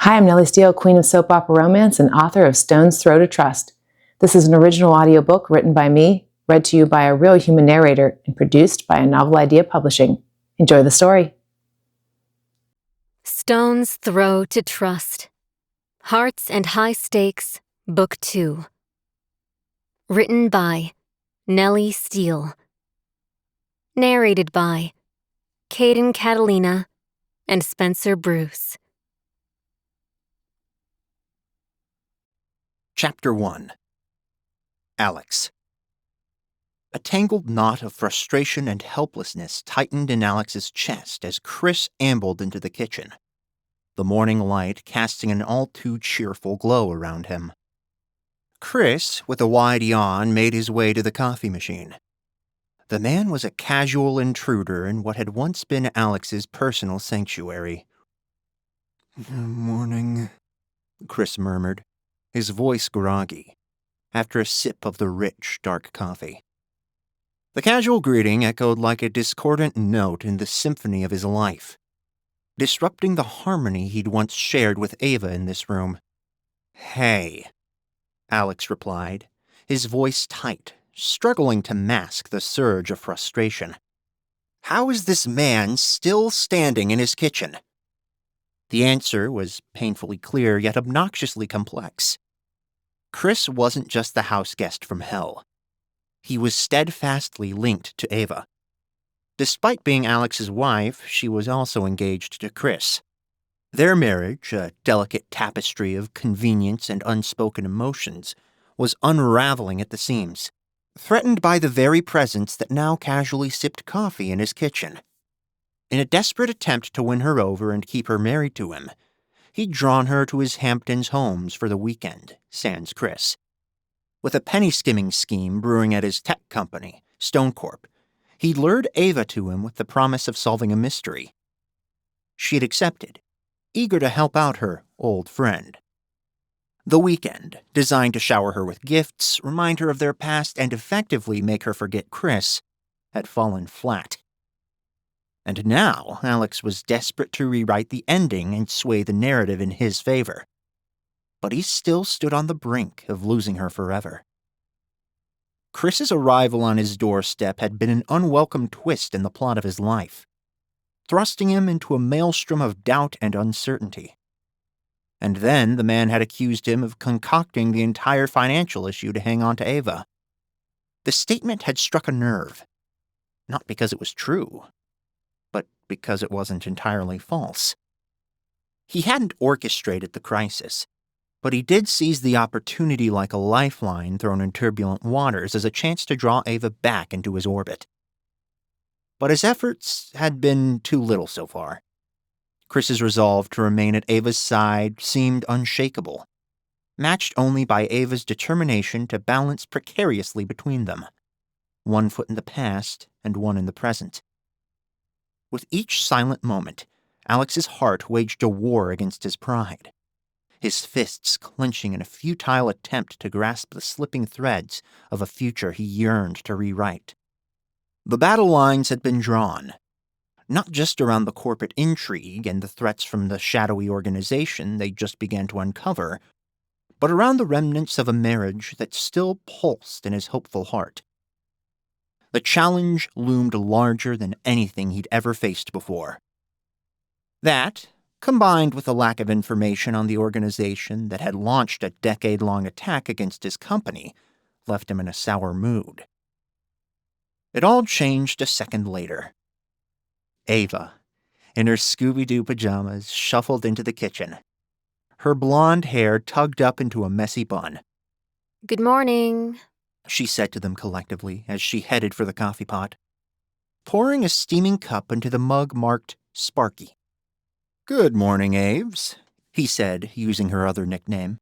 Hi, I'm Nellie Steele, Queen of Soap Opera Romance and author of Stone's Throw to Trust. This is an original audiobook written by me, read to you by a real human narrator, and produced by a Novel Idea Publishing. Enjoy the story. Stone's Throw to Trust. Hearts and High Stakes, Book 2. Written by Nellie Steele. Narrated by Kaden, Catalina, and Spencer Brus. Chapter 1. Alex. A tangled knot of frustration and helplessness tightened in Alex's chest as Chris ambled into the kitchen, the morning light casting an all-too-cheerful glow around him. Chris, with a wide yawn, made his way to the coffee machine. The man was a casual intruder in what had once been Alex's personal sanctuary. "Good morning," Chris murmured, his voice groggy, after a sip of the rich, dark coffee. The casual greeting echoed like a discordant note in the symphony of his life, disrupting the harmony he'd once shared with Ava in this room. "Hey," Alex replied, his voice tight, struggling to mask the surge of frustration. "How is this man still standing in his kitchen?" The answer was painfully clear, yet obnoxiously complex. Chris wasn't just the house guest from hell. He was steadfastly linked to Ava. Despite being Alex's wife, she was also engaged to Chris. Their marriage, a delicate tapestry of convenience and unspoken emotions, was unraveling at the seams, threatened by the very presence that now casually sipped coffee in his kitchen. In a desperate attempt to win her over and keep her married to him, he'd drawn her to his Hamptons homes for the weekend, sans Chris. With a penny-skimming scheme brewing at his tech company, Stone Corp, he'd lured Ava to him with the promise of solving a mystery. She'd accepted, eager to help out her old friend. The weekend, designed to shower her with gifts, remind her of their past, and effectively make her forget Chris, had fallen flat. And now Alex was desperate to rewrite the ending and sway the narrative in his favor. But he still stood on the brink of losing her forever. Chris's arrival on his doorstep had been an unwelcome twist in the plot of his life, thrusting him into a maelstrom of doubt and uncertainty. And then the man had accused him of concocting the entire financial issue to hang on to Ava. The statement had struck a nerve, not because it was true, but because it wasn't entirely false. He hadn't orchestrated the crisis, but he did seize the opportunity like a lifeline thrown in turbulent waters as a chance to draw Ava back into his orbit. But his efforts had been too little so far. Chris's resolve to remain at Ava's side seemed unshakable, matched only by Ava's determination to balance precariously between them, one foot in the past and one in the present. With each silent moment, Alex's heart waged a war against his pride, his fists clenching in a futile attempt to grasp the slipping threads of a future he yearned to rewrite. The battle lines had been drawn, not just around the corporate intrigue and the threats from the shadowy organization they just began to uncover, but around the remnants of a marriage that still pulsed in his hopeful heart. The challenge loomed larger than anything he'd ever faced before. That, combined with a lack of information on the organization that had launched a decade-long attack against his company, left him in a sour mood. It all changed a second later. Ava, in her Scooby-Doo pajamas, shuffled into the kitchen, her blonde hair tugged up into a messy bun. Good morning, she said to them collectively as she headed for the coffee pot, pouring a steaming cup into the mug marked Sparky. "Good morning, Aves," he said, using her other nickname.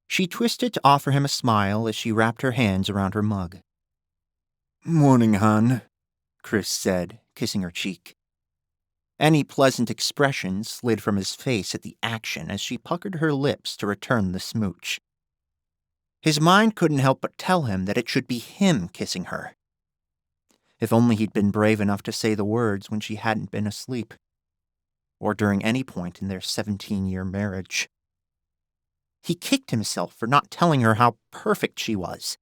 She twisted to offer him a smile as she wrapped her hands around her mug. "Morning, hon," Chris said, kissing her cheek. Any pleasant expression slid from his face at the action as she puckered her lips to return the smooch. His mind couldn't help but tell him that it should be him kissing her. If only he'd been brave enough to say the words when she hadn't been asleep. or during any point in their 17-year marriage. He kicked himself for not telling her how perfect she was,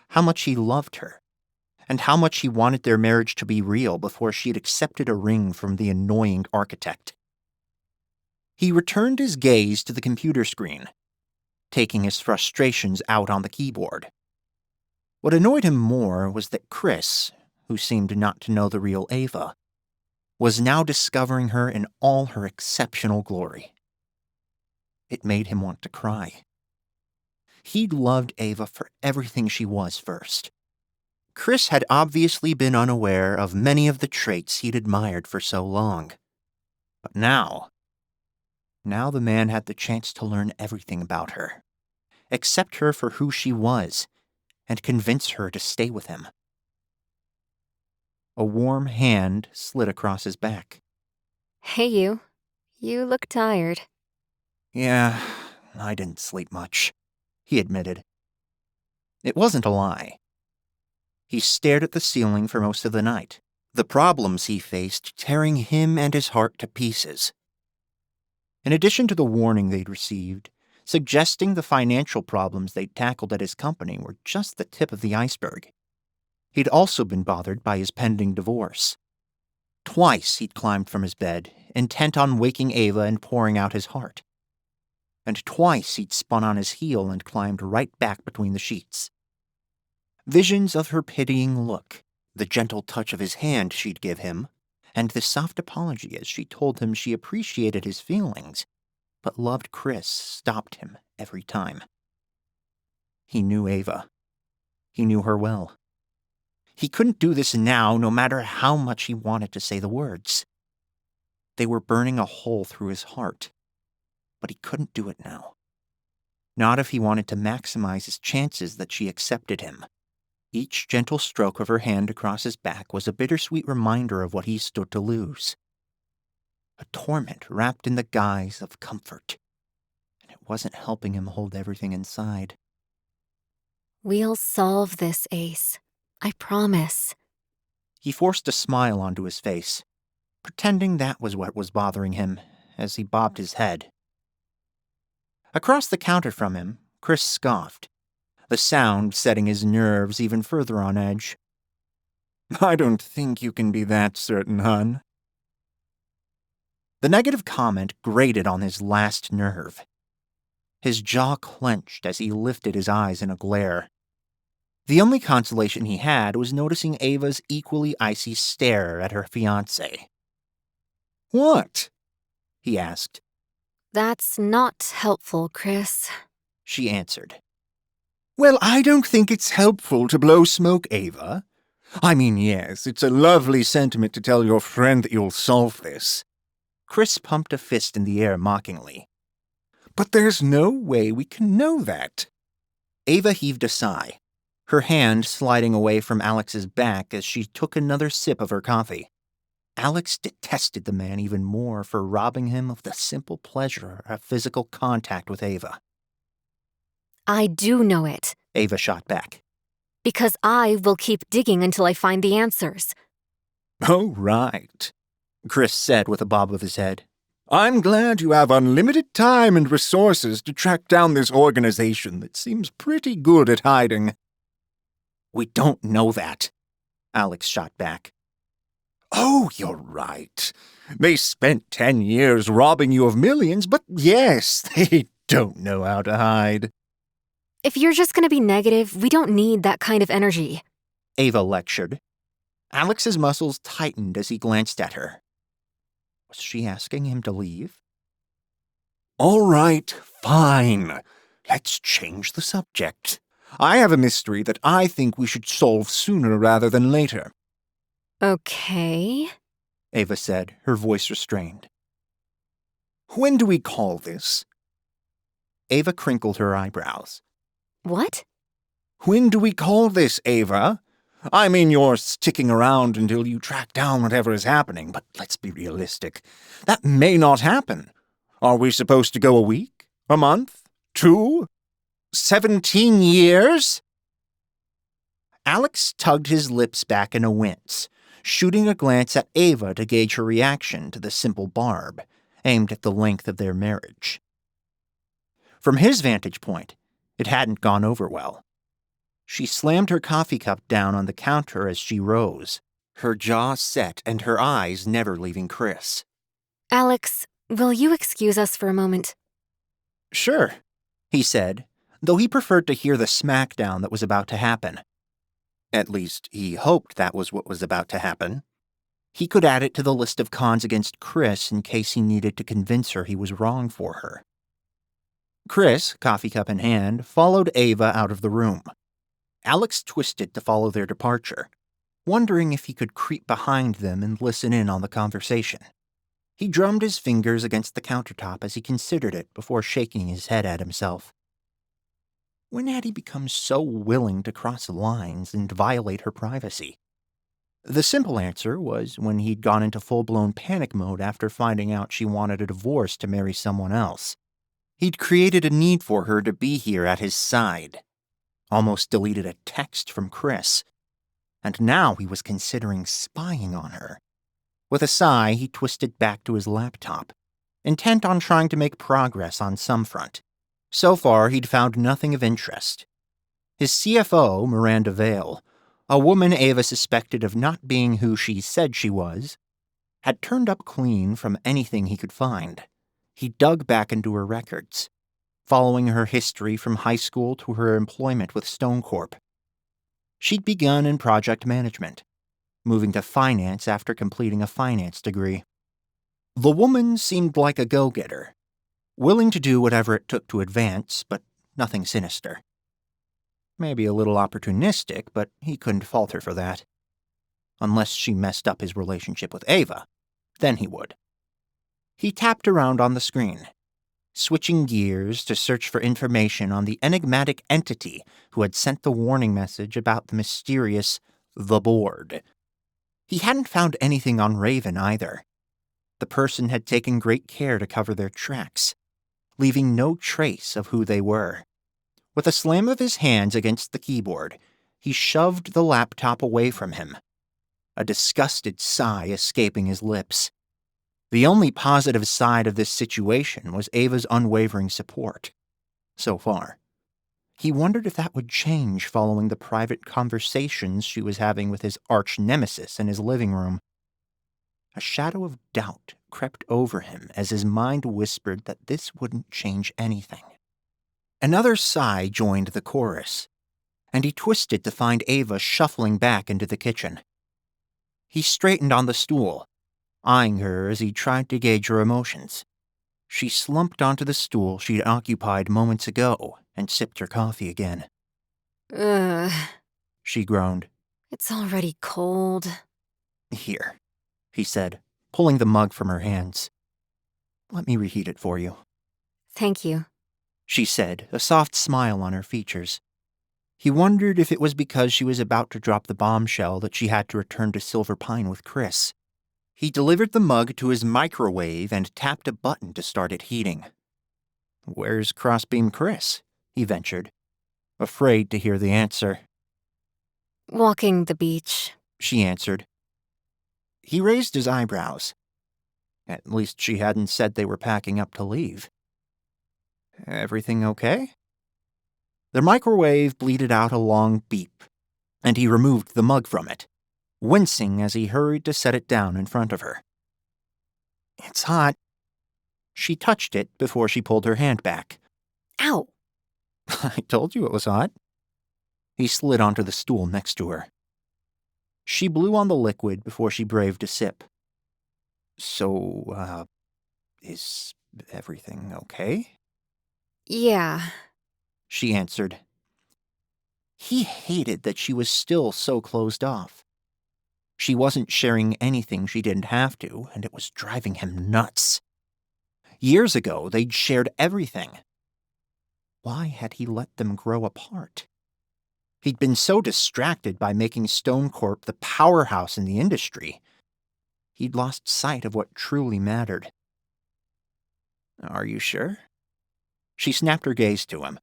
how much he loved her, and how much he wanted their marriage to be real before she had accepted a ring from the annoying architect. He returned his gaze to the computer screen, taking his frustrations out on the keyboard. What annoyed him more was that Chris, who seemed not to know the real Ava, was now discovering her in all her exceptional glory. It made him want to cry. He'd loved Ava for everything she was first. Chris had obviously been unaware of many of the traits he'd admired for so long. But now the man had the chance to learn everything about her, accept her for who she was, and convince her to stay with him. A warm hand slid across his back. Hey, you. You look tired. Yeah, I didn't sleep much, he admitted. It wasn't a lie. He stared at the ceiling for most of the night, the problems he faced tearing him and his heart to pieces. In addition to the warning they'd received, suggesting the financial problems they'd tackled at his company were just the tip of the iceberg. He'd also been bothered by his pending divorce. Twice he'd climbed from his bed, intent on waking Ava and pouring out his heart. And twice he'd spun on his heel and climbed right back between the sheets. Visions of her pitying look, the gentle touch of his hand she'd give him, and the soft apology as she told him she appreciated his feelings, but loved Chris, stopped him every time. He knew Ava. He knew her well. He couldn't do this now, no matter how much he wanted to say the words. They were burning a hole through his heart, but he couldn't do it now. Not if he wanted to maximize his chances that she accepted him. Each gentle stroke of her hand across his back was a bittersweet reminder of what he stood to lose. A torment wrapped in the guise of comfort, and it wasn't helping him hold everything inside. We'll solve this, Ace. I promise. He forced a smile onto his face, pretending that was what was bothering him, as he bobbed his head. Across the counter from him, Chris scoffed, the sound setting his nerves even further on edge. I don't think you can be that certain, hon. The negative comment grated on his last nerve. His jaw clenched as he lifted his eyes in a glare. The only consolation he had was noticing Ava's equally icy stare at her fiancé. What? He asked. That's not helpful, Chris, she answered. Well, I don't think it's helpful to blow smoke, Ava. I mean, yes, it's a lovely sentiment to tell your friend that you'll solve this. Chris pumped a fist in the air mockingly. But there's no way we can know that. Ava heaved a sigh, her hand sliding away from Alex's back as she took another sip of her coffee. Alex detested the man even more for robbing him of the simple pleasure of physical contact with Ava. I do know it. Ava shot back. Because I will keep digging until I find the answers. Oh, right, Chris said with a bob of his head. I'm glad you have unlimited time and resources to track down this organization that seems pretty good at hiding. We don't know that, Alex shot back. Oh, you're right. They spent 10 years robbing you of millions, but yes, they don't know how to hide. If you're just going to be negative, we don't need that kind of energy, Ava lectured. Alex's muscles tightened as he glanced at her. Was she asking him to leave? All right, fine. Let's change the subject. I have a mystery that I think we should solve sooner rather than later. Okay, Ava said, her voice restrained. When do we call this? Ava crinkled her eyebrows. What? When do we call this, Ava? I mean, you're sticking around until you track down whatever is happening, but let's be realistic. That may not happen. Are we supposed to go a week? A month? 2? 17 years? Alex tugged his lips back in a wince, shooting a glance at Ava to gauge her reaction to the simple barb, aimed at the length of their marriage. From his vantage point, it hadn't gone over well. She slammed her coffee cup down on the counter as she rose, her jaw set and her eyes never leaving Chris. Alex, will you excuse us for a moment? Sure, he said, though he preferred to hear the smackdown that was about to happen. At least, he hoped that was what was about to happen. He could add it to the list of cons against Chris in case he needed to convince her he was wrong for her. Chris, coffee cup in hand, followed Ava out of the room. Alex twisted to follow their departure, wondering if he could creep behind them and listen in on the conversation. He drummed his fingers against the countertop as he considered it before shaking his head at himself. When had he become so willing to cross lines and violate her privacy? The simple answer was when he'd gone into full-blown panic mode after finding out she wanted a divorce to marry someone else. He'd created a need for her to be here at his side. Almost deleted a text from Chris. And now he was considering spying on her. With a sigh, he twisted back to his laptop, intent on trying to make progress on some front. So far, he'd found nothing of interest. His CFO, Miranda Vale, a woman Ava suspected of not being who she said she was, had turned up clean from anything he could find. He dug back into her records, following her history from high school to her employment with Stone Corp. She'd begun in project management, moving to finance after completing a finance degree. The woman seemed like a go-getter, willing to do whatever it took to advance, but nothing sinister. Maybe a little opportunistic, but he couldn't fault her for that. Unless she messed up his relationship with Ava, then he would. He tapped around on the screen, switching gears to search for information on the enigmatic entity who had sent the warning message about the mysterious The Board. He hadn't found anything on Raven either. The person had taken great care to cover their tracks, leaving no trace of who they were. With a slam of his hands against the keyboard, he shoved the laptop away from him, a disgusted sigh escaping his lips. The only positive side of this situation was Ava's unwavering support. So far. He wondered if that would change following the private conversations she was having with his arch-nemesis in his living room. A shadow of doubt crept over him as his mind whispered that this wouldn't change anything. Another sigh joined the chorus, and he twisted to find Ava shuffling back into the kitchen. He straightened on the stool, eyeing her as he tried to gauge her emotions. She slumped onto the stool she'd occupied moments ago and sipped her coffee again. Ugh. She groaned. It's already cold. Here, he said, pulling the mug from her hands. Let me reheat it for you. Thank you. She said, a soft smile on her features. He wondered if it was because she was about to drop the bombshell that she had to return to Silver Pine with Chris. He delivered the mug to his microwave and tapped a button to start it heating. Where's Crossbeam Chris? He ventured, afraid to hear the answer. Walking the beach. She answered. He raised his eyebrows. At least she hadn't said they were packing up to leave. Everything okay? The microwave bleated out a long beep, and he removed the mug from it, wincing as he hurried to set it down in front of her. It's hot. She touched it before she pulled her hand back. Ow! I told you it was hot. He slid onto the stool next to her. She blew on the liquid before she braved a sip. So, is everything okay? Yeah. She answered. He hated that she was still so closed off. She wasn't sharing anything she didn't have to, and it was driving him nuts. Years ago, they'd shared everything. Why had he let them grow apart? He'd been so distracted by making Stone Corp the powerhouse in the industry. He'd lost sight of what truly mattered. Are you sure? She snapped her gaze to him.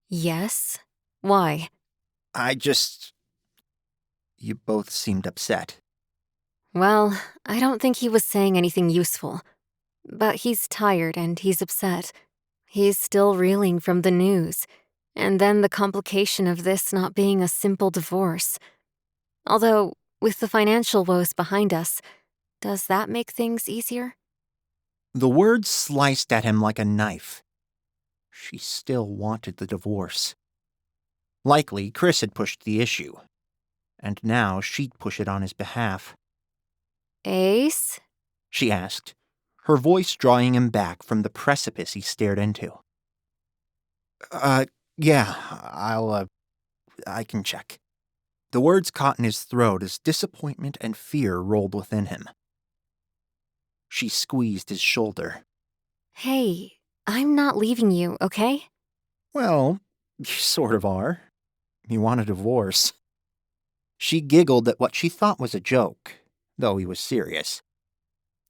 Yes? Why? You both seemed upset. Well, I don't think he was saying anything useful. But he's tired and he's upset. He's still reeling from the news. And then the complication of this not being a simple divorce. Although, with the financial woes behind us, does that make things easier? The words sliced at him like a knife. She still wanted the divorce. Likely, Chris had pushed the issue, and now she'd push it on his behalf. Ace? She asked, her voice drawing him back from the precipice he stared into. Yeah, I can check. The words caught in his throat as disappointment and fear rolled within him. She squeezed his shoulder. Hey, I'm not leaving you, okay? Well, you sort of are. You want a divorce. She giggled at what she thought was a joke, though he was serious.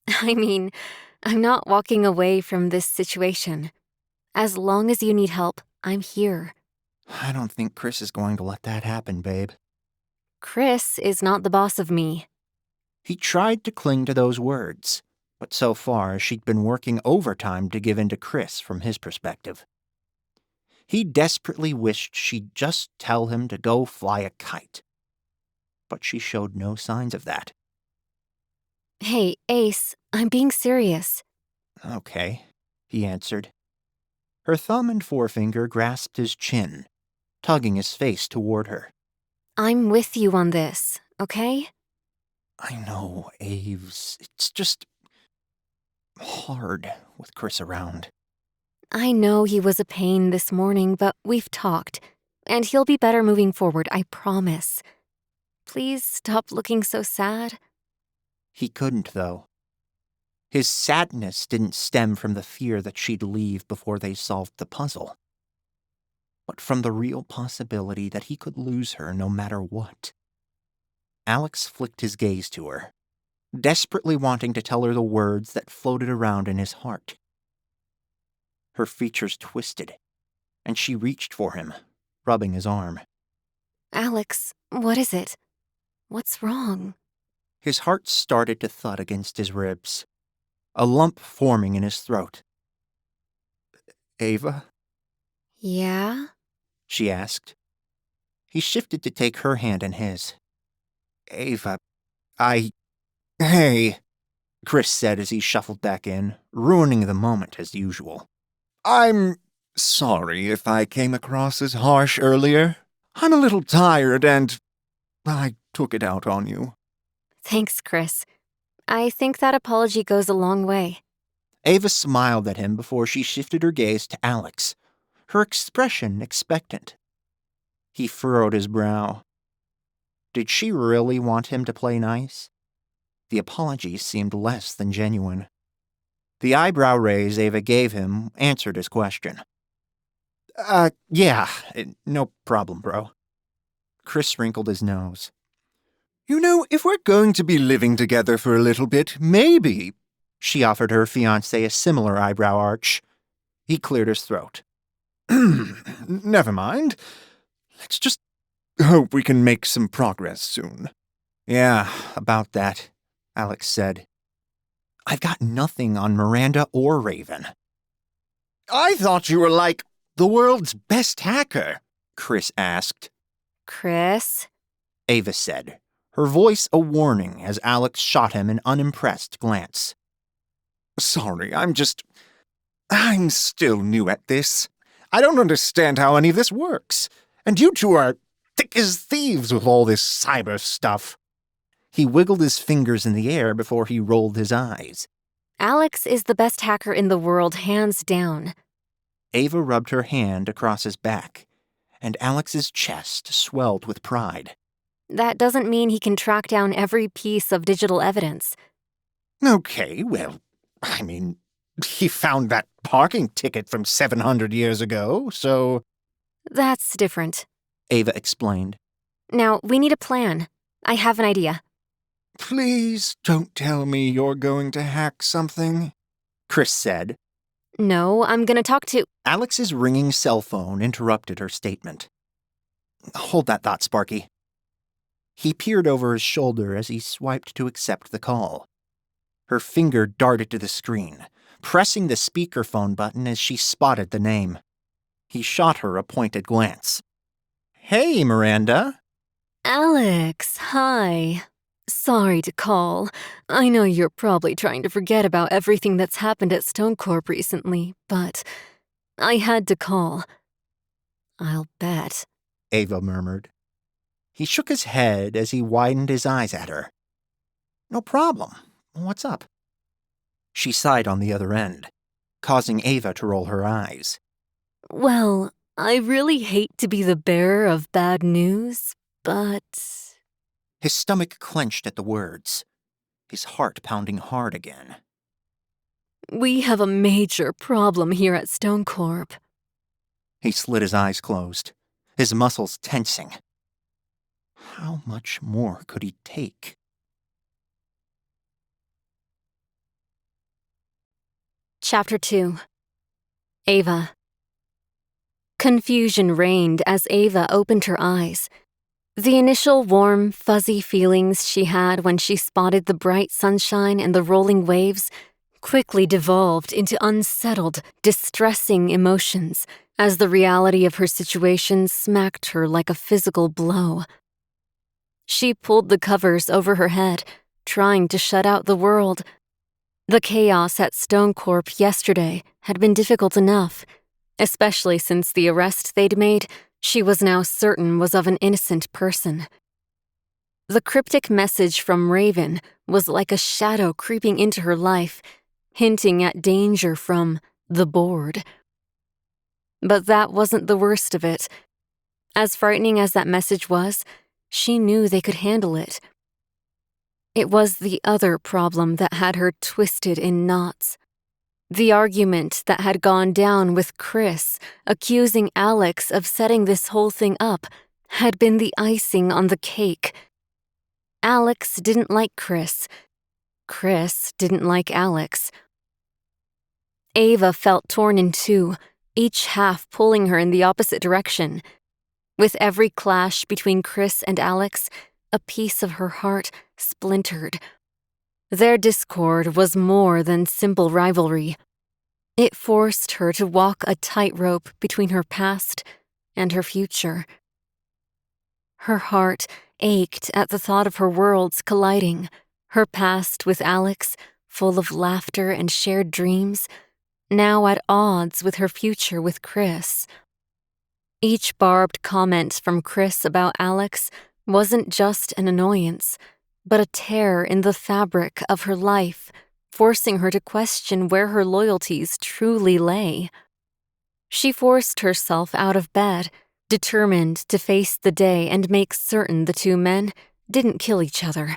I mean, I'm not walking away from this situation. As long as you need help, I'm here. I don't think Chris is going to let that happen, babe. Chris is not the boss of me. He tried to cling to those words, but so far she'd been working overtime to give in to Chris from his perspective. He desperately wished she'd just tell him to go fly a kite. But she showed no signs of that. Hey, Ace, I'm being serious. Okay, he answered. Her thumb and forefinger grasped his chin, tugging his face toward her. I'm with you on this, okay? I know, Aves. It's just hard with Chris around. I know he was a pain this morning, but we've talked, and he'll be better moving forward, I promise. Please stop looking so sad. He couldn't, though. His sadness didn't stem from the fear that she'd leave before they solved the puzzle, but from the real possibility that he could lose her no matter what. Alex flicked his gaze to her, desperately wanting to tell her the words that floated around in his heart. Her features twisted, and she reached for him, rubbing his arm. Alex, what is it? What's wrong? His heart started to thud against his ribs, a lump forming in his throat. Ava? Yeah? She asked. He shifted to take her hand in his. Ava, Hey, Chris said as he shuffled back in, ruining the moment as usual. I'm sorry if I came across as harsh earlier. I'm a little tired and I took it out on you. Thanks, Chris. I think that apology goes a long way. Ava smiled at him before she shifted her gaze to Alex, her expression expectant. He furrowed his brow. Did she really want him to play nice? The apology seemed less than genuine. The eyebrow raise Ava gave him answered his question. Yeah, no problem, bro. Chris wrinkled his nose. You know, if we're going to be living together for a little bit, maybe. She offered her fiancé a similar eyebrow arch. He cleared his throat. Never mind. Let's just hope we can make some progress soon. Yeah, about that, Alex said. I've got nothing on Miranda or Raven. I thought you were like the world's best hacker, Chris asked. Chris? Ava said, her voice a warning as Alex shot him an unimpressed glance. Sorry, I'm still new at this. I don't understand how any of this works. And you two are thick as thieves with all this cyber stuff. He wiggled his fingers in the air before he rolled his eyes. Alex is the best hacker in the world, hands down. Ava rubbed her hand across his back, and Alex's chest swelled with pride. That doesn't mean he can track down every piece of digital evidence. Okay, well, he found that parking ticket from 700 years ago, so... That's different, Ava explained. Now, we need a plan. I have an idea. Please don't tell me you're going to hack something, Chris said. No, I'm gonna talk to... Alex's ringing cell phone interrupted her statement. Hold that thought, Sparky. He peered over his shoulder as he swiped to accept the call. Her finger darted to the screen, pressing the speakerphone button as she spotted the name. He shot her a pointed glance. "Hey, Miranda." Alex, hi. Sorry to call. I know you're probably trying to forget about everything that's happened at StoneCorp recently, but I had to call. I'll bet. Ava murmured. He shook his head as he widened his eyes at her. "No problem. What's up?" She sighed on the other end, causing Ava to roll her eyes. Well, I really hate to be the bearer of bad news, but... His stomach clenched at the words, his heart pounding hard again. We have a major problem here at StoneCorp. He slid his eyes closed, his muscles tensing. How much more could he take? Chapter 2. Ava. Confusion reigned as Ava opened her eyes. The initial warm, fuzzy feelings she had when she spotted the bright sunshine and the rolling waves quickly devolved into unsettled, distressing emotions as the reality of her situation smacked her like a physical blow. She pulled the covers over her head, trying to shut out the world. The chaos at StoneCorp yesterday had been difficult enough, especially since the arrest they'd made she was now certain was of an innocent person. The cryptic message from Raven was like a shadow creeping into her life, hinting at danger from the board. But that wasn't the worst of it. As frightening as that message was, she knew they could handle it. It was the other problem that had her twisted in knots. The argument that had gone down with Chris, accusing Alex of setting this whole thing up, had been the icing on the cake. Alex didn't like Chris. Chris didn't like Alex. Ava felt torn in two, each half pulling her in the opposite direction. With every clash between Chris and Alex, a piece of her heart splintered. Their discord was more than simple rivalry. It forced her to walk a tightrope between her past and her future. Her heart ached at the thought of her worlds colliding, her past with Alex, full of laughter and shared dreams, now at odds with her future with Chris. Each barbed comment from Chris about Alex wasn't just an annoyance, but a tear in the fabric of her life, forcing her to question where her loyalties truly lay. She forced herself out of bed, determined to face the day and make certain the two men didn't kill each other.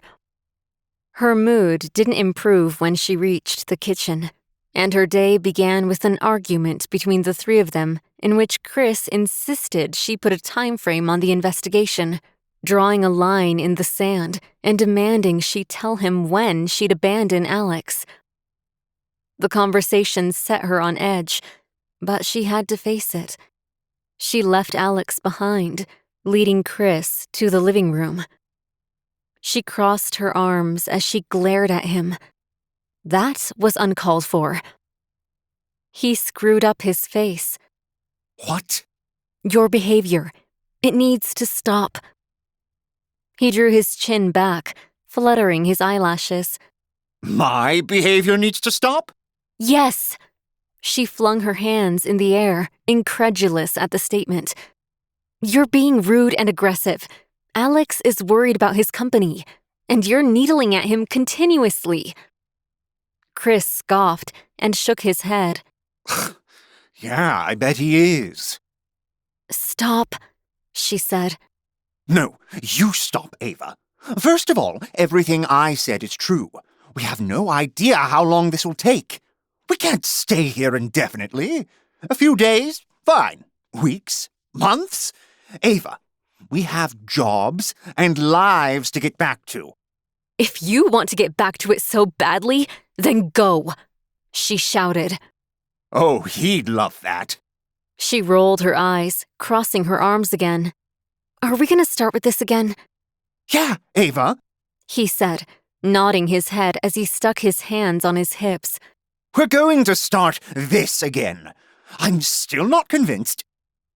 Her mood didn't improve when she reached the kitchen, and her day began with an argument between the three of them in which Chris insisted she put a time frame on the investigation, drawing a line in the sand and demanding she tell him when she'd abandon Alex. The conversation set her on edge, but she had to face it. She left Alex behind, leading Chris to the living room. She crossed her arms as she glared at him. That was uncalled for. He screwed up his face. "What?" Your behavior. It needs to stop. He drew his chin back, fluttering his eyelashes. "My behavior needs to stop?" Yes! She flung her hands in the air, incredulous at the statement. You're being rude and aggressive. Alex is worried about his company, and you're needling at him continuously. Chris scoffed and shook his head. "Yeah, I bet he is." Stop, she said. "No, you stop, Ava. First of all, everything I said is true. We have no idea how long this will take. We can't stay here indefinitely. A few days, fine. Weeks, months. Ava, we have jobs and lives to get back to." If you want to get back to it so badly, then go, she shouted. Oh, he'd love that. She rolled her eyes, crossing her arms again. Are we going to start with this again? Yeah, Ava, He said, nodding his head as he stuck his hands on his hips. We're going to start this again. I'm still not convinced.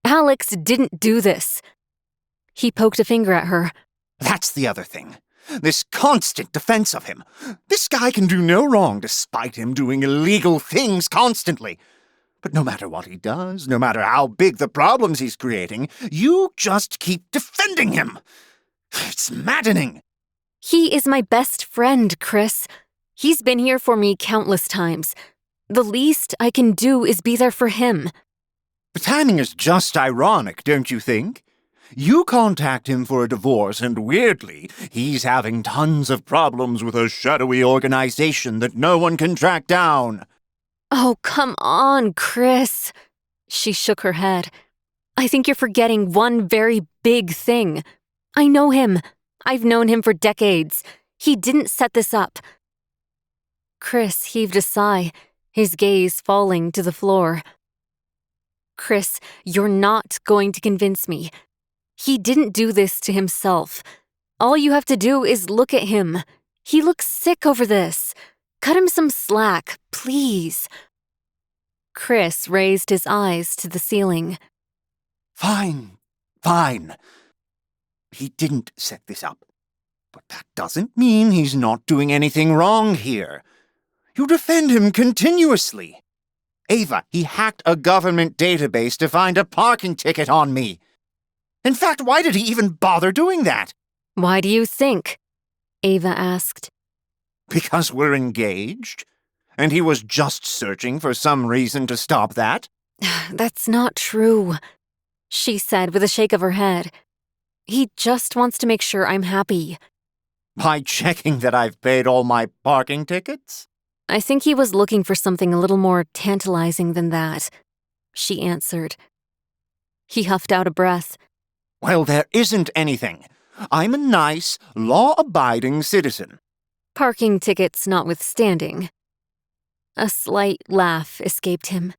Alex didn't do this. He poked a finger at her. That's the other thing. This constant defense of him. This guy can do no wrong despite him doing illegal things constantly. But no matter what he does, no matter how big the problems he's creating, you just keep defending him. It's maddening. He is my best friend, Chris. He's been here for me countless times. The least I can do is be there for him. The timing is just ironic, don't you think? You contact him for a divorce, and weirdly, he's having tons of problems with a shadowy organization that no one can track down. Oh, come on, Chris. She shook her head. I think you're forgetting one very big thing. I know him. I've known him for decades. He didn't set this up. Chris heaved a sigh, his gaze falling to the floor. Chris, you're not going to convince me. He didn't do this to himself. All you have to do is look at him. He looks sick over this. Cut him some slack, please. Chris raised his eyes to the ceiling. Fine. He didn't set this up. But that doesn't mean he's not doing anything wrong here. You defend him continuously. Ava, he hacked a government database to find a parking ticket on me. In fact, why did he even bother doing that? Why do you think? Ava asked. Because we're engaged? And he was just searching for some reason to stop that? That's not true, she said with a shake of her head. He just wants to make sure I'm happy. By checking that I've paid all my parking tickets? I think he was looking for something a little more tantalizing than that, she answered. He huffed out a breath. Well, there isn't anything. I'm a nice, law-abiding citizen. Parking tickets notwithstanding. A slight laugh escaped him,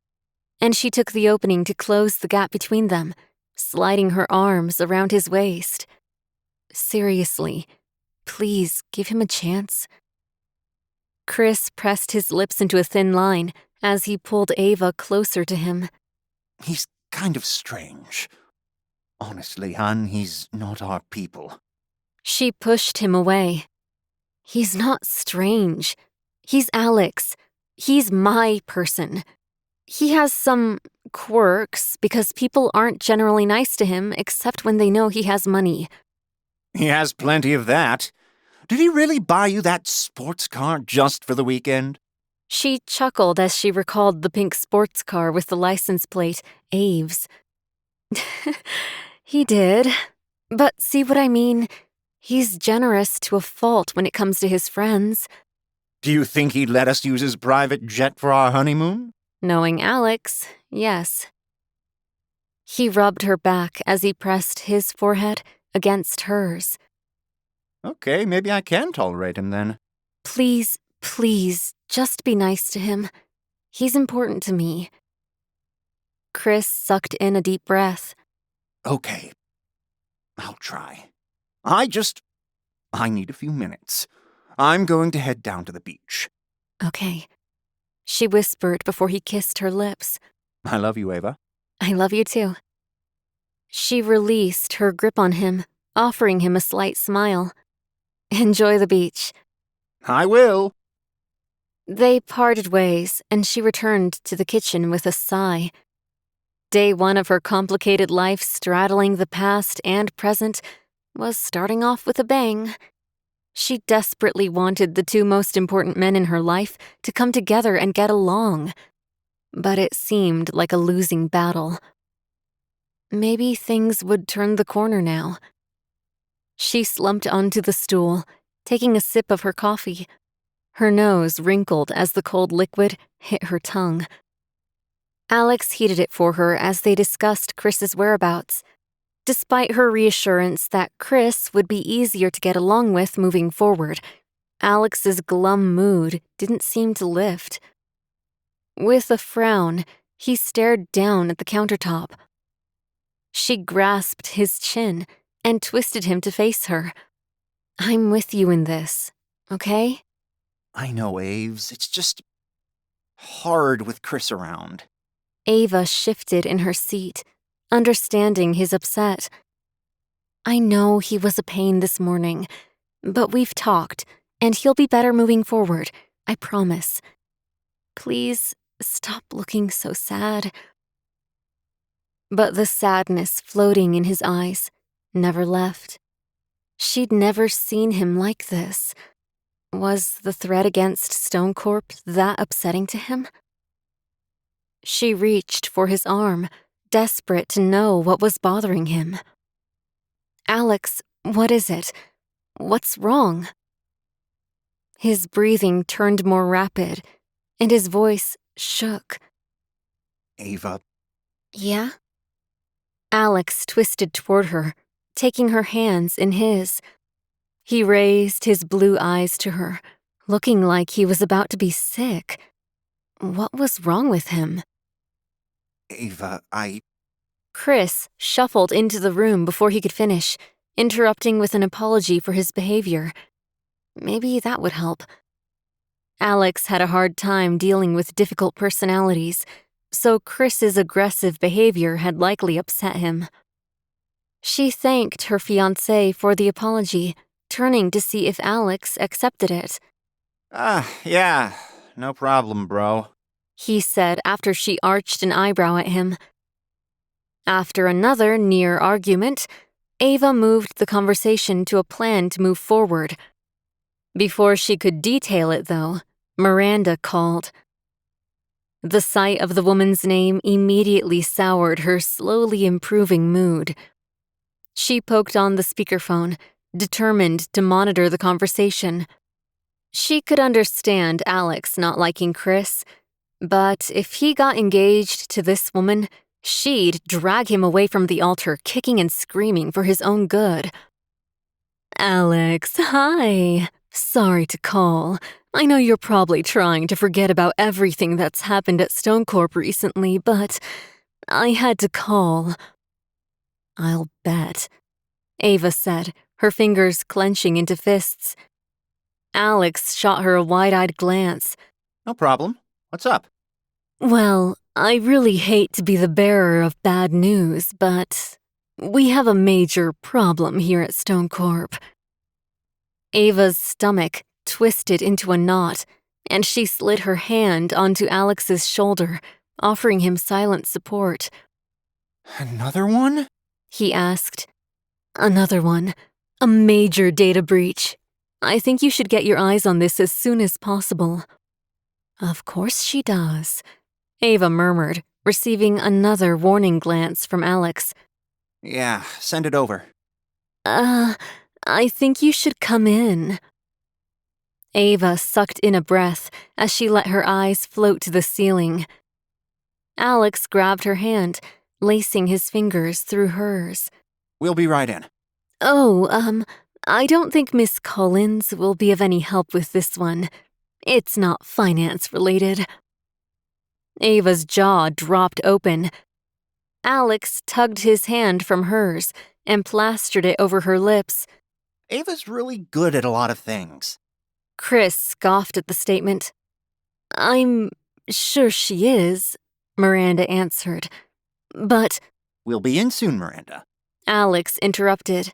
and she took the opening to close the gap between them, sliding her arms around his waist. Seriously, please give him a chance. Chris pressed his lips into a thin line as he pulled Ava closer to him. He's kind of strange. Honestly, hon, he's not our people. She pushed him away. He's not strange. He's Alex. He's my person. He has some quirks because people aren't generally nice to him except when they know he has money. He has plenty of that. Did he really buy you that sports car just for the weekend? She chuckled as she recalled the pink sports car with the license plate, Aves. He did. But see what I mean? He's generous to a fault when it comes to his friends. Do you think he'd let us use his private jet for our honeymoon? Knowing Alex, yes. He rubbed her back as he pressed his forehead against hers. Okay, maybe I can tolerate him then. Please, just be nice to him. He's important to me. Chris sucked in a deep breath. Okay. I'll try. I need a few minutes. I'm going to head down to the beach. Okay, she whispered before he kissed her lips. I love you, Ava. I love you too. She released her grip on him, offering him a slight smile. Enjoy the beach. I will. They parted ways, and she returned to the kitchen with a sigh. Day one of her complicated life straddling the past and present was starting off with a bang. She desperately wanted the two most important men in her life to come together and get along. But it seemed like a losing battle. Maybe things would turn the corner now. She slumped onto the stool, taking a sip of her coffee. Her nose wrinkled as the cold liquid hit her tongue. Alex heated it for her as they discussed Chris's whereabouts. Despite her reassurance that Chris would be easier to get along with moving forward, Alex's glum mood didn't seem to lift. With a frown, he stared down at the countertop. She grasped his chin and twisted him to face her. I'm with you in this, okay? I know, Aves. It's just... hard with Chris around. Ava shifted in her seat, understanding his upset. I know he was a pain this morning, but we've talked, and he'll be better moving forward, I promise. Please stop looking so sad. But the sadness floating in his eyes never left. She'd never seen him like this. Was the threat against Stone Corp that upsetting to him? She reached for his arm, desperate to know what was bothering him. Alex, what is it? What's wrong? His breathing turned more rapid, and his voice shook. Ava. Yeah? Alex twisted toward her, taking her hands in his. He raised his blue eyes to her, looking like he was about to be sick. What was wrong with him? Ava, Chris shuffled into the room before he could finish, interrupting with an apology for his behavior. Maybe that would help. Alex had a hard time dealing with difficult personalities, so Chris's aggressive behavior had likely upset him. She thanked her fiancé for the apology, turning to see if Alex accepted it. Yeah, no problem, bro, He said after she arched an eyebrow at him. After another near argument, Ava moved the conversation to a plan to move forward. Before she could detail it, though, Miranda called. The sight of the woman's name immediately soured her slowly improving mood. She poked on the speakerphone, determined to monitor the conversation. She could understand Alex not liking Chris, but if he got engaged to this woman, she'd drag him away from the altar, kicking and screaming for his own good. Alex, hi. Sorry to call. I know you're probably trying to forget about everything that's happened at Stone Corp recently, but I had to call. I'll bet, Ava said, her fingers clenching into fists. Alex shot her a wide-eyed glance. No problem. What's up? Well, I really hate to be the bearer of bad news, but we have a major problem here at Stone Corp. Ava's stomach twisted into a knot, and she slid her hand onto Alex's shoulder, offering him silent support. Another one? He asked. Another one. A major data breach. I think you should get your eyes on this as soon as possible. Of course she does, Ava murmured, receiving another warning glance from Alex. Yeah, send it over. I think you should come in. Ava sucked in a breath as she let her eyes float to the ceiling. Alex grabbed her hand, lacing his fingers through hers. We'll be right in. Oh, I don't think Miss Collins will be of any help with this one. It's not finance-related. Ava's jaw dropped open. Alex tugged his hand from hers and plastered it over her lips. Ava's really good at a lot of things. Chris scoffed at the statement. I'm sure she is, Miranda answered. But... We'll be in soon, Miranda. Alex interrupted.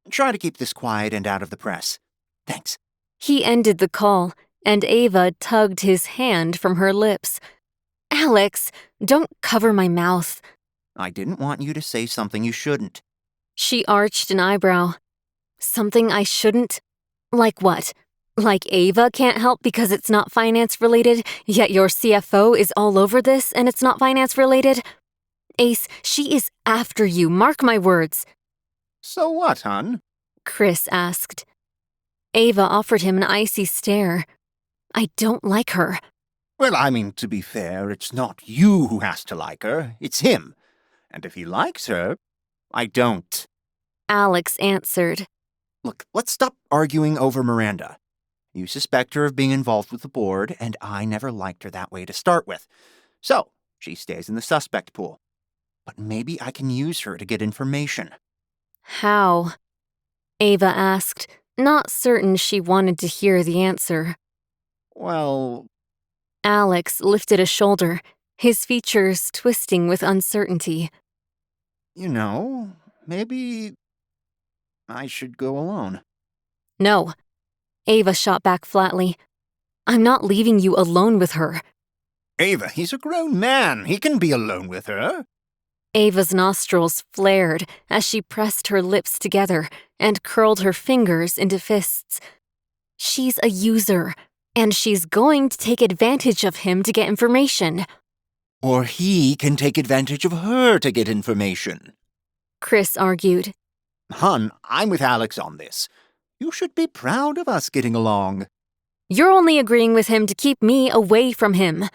Try to keep this quiet and out of the press. Thanks. He ended the call, and Ava tugged his hand from her lips. Alex, don't cover my mouth. I didn't want you to say something you shouldn't. She arched an eyebrow. Something I shouldn't? Like what? Like Ava can't help because it's not finance-related, yet your CFO is all over this and it's not finance-related? Ace, she is after you, mark my words. So what, hon? Chris asked. Ava offered him an icy stare. I don't like her. Well, I mean, to be fair, it's not you who has to like her, it's him. And if he likes her, I don't. Alex answered. Look, let's stop arguing over Miranda. You suspect her of being involved with the board, and I never liked her that way to start with. So, she stays in the suspect pool. But maybe I can use her to get information. How? Ava asked, not certain she wanted to hear the answer. Well, Alex lifted a shoulder, his features twisting with uncertainty. Maybe I should go alone. No. Ava shot back flatly. I'm not leaving you alone with her. Ava, he's a grown man. He can be alone with her. Ava's nostrils flared as she pressed her lips together and curled her fingers into fists. She's a user, and she's going to take advantage of him to get information. Or he can take advantage of her to get information. Chris argued. Hun, I'm with Alex on this. You should be proud of us getting along. You're only agreeing with him to keep me away from him.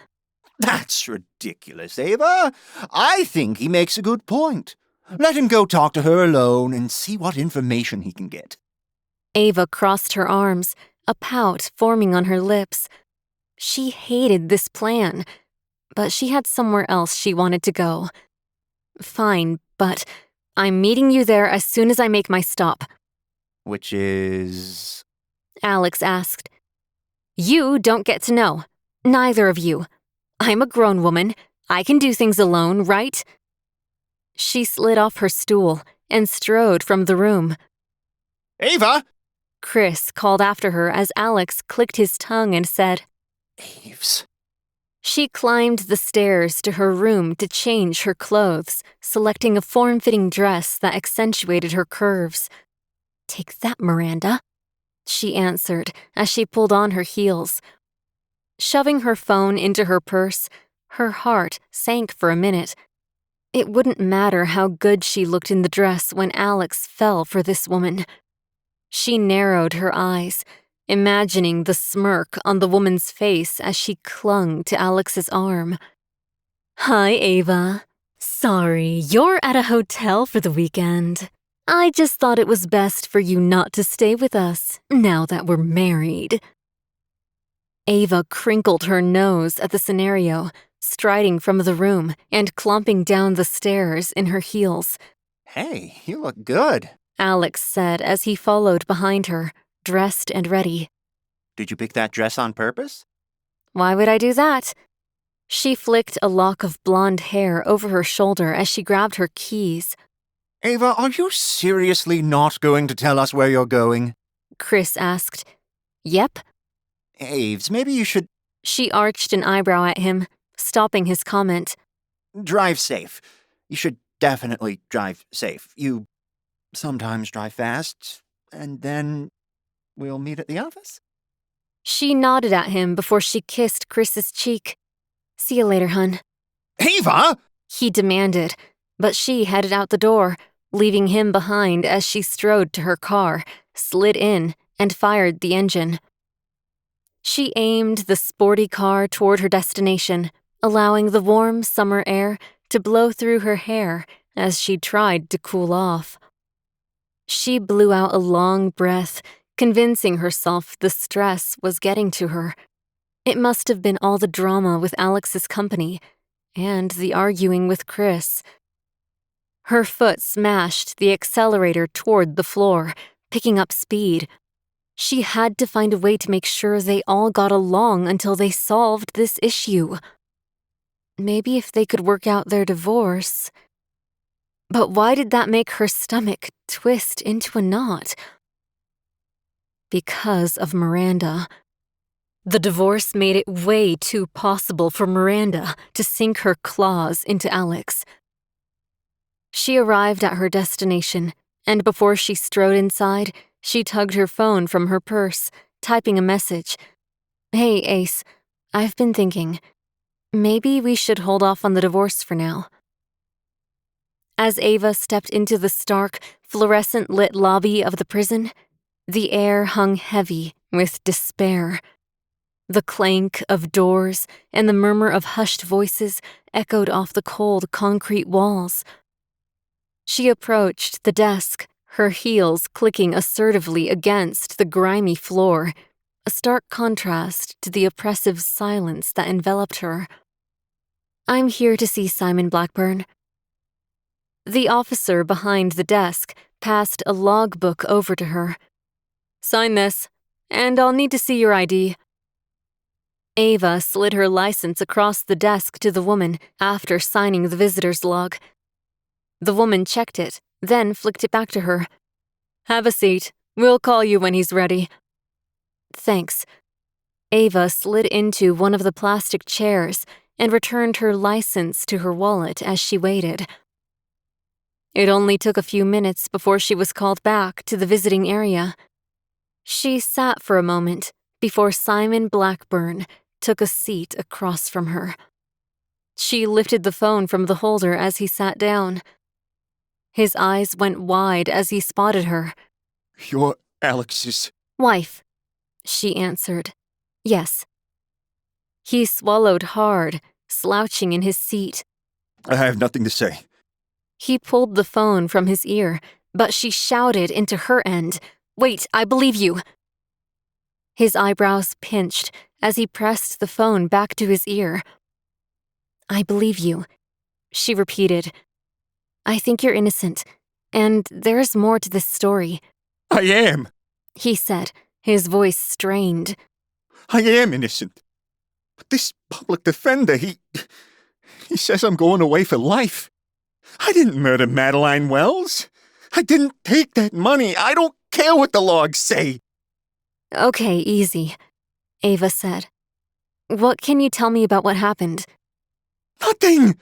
That's ridiculous, Ava. I think he makes a good point. Let him go talk to her alone and see what information he can get. Ava crossed her arms, a pout forming on her lips. She hated this plan, but she had somewhere else she wanted to go. Fine, but I'm meeting you there as soon as I make my stop. Which is... Alex asked. You don't get to know. Neither of you. I'm a grown woman. I can do things alone, right? She slid off her stool and strode from the room. Ava! Chris called after her as Alex clicked his tongue and said, Aves. She climbed the stairs to her room to change her clothes, selecting a form-fitting dress that accentuated her curves. Take that, Miranda, she answered as she pulled on her heels. Shoving her phone into her purse, her heart sank for a minute. It wouldn't matter how good she looked in the dress when Alex fell for this woman. She narrowed her eyes, imagining the smirk on the woman's face as she clung to Alex's arm. Hi, Ava. Sorry, you're at a hotel for the weekend. I just thought it was best for you not to stay with us, now that we're married. Ava crinkled her nose at the scenario, striding from the room and clumping down the stairs in her heels. Hey, you look good. Alex said as he followed behind her, dressed and ready. Did you pick that dress on purpose? Why would I do that? She flicked a lock of blonde hair over her shoulder as she grabbed her keys. Ava, are you seriously not going to tell us where you're going? Chris asked. Yep. Aves, maybe you should... She arched an eyebrow at him, stopping his comment. Drive safe. You should definitely drive safe. You sometimes drive fast, and then we'll meet at the office? She nodded at him before she kissed Chris's cheek. See you later, hun. Ava! He demanded, but she headed out the door, leaving him behind as she strode to her car, slid in, and fired the engine. She aimed the sporty car toward her destination, allowing the warm summer air to blow through her hair as she tried to cool off. She blew out a long breath, convincing herself the stress was getting to her. It must have been all the drama with Alex's company, and the arguing with Chris. Her foot smashed the accelerator toward the floor, picking up speed. She had to find a way to make sure they all got along until they solved this issue. Maybe if they could work out their divorce. But why did that make her stomach twist into a knot? Because of Miranda. The divorce made it way too possible for Miranda to sink her claws into Alex. She arrived at her destination, and before she strode inside, she tugged her phone from her purse, typing a message. Hey, Ace, I've been thinking. Maybe we should hold off on the divorce for now. As Ava stepped into the stark, fluorescent-lit lobby of the prison, the air hung heavy with despair. The clank of doors and the murmur of hushed voices echoed off the cold concrete walls. She approached the desk, her heels clicking assertively against the grimy floor, a stark contrast to the oppressive silence that enveloped her. I'm here to see Simon Blackburn. The officer behind the desk passed a logbook over to her. Sign this, and I'll need to see your ID. Ava slid her license across the desk to the woman after signing the visitor's log. The woman checked it, then flicked it back to her. "Have a seat. We'll call you when he's ready." "Thanks." Ava slid into one of the plastic chairs and returned her license to her wallet as she waited. It only took a few minutes before she was called back to the visiting area. She sat for a moment before Simon Blackburn took a seat across from her. She lifted the phone from the holder as he sat down. His eyes went wide as he spotted her. "You're Alex's..." "Wife," she answered. "Yes." He swallowed hard, slouching in his seat. "I have nothing to say." He pulled the phone from his ear, but she shouted into her end, "Wait, I believe you." His eyebrows pinched as he pressed the phone back to his ear. "I believe you," she repeated. "I think you're innocent, and there's more to this story." "I am," he said, his voice strained. "I am innocent. But this public defender, he says I'm going away for life. I didn't murder Madeline Wells. I didn't take that money. I don't care what the logs say." "Okay, easy," Ava said. "What can you tell me about what happened?" "Nothing,"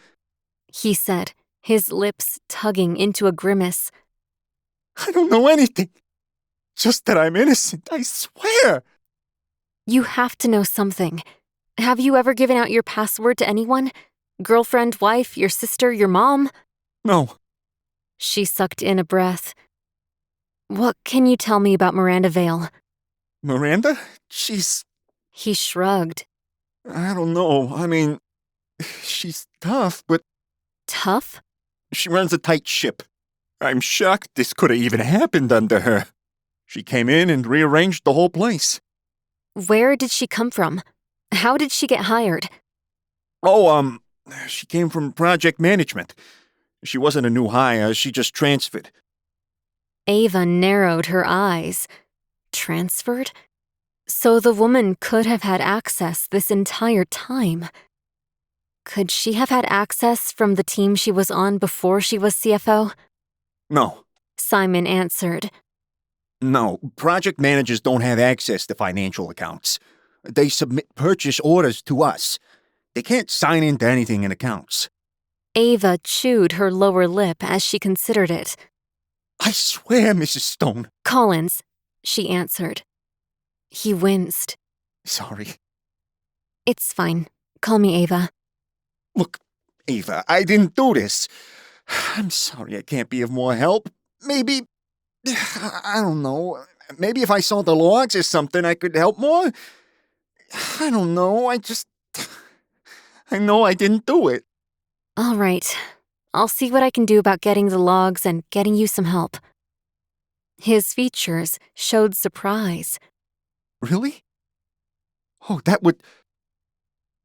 he said, his lips tugging into a grimace. "I don't know anything. Just that I'm innocent, I swear." "You have to know something. Have you ever given out your password to anyone? Girlfriend, wife, your sister, your mom?" "No." She sucked in a breath. "What can you tell me about Miranda Vale?" "Miranda? She's..." He shrugged. "I don't know. I mean, she's tough, but..." "Tough?" "She runs a tight ship. I'm shocked this could have even happened under her. She came in and rearranged the whole place." "Where did she come from? How did she get hired?" "Oh, she came from project management. She wasn't a new hire, she just transferred." Ava narrowed her eyes. Transferred? So the woman could have had access this entire time. Could she have had access from the team she was on before she was CFO? "No. Simon answered. No, project managers don't have access to financial accounts. They submit purchase orders to us. They can't sign into anything in accounts." Ava chewed her lower lip as she considered it. "I swear, Mrs. Stone." "Collins," she answered. He winced. "Sorry." "It's fine. Call me Ava." "Look, Ava, I didn't do this. I'm sorry I can't be of more help. Maybe, I don't know, maybe if I saw the logs or something I could help more. I don't know, I know I didn't do it." "All right. I'll see what I can do about getting the logs and getting you some help." His features showed surprise. "Really? Oh, that would...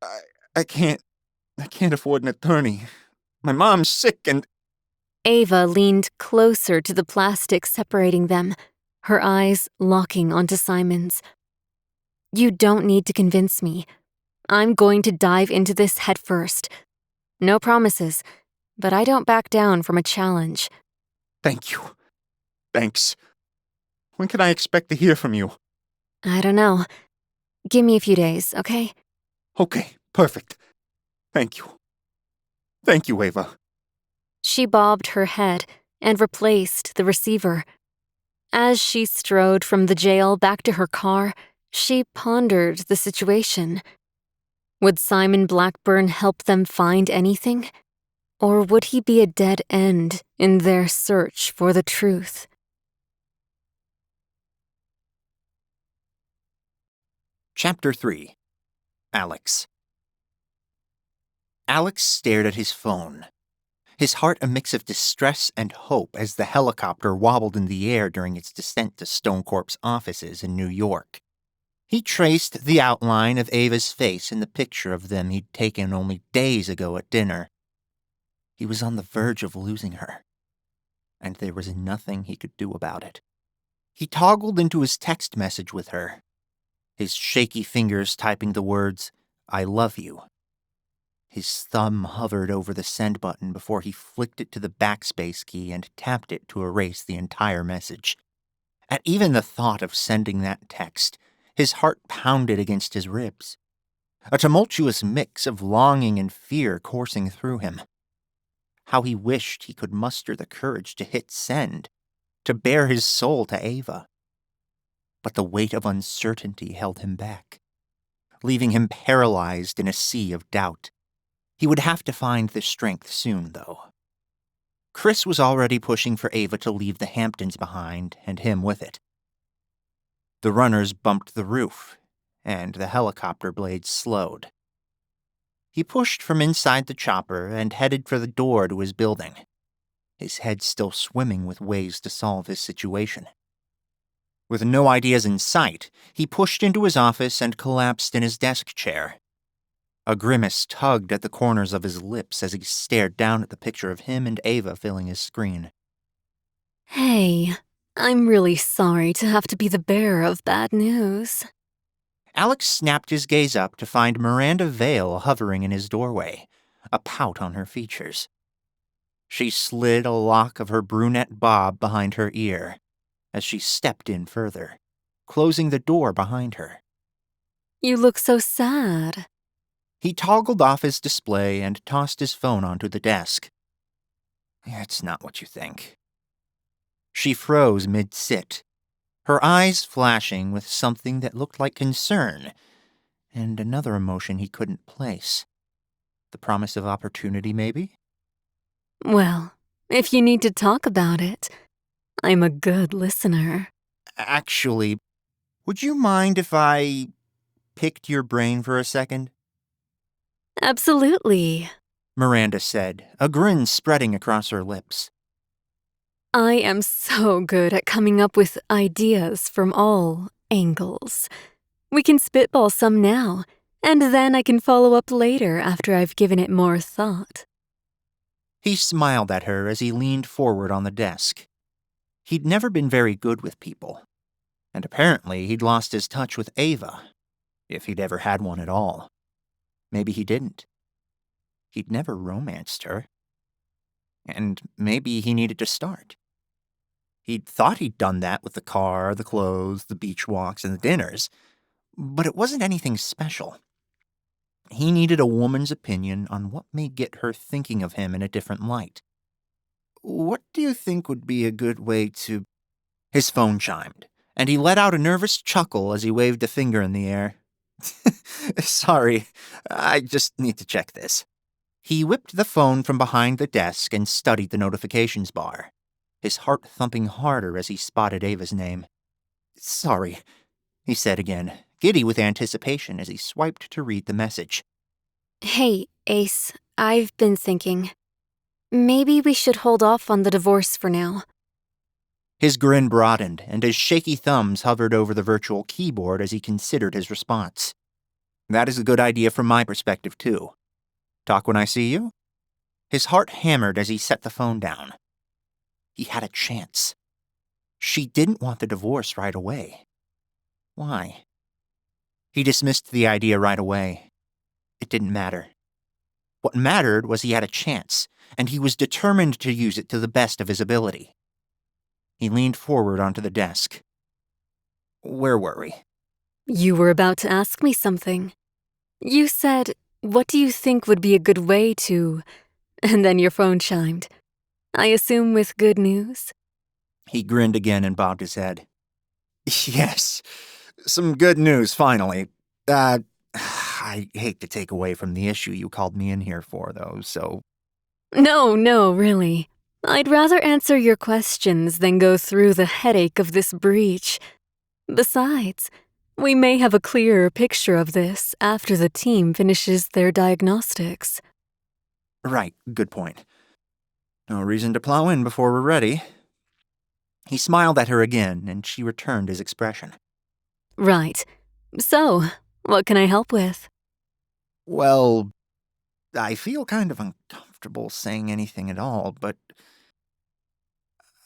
I can't afford an attorney. My mom's sick and..." Ava leaned closer to the plastic separating them, her eyes locking onto Simon's. "You don't need to convince me. I'm going to dive into this head first. No promises, but I don't back down from a challenge." "Thank you. Thanks. When can I expect to hear from you?" "I don't know. Give me a few days, okay?" "Okay, perfect. Thank you. Thank you, Ava." She bobbed her head and replaced the receiver. As she strode from the jail back to her car, she pondered the situation. Would Simon Blackburn help them find anything? Or would he be a dead end in their search for the truth? Chapter 3. Alex. Alex stared at his phone, his heart a mix of distress and hope as the helicopter wobbled in the air during its descent to Stone Corp's offices in New York. He traced the outline of Ava's face in the picture of them he'd taken only days ago at dinner. He was on the verge of losing her, and there was nothing he could do about it. He toggled into his text message with her, his shaky fingers typing the words, I love you. His thumb hovered over the send button before he flicked it to the backspace key and tapped it to erase the entire message. At even the thought of sending that text, his heart pounded against his ribs. A tumultuous mix of longing and fear coursing through him. How he wished he could muster the courage to hit send, to bare his soul to Ava. But the weight of uncertainty held him back, leaving him paralyzed in a sea of doubt. He would have to find the strength soon, though. Chris was already pushing for Ava to leave the Hamptons behind, and him with it. The runners bumped the roof, and the helicopter blades slowed. He pushed from inside the chopper and headed for the door to his building, his head still swimming with ways to solve his situation. With no ideas in sight, he pushed into his office and collapsed in his desk chair. A grimace tugged at the corners of his lips as he stared down at the picture of him and Ava filling his screen. Hey, I'm really sorry to have to be the bearer of bad news. Alex snapped his gaze up to find Miranda Vale hovering in his doorway, a pout on her features. She slid a lock of her brunette bob behind her ear as she stepped in further, closing the door behind her. You look so sad. He toggled off his display and tossed his phone onto the desk. It's not what you think. She froze mid-sit, her eyes flashing with something that looked like concern, and another emotion he couldn't place. The promise of opportunity, maybe? Well, if you need to talk about it, I'm a good listener. Actually, would you mind if I picked your brain for a second? Absolutely. Miranda said, a grin spreading across her lips. I am so good at coming up with ideas from all angles. We can spitball some now, and then I can follow up later after I've given it more thought. He smiled at her as he leaned forward on the desk. He'd never been very good with people, and apparently he'd lost his touch with Ava, if he'd ever had one at all. Maybe he didn't. He'd never romanced her. And maybe he needed to start. He'd thought he'd done that with the car, the clothes, the beach walks, and the dinners, but it wasn't anything special. He needed a woman's opinion on what may get her thinking of him in a different light. What do you think would be a good way to... His phone chimed, and he let out a nervous chuckle as he waved a finger in the air. Sorry, I just need to check this. He whipped the phone from behind the desk and studied the notifications bar, his heart thumping harder as he spotted Ava's name. Sorry, he said again, giddy with anticipation as he swiped to read the message. Hey, Ace, I've been thinking. Maybe we should hold off on the divorce for now. His grin broadened, and his shaky thumbs hovered over the virtual keyboard as he considered his response. That is a good idea from my perspective, too. Talk when I see you? His heart hammered as he set the phone down. He had a chance. She didn't want the divorce right away. Why? He dismissed the idea right away. It didn't matter. What mattered was he had a chance, and he was determined to use it to the best of his ability. He leaned forward onto the desk. Where were we? You were about to ask me something. You said, what do you think would be a good way to... And then your phone chimed. I assume with good news? He grinned again and bobbed his head. Yes, some good news, finally. I hate to take away from the issue you called me in here for, though, so... No, really. I'd rather answer your questions than go through the headache of this breach. Besides, we may have a clearer picture of this after the team finishes their diagnostics. Right, good point. No reason to plow in before we're ready. He smiled at her again, and she returned his expression. Right. So, what can I help with? Well, I feel kind of uncomfortable saying anything at all, but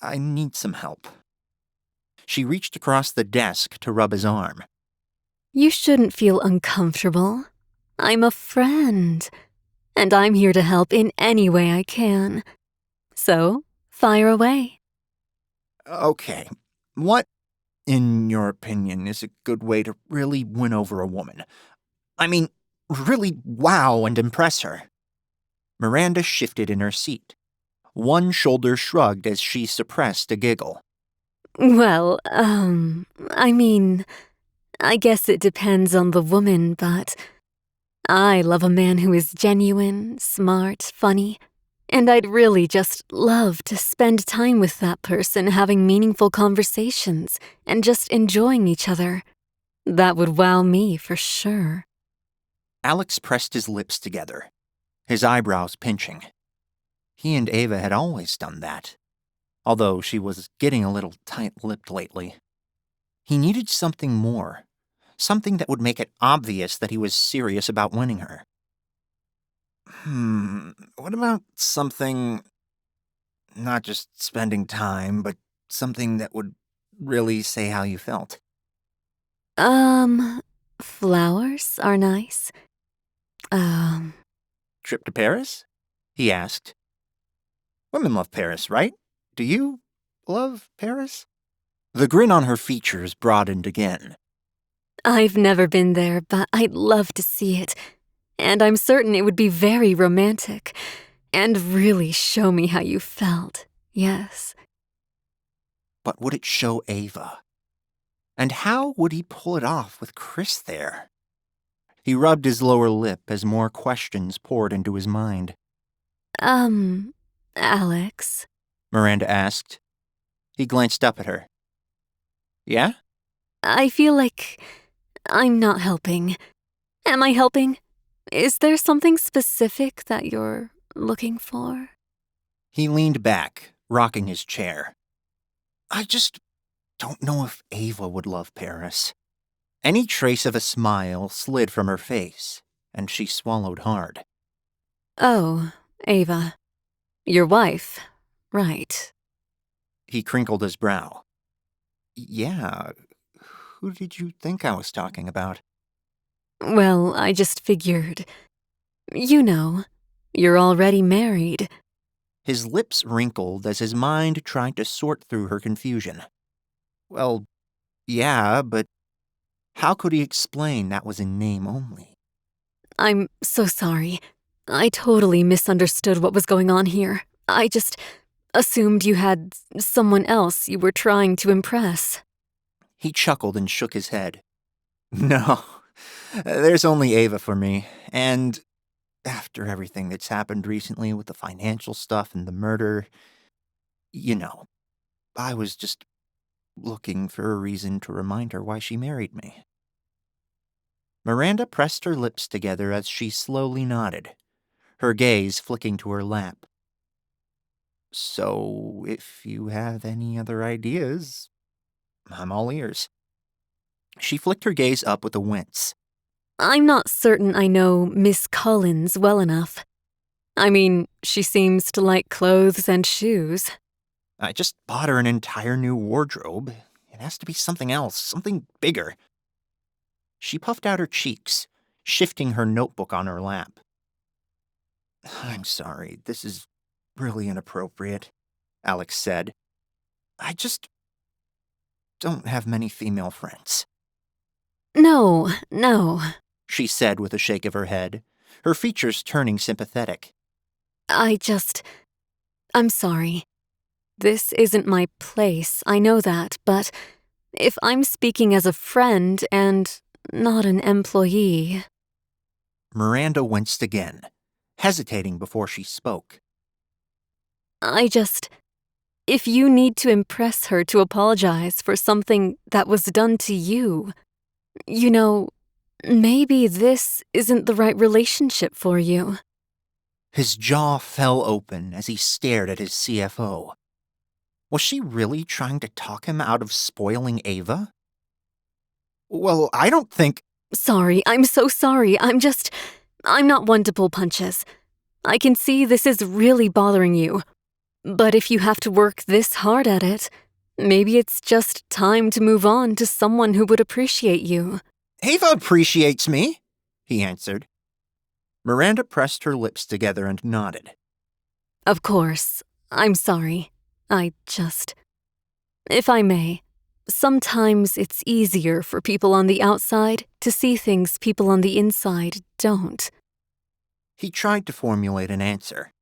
I need some help. She reached across the desk to rub his arm. You shouldn't feel uncomfortable. I'm a friend, and I'm here to help in any way I can. So, fire away. Okay, what, in your opinion, is a good way to really win over a woman? I mean, really wow and impress her. Miranda shifted in her seat. One shoulder shrugged as she suppressed a giggle. Well, I guess it depends on the woman, but I love a man who is genuine, smart, funny, and I'd really just love to spend time with that person having meaningful conversations and just enjoying each other. That would wow me for sure. Alex pressed his lips together, his eyebrows pinching. He and Ava had always done that, although she was getting a little tight-lipped lately. He needed something more, something that would make it obvious that he was serious about winning her. What about something, not just spending time, but something that would really say how you felt? Flowers are nice. Trip to Paris? He asked. Women love Paris, right? Do you love Paris? The grin on her features broadened again. I've never been there, but I'd love to see it. And I'm certain it would be very romantic. And really show me how you felt, yes. But would it show Ava? And how would he pull it off with Chris there? He rubbed his lower lip as more questions poured into his mind. Alex? Miranda asked. He glanced up at her. Yeah? I feel like I'm not helping. Am I helping? Is there something specific that you're looking for? He leaned back, rocking his chair. I just don't know if Ava would love Paris. Any trace of a smile slid from her face, and she swallowed hard. Oh, Ava. Your wife, right. He crinkled his brow. Yeah, who did you think I was talking about? Well, I just figured. You know, you're already married. His lips wrinkled as his mind tried to sort through her confusion. Well, yeah, but how could he explain that was in name only? I'm so sorry. I totally misunderstood what was going on here. I just assumed you had someone else you were trying to impress. He chuckled and shook his head. No, there's only Ava for me, and after everything that's happened recently with the financial stuff and the murder, you know, I was just looking for a reason to remind her why she married me. Miranda pressed her lips together as she slowly nodded, her gaze flicking to her lap. So, if you have any other ideas, I'm all ears. She flicked her gaze up with a wince. I'm not certain I know Miss Collins well enough. I mean, she seems to like clothes and shoes. I just bought her an entire new wardrobe. It has to be something else, something bigger. She puffed out her cheeks, shifting her notebook on her lap. I'm sorry, this is really inappropriate, Alex said. I just don't have many female friends. No, She said with a shake of her head, her features turning sympathetic. I'm sorry. This isn't my place, I know that, but if I'm speaking as a friend and not an employee... Miranda winced again, hesitating before she spoke. If you need to impress her to apologize for something that was done to you, you know, maybe this isn't the right relationship for you. His jaw fell open as he stared at his CFO. Was she really trying to talk him out of spoiling Ava? Well, I don't think... Sorry, I'm so sorry. I'm not one to pull punches. I can see this is really bothering you. But if you have to work this hard at it, maybe it's just time to move on to someone who would appreciate you. Ava appreciates me, he answered. Miranda pressed her lips together and nodded. Of course. I'm sorry. If I may, sometimes it's easier for people on the outside to see things people on the inside don't. He tried to formulate an answer.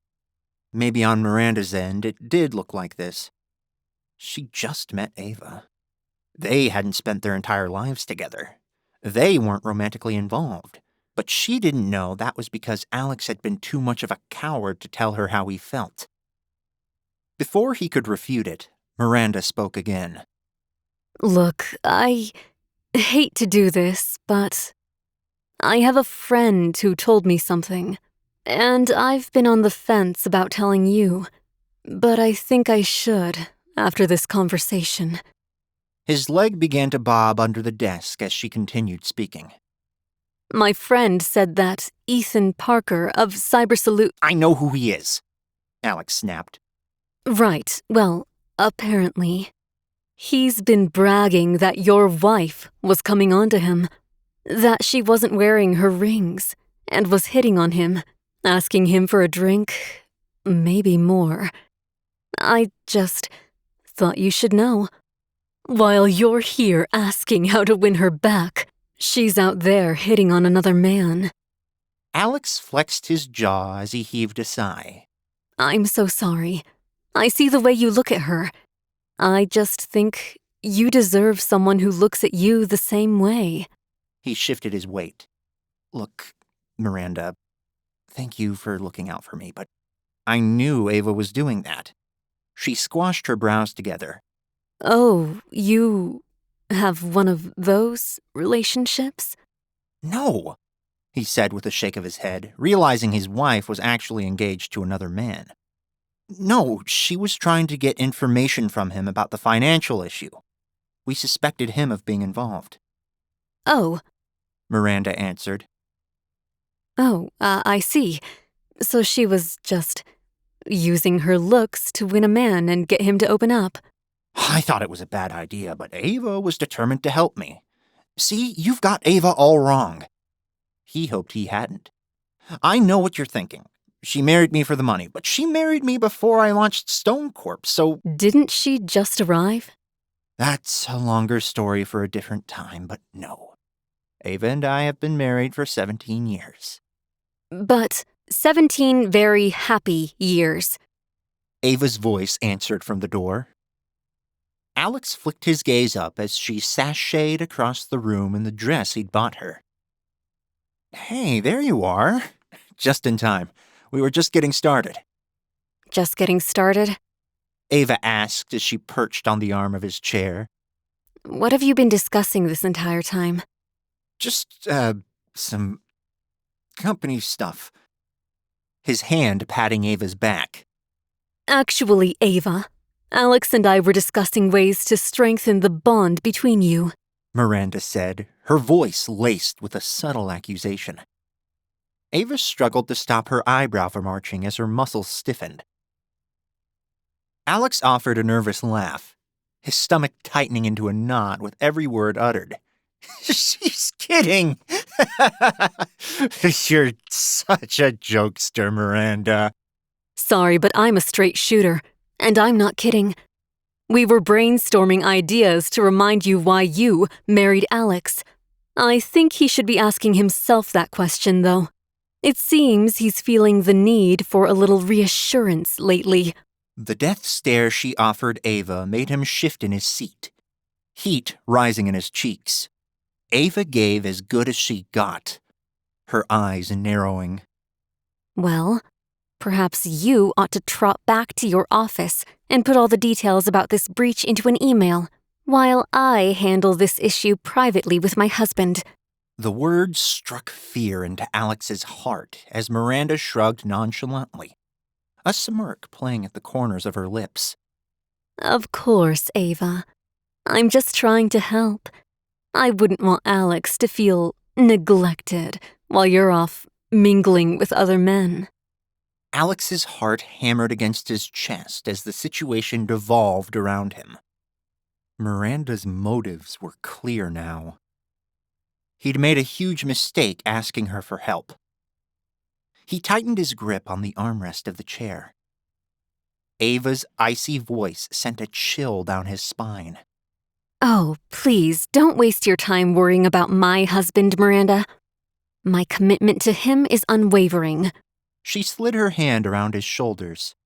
Maybe on Miranda's end it did look like this. She just met Ava. They hadn't spent their entire lives together. They weren't romantically involved. But she didn't know that was because Alex had been too much of a coward to tell her how he felt. Before he could refute it, Miranda spoke again. Look, I hate to do this, but I have a friend who told me something, and I've been on the fence about telling you, but I think I should after this conversation. His leg began to bob under the desk as she continued speaking. My friend said that Ethan Parker of Cyber Salute— I know who he is, Alex snapped. Right, well, apparently. He's been bragging that your wife was coming on to him, that she wasn't wearing her rings, and was hitting on him, asking him for a drink, maybe more. I just thought you should know. While you're here asking how to win her back, she's out there hitting on another man. Alex flexed his jaw as he heaved a sigh. I'm so sorry. I see the way you look at her. I just think you deserve someone who looks at you the same way. He shifted his weight. Look, Miranda, thank you for looking out for me, but I knew Ava was doing that. She squashed her brows together. Oh, you have one of those relationships? No, he said with a shake of his head, realizing his wife was actually engaged to another man. No, she was trying to get information from him about the financial issue. We suspected him of being involved. Oh. Miranda answered. Oh, I see. So she was just using her looks to win a man and get him to open up. I thought it was a bad idea, but Ava was determined to help me. See, you've got Ava all wrong. He hoped he hadn't. I know what you're thinking. She married me for the money, but she married me before I launched Stone Corp, so— Didn't she just arrive? That's a longer story for a different time, but no. Ava and I have been married for 17 years. But 17 very happy years. Ava's voice answered from the door. Alex flicked his gaze up as she sashayed across the room in the dress he'd bought her. Hey, there you are. Just in time. We were just getting started. Just getting started? Ava asked as she perched on the arm of his chair. What have you been discussing this entire time? Just, some company stuff. His hand patting Ava's back. Actually, Ava, Alex and I were discussing ways to strengthen the bond between you, Miranda said, her voice laced with a subtle accusation. Ava struggled to stop her eyebrow from arching as her muscles stiffened. Alex offered a nervous laugh, his stomach tightening into a knot with every word uttered. She's kidding! You're such a jokester, Miranda. Sorry, but I'm a straight shooter, and I'm not kidding. We were brainstorming ideas to remind you why you married Alex. I think he should be asking himself that question, though. It seems he's feeling the need for a little reassurance lately. The death stare she offered Ava made him shift in his seat, heat rising in his cheeks. Ava gave as good as she got, her eyes narrowing. Well, perhaps you ought to trot back to your office and put all the details about this breach into an email, while I handle this issue privately with my husband. The words struck fear into Alex's heart as Miranda shrugged nonchalantly, a smirk playing at the corners of her lips. Of course, Ava. I'm just trying to help. I wouldn't want Alex to feel neglected while you're off mingling with other men. Alex's heart hammered against his chest as the situation devolved around him. Miranda's motives were clear now. He'd made a huge mistake asking her for help. He tightened his grip on the armrest of the chair. Ava's icy voice sent a chill down his spine. Oh, please, don't waste your time worrying about my husband, Miranda. My commitment to him is unwavering. She slid her hand around his shoulders,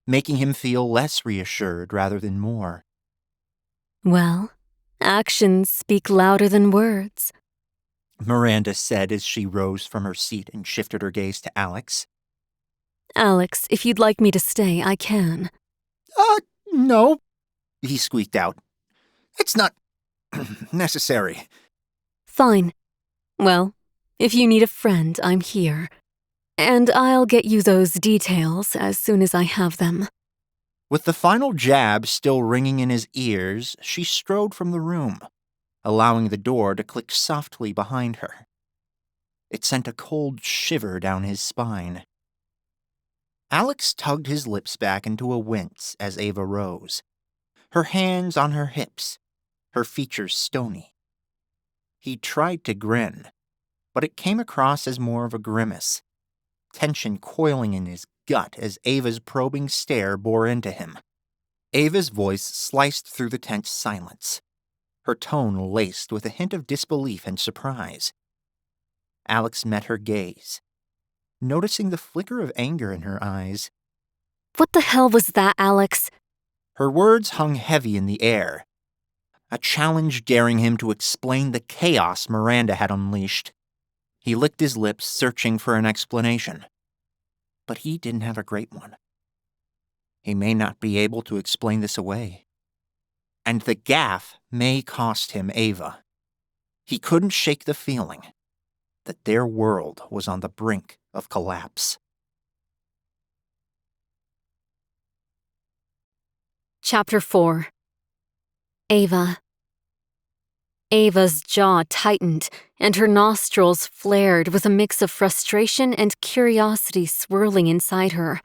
making him feel less reassured rather than more. Well, actions speak louder than words, Miranda said as she rose from her seat and shifted her gaze to Alex. Alex, if you'd like me to stay, I can. No, He squeaked out. it's not necessary. Fine. Well, if you need a friend, I'm here. And I'll get you those details as soon as I have them. With the final jab still ringing in his ears, she strode from the room, allowing the door to click softly behind her. It sent a cold shiver down his spine. Alex tugged his lips back into a wince as Ava rose, her hands on her hips, her features stony. He tried to grin, but it came across as more of a grimace, tension coiling in his gut as Ava's probing stare bore into him. Ava's voice sliced through the tense silence, her tone laced with a hint of disbelief and surprise. Alex met her gaze, noticing the flicker of anger in her eyes. What the hell was that, Alex? Her words hung heavy in the air, a challenge daring him to explain the chaos Miranda had unleashed. He licked his lips, searching for an explanation. But he didn't have a great one. He may not be able to explain this away. And the gaffe may cost him Ava. He couldn't shake the feeling that their world was on the brink of collapse. Chapter 4. Ava. Ava's jaw tightened, and her nostrils flared with a mix of frustration and curiosity swirling inside her.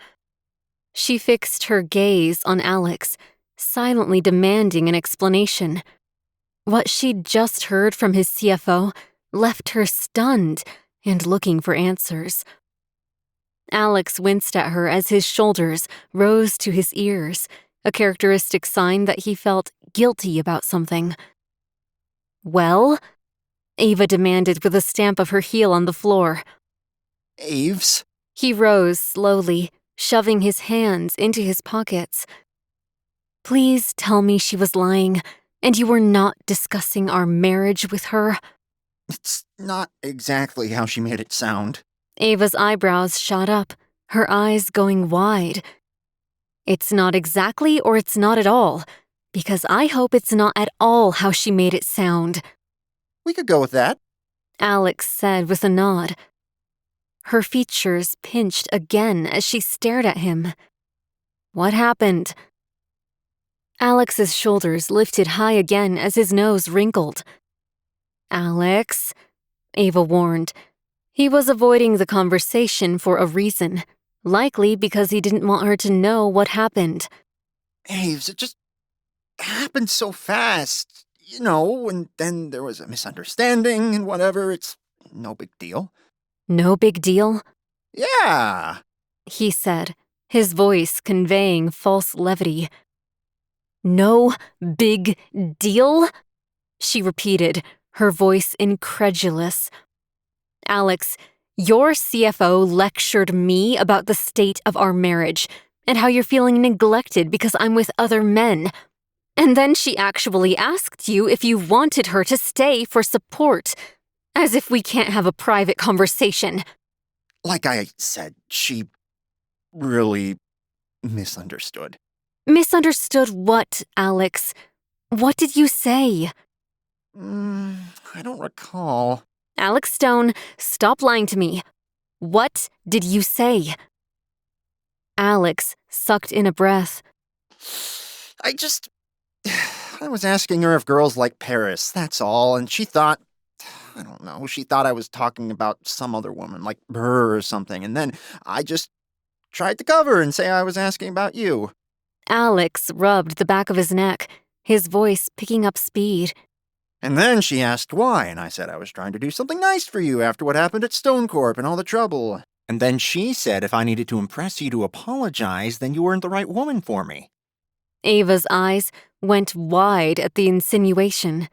She fixed her gaze on Alex, silently demanding an explanation. What she'd just heard from his CFO left her stunned and looking for answers. Alex winced at her as his shoulders rose to his ears, a characteristic sign that he felt guilty about something. Well? Ava demanded with a stamp of her heel on the floor. Aves? He rose slowly, shoving his hands into his pockets. Please tell me she was lying, and you were not discussing our marriage with her. It's not exactly how she made it sound. Ava's eyebrows shot up, her eyes going wide. It's not exactly or it's not at all, because I hope it's not at all how she made it sound. We could go with that. Alex said with a nod. Her features pinched again as she stared at him. What happened? Alex's shoulders lifted high again as his nose wrinkled. Alex, Ava warned. He was avoiding the conversation for a reason, likely because he didn't want her to know what happened. Aves, it just happened so fast, and then there was a misunderstanding and whatever. It's no big deal. No big deal? Yeah, He said, his voice conveying false levity. No big deal? She repeated, her voice incredulous. Alex, your CFO lectured me about the state of our marriage and how you're feeling neglected because I'm with other men. And then she actually asked you if you wanted her to stay for support, as if we can't have a private conversation. like I said, she really misunderstood. Misunderstood what, Alex? What did you say? I don't recall. Alex Stone, stop lying to me. What did you say? Alex sucked in a breath. I was asking her if girls like Paris, that's all, and she thought, I don't know, she thought I was talking about some other woman, like her or something, and then I just tried to cover and say I was asking about you. Alex rubbed the back of his neck, his voice picking up speed. And then she asked why, and I said I was trying to do something nice for you after what happened at Stone Corp and all the trouble. And then she said if I needed to impress you to apologize, then you weren't the right woman for me. Ava's eyes went wide at the insinuation.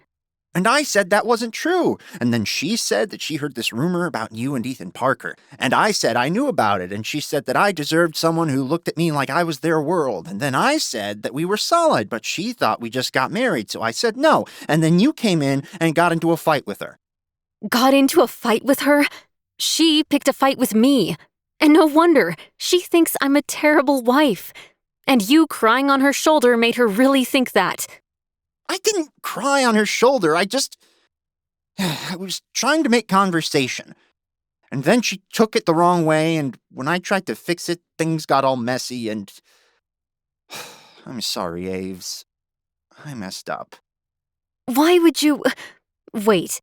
And I said that wasn't true. And then she said that she heard this rumor about you and Ethan Parker. And I said I knew about it. And she said that I deserved someone who looked at me like I was their world. And then I said that we were solid, but she thought we just got married. So I said no. And then you came in and got into a fight with her. Got into a fight with her? She picked a fight with me. And no wonder. She thinks I'm a terrible wife. And you crying on her shoulder made her really think that. I didn't cry on her shoulder. I was trying to make conversation. And then she took it the wrong way, and when I tried to fix it, things got all messy, and... I'm sorry, Aves. I messed up. Why would you... Wait.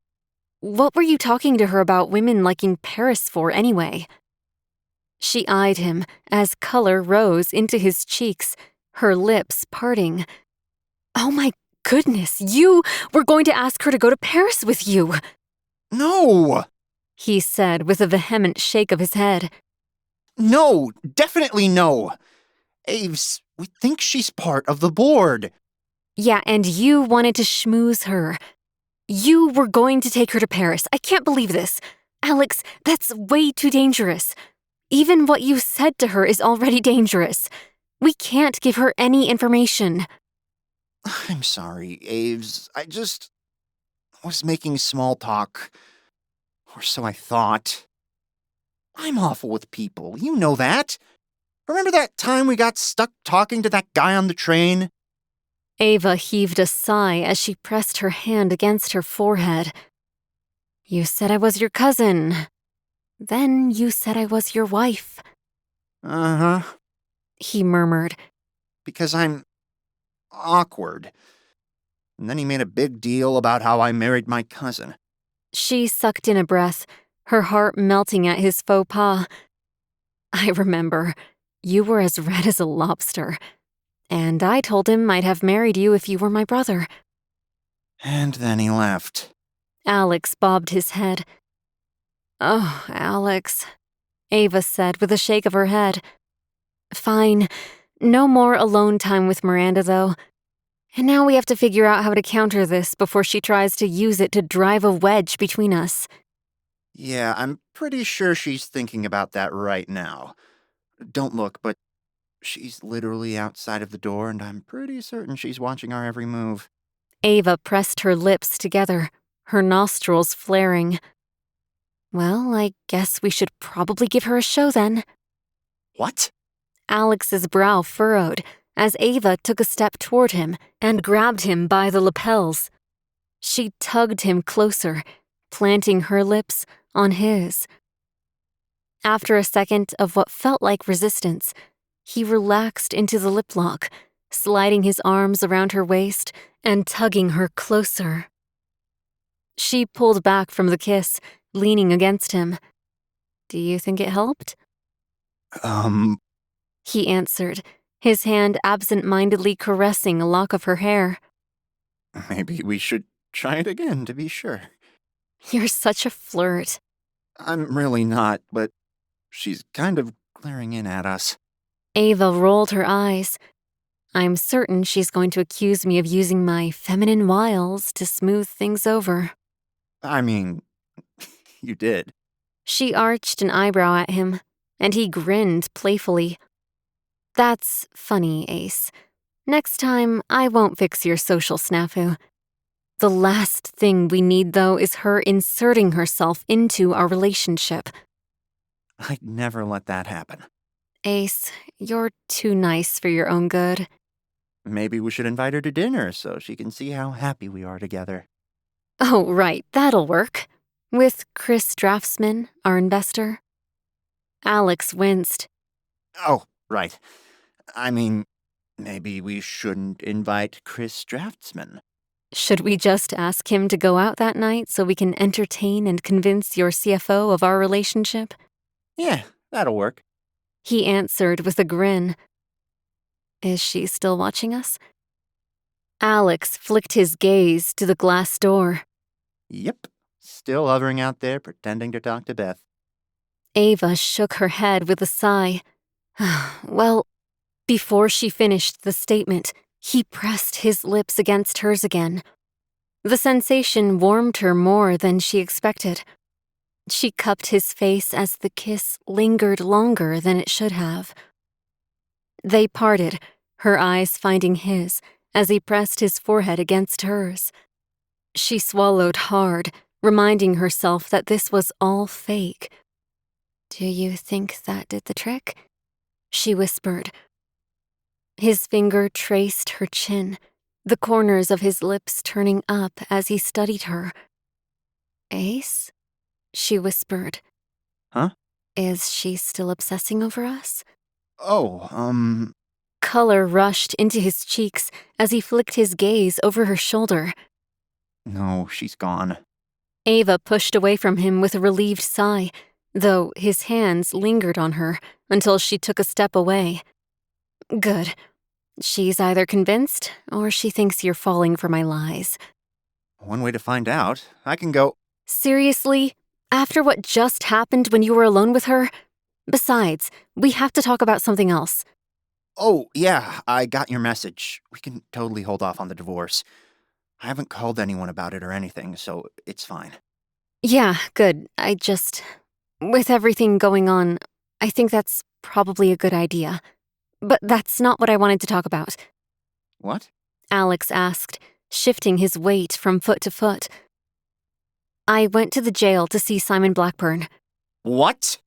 What were you talking to her about women liking Paris for anyway? She eyed him as color rose into his cheeks, her lips parting. Oh my goodness, you were going to ask her to go to Paris with you. No! He said with a vehement shake of his head. No, definitely no. Aves, we think she's part of the board. Yeah, and you wanted to schmooze her. You were going to take her to Paris. I can't believe this. Alex, that's way too dangerous. Even what you said to her is already dangerous. We can't give her any information. I'm sorry, Aves. I just was making small talk. Or so I thought. I'm awful with people. You know that. Remember that time we got stuck talking to that guy on the train? Ava heaved a sigh as she pressed her hand against her forehead. You said I was your cousin. Then you said I was your wife. Uh-huh. He murmured. Because I'm awkward. And then he made a big deal about how I married my cousin. She sucked in a breath, her heart melting at his faux pas. I remember. You were as red as a lobster. And I told him I'd have married you if you were my brother. And then he left. Alex bobbed his head. Oh, Alex, Ava said with a shake of her head. Fine. No more alone time with Miranda, though. And now we have to figure out how to counter this before she tries to use it to drive a wedge between us. Yeah, I'm pretty sure she's thinking about that right now. Don't look, but she's literally outside of the door, and I'm pretty certain she's watching our every move. Ava pressed her lips together, her nostrils flaring. Well, I guess we should probably give her a show then. What? Alex's brow furrowed as Ava took a step toward him and grabbed him by the lapels. She tugged him closer, planting her lips on his. After a second of what felt like resistance, he relaxed into the lip lock, sliding his arms around her waist and tugging her closer. She pulled back from the kiss, leaning against him. Do you think it helped? He answered, his hand absent-mindedly caressing a lock of her hair. Maybe we should try it again to be sure. You're such a flirt. I'm really not, but she's kind of glaring in at us. Ava rolled her eyes. I'm certain she's going to accuse me of using my feminine wiles to smooth things over. I mean, you did. She arched an eyebrow at him, and he grinned playfully. That's funny, Ace. Next time, I won't fix your social snafu. The last thing we need, though, is her inserting herself into our relationship. I'd never let that happen. Ace, you're too nice for your own good. Maybe we should invite her to dinner so she can see how happy we are together. Oh, right, that'll work. With Chris Draftsman, our investor. Alex winced. Oh, right. I mean, maybe we shouldn't invite Chris Draftsman. Should we just ask him to go out that night so we can entertain and convince your CFO of our relationship? Yeah, that'll work. He answered with a grin. Is she still watching us? Alex flicked his gaze to the glass door. Yep, still hovering out there pretending to talk to Beth. Ava shook her head with a sigh. Well, before she finished the statement, he pressed his lips against hers again. The sensation warmed her more than she expected. She cupped his face as the kiss lingered longer than it should have. They parted, her eyes finding his, as he pressed his forehead against hers. She swallowed hard, reminding herself that this was all fake. "Do you think that did the trick?" she whispered. His finger traced her chin, the corners of his lips turning up as he studied her. "Ace?" she whispered. Huh? "Is she still obsessing over us?" Oh, Color rushed into his cheeks as he flicked his gaze over her shoulder. no, she's gone. Ava pushed away from him with a relieved sigh, though his hands lingered on her until she took a step away. Good. She's either convinced or she thinks you're falling for my lies. One way to find out. I can go. Seriously? After what just happened when you were alone with her? Besides, we have to talk about something else. Oh, yeah, I got your message. We can totally hold off on the divorce. I haven't called anyone about it or anything, so it's fine. Yeah, good. With everything going on, I think that's probably a good idea. But that's not what I wanted to talk about. What? Alex asked, shifting his weight from foot to foot. I went to the jail to see Simon Blackburn. What?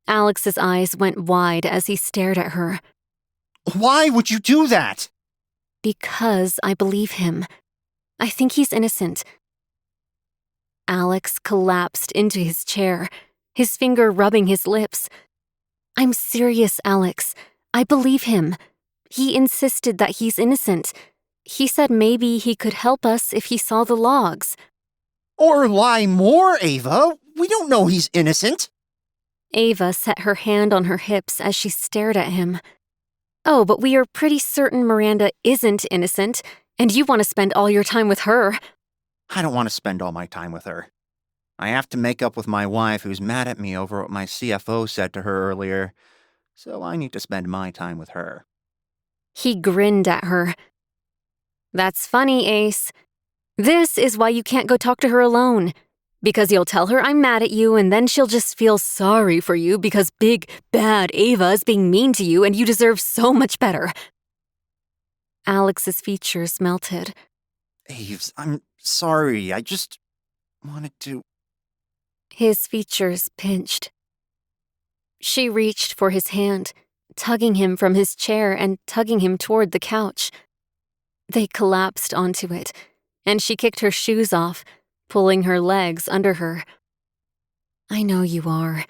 Alex's eyes went wide as he stared at her. Why would you do that? Because I believe him. I think he's innocent. Alex collapsed into his chair, his finger rubbing his lips. I'm serious, Alex. I believe him. He insisted that he's innocent. He said maybe he could help us if he saw the logs. Or lie more, Ava. We don't know he's innocent. Ava set her hand on her hips as she stared at him. Oh, but we are pretty certain Miranda isn't innocent, and you want to spend all your time with her. I don't want to spend all my time with her. I have to make up with my wife who's mad at me over what my CFO said to her earlier, so I need to spend my time with her. He grinned at her. That's funny, Ace. This is why you can't go talk to her alone. Because you'll tell her I'm mad at you, and then she'll just feel sorry for you because big, bad Ava is being mean to you and you deserve so much better. Alex's features melted. Aves, I'm sorry. I just wanted to... His features pinched. She reached for his hand, tugging him from his chair and tugging him toward the couch. They collapsed onto it, and she kicked her shoes off, pulling her legs under her. I know you are.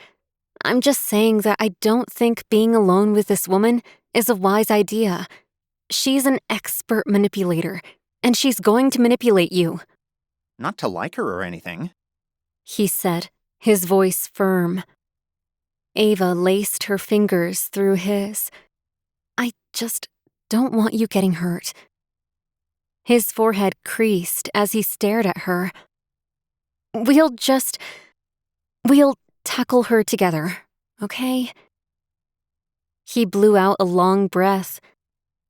I'm just saying that I don't think being alone with this woman is a wise idea. She's an expert manipulator, and she's going to manipulate you. Not to like her or anything. He said, his voice firm. Ava laced her fingers through his. I just don't want you getting hurt. His forehead creased as he stared at her. We'll tackle her together, okay? He blew out a long breath.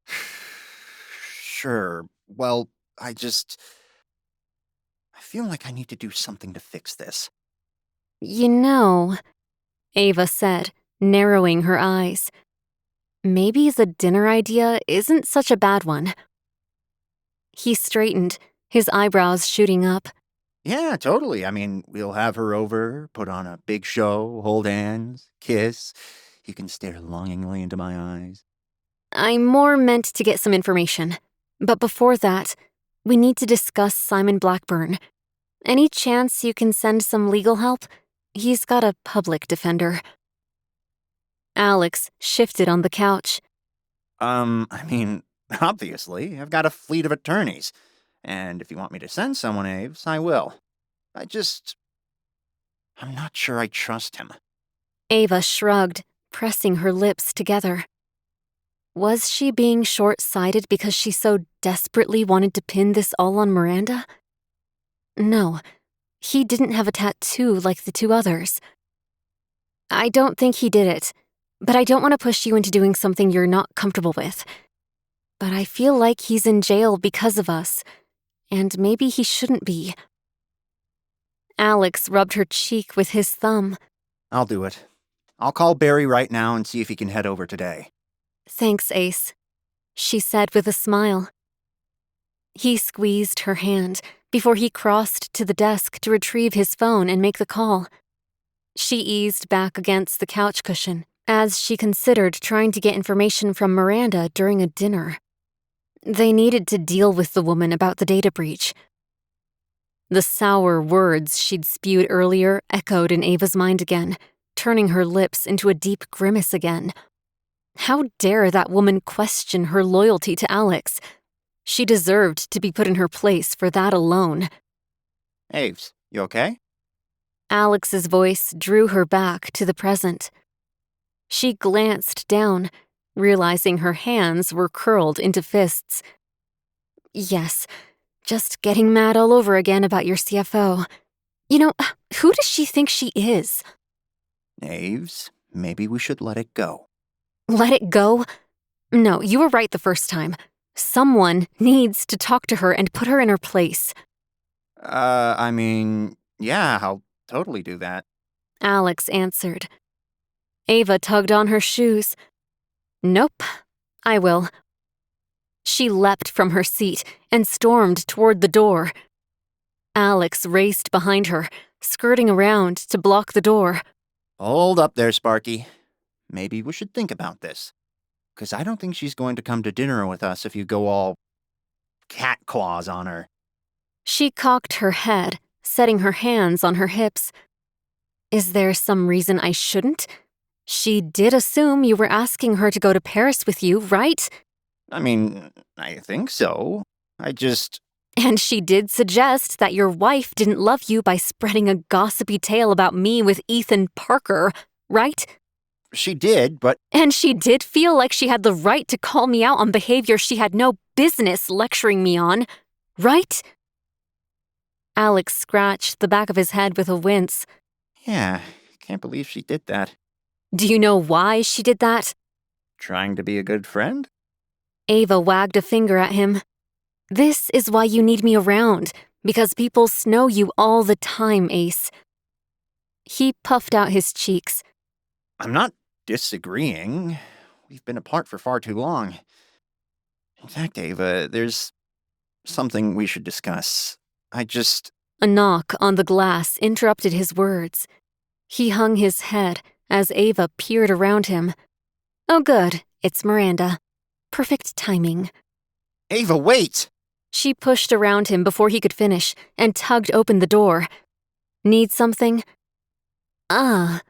Sure. Well, I feel like I need to do something to fix this. You know, Ava said, narrowing her eyes. Maybe the dinner idea isn't such a bad one. He straightened, his eyebrows shooting up. Yeah, totally. I mean, we'll have her over, put on a big show, hold hands, kiss. You can stare longingly into my eyes. I more meant to get some information. But before that, we need to discuss Simon Blackburn. Any chance you can send some legal help? He's got a public defender. Alex shifted on the couch. I mean, obviously, I've got a fleet of attorneys. And if you want me to send someone, Aves, I will. I'm not sure I trust him. Ava shrugged, pressing her lips together. Was she being short-sighted because she so desperately wanted to pin this all on Miranda? No, he didn't have a tattoo like the two others. I don't think he did it, but I don't want to push you into doing something you're not comfortable with. But I feel like he's in jail because of us, and maybe he shouldn't be. Alex rubbed her cheek with his thumb. I'll do it. I'll call Barry right now and see if he can head over today. Thanks, Ace, she said with a smile. He squeezed her hand before he crossed to the desk to retrieve his phone and make the call. She eased back against the couch cushion as she considered trying to get information from Miranda during a dinner. They needed to deal with the woman about the data breach. The sour words she'd spewed earlier echoed in Ava's mind again, turning her lips into a deep grimace again. How dare that woman question her loyalty to Alex? She deserved to be put in her place for that alone. Aves, you okay? Alex's voice drew her back to the present. She glanced down, realizing her hands were curled into fists. Yes, just getting mad all over again about your CFO. You know, who does she think she is? Aves, maybe we should let it go. Let it go? No, you were right the first time. Someone needs to talk to her and put her in her place. Yeah, I'll totally do that. Alex answered. Ava tugged on her shoes. Nope, I will. She leapt from her seat and stormed toward the door. Alex raced behind her, skirting around to block the door. Hold up there, Sparky. Maybe we should think about this. 'Cause I don't think she's going to come to dinner with us if you go all cat claws on her. She cocked her head, setting her hands on her hips. Is there some reason I shouldn't? She did assume you were asking her to go to Paris with you, right? I think so. And she did suggest that your wife didn't love you by spreading a gossipy tale about me with Ethan Parker, right? She did, but... And she did feel like she had the right to call me out on behavior she had no business lecturing me on, right? Alex scratched the back of his head with a wince. Yeah, can't believe she did that. Do you know why she did that? Trying to be a good friend? Ava wagged a finger at him. This is why you need me around, because people snow you all the time, Ace. He puffed out his cheeks. I'm not disagreeing. We've been apart for far too long. In fact, Ava, there's something we should discuss. A knock on the glass interrupted his words. He hung his head as Ava peered around him. Oh good, it's Miranda. Perfect timing. Ava, wait! She pushed around him before he could finish and tugged open the door. Need something? Ah,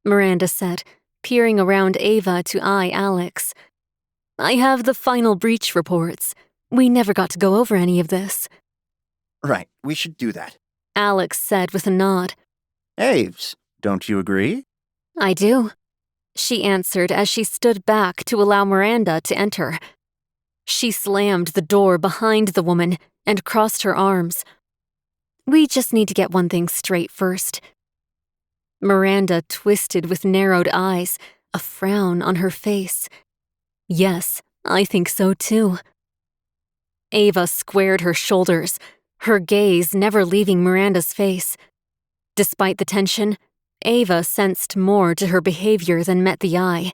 Miranda said, peering around Ava to eye Alex. I have the final breach reports. We never got to go over any of this. Right, we should do that. Alex said with a nod. Aves, don't you agree? I do, she answered as she stood back to allow Miranda to enter. She slammed the door behind the woman and crossed her arms. We just need to get one thing straight first. Miranda twisted with narrowed eyes, a frown on her face. Yes, I think so too. Ava squared her shoulders, her gaze never leaving Miranda's face. Despite the tension, Ava sensed more to her behavior than met the eye.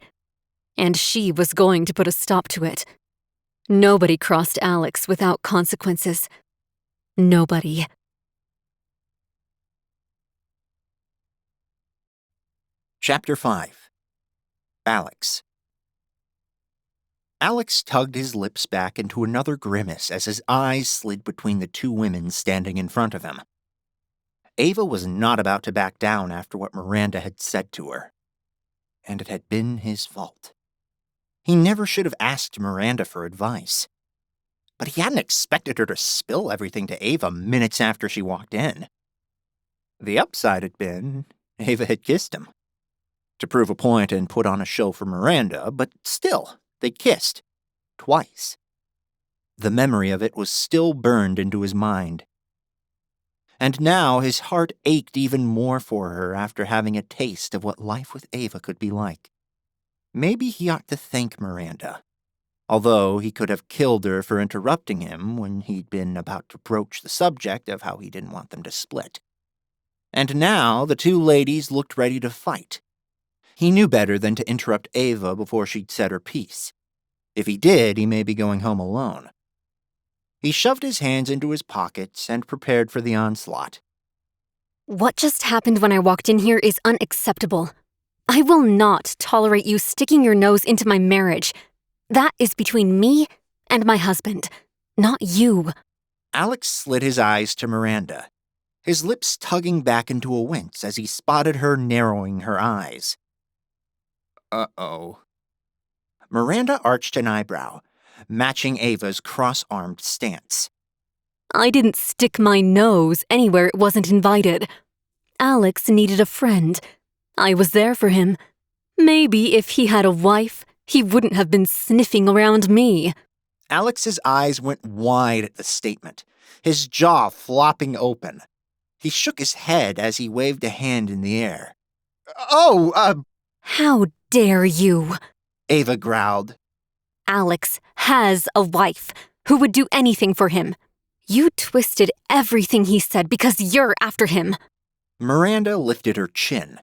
And she was going to put a stop to it. Nobody crossed Alex without consequences. Nobody. Chapter 5. Alex. Alex tugged his lips back into another grimace as his eyes slid between the two women standing in front of him. Ava was not about to back down after what Miranda had said to her. And it had been his fault. He never should have asked Miranda for advice. But he hadn't expected her to spill everything to Ava minutes after she walked in. The upside had been, Ava had kissed him. To prove a point and put on a show for Miranda, but still, they kissed. Twice. The memory of it was still burned into his mind. And now his heart ached even more for her after having a taste of what life with Ava could be like. Maybe he ought to thank Miranda, although he could have killed her for interrupting him when he'd been about to broach the subject of how he didn't want them to split. And now the two ladies looked ready to fight. He knew better than to interrupt Ava before she'd said her piece. If he did, he may be going home alone. He shoved his hands into his pockets and prepared for the onslaught. What just happened when I walked in here is unacceptable. I will not tolerate you sticking your nose into my marriage. That is between me and my husband, not you. Alex slid his eyes to Miranda, his lips tugging back into a wince as he spotted her narrowing her eyes. Uh-oh. Miranda arched an eyebrow, matching Ava's cross-armed stance. I didn't stick my nose anywhere it wasn't invited. Alex needed a friend. I was there for him. Maybe if he had a wife, he wouldn't have been sniffing around me. Alex's eyes went wide at the statement, his jaw flopping open. He shook his head as he waved a hand in the air. How dare you? Ava growled. Alex has a wife who would do anything for him. You twisted everything he said because you're after him. Miranda lifted her chin.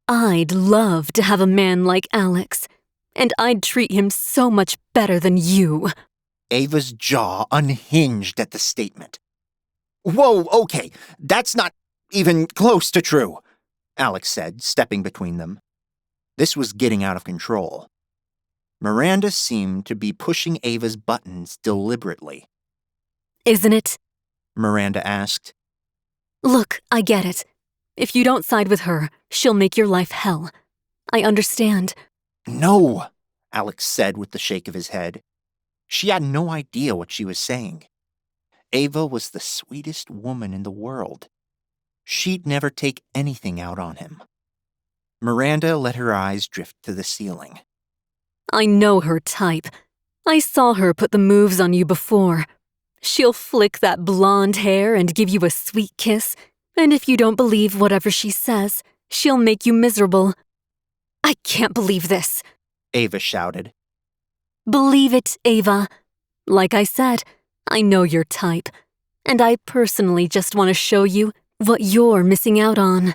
I'd love to have a man like Alex, and I'd treat him so much better than you. Ava's jaw unhinged at the statement. Whoa, okay, that's not even close to true, Alex said, stepping between them. This was getting out of control. Miranda seemed to be pushing Ava's buttons deliberately. Isn't it? Miranda asked. Look, I get it. If you don't side with her, she'll make your life hell. I understand. No, Alex said with the shake of his head. She had no idea what she was saying. Ava was the sweetest woman in the world. She'd never take anything out on him. Miranda let her eyes drift to the ceiling. I know her type. I saw her put the moves on you before. She'll flick that blonde hair and give you a sweet kiss, and if you don't believe whatever she says, she'll make you miserable. I can't believe this, Ava shouted. Believe it, Ava. Like I said, I know your type, and I personally just want to show you what you're missing out on.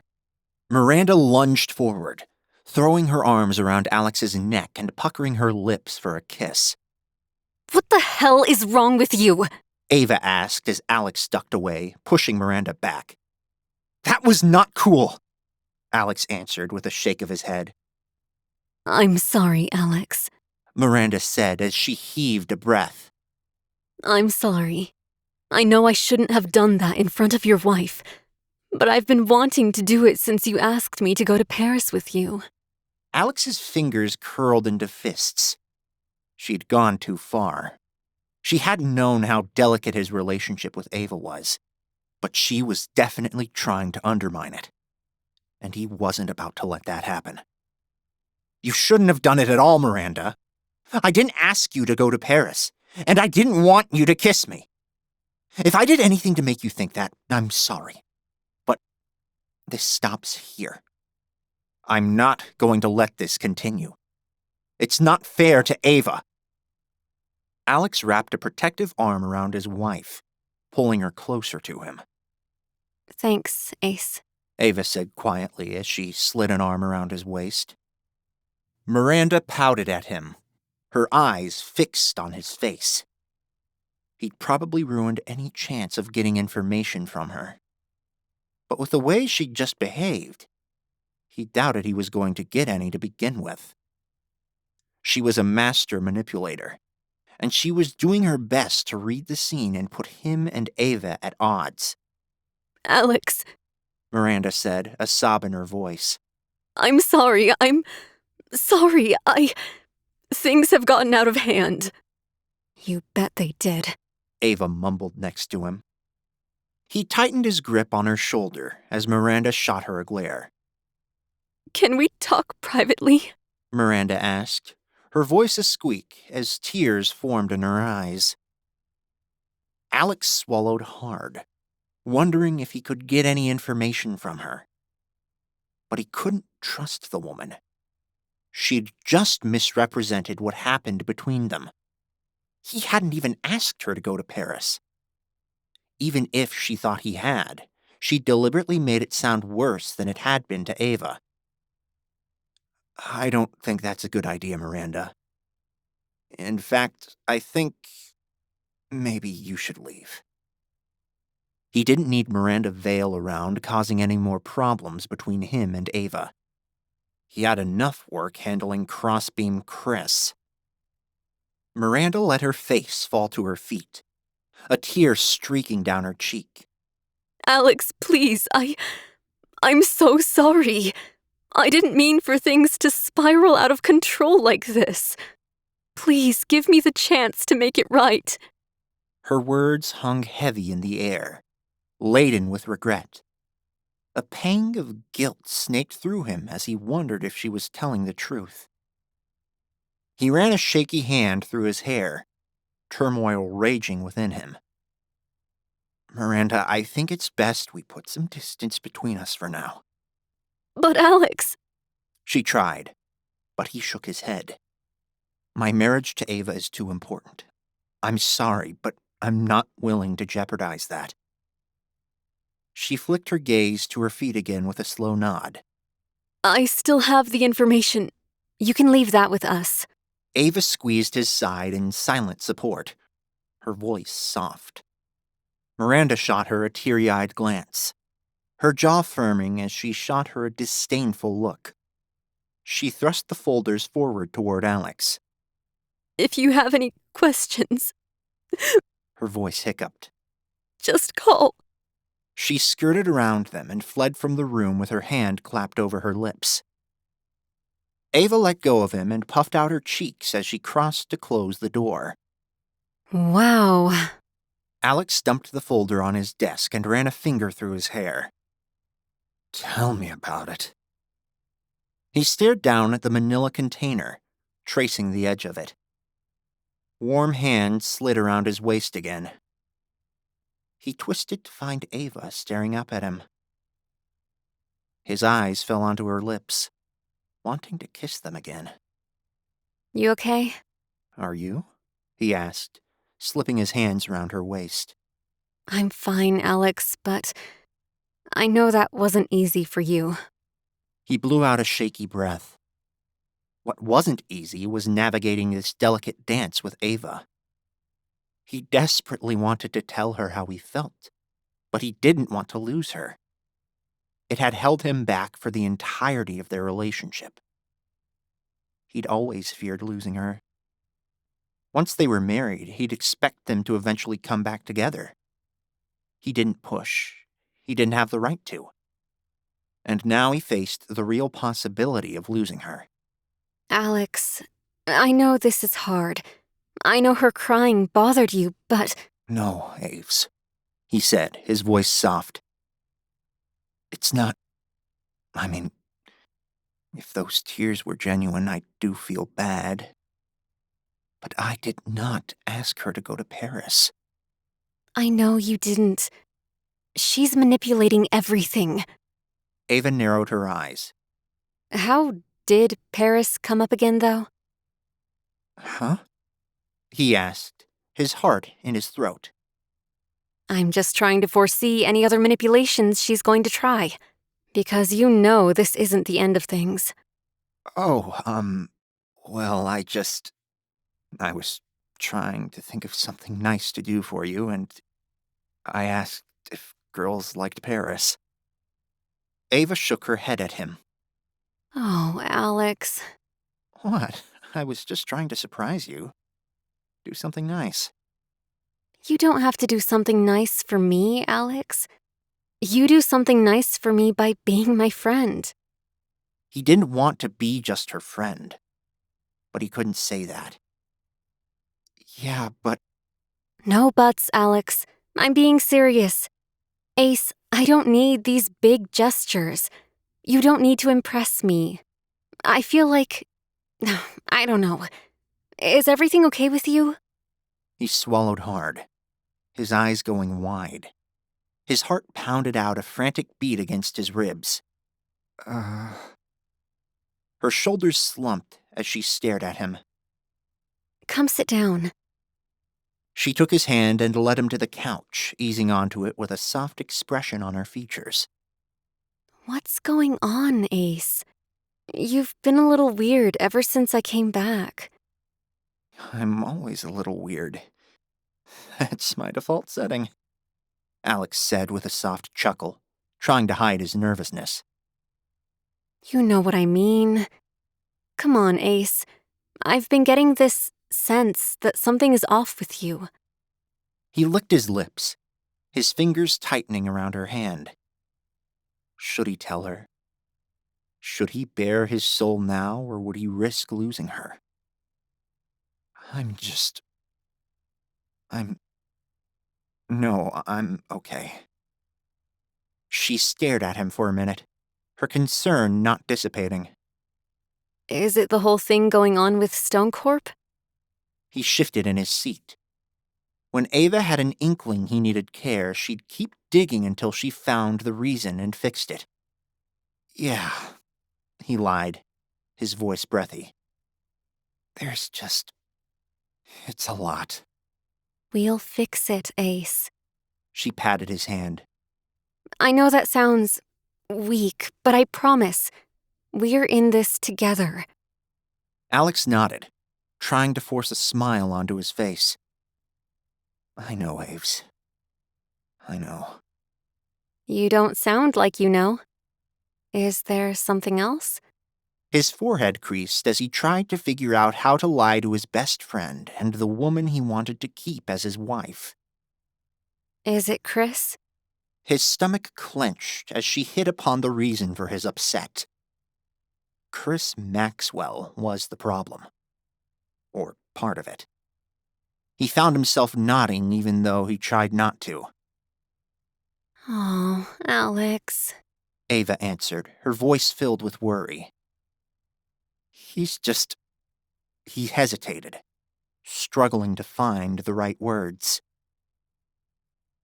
Miranda lunged forward, throwing her arms around Alex's neck and puckering her lips for a kiss. What the hell is wrong with you? Ava asked as Alex ducked away, pushing Miranda back. That was not cool, Alex answered with a shake of his head. I'm sorry, Alex, Miranda said as she heaved a breath. I'm sorry. I know I shouldn't have done that in front of your wife, but I've been wanting to do it since you asked me to go to Paris with you. Alex's fingers curled into fists. She'd gone too far. She hadn't known how delicate his relationship with Ava was, but she was definitely trying to undermine it. And he wasn't about to let that happen. You shouldn't have done it at all, Miranda. I didn't ask you to go to Paris, and I didn't want you to kiss me. If I did anything to make you think that, I'm sorry. But this stops here. I'm not going to let this continue. It's not fair to Ava. Alex wrapped a protective arm around his wife, pulling her closer to him. Thanks, Ace, Ava said quietly as she slid an arm around his waist. Miranda pouted at him, her eyes fixed on his face. He'd probably ruined any chance of getting information from her. But with the way she'd just behaved, he doubted he was going to get any to begin with. She was a master manipulator, and she was doing her best to read the scene and put him and Ava at odds. Alex, Miranda said, a sob in her voice. I'm sorry. Sorry. Things have gotten out of hand. You bet they did, Ava mumbled next to him. He tightened his grip on her shoulder as Miranda shot her a glare. Can we talk privately? Miranda asked, her voice a squeak as tears formed in her eyes. Alex swallowed hard. wondering if he could get any information from her. But he couldn't trust the woman. She'd just misrepresented what happened between them. He hadn't even asked her to go to Paris. Even if she thought he had, she deliberately made it sound worse than it had been to Ava. I don't think that's a good idea, Miranda. In fact, I think maybe you should leave. He didn't need Miranda Vale around, causing any more problems between him and Ava. He had enough work handling Crossbeam Chris. Miranda let her face fall to her feet, a tear streaking down her cheek. Alex, please, I'm so sorry. I didn't mean for things to spiral out of control like this. Please give me the chance to make it right. Her words hung heavy in the air, laden with regret. A pang of guilt snaked through him as he wondered if she was telling the truth. He ran a shaky hand through his hair, turmoil raging within him. Miranda, I think it's best we put some distance between us for now. But Alex... She tried, but he shook his head. My marriage to Ava is too important. I'm sorry, but I'm not willing to jeopardize that. She flicked her gaze to her feet again with a slow nod. I still have the information. You can leave that with us. Ava squeezed his side in silent support, her voice soft. Miranda shot her a teary-eyed glance, her jaw firming as she shot her a disdainful look. She thrust the folders forward toward Alex. If you have any questions... Her voice hiccuped. Just call. She skirted around them and fled from the room with her hand clapped over her lips. Ava let go of him and puffed out her cheeks as she crossed to close the door. Wow. Alex dumped the folder on his desk and ran a finger through his hair. Tell me about it. He stared down at the manila container, tracing the edge of it. Warm hands slid around his waist again. He twisted to find Ava staring up at him. His eyes fell onto her lips, wanting to kiss them again. You okay? Are you? He asked, slipping his hands around her waist. I'm fine, Alex, but I know that wasn't easy for you. He blew out a shaky breath. What wasn't easy was navigating this delicate dance with Ava. He desperately wanted to tell her how he felt, but he didn't want to lose her. It had held him back for the entirety of their relationship. He'd always feared losing her. Once they were married, he'd expect them to eventually come back together. He didn't push. He didn't have the right to. And now he faced the real possibility of losing her. Alex, I know this is hard. I know her crying bothered you, but... No, Aves, he said, his voice soft. It's not... I mean, if those tears were genuine, I do feel bad. But I did not ask her to go to Paris. I know you didn't. She's manipulating everything. Ava narrowed her eyes. How did Paris come up again, though? Huh? He asked, his heart in his throat. I'm just trying to foresee any other manipulations she's going to try. Because you know this isn't the end of things. Oh, well, I was trying to think of something nice to do for you, and I asked if girls liked Paris. Ava shook her head at him. Oh, Alex. What? I was just trying to surprise you. Do something nice. You don't have to do something nice for me, Alex. You do something nice for me by being my friend. He didn't want to be just her friend, but he couldn't say that. Yeah, but... No buts, Alex. I'm being serious. Ace, I don't need these big gestures. You don't need to impress me. I feel like... I don't know. Is everything okay with you? He swallowed hard, his eyes going wide. His heart pounded out a frantic beat against his ribs. Uh, Her shoulders slumped as she stared at him. Come sit down. She took his hand and led him to the couch, easing onto it with a soft expression on her features. What's going on, Ace? You've been a little weird ever since I came back. I'm always a little weird. That's my default setting, Alex said with a soft chuckle, trying to hide his nervousness. You know what I mean. Come on, Ace. I've been getting this sense that something is off with you. He licked his lips, his fingers tightening around her hand. Should he tell her? Should he bare his soul now, or would he risk losing her? No, I'm okay. She stared at him for a minute, her concern not dissipating. Is it the whole thing going on with Stone Corp? He shifted in his seat. When Ava had an inkling he needed care, she'd keep digging until she found the reason and fixed it. Yeah, he lied, his voice breathy. It's a lot. We'll fix it, Ace. She patted his hand. I know that sounds weak, but I promise, we're in this together. Alex nodded, trying to force a smile onto his face. I know, Aves. I know. You don't sound like you know. Is there something else? His forehead creased as he tried to figure out how to lie to his best friend and the woman he wanted to keep as his wife. Is it Chris? His stomach clenched as she hit upon the reason for his upset. Chris Maxwell was the problem. Or part of it. He found himself nodding even though he tried not to. Oh, Alex. Ava answered, her voice filled with worry. He hesitated, struggling to find the right words.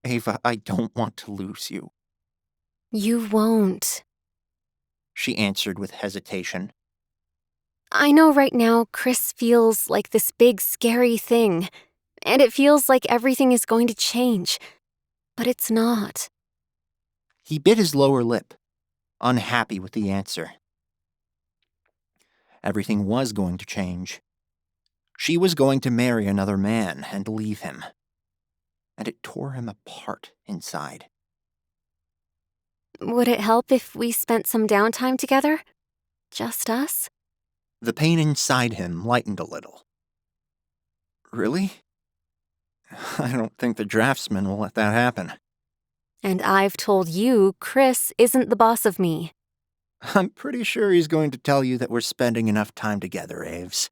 Ava, I don't want to lose you. You won't. She answered with hesitation. I know right now Chris feels like this big, scary thing, and it feels like everything is going to change, but it's not. He bit his lower lip, unhappy with the answer. Everything was going to change. She was going to marry another man and leave him. And it tore him apart inside. Would it help if we spent some downtime together? Just us? The pain inside him lightened a little. Really? I don't think the draftsman will let that happen. And I've told you Chris isn't the boss of me. I'm pretty sure he's going to tell you that we're spending enough time together, Aves.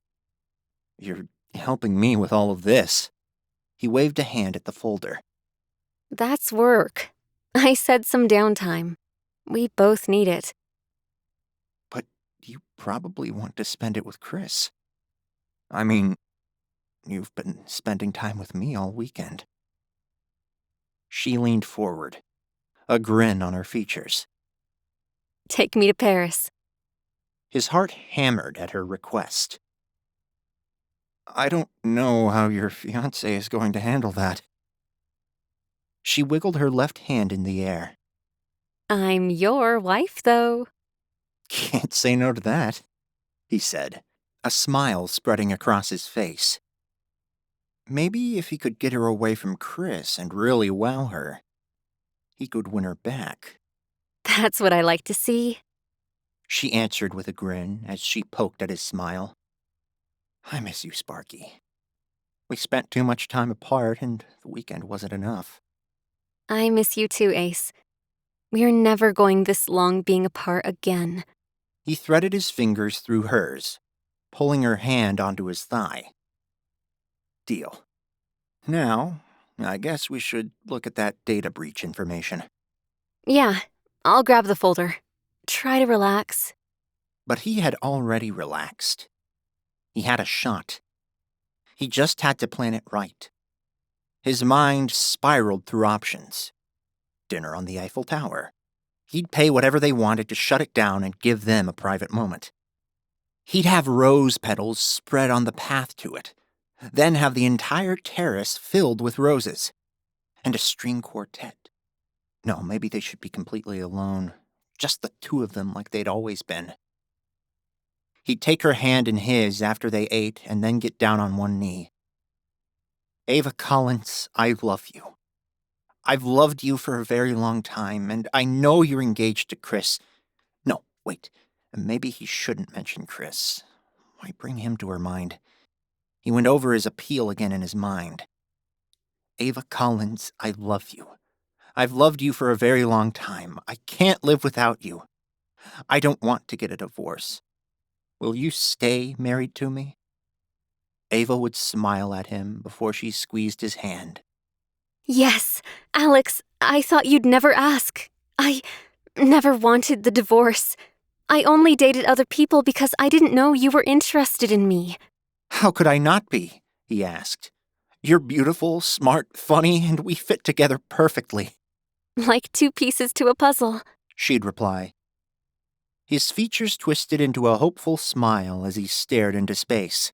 You're helping me with all of this. He waved a hand at the folder. That's work. I said some downtime. We both need it. But you probably want to spend it with Chris. I mean, you've been spending time with me all weekend. She leaned forward, a grin on her features. Take me to Paris. His heart hammered at her request. I don't know how your fiancé is going to handle that. She wiggled her left hand in the air. I'm your wife, though. Can't say no to that, he said, a smile spreading across his face. Maybe if he could get her away from Chris and really wow her, he could win her back. That's what I like to see. She answered with a grin as she poked at his smile. I miss you, Sparky. We spent too much time apart and the weekend wasn't enough. I miss you too, Ace. We're never going this long being apart again. He threaded his fingers through hers, pulling her hand onto his thigh. Deal. Now, I guess we should look at that data breach information. Yeah, I'll grab the folder. Try to relax. But he had already relaxed. He had a shot. He just had to plan it right. His mind spiraled through options. dinner on the Eiffel Tower. He'd pay whatever they wanted to shut it down and give them a private moment. He'd have rose petals spread on the path to it, then have the entire terrace filled with roses. And a string quartet. No, maybe they should be completely alone. Just the two of them like they'd always been. He'd take her hand in his after they ate and then get down on one knee. Ava Collins, I love you. I've loved you for a very long time, and I know you're engaged to Chris. No, wait. Maybe he shouldn't mention Chris. Why bring him to her mind? He went over his appeal again in his mind. Ava Collins, I love you. I've loved you for a very long time. I can't live without you. I don't want to get a divorce. Will you stay married to me? Ava would smile at him before she squeezed his hand. Yes, Alex, I thought you'd never ask. I never wanted the divorce. I only dated other people because I didn't know you were interested in me. How could I not be? He asked. You're beautiful, smart, funny, and we fit together perfectly. Like two pieces to a puzzle, She'd reply. His features twisted into a hopeful smile as he stared into space.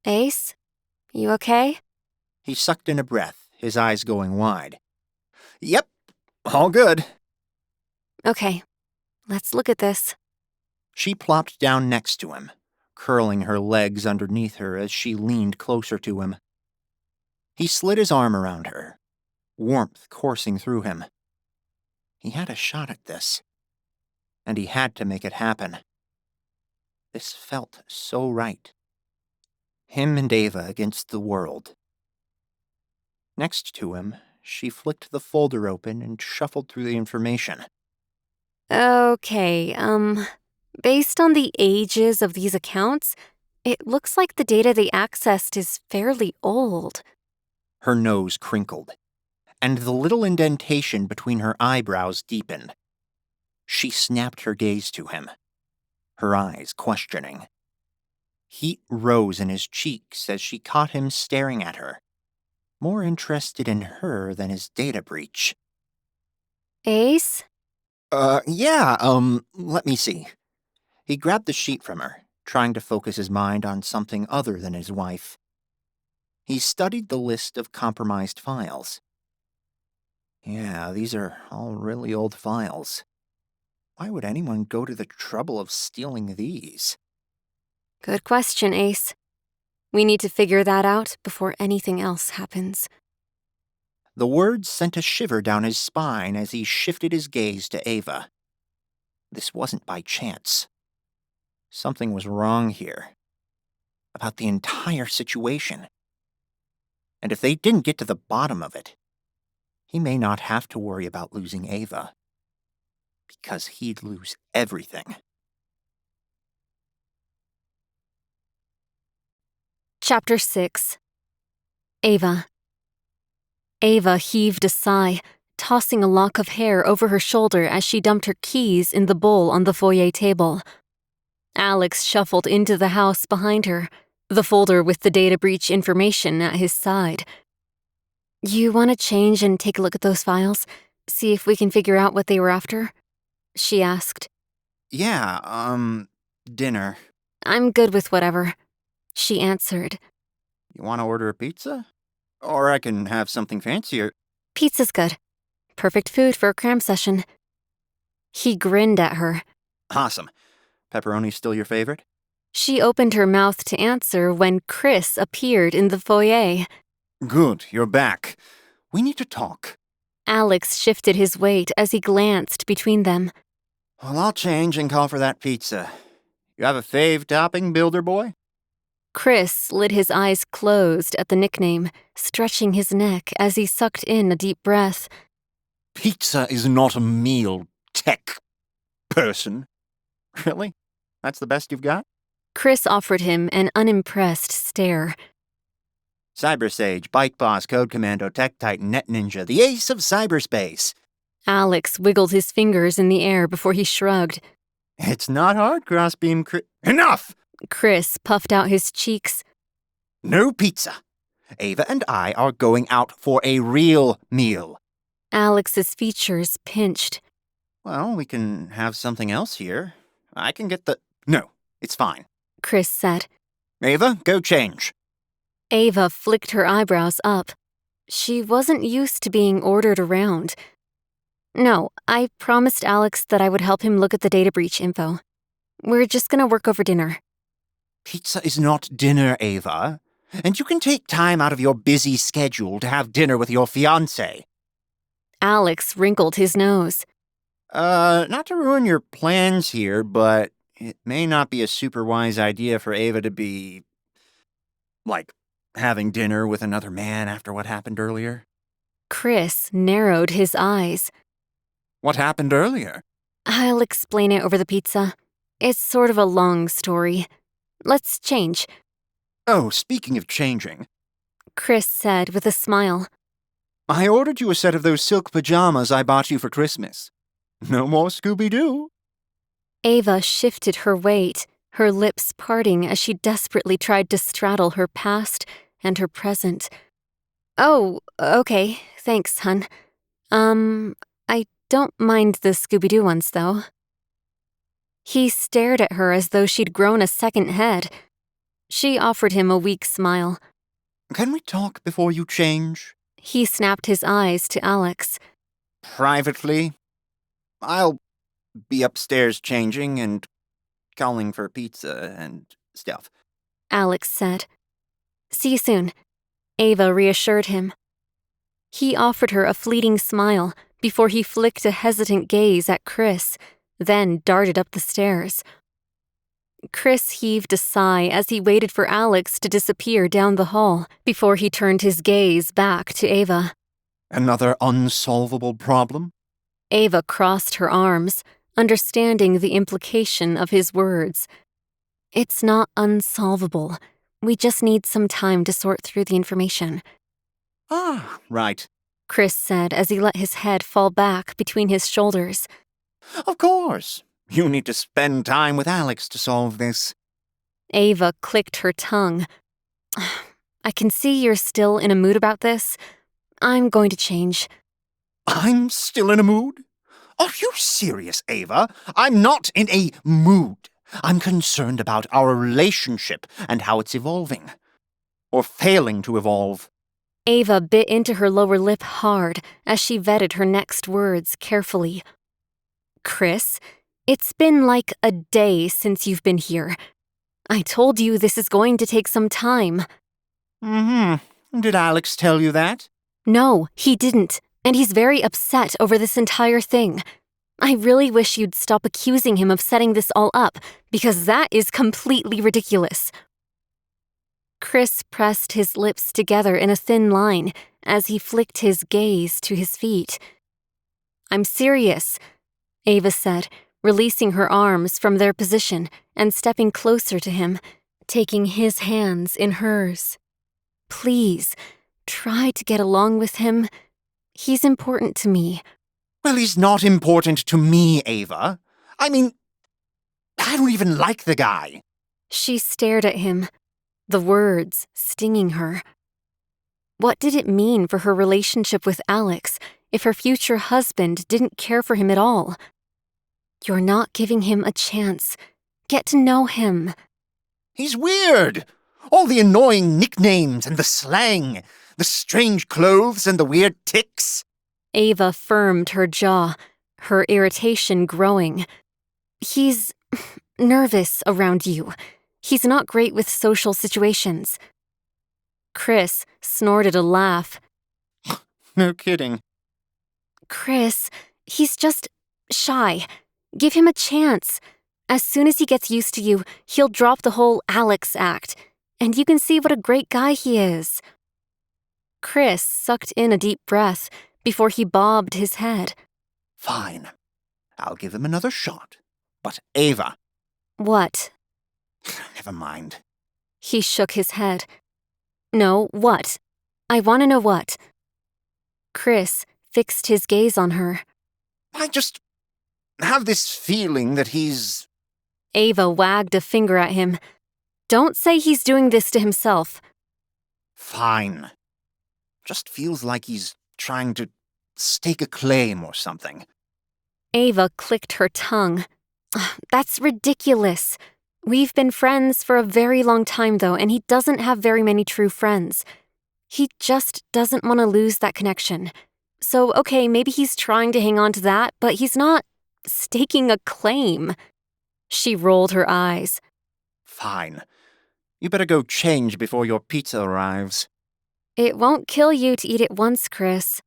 Ace, you okay? He sucked in a breath, his eyes going wide. Yep, all good. Okay, let's look at this. She plopped down next to him, curling her legs underneath her as she leaned closer to him. He slid his arm around her, warmth coursing through him. He had a shot at this, and he had to make it happen. This felt so right. Him and Ava against the world. Next to him, she flicked the folder open and shuffled through the information. Okay, based on the ages of these accounts, it looks like the data they accessed is fairly old. Her nose crinkled, and the little indentation between her eyebrows deepened. She snapped her gaze to him, her eyes questioning. Heat rose in his cheeks as she caught him staring at her, more interested in her than his data breach. Ace? Let me see. He grabbed the sheet from her, trying to focus his mind on something other than his wife. He studied the list of compromised files. Yeah, these are all really old files. Why would anyone go to the trouble of stealing these? Good question, Ace. We need to figure that out before anything else happens. The words sent a shiver down his spine as he shifted his gaze to Ava. This wasn't by chance. Something was wrong here. About the entire situation. And if they didn't get to the bottom of it, he may not have to worry about losing Ava. Because he'd lose everything. Chapter 6. Ava. Ava heaved a sigh, tossing a lock of hair over her shoulder as she dumped her keys in the bowl on the foyer table. Alex shuffled into the house behind her, the folder with the data breach information at his side. You want to change and take a look at those files? See if we can figure out what they were after? She asked. Yeah, dinner. I'm good with whatever, she answered. You want to order a pizza? Or I can have something fancier. Pizza's good. Perfect food for a cram session. He grinned at her. Awesome. Pepperoni still your favorite? She opened her mouth to answer when Chris appeared in the foyer. Good, you're back. We need to talk. Alex shifted his weight as he glanced between them. Well, I'll change and call for that pizza. You have a fave topping, Builder Boy? Chris slid his eyes closed at the nickname, stretching his neck as he sucked in a deep breath. Pizza is not a meal, tech person. Really? That's the best you've got? Chris offered him an unimpressed stare. Cyber Sage, Bike Boss, Code Commando, Tech Titan, Net Ninja, the ace of cyberspace. Alex wiggled his fingers in the air before he shrugged. It's not hard, Crossbeam Enough! Chris puffed out his cheeks. No pizza. Ava and I are going out for a real meal. Alex's features pinched. Well, we can have something else here. I can get the... No, it's fine. Chris said. Ava, go change. Ava flicked her eyebrows up. She wasn't used to being ordered around. No, I promised Alex that I would help him look at the data breach info. We're just gonna work over dinner. Pizza is not dinner, Ava. And you can take time out of your busy schedule to have dinner with your fiancé. Alex wrinkled his nose. Not to ruin your plans here, but it may not be a super wise idea for Ava to be, like, having dinner with another man after what happened earlier. Chris narrowed his eyes. What happened earlier? I'll explain it over the pizza. It's sort of a long story. Let's change, Oh, speaking of changing, Chris said with a smile. I ordered you a set of those silk pajamas I bought you for Christmas. No more Scooby-Doo. Ava shifted her weight, her lips parting as she desperately tried to straddle her past and her present. Oh, okay, thanks, hun. I don't mind the Scooby-Doo ones, though. He stared at her as though she'd grown a second head. She offered him a weak smile. Can we talk before you change? He snapped his eyes to Alex. Privately? I'll be upstairs changing and calling for pizza and stuff. Alex said. See you soon, Ava reassured him. He offered her a fleeting smile before he flicked a hesitant gaze at Chris, then darted up the stairs. Chris heaved a sigh as he waited for Alex to disappear down the hall before he turned his gaze back to Ava. Another unsolvable problem? Ava crossed her arms, understanding the implication of his words. It's not unsolvable. We just need some time to sort through the information. Ah, right. Chris said as he let his head fall back between his shoulders. Of course. You need to spend time with Alex to solve this. Ava clicked her tongue. I can see you're still in a mood about this. I'm going to change. I'm still in a mood? Are you serious, Ava? I'm not in a mood. I'm concerned about our relationship and how it's evolving. Or failing to evolve. Ava bit into her lower lip hard as she vetted her next words carefully. Chris, it's been like a day since you've been here. I told you this is going to take some time. Mm-hmm. Did Alex tell you that? No, he didn't, and he's very upset over this entire thing. I really wish you'd stop accusing him of setting this all up, because that is completely ridiculous. Chris pressed his lips together in a thin line as he flicked his gaze to his feet. I'm serious, Ava said, releasing her arms from their position and stepping closer to him, taking his hands in hers. Please, try to get along with him. He's important to me. Well, he's not important to me, Ava. I mean, I don't even like the guy. She stared at him, the words stinging her. What did it mean for her relationship with Alex if her future husband didn't care for him at all? You're not giving him a chance. Get to know him. He's weird. All the annoying nicknames and the slang, the strange clothes and the weird tics. Ava firmed her jaw, her irritation growing. He's nervous around you. He's not great with social situations. Chris snorted a laugh. No kidding. Chris, he's just shy. Give him a chance. As soon as he gets used to you, he'll drop the whole Alex act, and you can see what a great guy he is. Chris sucked in a deep breath before he bobbed his head. Fine. I'll give him another shot. But Ava... What? Never mind. He shook his head. No, what? I want to know what. Chris fixed his gaze on her. I just have this feeling that he's... Ava wagged a finger at him. Don't say he's doing this to himself. Fine. Just feels like he's trying to stake a claim or something. Ava clicked her tongue. That's ridiculous. We've been friends for a very long time, though, and he doesn't have very many true friends. He just doesn't want to lose that connection. So, okay, maybe he's trying to hang on to that, but he's not staking a claim. She rolled her eyes. Fine. You better go change before your pizza arrives. It won't kill you to eat it once, Chris,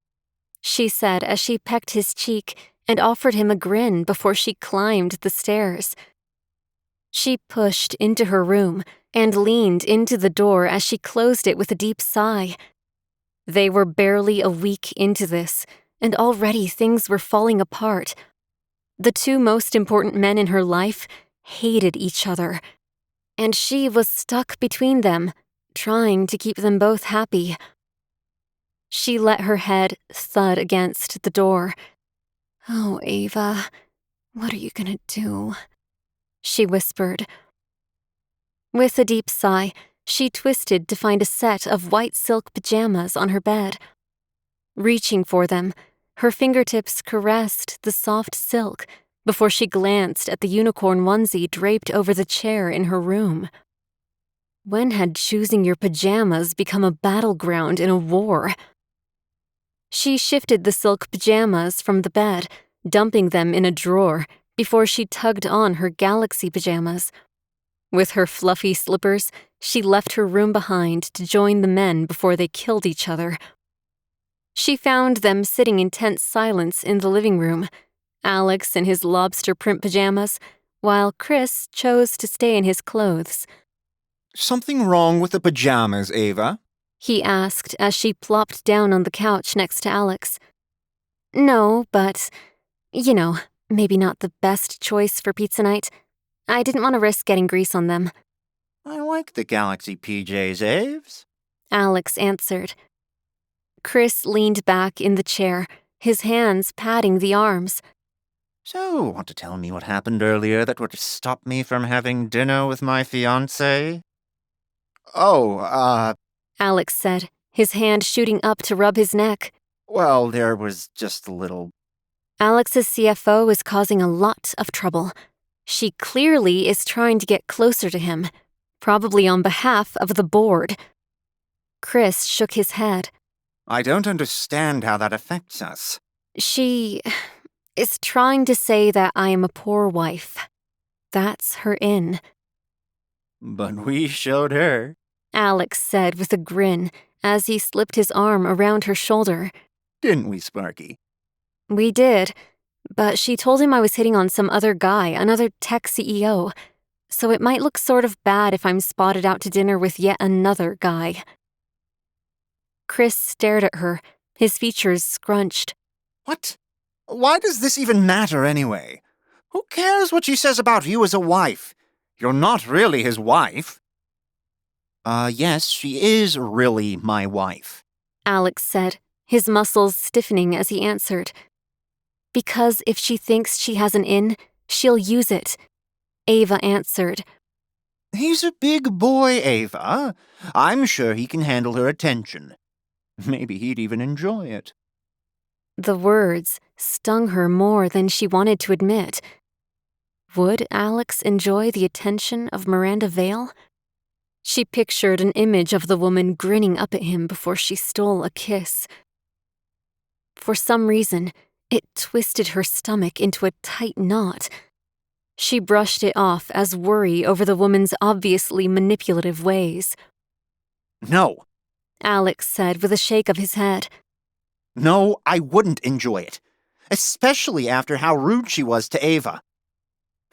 she said as she pecked his cheek and offered him a grin before she climbed the stairs. She pushed into her room and leaned into the door as she closed it with a deep sigh. They were barely a week into this, and already things were falling apart. The two most important men in her life hated each other, and she was stuck between them, trying to keep them both happy. She let her head thud against the door. "Oh, Ava, what are you gonna do?" she whispered. With a deep sigh, she twisted to find a set of white silk pajamas on her bed. Reaching for them, her fingertips caressed the soft silk before she glanced at the unicorn onesie draped over the chair in her room. When had choosing your pajamas become a battleground in a war? She shifted the silk pajamas from the bed, dumping them in a drawer before she tugged on her galaxy pajamas. With her fluffy slippers, she left her room behind to join the men before they killed each other. She found them sitting in tense silence in the living room, Alex in his lobster print pajamas, while Chris chose to stay in his clothes. Something wrong with the pajamas, Ava? He asked as she plopped down on the couch next to Alex. No, but, maybe not the best choice for pizza night. I didn't want to risk getting grease on them. I like the Galaxy PJs, Aves, Alex answered. Chris leaned back in the chair, his hands patting the arms. So, want to tell me what happened earlier that would stop me from having dinner with my fiancé? Oh, Alex said, his hand shooting up to rub his neck. Well, there was just a little... Alex's CFO is causing a lot of trouble. She clearly is trying to get closer to him, probably on behalf of the board. Chris shook his head. I don't understand how that affects us. She is trying to say that I am a poor wife. That's her in. But we showed her, Alex said with a grin as he slipped his arm around her shoulder. Didn't we, Sparky? We did, but she told him I was hitting on some other guy, another tech CEO, so it might look sort of bad if I'm spotted out to dinner with yet another guy. Chris stared at her, his features scrunched. What? Why does this even matter anyway? Who cares what she says about you as a wife? You're not really his wife. Yes, she is really my wife, Alex said, his muscles stiffening as he answered. Because if she thinks she has an in, she'll use it, Ava answered. He's a big boy, Ava. I'm sure he can handle her attention. Maybe he'd even enjoy it. The words stung her more than she wanted to admit. Would Alex enjoy the attention of Miranda Vale? She pictured an image of the woman grinning up at him before she stole a kiss. For some reason, it twisted her stomach into a tight knot. She brushed it off as worry over the woman's obviously manipulative ways. No. Alex said with a shake of his head. No, I wouldn't enjoy it. Especially after how rude she was to Ava.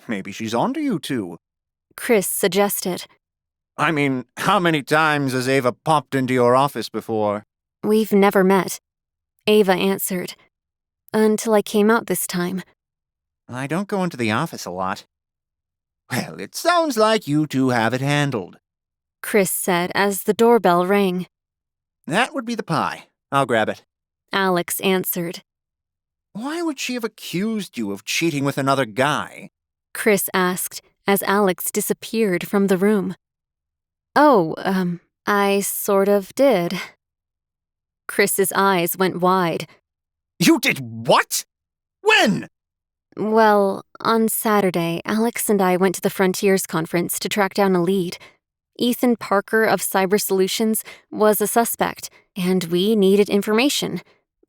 Maybe she's onto you two. Chris suggested. I mean, how many times has Ava popped into your office before? We've never met, Ava answered. Until I came out this time. I don't go into the office a lot. Well, it sounds like you two have it handled, Chris said as the doorbell rang. That would be the pie. I'll grab it. Alex answered. Why would she have accused you of cheating with another guy? Chris asked as Alex disappeared from the room. Oh, I sort of did. Chris's eyes went wide. You did what? When? Well, on Saturday, Alex and I went to the Frontiers conference to track down a lead. Ethan Parker of Cyber Solutions was a suspect, and we needed information.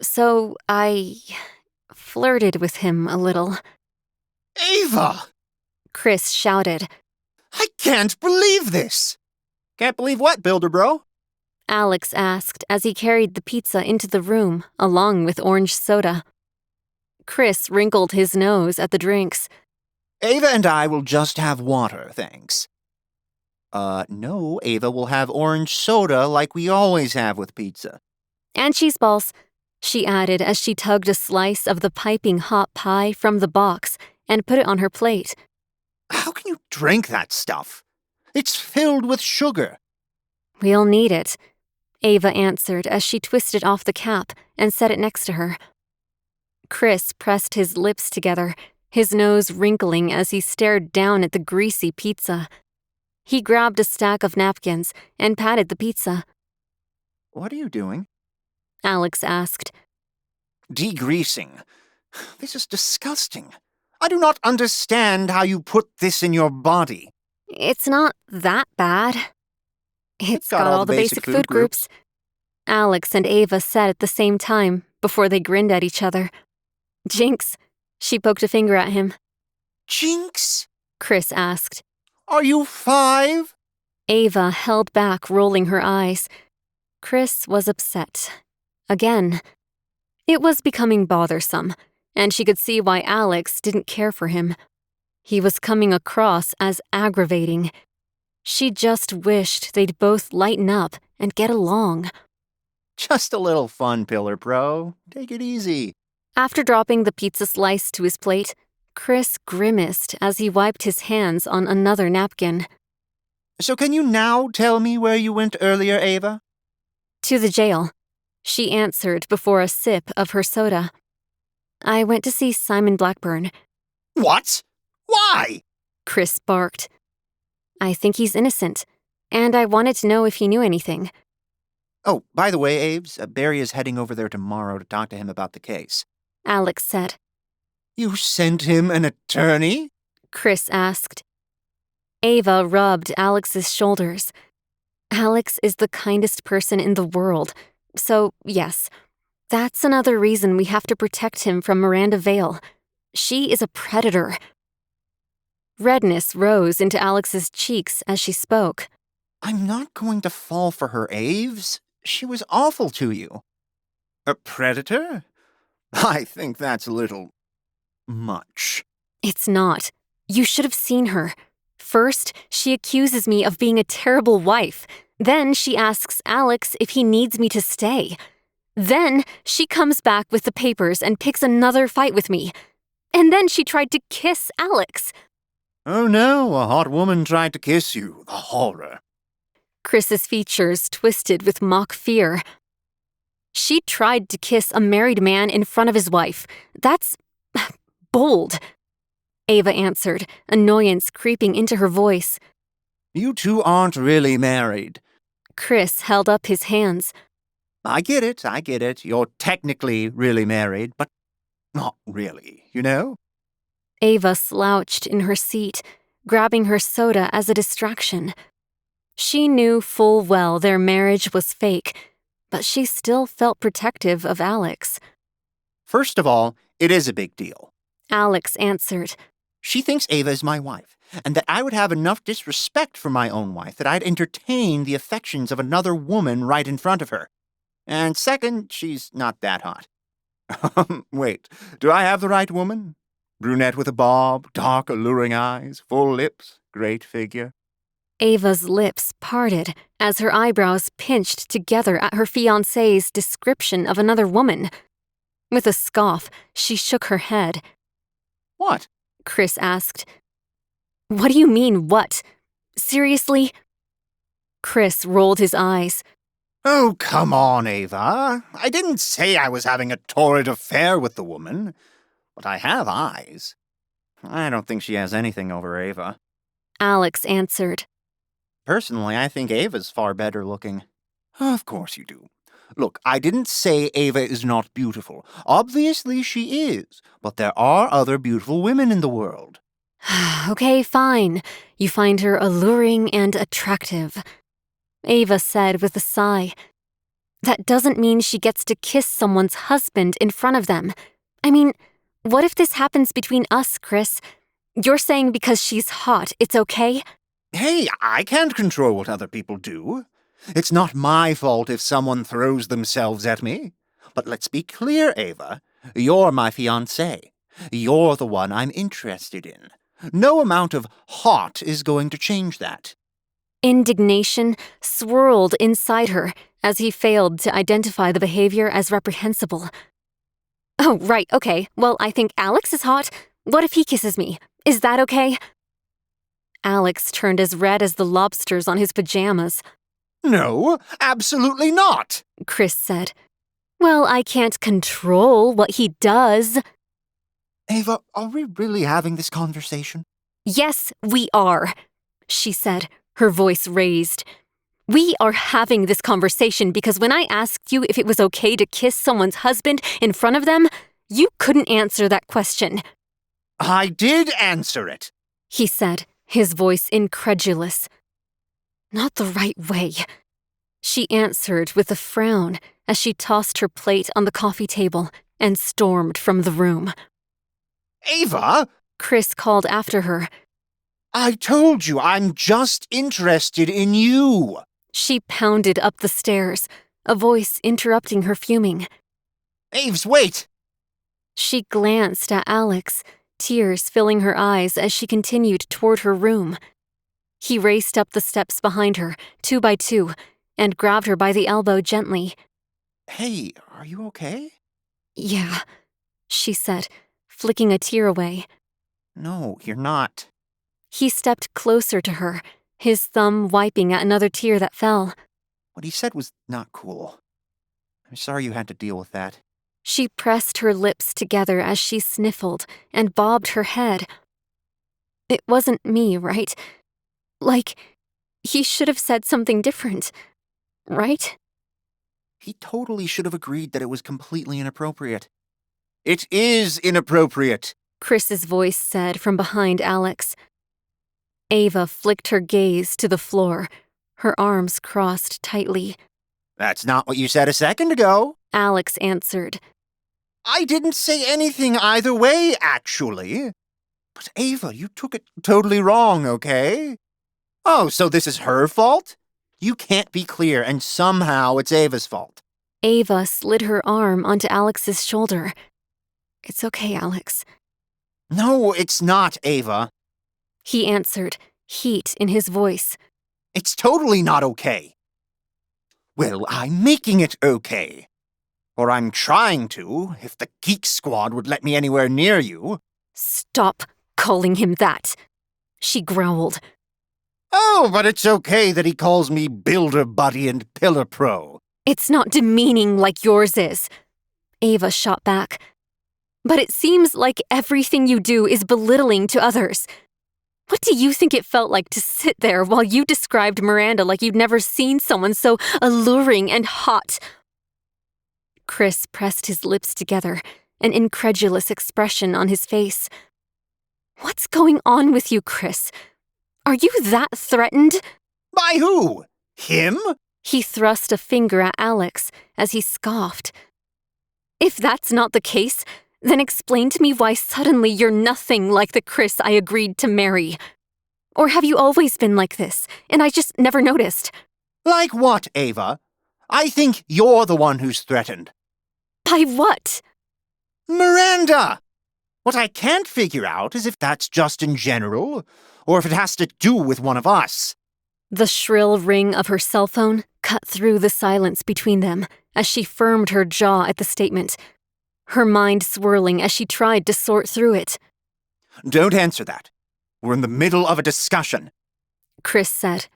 So I flirted with him a little. Ava! Chris shouted. I can't believe this! Can't believe what, Builder Bro? Alex asked as he carried the pizza into the room, along with orange soda. Chris wrinkled his nose at the drinks. Ava and I will just have water, thanks. No, Ava will have orange soda like we always have with pizza. And cheese balls, she added as she tugged a slice of the piping hot pie from the box and put it on her plate. How can you drink that stuff? It's filled with sugar. We'll need it, Ava answered as she twisted off the cap and set it next to her. Chris pressed his lips together, his nose wrinkling as he stared down at the greasy pizza. He grabbed a stack of napkins and patted the pizza. What are you doing? Alex asked. Degreasing. This is disgusting. I do not understand how you put this in your body. It's not that bad. It's got all the basic food groups. Alex and Ava said at the same time before they grinned at each other. Jinx, she poked a finger at him. Jinx? Chris asked. Are you 5? Ava held back, rolling her eyes. Chris was upset. Again. It was becoming bothersome, and she could see why Alex didn't care for him. He was coming across as aggravating. She just wished they'd both lighten up and get along. Just a little fun, Pillar Pro. Take it easy. After dropping the pizza slice to his plate, Chris grimaced as he wiped his hands on another napkin. So can you now tell me where you went earlier, Ava? To the jail, she answered before a sip of her soda. I went to see Simon Blackburn. What? Why? Chris barked. I think he's innocent, and I wanted to know if he knew anything. Oh, by the way, Aves, Barry is heading over there tomorrow to talk to him about the case. Alex said. You sent him an attorney? Chris asked. Ava rubbed Alex's shoulders. Alex is the kindest person in the world, so yes, that's another reason we have to protect him from Miranda Vale. She is a predator. Redness rose into Alex's cheeks as she spoke. I'm not going to fall for her, Aves. She was awful to you. A predator? I think that's a little much. It's not. You should have seen her. First, she accuses me of being a terrible wife. Then she asks Alex if he needs me to stay. Then she comes back with the papers and picks another fight with me. And then she tried to kiss Alex. Oh no, a hot woman tried to kiss you. The horror. Chris's features twisted with mock fear. She tried to kiss a married man in front of his wife. That's bold, Ava answered, annoyance creeping into her voice. You two aren't really married. Chris held up his hands. I get it. You're technically really married, but not really, you know? Ava slouched in her seat, grabbing her soda as a distraction. She knew full well their marriage was fake, but she still felt protective of Alex. First of all, it is a big deal. Alex answered. She thinks Ava is my wife, and that I would have enough disrespect for my own wife that I'd entertain the affections of another woman right in front of her. And second, she's not that hot. Wait, do I have the right woman? Brunette with a bob, dark, alluring eyes, full lips, great figure. Ava's lips parted as her eyebrows pinched together at her fiancé's description of another woman. With a scoff, she shook her head. What? Chris asked. What do you mean, what? Seriously? Chris rolled his eyes. Oh, come on, Ava. I didn't say I was having a torrid affair with the woman, but I have eyes. I don't think she has anything over Ava. Alex answered. Personally, I think Ava's far better looking. Of course you do. Look, I didn't say Ava is not beautiful. Obviously she is, but there are other beautiful women in the world. Okay, fine. You find her alluring and attractive, Ava said with a sigh. That doesn't mean she gets to kiss someone's husband in front of them. I mean, what if this happens between us, Chris? You're saying because she's hot, it's okay? Hey, I can't control what other people do. It's not my fault if someone throws themselves at me. But let's be clear, Ava. You're my fiancé. You're the one I'm interested in. No amount of hot is going to change that. Indignation swirled inside her as he failed to identify the behavior as reprehensible. Oh, right, okay. Well, I think Alex is hot. What if he kisses me? Is that okay? Alex turned as red as the lobsters on his pajamas. No, absolutely not, Chris said. Well, I can't control what he does. Ava, are we really having this conversation? Yes, we are, she said, her voice raised. We are having this conversation because when I asked you if it was okay to kiss someone's husband in front of them, you couldn't answer that question. I did answer it, He said, his voice incredulous. Not the right way, she answered with a frown as she tossed her plate on the coffee table and stormed from the room. Ava, Chris called after her. I told you I'm just interested in you. She pounded up the stairs, a voice interrupting her fuming. Aves, wait! She glanced at Alex, tears filling her eyes as she continued toward her room. He raced up the steps behind her, 2 by 2, and grabbed her by the elbow gently. Hey, are you okay? Yeah, she said, flicking a tear away. No, you're not. He stepped closer to her, his thumb wiping at another tear that fell. What he said was not cool. I'm sorry you had to deal with that. She pressed her lips together as she sniffled and bobbed her head. It wasn't me, right? Like, he should have said something different, right? He totally should have agreed that it was completely inappropriate. It is inappropriate, Chris's voice said from behind Alex. Ava flicked her gaze to the floor, her arms crossed tightly. That's not what you said a second ago. Alex answered. I didn't say anything either way, actually. But Ava, you took it totally wrong, okay? Oh, so this is her fault? You can't be clear, and somehow it's Ava's fault. Ava slid her arm onto Alex's shoulder. It's okay, Alex. No, it's not, Ava. He answered, heat in his voice. It's totally not okay. Well, I'm making it okay. Or I'm trying to, if the Geek Squad would let me anywhere near you. Stop calling him that, she growled. Oh, but it's okay that he calls me Builder Buddy and Pillar Pro. It's not demeaning like yours is, Ava shot back. But it seems like everything you do is belittling to others. What do you think it felt like to sit there while you described Miranda like you'd never seen someone so alluring and hot? Chris pressed his lips together, an incredulous expression on his face. What's going on with you, Chris? Are you that threatened? By who? Him? He thrust a finger at Alex as he scoffed. If that's not the case, then explain to me why suddenly you're nothing like the Chris I agreed to marry. Or have you always been like this, and I just never noticed? Like what, Ava? I think you're the one who's threatened. By what? Miranda! What I can't figure out is if that's just in general, or if it has to do with one of us. The shrill ring of her cell phone cut through the silence between them as she firmed her jaw at the statement, her mind swirling as she tried to sort through it. Don't answer that. We're in the middle of a discussion, Chris said.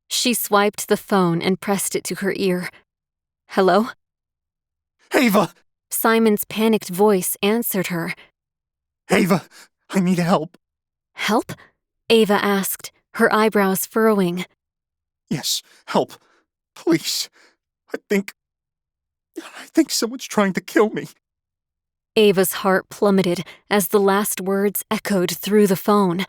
She swiped the phone and pressed it to her ear. Hello? Ava! Simon's panicked voice answered her. Ava, I need help. Help? Ava asked, her eyebrows furrowing. Yes, help. Please. I think I think someone's trying to kill me. Ava's heart plummeted as the last words echoed through the phone.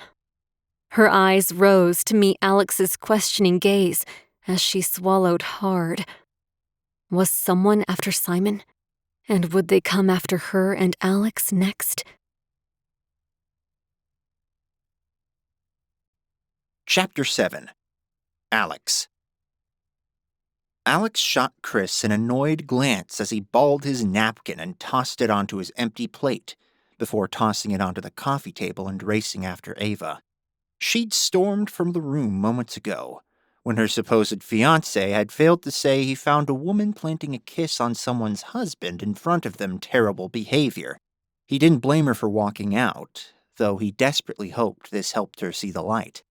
Her eyes rose to meet Alex's questioning gaze as she swallowed hard. Was someone after Simon? And would they come after her and Alex next? Chapter 7. Alex. Alex shot Chris an annoyed glance as he balled his napkin and tossed it onto his empty plate before tossing it onto the coffee table and racing after Ava. She'd stormed from the room moments ago, when her supposed fiancé had failed to say he found a woman planting a kiss on someone's husband in front of them terrible behavior. He didn't blame her for walking out, though he desperately hoped this helped her see the light.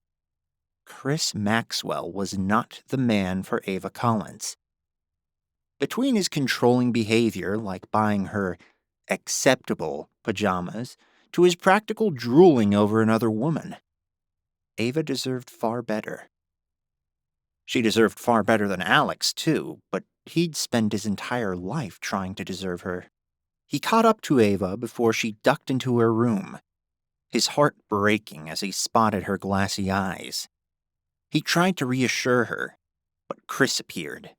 Chris Maxwell was not the man for Ava Collins. Between his controlling behavior, like buying her acceptable pajamas, to his practical drooling over another woman, Ava deserved far better. She deserved far better than Alex, too, but he'd spent his entire life trying to deserve her. He caught up to Ava before she ducked into her room, his heart breaking as he spotted her glassy eyes. He tried to reassure her, but Chris appeared,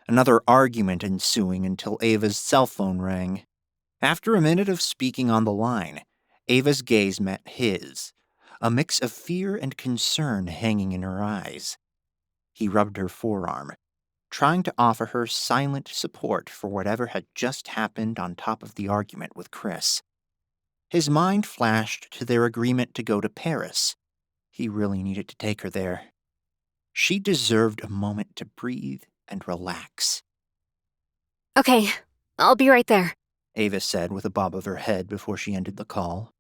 another argument ensuing until Ava's cell phone rang. After a minute of speaking on the line, Ava's gaze met his, a mix of fear and concern hanging in her eyes. He rubbed her forearm, trying to offer her silent support for whatever had just happened on top of the argument with Chris. His mind flashed to their agreement to go to Paris. He really needed to take her there. She deserved a moment to breathe and relax. Okay, I'll be right there, Ava said with a bob of her head before she ended the call.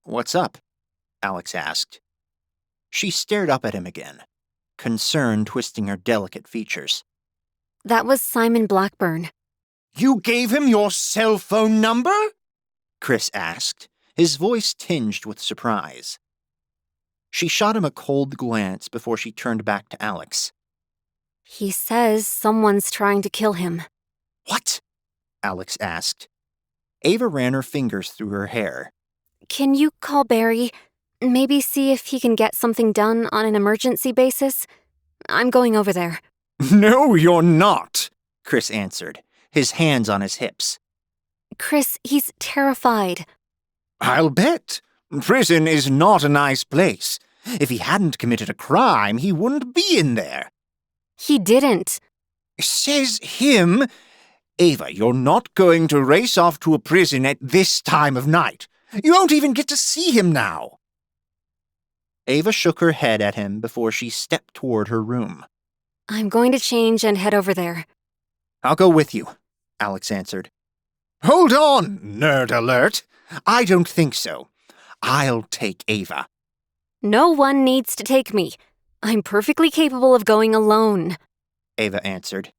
What's up? Alex asked. She stared up at him again, concern twisting her delicate features. That was Simon Blackburn. You gave him your cell phone number? Chris asked, his voice tinged with surprise. She shot him a cold glance before she turned back to Alex. He says someone's trying to kill him. What? Alex asked. Ava ran her fingers through her hair. Can you call Barry? Maybe see if he can get something done on an emergency basis? I'm going over there. No, you're not, Chris answered, his hands on his hips. Chris, he's terrified. I'll bet. Prison is not a nice place. If he hadn't committed a crime, he wouldn't be in there. He didn't. Says him. Ava, you're not going to race off to a prison at this time of night. You won't even get to see him now. Ava shook her head at him before she stepped toward her room. I'm going to change and head over there. I'll go with you, Alex answered. Hold on, nerd alert. I don't think so. I'll take Ava. No one needs to take me. I'm perfectly capable of going alone, Ava answered.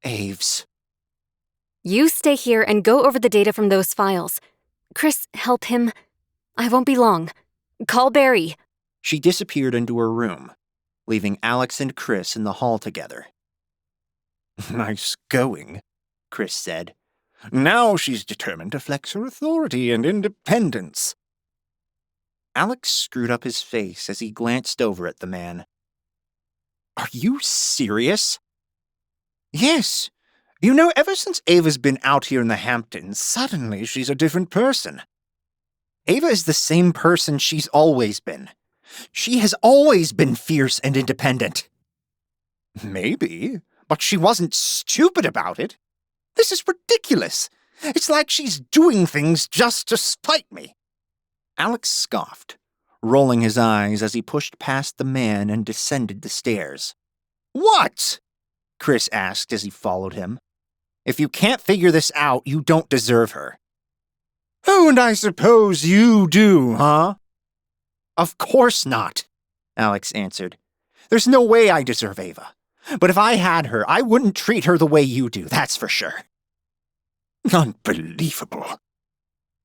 Aves. You stay here and go over the data from those files. Chris, help him. I won't be long. Call Barry. She disappeared into her room, leaving Alex and Chris in the hall together. Nice going, Chris said. Now she's determined to flex her authority and independence. Alex screwed up his face as he glanced over at the man. Are you serious? Yes. You know, ever since Ava's been out here in the Hamptons, suddenly she's a different person. Ava is the same person she's always been. She has always been fierce and independent. Maybe, but she wasn't stupid about it. This is ridiculous. It's like she's doing things just to spite me. Alex scoffed, rolling his eyes as he pushed past the man and descended the stairs. What? Chris asked as he followed him. If you can't figure this out, you don't deserve her. Oh, and I suppose you do, huh? Of course not, Alex answered. There's no way I deserve Ava. But if I had her, I wouldn't treat her the way you do, that's for sure. Unbelievable,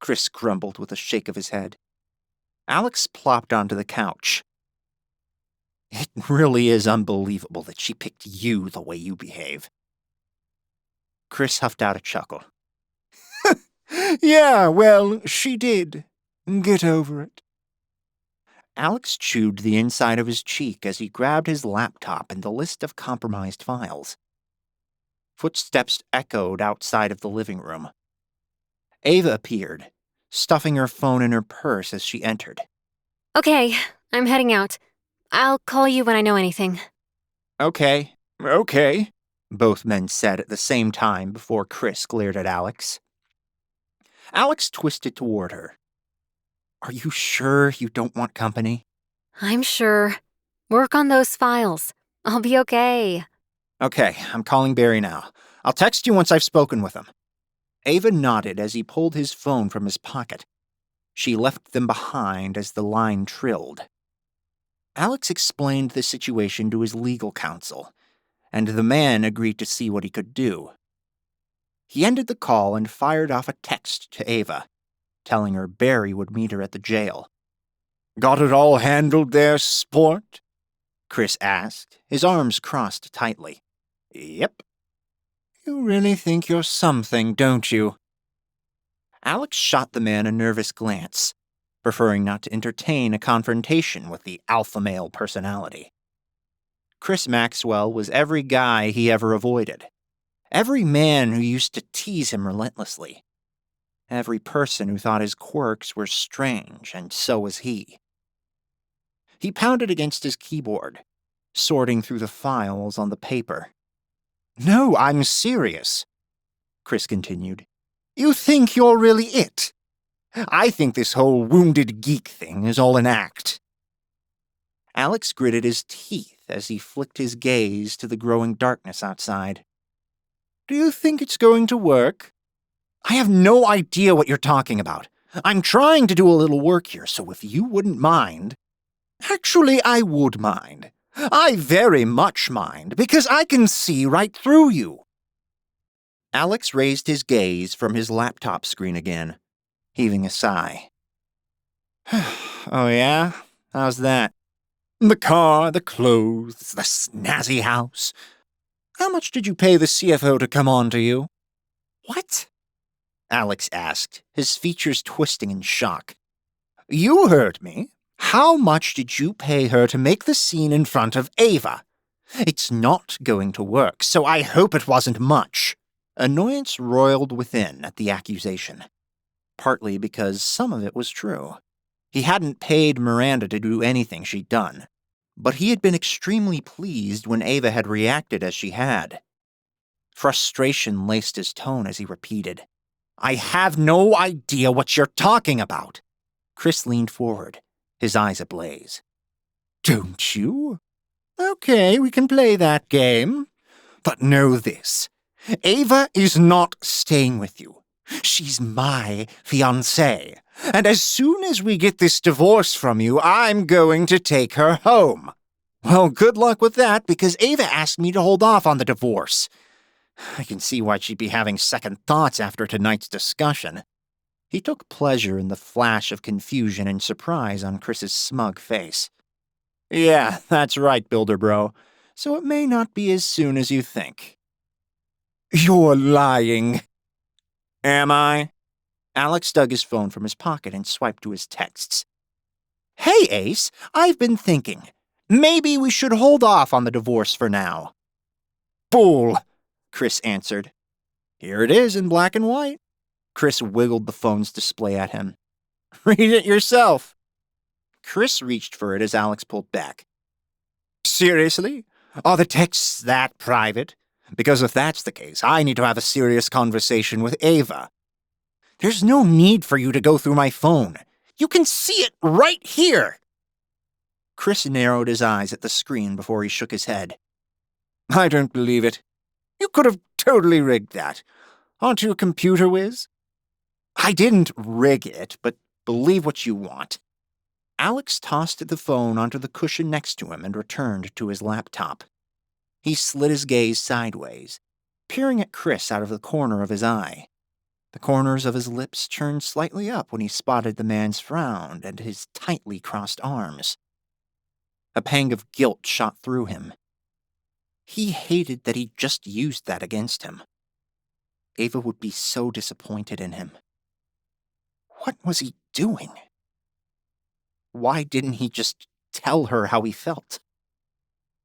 Chris grumbled with a shake of his head. Alex plopped onto the couch. It really is unbelievable that she picked you the way you behave. Chris huffed out a chuckle. Yeah, well, she did. Get over it. Alex chewed the inside of his cheek as he grabbed his laptop and the list of compromised files. Footsteps echoed outside of the living room. Ava appeared, stuffing her phone in her purse as she entered. Okay, I'm heading out. I'll call you when I know anything. Okay, Okay. both men said at the same time before Chris glared at Alex. Alex twisted toward her. Are you sure you don't want company? I'm sure. Work on those files. I'll be okay. Okay, I'm calling Barry now. I'll text you once I've spoken with him. Ava nodded as he pulled his phone from his pocket. She left them behind as the line trilled. Alex explained the situation to his legal counsel, and the man agreed to see what he could do. He ended the call and fired off a text to Ava, telling her Barry would meet her at the jail. Got it all handled there, sport? Chris asked, his arms crossed tightly. Yep. You really think you're something, don't you? Alex shot the man a nervous glance, preferring not to entertain a confrontation with the alpha male personality. Chris Maxwell was every guy he ever avoided. Every man who used to tease him relentlessly. Every person who thought his quirks were strange, and so was he. He pounded against his keyboard, sorting through the files on the paper. No, I'm serious, Chris continued. You think you're really it? I think this whole wounded geek thing is all an act. Alex gritted his teeth as he flicked his gaze to the growing darkness outside. Do you think it's going to work? I have no idea what you're talking about. I'm trying to do a little work here, so if you wouldn't mind... Actually, I would mind. I very much mind, because I can see right through you. Alex raised his gaze from his laptop screen again, heaving a sigh. Oh yeah? How's that? The car, the clothes, the snazzy house. How much did you pay the CFO to come on to you? What? Alex asked, his features twisting in shock. You heard me. How much did you pay her to make the scene in front of Ava? It's not going to work, so I hope it wasn't much. Annoyance roiled within at the accusation, partly because some of it was true. He hadn't paid Miranda to do anything she'd done, but he had been extremely pleased when Ava had reacted as she had. Frustration laced his tone as he repeated, I have no idea what you're talking about. Chris leaned forward, his eyes ablaze. Don't you? Okay, we can play that game. But know this. Ava is not staying with you. She's my fiancée. And as soon as we get this divorce from you, I'm going to take her home. Well, good luck with that, because Ava asked me to hold off on the divorce. I can see why she'd be having second thoughts after tonight's discussion. He took pleasure in the flash of confusion and surprise on Chris's smug face. Yeah, that's right, Builder Bro. So it may not be as soon as you think. You're lying. Am I? Alex dug his phone from his pocket and swiped to his texts. Hey, Ace, I've been thinking. Maybe we should hold off on the divorce for now. Fool, Chris answered. Here it is in black and white. Chris wiggled the phone's display at him. Read it yourself. Chris reached for it as Alex pulled back. Seriously? Are the texts that private? Because if that's the case, I need to have a serious conversation with Ava. There's no need for you to go through my phone. You can see it right here. Chris narrowed his eyes at the screen before he shook his head. I don't believe it. You could have totally rigged that. Aren't you a computer whiz? I didn't rig it, but believe what you want. Alex tossed the phone onto the cushion next to him and returned to his laptop. He slid his gaze sideways, peering at Chris out of the corner of his eye. The corners of his lips turned slightly up when he spotted the man's frown and his tightly crossed arms. A pang of guilt shot through him. He hated that he'd just used that against him. Ava would be so disappointed in him. What was he doing? Why didn't he just tell her how he felt?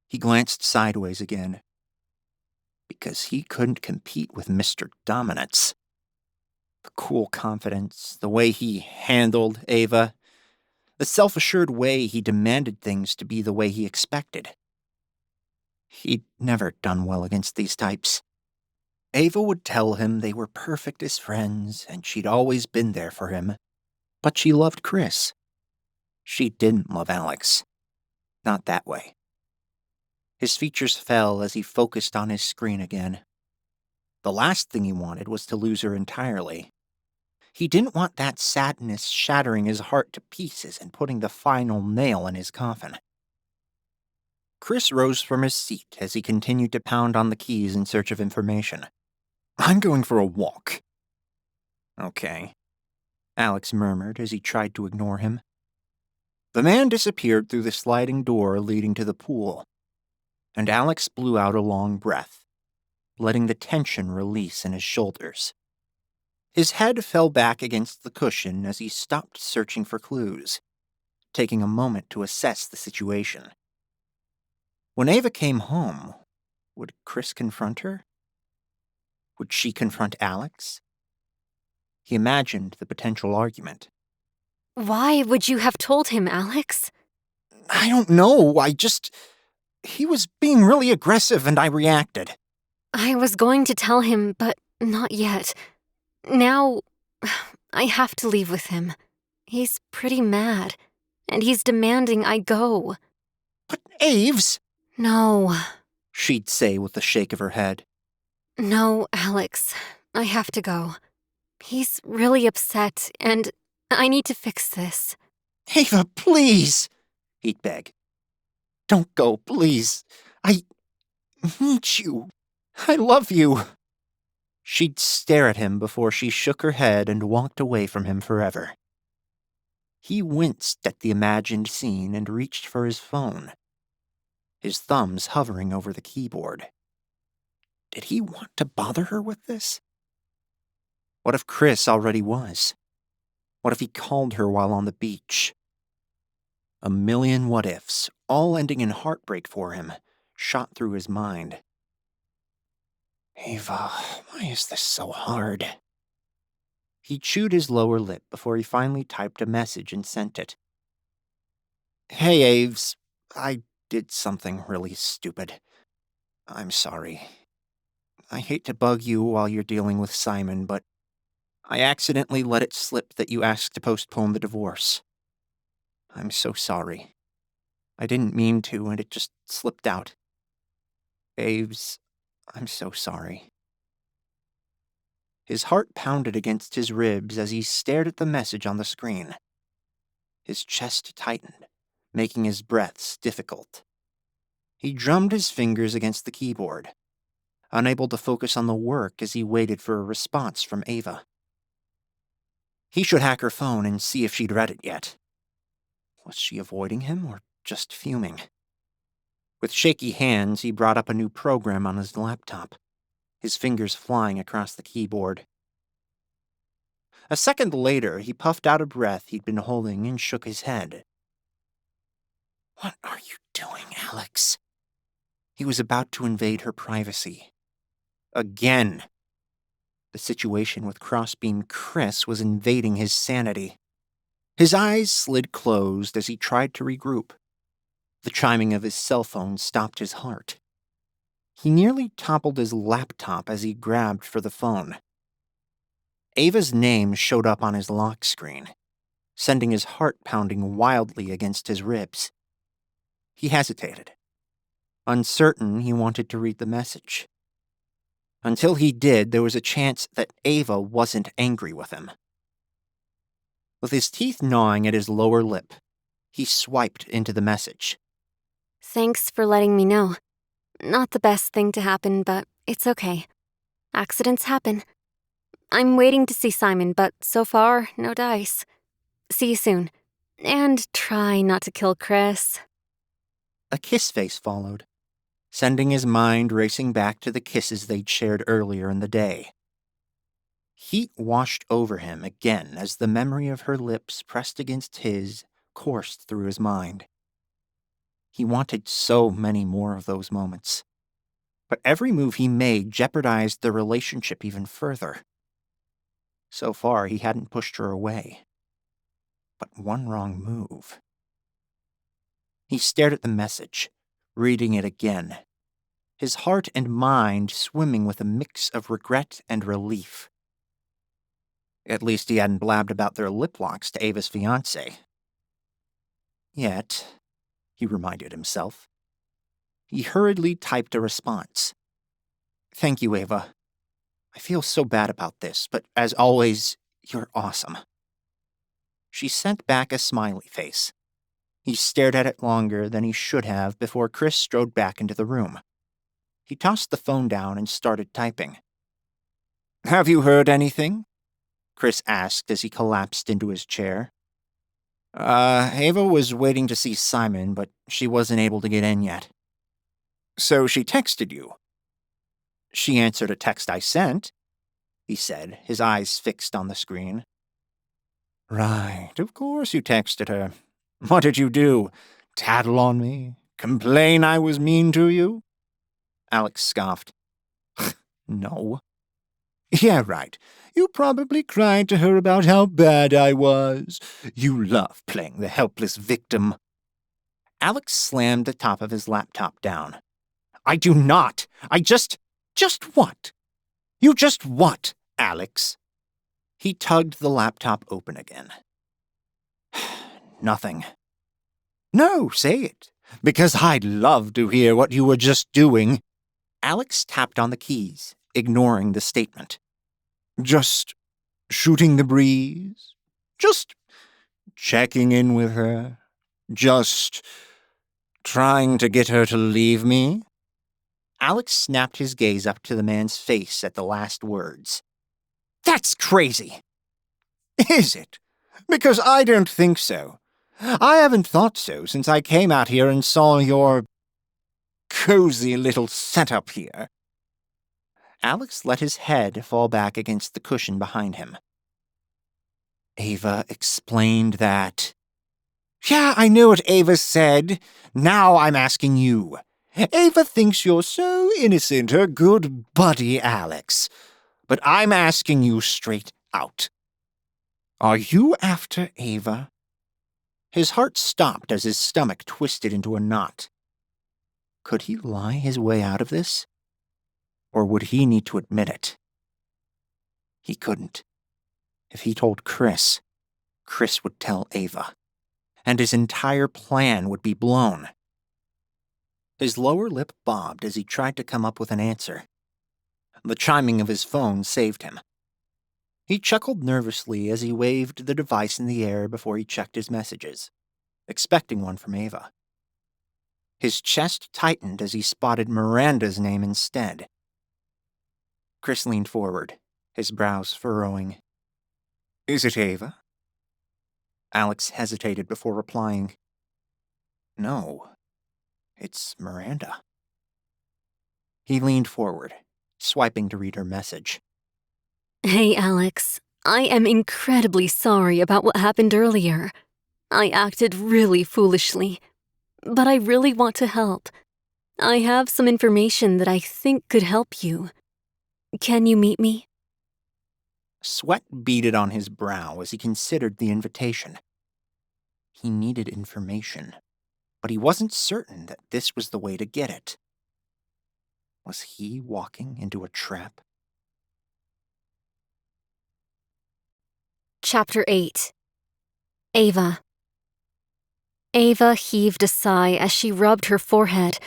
He glanced sideways again. Because he couldn't compete with Mr. Dominance. The cool confidence, the way he handled Ava, the self-assured way he demanded things to be the way he expected. He'd never done well against these types. Ava would tell him they were perfect as friends and she'd always been there for him. But she loved Chris. She didn't love Alex. Not that way. His features fell as he focused on his screen again. The last thing he wanted was to lose her entirely. He didn't want that sadness shattering his heart to pieces and putting the final nail in his coffin. Chris rose from his seat as he continued to pound on the keys in search of information. I'm going for a walk. Okay, Alex murmured as he tried to ignore him. The man disappeared through the sliding door leading to the pool, and Alex blew out a long breath, letting the tension release in his shoulders. His head fell back against the cushion as he stopped searching for clues, taking a moment to assess the situation. When Ava came home, would Chris confront her? Would she confront Alex? He imagined the potential argument. Why would you have told him, Alex? I don't know, he was being really aggressive and I reacted. I was going to tell him, but not yet. Now, I have to leave with him. He's pretty mad, and he's demanding I go. But Aves! No. She'd say with a shake of her head. No, Alex. I have to go. He's really upset, and I need to fix this. Ava, please! He'd beg. Don't go, please. I need you. I love you. She'd stare at him before she shook her head and walked away from him forever. He winced at the imagined scene and reached for his phone, his thumbs hovering over the keyboard. Did he want to bother her with this? What if Chris already was? What if he called her while on the beach? A million what-ifs, all ending in heartbreak for him, shot through his mind. Ava, why is this so hard? He chewed his lower lip before he finally typed a message and sent it. Hey, Aves, I did something really stupid. I'm sorry. I hate to bug you while you're dealing with Simon, but I accidentally let it slip that you asked to postpone the divorce. I'm so sorry. I didn't mean to, and it just slipped out. Aves, I'm so sorry. His heart pounded against his ribs as he stared at the message on the screen. His chest tightened, making his breaths difficult. He drummed his fingers against the keyboard, unable to focus on the work as he waited for a response from Ava. He should hack her phone and see if she'd read it yet. Was she avoiding him or just fuming? With shaky hands, he brought up a new program on his laptop, his fingers flying across the keyboard. A second later, he puffed out a breath he'd been holding and shook his head. What are you doing, Alex? He was about to invade her privacy. Again. The situation with Crossbeam Chris was invading his sanity. His eyes slid closed as he tried to regroup. The chiming of his cell phone stopped his heart. He nearly toppled his laptop as he grabbed for the phone. Ava's name showed up on his lock screen, sending his heart pounding wildly against his ribs. He hesitated, uncertain he wanted to read the message. Until he did, there was a chance that Ava wasn't angry with him. With his teeth gnawing at his lower lip, he swiped into the message. Thanks for letting me know. Not the best thing to happen, but it's okay. Accidents happen. I'm waiting to see Simon, but so far, no dice. See you soon. And try not to kill Chris. A kiss face followed, sending his mind racing back to the kisses they'd shared earlier in the day. Heat washed over him again as the memory of her lips pressed against his coursed through his mind. He wanted so many more of those moments. But every move he made jeopardized the relationship even further. So far, he hadn't pushed her away. But one wrong move. He stared at the message, reading it again, his heart and mind swimming with a mix of regret and relief. At least he hadn't blabbed about their lip locks to Ava's fiancé. Yet, he reminded himself. He hurriedly typed a response. "Thank you, Ava. I feel so bad about this, but as always, you're awesome." She sent back a smiley face. He stared at it longer than he should have before Chris strode back into the room. He tossed the phone down and started typing. "Have you heard anything?" Chris asked as he collapsed into his chair. Ava was waiting to see Simon, but she wasn't able to get in yet." "So she texted you?" "She answered a text I sent," he said, his eyes fixed on the screen. "Right, of course you texted her. What did you do? Tattle on me? Complain I was mean to you?" Alex scoffed. "No." "Yeah, right. You probably cried to her about how bad I was. You love playing the helpless victim." Alex slammed the top of his laptop down. "I do not. Just what? You just what, Alex?" He tugged the laptop open again. "Nothing." "No, say it, because I'd love to hear what you were just doing." Alex tapped on the keys, ignoring the statement. "Just shooting the breeze? Just checking in with her? Just trying to get her to leave me?" Alex snapped his gaze up to the man's face at the last words. "That's crazy!" "Is it? Because I don't think so. I haven't thought so since I came out here and saw your cozy little setup here." Alex let his head fall back against the cushion behind him. "Ava explained that." "Yeah, I know what Ava said. Now I'm asking you. Ava thinks you're so innocent, her good buddy Alex. But I'm asking you straight out. Are you after Ava?" His heart stopped as his stomach twisted into a knot. Could he lie his way out of this? Or would he need to admit it? He couldn't. If he told Chris, Chris would tell Ava, and his entire plan would be blown. His lower lip bobbed as he tried to come up with an answer. The chiming of his phone saved him. He chuckled nervously as he waved the device in the air before he checked his messages, expecting one from Ava. His chest tightened as he spotted Miranda's name instead. Chris leaned forward, his brows furrowing. "Is it Ava?" Alex hesitated before replying. "No, it's Miranda." He leaned forward, swiping to read her message. Hey, Alex. I am incredibly sorry about what happened earlier. I acted really foolishly, but I really want to help. I have some information that I think could help you. Can you meet me? Sweat beaded on his brow as he considered the invitation. He needed information, but he wasn't certain that this was the way to get it. Was he walking into a trap? Chapter 8. Ava. Ava heaved a sigh as she rubbed her forehead.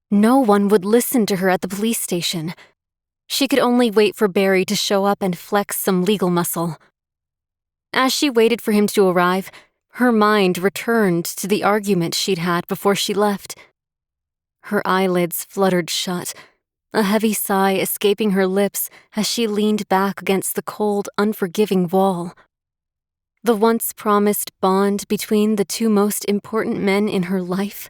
No one would listen to her at the police station. She could only wait for Barry to show up and flex some legal muscle. As she waited for him to arrive, her mind returned to the argument she'd had before she left. Her eyelids fluttered shut, a heavy sigh escaping her lips as she leaned back against the cold, unforgiving wall. The once promised bond between the two most important men in her life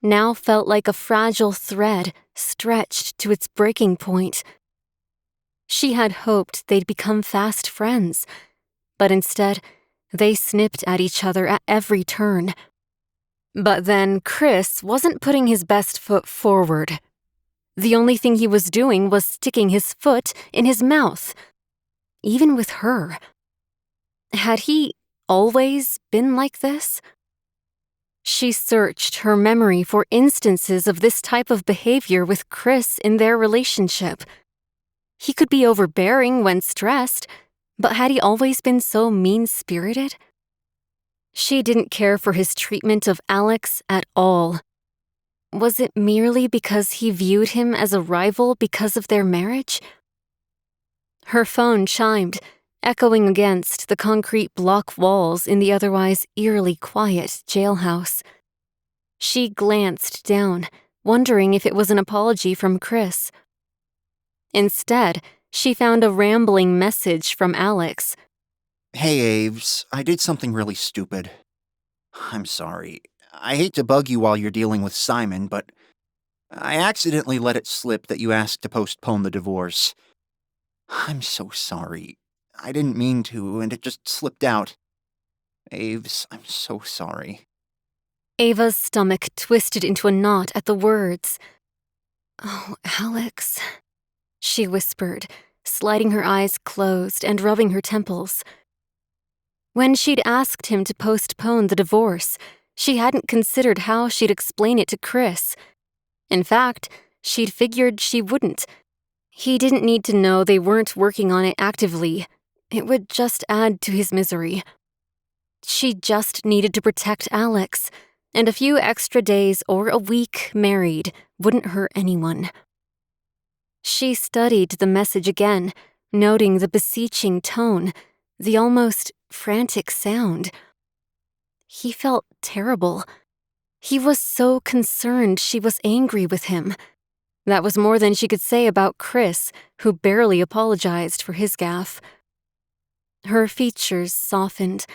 now felt like a fragile thread stretched to its breaking point. She had hoped they'd become fast friends, but instead, they snipped at each other at every turn. But then Chris wasn't putting his best foot forward. The only thing he was doing was sticking his foot in his mouth, even with her. Had he always been like this? She searched her memory for instances of this type of behavior with Chris in their relationship. He could be overbearing when stressed, but had he always been so mean-spirited? She didn't care for his treatment of Alex at all. Was it merely because he viewed him as a rival because of their marriage? Her phone chimed, echoing against the concrete block walls in the otherwise eerily quiet jailhouse. She glanced down, wondering if it was an apology from Chris. Instead, she found a rambling message from Alex. Hey, Aves, I did something really stupid. I'm sorry. I hate to bug you while you're dealing with Simon, but I accidentally let it slip that you asked to postpone the divorce. I'm so sorry. I didn't mean to, and it just slipped out. Aves, I'm so sorry. Ava's stomach twisted into a knot at the words. "Oh, Alex," she whispered, sliding her eyes closed and rubbing her temples. When she'd asked him to postpone the divorce, she hadn't considered how she'd explain it to Chris. In fact, she'd figured she wouldn't. He didn't need to know they weren't working on it actively. It would just add to his misery. She just needed to protect Alex, and a few extra days or a week married wouldn't hurt anyone. She studied the message again, noting the beseeching tone, the almost frantic sound. He felt terrible. He was so concerned she was angry with him. That was more than she could say about Chris, who barely apologized for his gaffe. Her features softened,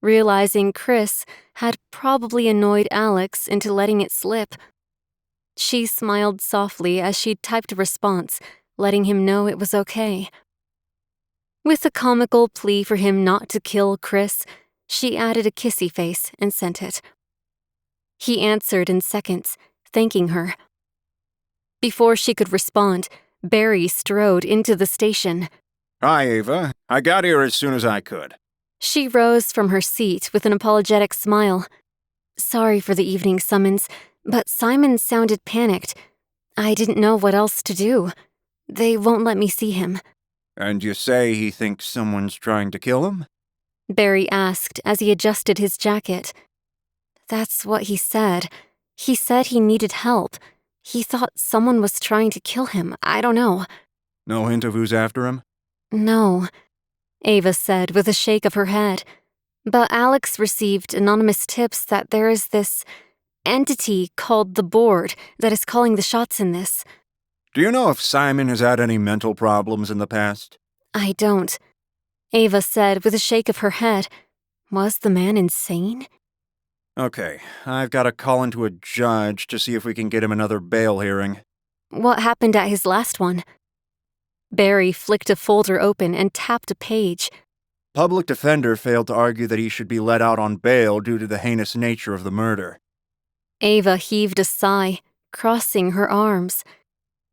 realizing Chris had probably annoyed Alex into letting it slip. She smiled softly as she typed a response, letting him know it was okay. With a comical plea for him not to kill Chris, she added a kissy face and sent it. He answered in seconds, thanking her. Before she could respond, Barry strode into the station. Hi, Ava. I got here as soon as I could. She rose from her seat with an apologetic smile. Sorry for the evening summons, but Simon sounded panicked. I didn't know what else to do. They won't let me see him. And you say he thinks someone's trying to kill him? Barry asked as he adjusted his jacket. That's what he said. He said he needed help. He thought someone was trying to kill him. I don't know. No hint of who's after him? No, Ava said with a shake of her head. But Alex received anonymous tips that there is this entity called the Board that is calling the shots in this. Do you know if Simon has had any mental problems in the past? I don't, Ava said with a shake of her head. Was the man insane? Okay, I've got to call into a judge to see if we can get him another bail hearing. What happened at his last one? Barry flicked a folder open and tapped a page. Public defender failed to argue that he should be let out on bail due to the heinous nature of the murder. Ava heaved a sigh, crossing her arms.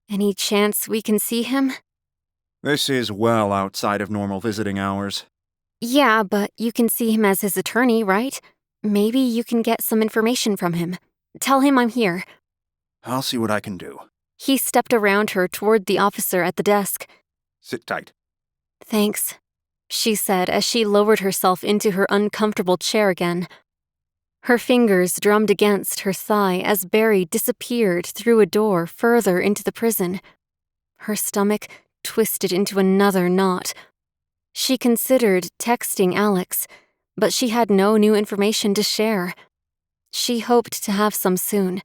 Any chance we can see him? This is well outside of normal visiting hours. Yeah, but you can see him as his attorney, right? Maybe you can get some information from him. Tell him I'm here. I'll see what I can do. He stepped around her toward the officer at the desk. Sit tight. Thanks, she said as she lowered herself into her uncomfortable chair again. Her fingers drummed against her thigh as Barry disappeared through a door further into the prison. Her stomach twisted into another knot. She considered texting Alex, but she had no new information to share. She hoped to have some soon.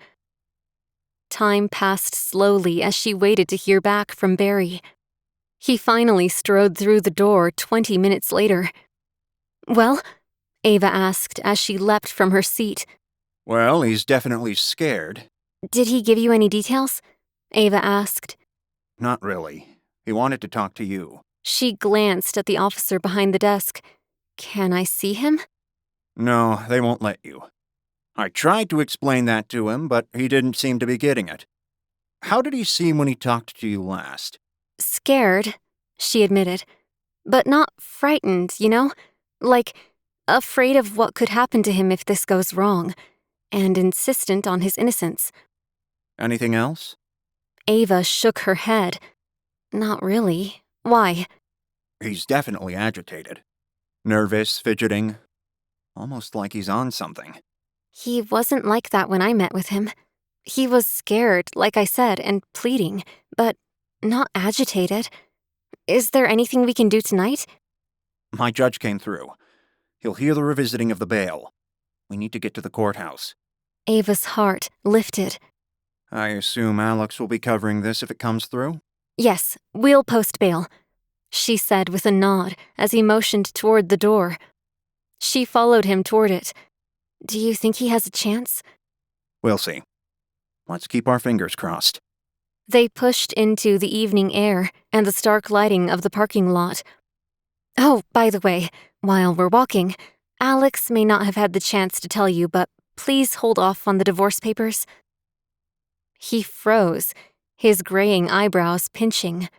Time passed slowly as she waited to hear back from Barry. He finally strode through the door 20 minutes later. Well? Ava asked as she leapt from her seat. Well, he's definitely scared. Did he give you any details? Ava asked. Not really. He wanted to talk to you. She glanced at the officer behind the desk. Can I see him? No, they won't let you. I tried to explain that to him, but he didn't seem to be getting it. How did he seem when he talked to you last? Scared, she admitted. But not frightened, you know? Like, afraid of what could happen to him if this goes wrong, and insistent on his innocence. Anything else? Ava shook her head. Not really. Why? He's definitely agitated. Nervous, fidgeting. Almost like he's on something. He wasn't like that when I met with him. He was scared, like I said, and pleading, but not agitated. Is there anything we can do tonight? My judge came through. He'll hear the revisiting of the bail. We need to get to the courthouse. Ava's heart lifted. I assume Alex will be covering this if it comes through? Yes, we'll post bail, she said with a nod as he motioned toward the door. She followed him toward it. Do you think he has a chance? We'll see. Let's keep our fingers crossed. They pushed into the evening air and the stark lighting of the parking lot. Oh, by the way, while we're walking, Alex may not have had the chance to tell you, but please hold off on the divorce papers. He froze, his graying eyebrows pinching.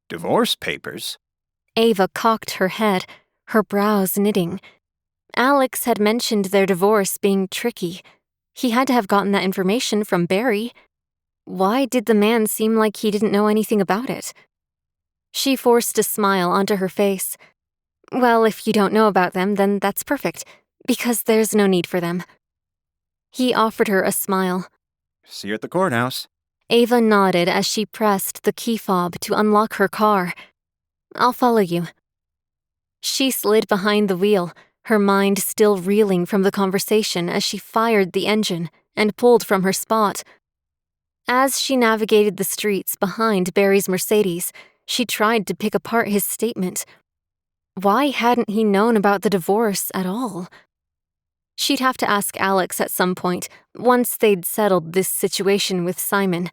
Divorce papers? Ava cocked her head, her brows knitting. Alex had mentioned their divorce being tricky. He had to have gotten that information from Barry. Why did the man seem like he didn't know anything about it? She forced a smile onto her face. Well, if you don't know about them, then that's perfect, because there's no need for them. He offered her a smile. See you at the courthouse. Ava nodded as she pressed the key fob to unlock her car. I'll follow you. She slid behind the wheel, her mind still reeling from the conversation as she fired the engine and pulled from her spot. As she navigated the streets behind Barry's Mercedes, she tried to pick apart his statement. Why hadn't he known about the divorce at all? She'd have to ask Alex at some point, once they'd settled this situation with Simon.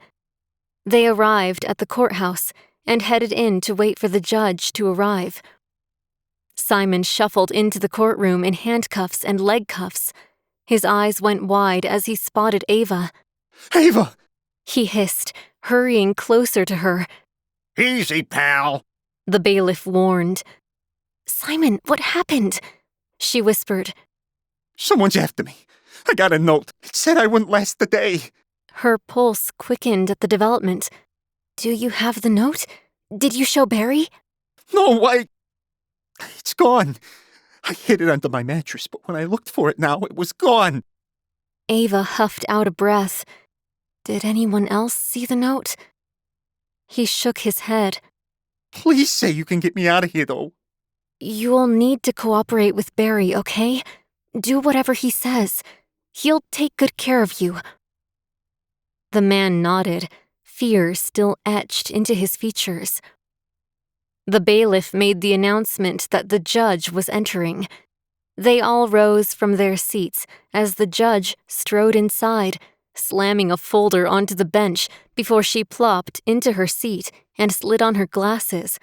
They arrived at the courthouse and headed in to wait for the judge to arrive. Simon shuffled into the courtroom in handcuffs and leg cuffs. His eyes went wide as he spotted Ava. Ava! He hissed, hurrying closer to her. Easy, pal. The bailiff warned. Simon, what happened? She whispered. Someone's after me. I got a note. It said I wouldn't last the day. Her pulse quickened at the development. Do you have the note? Did you show Barry? No way. It's gone. I hid it under my mattress, but when I looked for it now, it was gone. Ava huffed out a breath. Did anyone else see the note? He shook his head. Please say you can get me out of here, though. You'll need to cooperate with Barry, okay? Do whatever he says. He'll take good care of you. The man nodded, fear still etched into his features. The bailiff made the announcement that the judge was entering. They all rose from their seats as the judge strode inside, slamming a folder onto the bench before she plopped into her seat and slid on her glasses.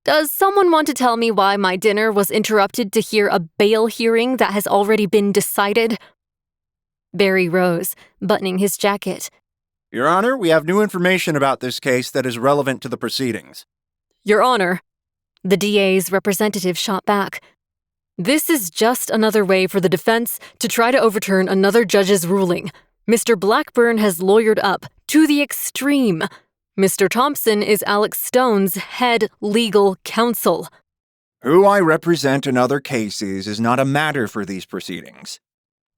Does someone want to tell me why my dinner was interrupted to hear a bail hearing that has already been decided? Barry rose, buttoning his jacket. Your Honor, we have new information about this case that is relevant to the proceedings. Your Honor, the DA's representative shot back. This is just another way for the defense to try to overturn another judge's ruling. Mr. Blackburn has lawyered up to the extreme. Mr. Thompson is Alex Stone's head legal counsel. Who I represent in other cases is not a matter for these proceedings.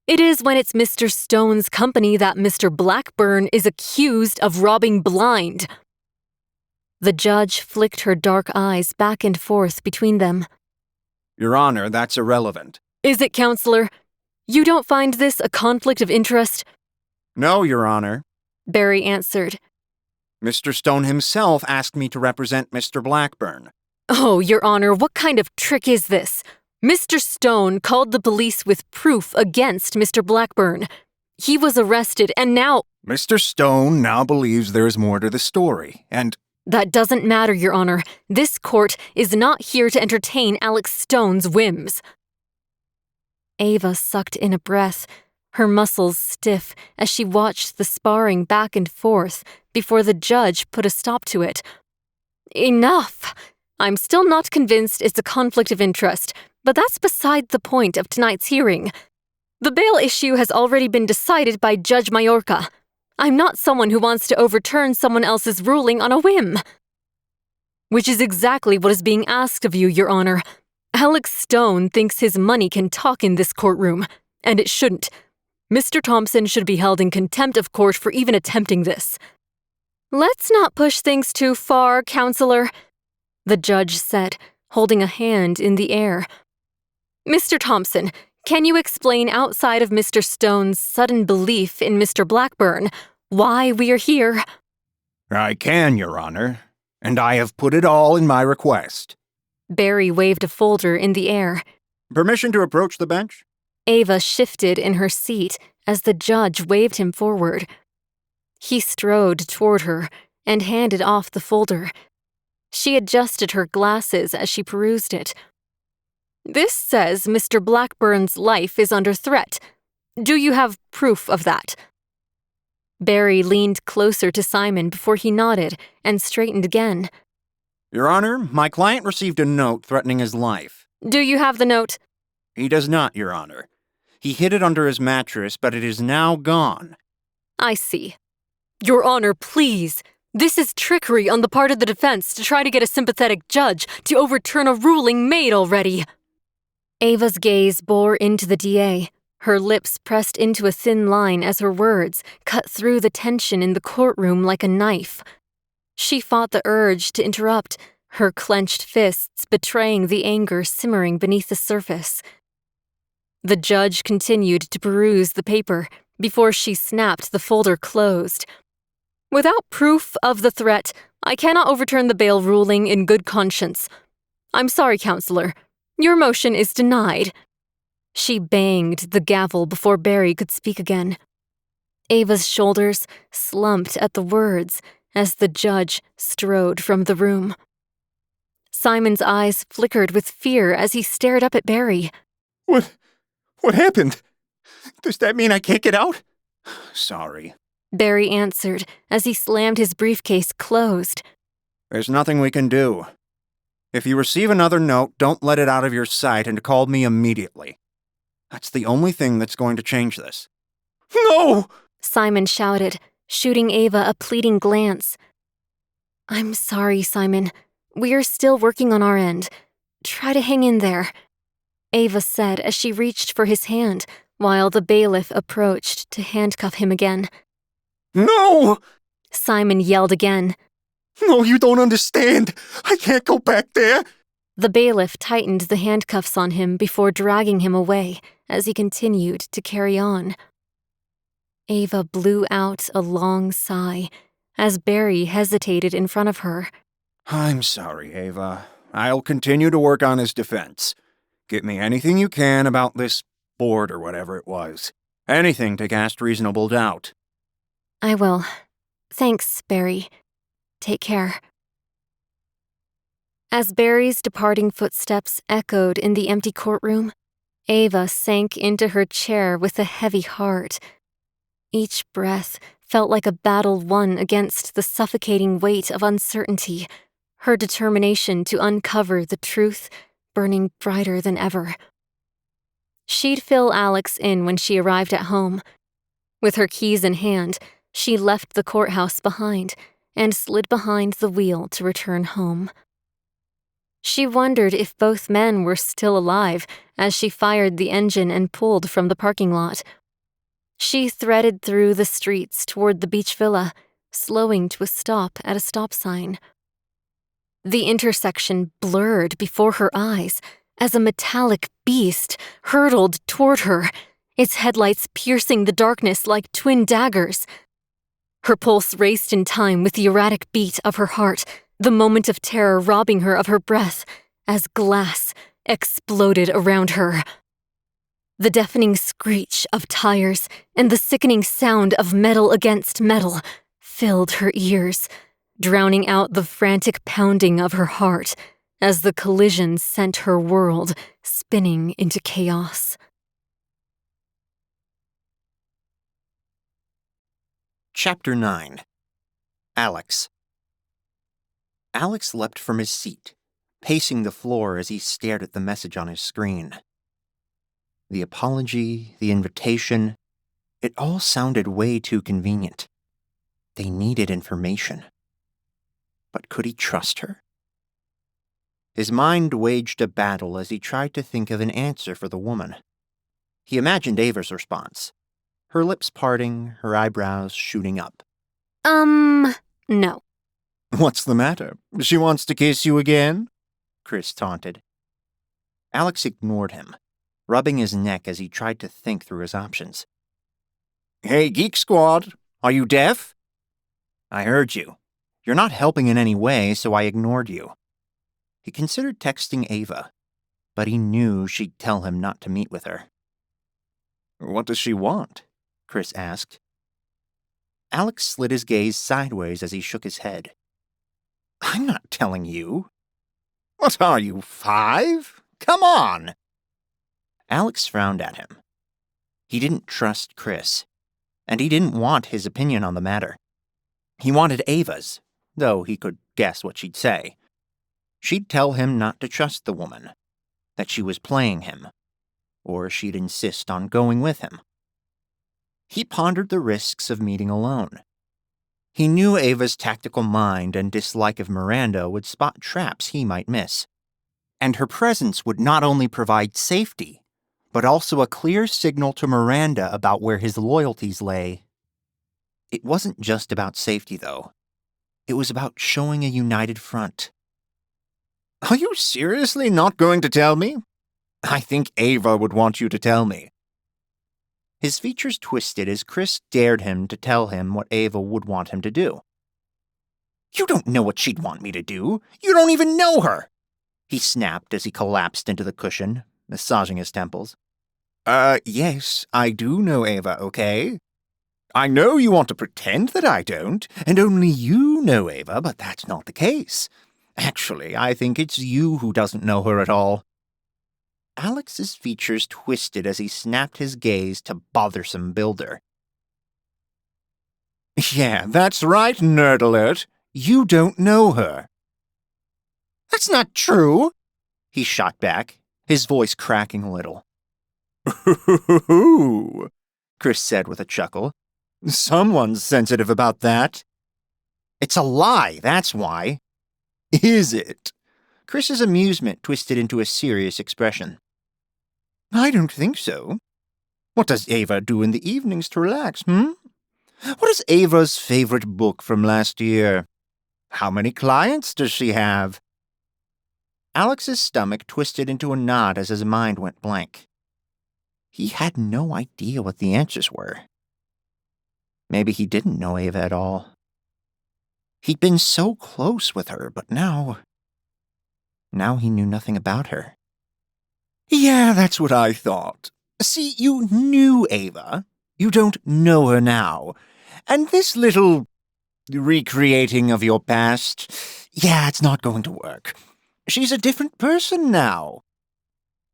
It is when it's Mr. Stone's company that Mr. Blackburn is accused of robbing blind. The judge flicked her dark eyes back and forth between them. Your Honor, that's irrelevant. Is it, Counselor? You don't find this a conflict of interest? No, Your Honor. Barry answered. Mr. Stone himself asked me to represent Mr. Blackburn. Oh, Your Honor, what kind of trick is this? Mr. Stone called the police with proof against Mr. Blackburn. He was arrested, and now— Mr. Stone now believes there is more to the story, and That doesn't matter, Your Honor. This court is not here to entertain Alex Stone's whims. Ava sucked in a breath, her muscles stiff as she watched the sparring back and forth before the judge put a stop to it. Enough! I'm still not convinced it's a conflict of interest, but that's beside the point of tonight's hearing. The bail issue has already been decided by Judge Majorca. I'm not someone who wants to overturn someone else's ruling on a whim. Which is exactly what is being asked of you, Your Honor. Alex Stone thinks his money can talk in this courtroom, and it shouldn't. Mr. Thompson should be held in contempt of court for even attempting this. Let's not push things too far, Counselor, the judge said, holding a hand in the air. Mr. Thompson, can you explain outside of Mr. Stone's sudden belief in Mr. Blackburn why we are here? I can, Your Honor, and I have put it all in my request. Barry waved a folder in the air. Permission to approach the bench? Ava shifted in her seat as the judge waved him forward. He strode toward her and handed off the folder. She adjusted her glasses as she perused it. This says Mr. Blackburn's life is under threat. Do you have proof of that? Barry leaned closer to Simon before he nodded and straightened again. Your Honor, my client received a note threatening his life. Do you have the note? He does not, Your Honor. He hid it under his mattress, but it is now gone. I see. Your Honor, please. This is trickery on the part of the defense to try to get a sympathetic judge to overturn a ruling made already. Ava's gaze bore into the DA, her lips pressed into a thin line as her words cut through the tension in the courtroom like a knife. She fought the urge to interrupt, her clenched fists betraying the anger simmering beneath the surface. The judge continued to peruse the paper before she snapped the folder closed. Without proof of the threat, I cannot overturn the bail ruling in good conscience. I'm sorry, Counselor. Your motion is denied. She banged the gavel before Barry could speak again. Ava's shoulders slumped at the words as the judge strode from the room. Simon's eyes flickered with fear as he stared up at Barry. What happened? Does that mean I can't get out? Sorry. Barry answered as he slammed his briefcase closed. There's nothing we can do. If you receive another note, don't let it out of your sight and call me immediately. That's the only thing that's going to change this. No! Simon shouted, shooting Ava a pleading glance. I'm sorry, Simon. We are still working on our end. Try to hang in there, Ava said as she reached for his hand while the bailiff approached to handcuff him again. No! Simon yelled again. No, you don't understand. I can't go back there. The bailiff tightened the handcuffs on him before dragging him away as he continued to carry on. Ava blew out a long sigh as Barry hesitated in front of her. I'm sorry, Ava. I'll continue to work on his defense. Get me anything you can about this board or whatever it was. Anything to cast reasonable doubt. I will. Thanks, Barry. Take care. As Barry's departing footsteps echoed in the empty courtroom, Ava sank into her chair with a heavy heart. Each breath felt like a battle won against the suffocating weight of uncertainty, her determination to uncover the truth burning brighter than ever. She'd fill Alex in when she arrived at home. With her keys in hand, she left the courthouse behind and slid behind the wheel to return home. She wondered if both men were still alive as she fired the engine and pulled from the parking lot. She threaded through the streets toward the beach villa, slowing to a stop at a stop sign. The intersection blurred before her eyes as a metallic beast hurtled toward her, its headlights piercing the darkness like twin daggers. Her pulse raced in time with the erratic beat of her heart, the moment of terror robbing her of her breath as glass exploded around her. The deafening screech of tires and the sickening sound of metal against metal filled her ears drowning out the frantic pounding of her heart as the collision sent her world spinning into chaos. Chapter 9. Alex. Alex leapt from his seat, pacing the floor as he stared at the message on his screen. The apology, the invitation, it all sounded way too convenient. They needed information. But could he trust her? His mind waged a battle as he tried to think of an answer for the woman. He imagined Ava's response, her lips parting, her eyebrows shooting up. No. What's the matter? She wants to kiss you again? Chris taunted. Alex ignored him, rubbing his neck as he tried to think through his options. Hey, Geek Squad, are you deaf? I heard you. You're not helping in any way, so I ignored you. He considered texting Ava, but he knew she'd tell him not to meet with her. What does she want? Chris asked. Alex slid his gaze sideways as he shook his head. I'm not telling you. What are you, 5? Come on! Alex frowned at him. He didn't trust Chris, and he didn't want his opinion on the matter. He wanted Ava's, though he could guess what she'd say. She'd tell him not to trust the woman, that she was playing him, or she'd insist on going with him. He pondered the risks of meeting alone. He knew Ava's tactical mind and dislike of Miranda would spot traps he might miss. And her presence would not only provide safety, but also a clear signal to Miranda about where his loyalties lay. It wasn't just about safety, though. It was about showing a united front. Are you seriously not going to tell me? I think Ava would want you to tell me. His features twisted as Chris dared him to tell him what Ava would want him to do. You don't know what she'd want me to do. You don't even know her, he snapped as he collapsed into the cushion, massaging his temples. Yes, I do know Ava, okay? I know you want to pretend that I don't, and only you know Ava, but that's not the case. Actually, I think it's you who doesn't know her at all. Alex's features twisted as he snapped his gaze to bothersome builder. Yeah, that's right, nerd alert. You don't know her. That's not true, he shot back, his voice cracking a little. Ooh, Chris said with a chuckle. Someone's sensitive about that. It's a lie, that's why. Is it? Chris's amusement twisted into a serious expression. I don't think so. What does Ava do in the evenings to relax, What is Ava's favorite book from last year? How many clients does she have? Alex's stomach twisted into a knot as his mind went blank. He had no idea what the answers were. Maybe he didn't know Ava at all. He'd been so close with her, but now he knew nothing about her. Yeah, that's what I thought. See, you knew Ava. You don't know her now. And this little recreating of your past, yeah, it's not going to work. She's a different person now.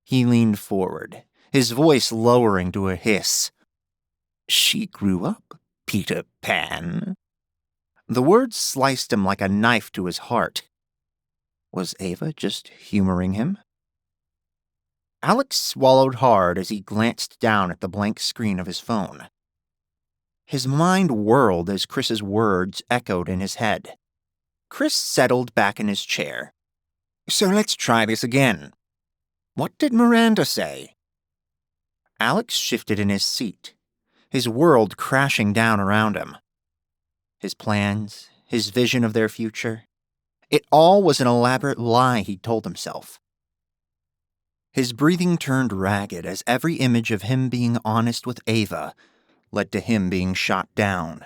He leaned forward, his voice lowering to a hiss. She grew up, Peter Pan. The words sliced him like a knife to his heart. Was Ava just humoring him? Alex swallowed hard as he glanced down at the blank screen of his phone. His mind whirled as Chris's words echoed in his head. Chris settled back in his chair. So let's try this again. What did Miranda say? Alex shifted in his seat, his world crashing down around him. His plans, his vision of their future, it all was an elaborate lie he'd told himself. His breathing turned ragged as every image of him being honest with Ava led to him being shot down.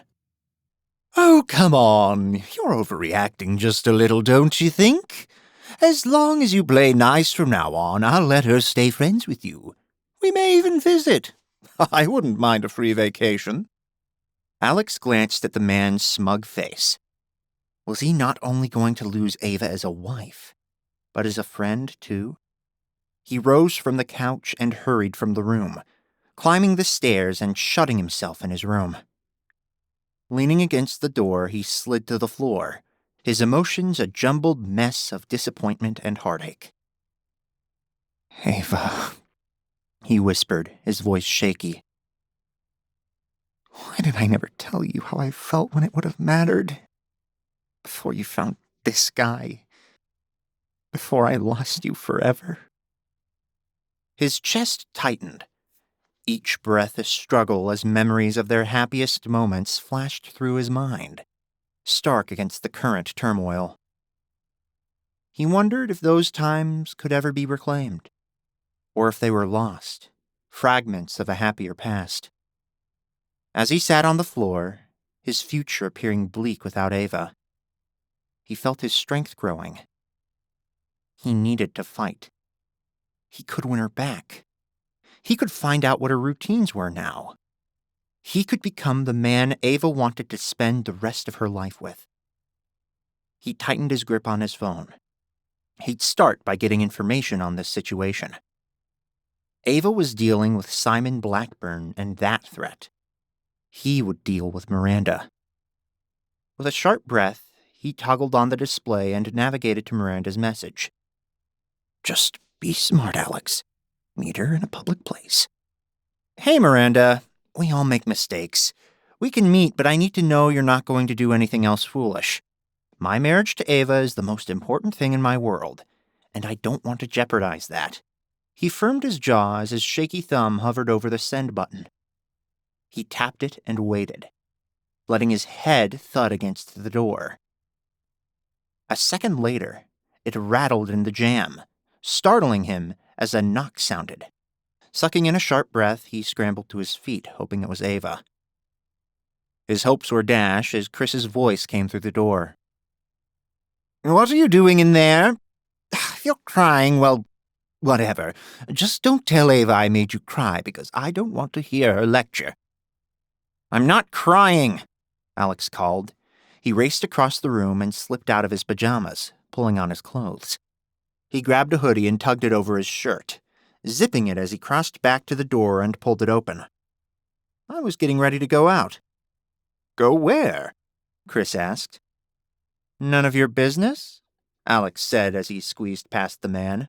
Oh, come on. You're overreacting just a little, don't you think? As long as you play nice from now on, I'll let her stay friends with you. We may even visit. I wouldn't mind a free vacation. Alex glanced at the man's smug face. Was he not only going to lose Ava as a wife, but as a friend, too? He rose from the couch and hurried from the room, climbing the stairs and shutting himself in his room. Leaning against the door, he slid to the floor, his emotions a jumbled mess of disappointment and heartache. "Ava," he whispered, his voice shaky. "Why did I never tell you how I felt when it would have mattered? Before you found this guy. Before I lost you forever." His chest tightened, each breath a struggle as memories of their happiest moments flashed through his mind, stark against the current turmoil. He wondered if those times could ever be reclaimed, or if they were lost, fragments of a happier past. As he sat on the floor, his future appearing bleak without Ava, he felt his strength growing. He needed to fight. He could win her back. He could find out what her routines were now. He could become the man Ava wanted to spend the rest of her life with. He tightened his grip on his phone. He'd start by getting information on this situation. Ava was dealing with Simon Blackburn and that threat. He would deal with Miranda. With a sharp breath, he toggled on the display and navigated to Miranda's message. "Just be smart, Alex. Meet her in a public place." "Hey, Miranda. We all make mistakes. We can meet, but I need to know you're not going to do anything else foolish. My marriage to Ava is the most important thing in my world, and I don't want to jeopardize that." He firmed his jaw as his shaky thumb hovered over the send button. He tapped it and waited, letting his head thud against the door. A second later, it rattled in the jamb, startling him as a knock sounded. Sucking in a sharp breath, he scrambled to his feet, hoping it was Ava. His hopes were dashed as Chris's voice came through the door. "What are you doing in there? If you're crying, well, whatever. Just don't tell Ava I made you cry, because I don't want to hear her lecture." "I'm not crying," Alex called. He raced across the room and slipped out of his pajamas, pulling on his clothes. He grabbed a hoodie and tugged it over his shirt, zipping it as he crossed back to the door and pulled it open. I was getting ready to go out. "Go where?" Chris asked. "None of your business?" Alex said as he squeezed past the man.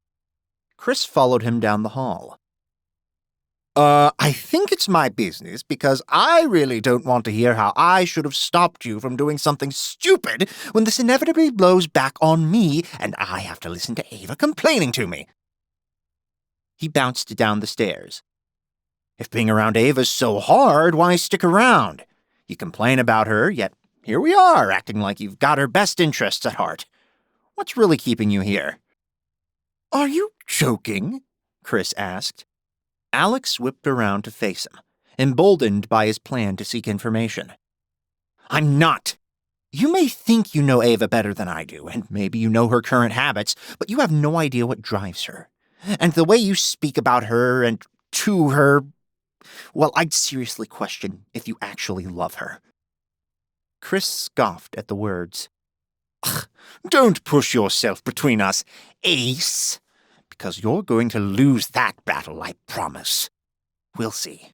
Chris followed him down the hall. I think it's my business because I really don't want to hear how I should have stopped you from doing something stupid when this inevitably blows back on me and I have to listen to Ava complaining to me." He bounced down the stairs. "If being around Ava's so hard, why stick around? You complain about her, yet here we are, acting like you've got her best interests at heart. What's really keeping you here?" "Are you joking?" Chris asked. Alex whipped around to face him, emboldened by his plan to seek information. "I'm not. You may think you know Ava better than I do, and maybe you know her current habits, but you have no idea what drives her. And the way you speak about her and to her, well, I'd seriously question if you actually love her." Chris scoffed at the words. "Ugh, don't push yourself between us, Ace. Because you're going to lose that battle, I promise. We'll see."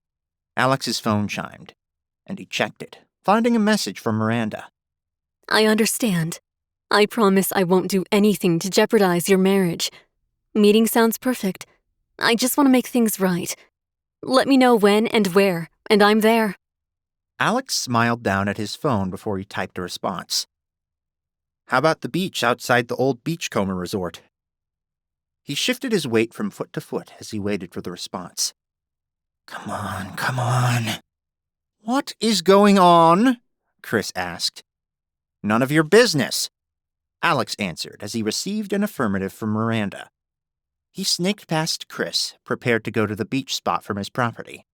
Alex's phone chimed, and he checked it, finding a message from Miranda. I understand. I promise I won't do anything to jeopardize your marriage. Meeting sounds perfect. I just want to make things right. Let me know when and where, and I'm there. Alex smiled down at his phone before he typed a response. "How about the beach outside the old Beachcomber resort?" He shifted his weight from foot to foot as he waited for the response. Come on, come on." "What is going on?" Chris asked. "None of your business," Alex answered as he received an affirmative from Miranda. He snaked past Chris, prepared to go to the beach spot from his property.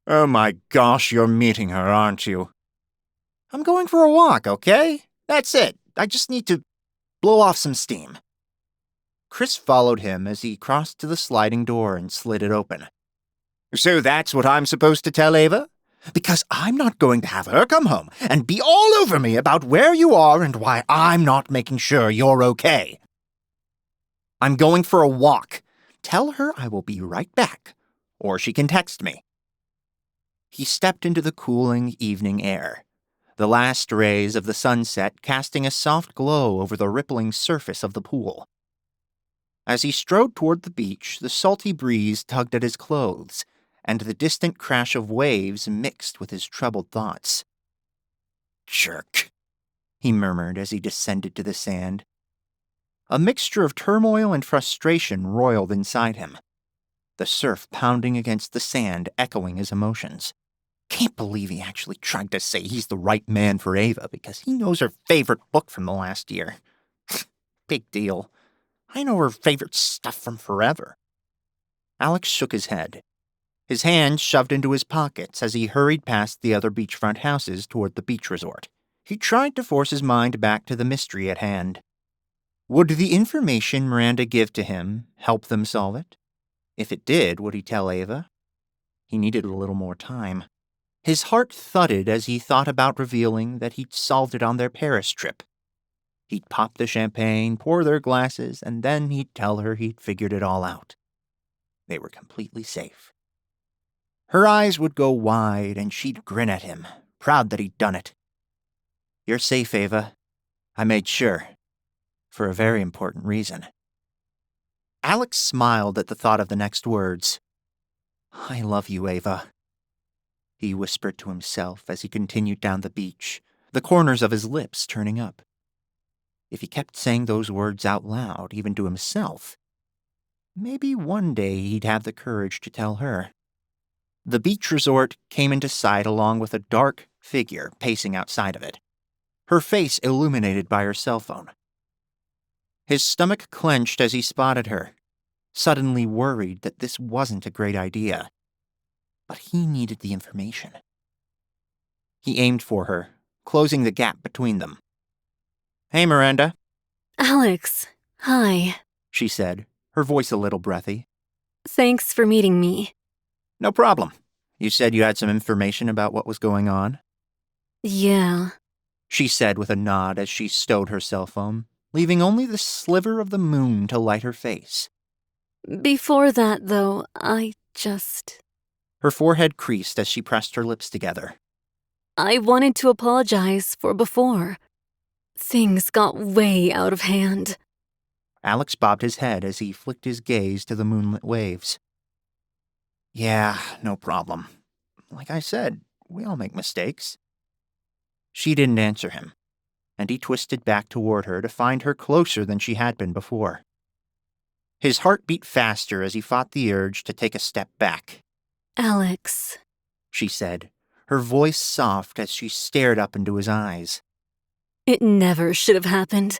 "Oh my gosh, you're meeting her, aren't you?" "I'm going for a walk, okay? That's it. I just need to blow off some steam." Chris followed him as he crossed to the sliding door and slid it open. "So that's what I'm supposed to tell Ava? Because I'm not going to have her come home and be all over me about where you are and why I'm not making sure you're okay. I'm going for a walk. Tell her I will be right back, or she can text me. He stepped into the cooling evening air, the last rays of the sunset casting a soft glow over the rippling surface of the pool. As he strode toward the beach, the salty breeze tugged at his clothes, and the distant crash of waves mixed with his troubled thoughts. "Jerk," he murmured as he descended to the sand. A mixture of turmoil and frustration roiled inside him, the surf pounding against the sand echoing his emotions. Can't believe he actually tried to say he's the right man for Ava because he knows her favorite book from the last year. Big deal. I know her favorite stuff from forever. Alex shook his head, his hands shoved into his pockets as he hurried past the other beachfront houses toward the beach resort. He tried to force his mind back to the mystery at hand. Would the information Miranda give to him help them solve it? If it did, would he tell Ava? He needed a little more time. His heart thudded as he thought about revealing that he'd solved it on their Paris trip. He'd pop the champagne, pour their glasses, and then he'd tell her he'd figured it all out. They were completely safe. Her eyes would go wide, and she'd grin at him, proud that he'd done it. "You're safe, Ava. I made sure. For a very important reason." Alex smiled at the thought of the next words. "I love you, Ava," he whispered to himself as he continued down the beach, the corners of his lips turning up. If he kept saying those words out loud, even to himself, maybe one day he'd have the courage to tell her. The beach resort came into sight along with a dark figure pacing outside of it, her face illuminated by her cell phone. His stomach clenched as he spotted her, suddenly worried that this wasn't a great idea. But he needed the information. He aimed for her, closing the gap between them. "Hey, Miranda," Alex, hi. she said, her voice a little breathy. Thanks for meeting me. "No problem. You said you had some information about what was going on?" Yeah. she said with a nod as she stowed her cell phone, leaving only the sliver of the moon to light her face. Before that, though, Her forehead creased as she pressed her lips together. I wanted to apologize for before. Things got way out of hand. Alex bobbed his head as he flicked his gaze to the moonlit waves. "Yeah, no problem. Like I said, we all make mistakes." She didn't answer him, and he twisted back toward her to find her closer than she had been before. His heart beat faster as he fought the urge to take a step back. Alex, she said, her voice soft as she stared up into his eyes. it never should have happened.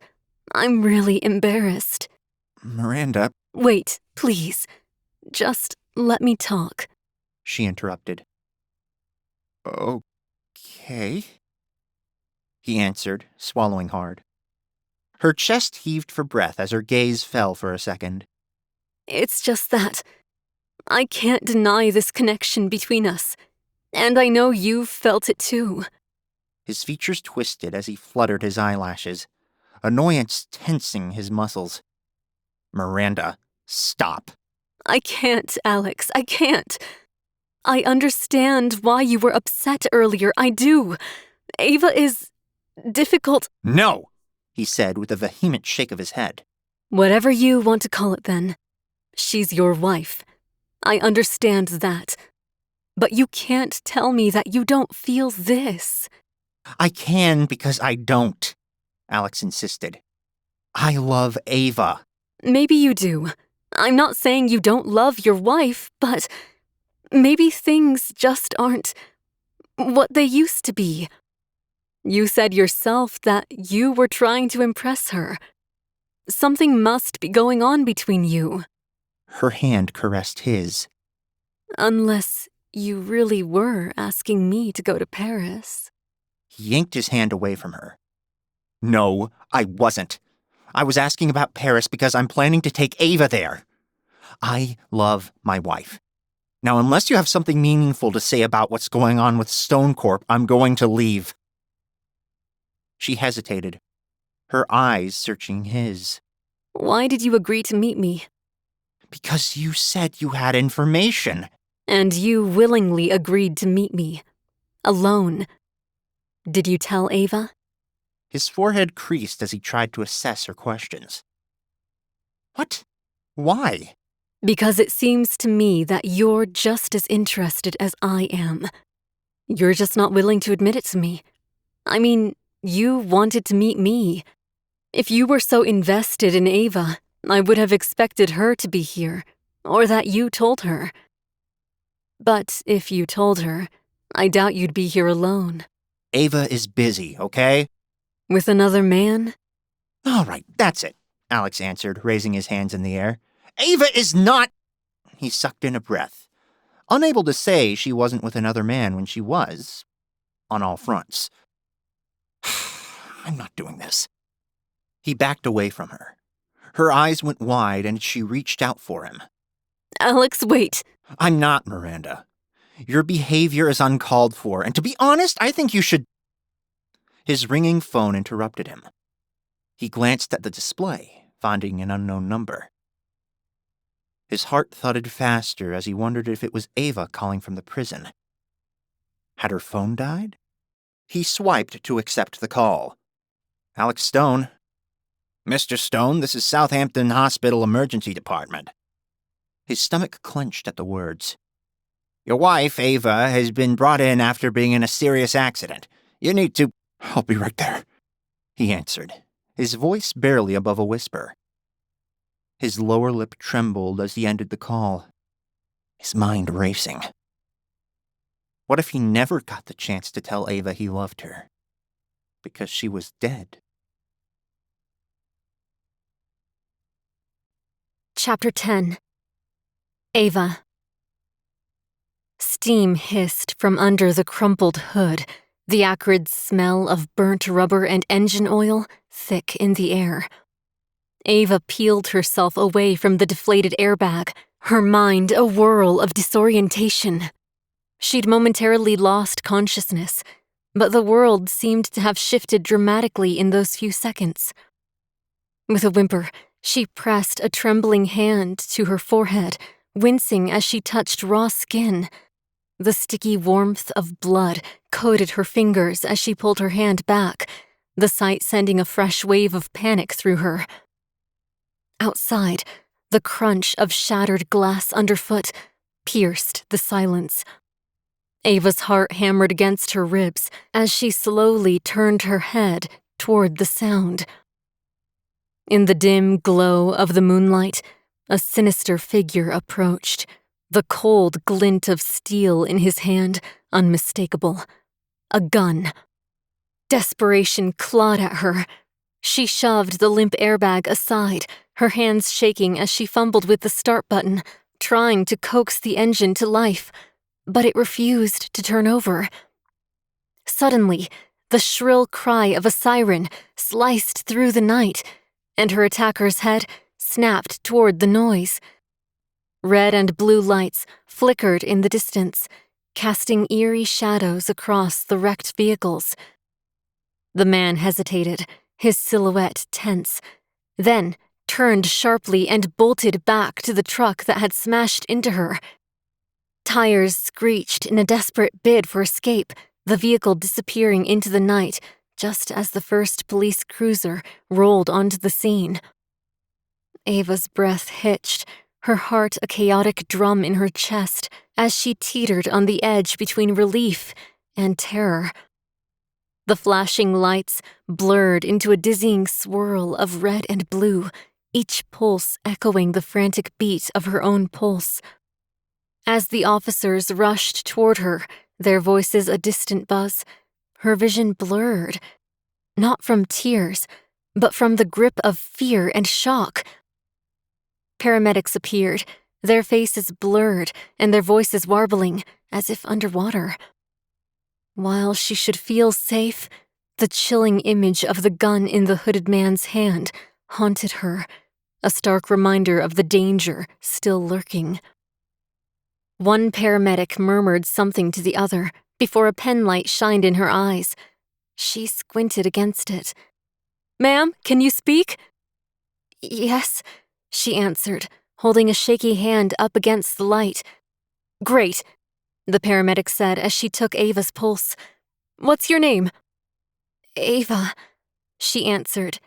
I'm really embarrassed. "Miranda," Wait, please. Just let me talk. she interrupted. "Okay," he answered, swallowing hard. Her chest heaved for breath as her gaze fell for a second. It's just that I can't deny this connection between us, and I know you've felt it too. His features twisted as he fluttered his eyelashes, annoyance tensing his muscles. "Miranda, stop." I can't, Alex, I can't. I understand why you were upset earlier, I do. Ava is difficult. "No," he said with a vehement shake of his head. Whatever you want to call it then. She's your wife. I understand that. But you can't tell me that you don't feel this. "I can because I don't," Alex insisted. "I love Ava." Maybe you do. I'm not saying you don't love your wife, but maybe things just aren't what they used to be. You said yourself that you were trying to impress her. Something must be going on between you. Her hand caressed his. Unless you really were asking me to go to Paris. He yanked his hand away from her. "No, I wasn't. I was asking about Paris because I'm planning to take Ava there. I love my wife. Now, unless you have something meaningful to say about what's going on with Stone Corp, I'm going to leave. She hesitated, her eyes searching his. Why did you agree to meet me? Because you said you had information. And you willingly agreed to meet me. Alone. Did you tell Ava? His forehead creased as he tried to assess her questions. What? Why? Because it seems to me that you're just as interested as I am. You're just not willing to admit it to me. I mean, you wanted to meet me. If you were so invested in Ava, I would have expected her to be here, or that you told her. But if you told her, I doubt you'd be here alone. Ava is busy, okay? With another man? All right, that's it, Alex answered, raising his hands in the air. Ava is not... He sucked in a breath, unable to say she wasn't with another man when she was, on all fronts. I'm not doing this. He backed away from her. Her eyes went wide and she reached out for him. Alex, wait. I'm not, Miranda. Your behavior is uncalled for, and to be honest, I think you should... His ringing phone interrupted him. He glanced at the display, finding an unknown number. His heart thudded faster as he wondered if it was Ava calling from the prison. Had her phone died? He swiped to accept the call. Alex Stone. Mr. Stone, this is Southampton Hospital Emergency Department. His stomach clenched at the words. Your wife, Ava, has been brought in after being in a serious accident. You need to... I'll be right there, he answered, his voice barely above a whisper. His lower lip trembled as he ended the call, his mind racing. What if he never got the chance to tell Ava he loved her? Because she was dead. Chapter 10. Ava. Steam hissed from under the crumpled hood, the acrid smell of burnt rubber and engine oil thick in the air. Ava peeled herself away from the deflated airbag, her mind a whirl of disorientation. She'd momentarily lost consciousness, but the world seemed to have shifted dramatically in those few seconds. With a whimper, she pressed a trembling hand to her forehead, wincing as she touched raw skin. The sticky warmth of blood coated her fingers as she pulled her hand back, the sight sending a fresh wave of panic through her. Outside, the crunch of shattered glass underfoot pierced the silence. Ava's heart hammered against her ribs as she slowly turned her head toward the sound. In the dim glow of the moonlight, a sinister figure approached, the cold glint of steel in his hand unmistakable. A gun. Desperation clawed at her. She shoved the limp airbag aside, her hands shaking as she fumbled with the start button, trying to coax the engine to life, but it refused to turn over. Suddenly, the shrill cry of a siren sliced through the night, and her attacker's head snapped toward the noise. Red and blue lights flickered in the distance, casting eerie shadows across the wrecked vehicles. The man hesitated, his silhouette tense, then turned sharply and bolted back to the truck that had smashed into her. Tires screeched in a desperate bid for escape, the vehicle disappearing into the night just as the first police cruiser rolled onto the scene. Ava's breath hitched, her heart a chaotic drum in her chest as she teetered on the edge between relief and terror. The flashing lights blurred into a dizzying swirl of red and blue, each pulse echoing the frantic beat of her own pulse. As the officers rushed toward her, their voices a distant buzz, her vision blurred, not from tears, but from the grip of fear and shock. Paramedics appeared, their faces blurred and their voices warbling, as if underwater. While she should feel safe, the chilling image of the gun in the hooded man's hand haunted her, a stark reminder of the danger still lurking. One paramedic murmured something to the other before a pen light shined in her eyes. She squinted against it. "Ma'am, can you speak?" "Yes," she answered, holding a shaky hand up against the light. "Great," the paramedic said as she took Ava's pulse. "What's your name?" "Ava," she answered.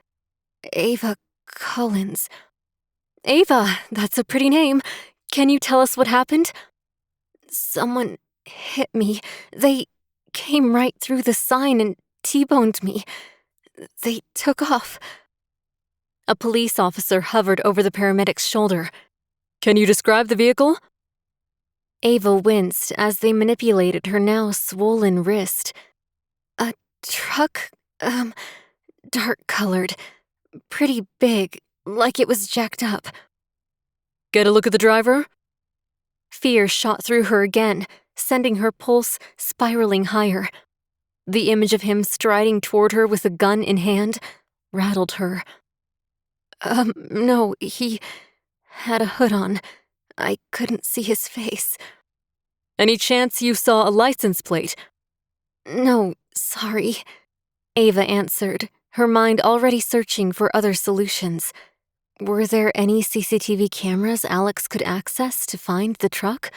"Ava Collins." "Ava, that's a pretty name. Can you tell us what happened?" "Someone hit me. They came right through the sign and T-boned me. They took off." A police officer hovered over the paramedic's shoulder. "Can you describe the vehicle?" Ava winced as they manipulated her now swollen wrist. "A truck, dark-colored, pretty big, like it was jacked up." "Get a look at the driver?" Fear shot through her again, sending her pulse spiraling higher. The image of him striding toward her with a gun in hand rattled her. No, he had a hood on. I couldn't see his face." "Any chance you saw a license plate?" "No, sorry," Ava answered, her mind already searching for other solutions. Were there any CCTV cameras Alex could access to find the truck?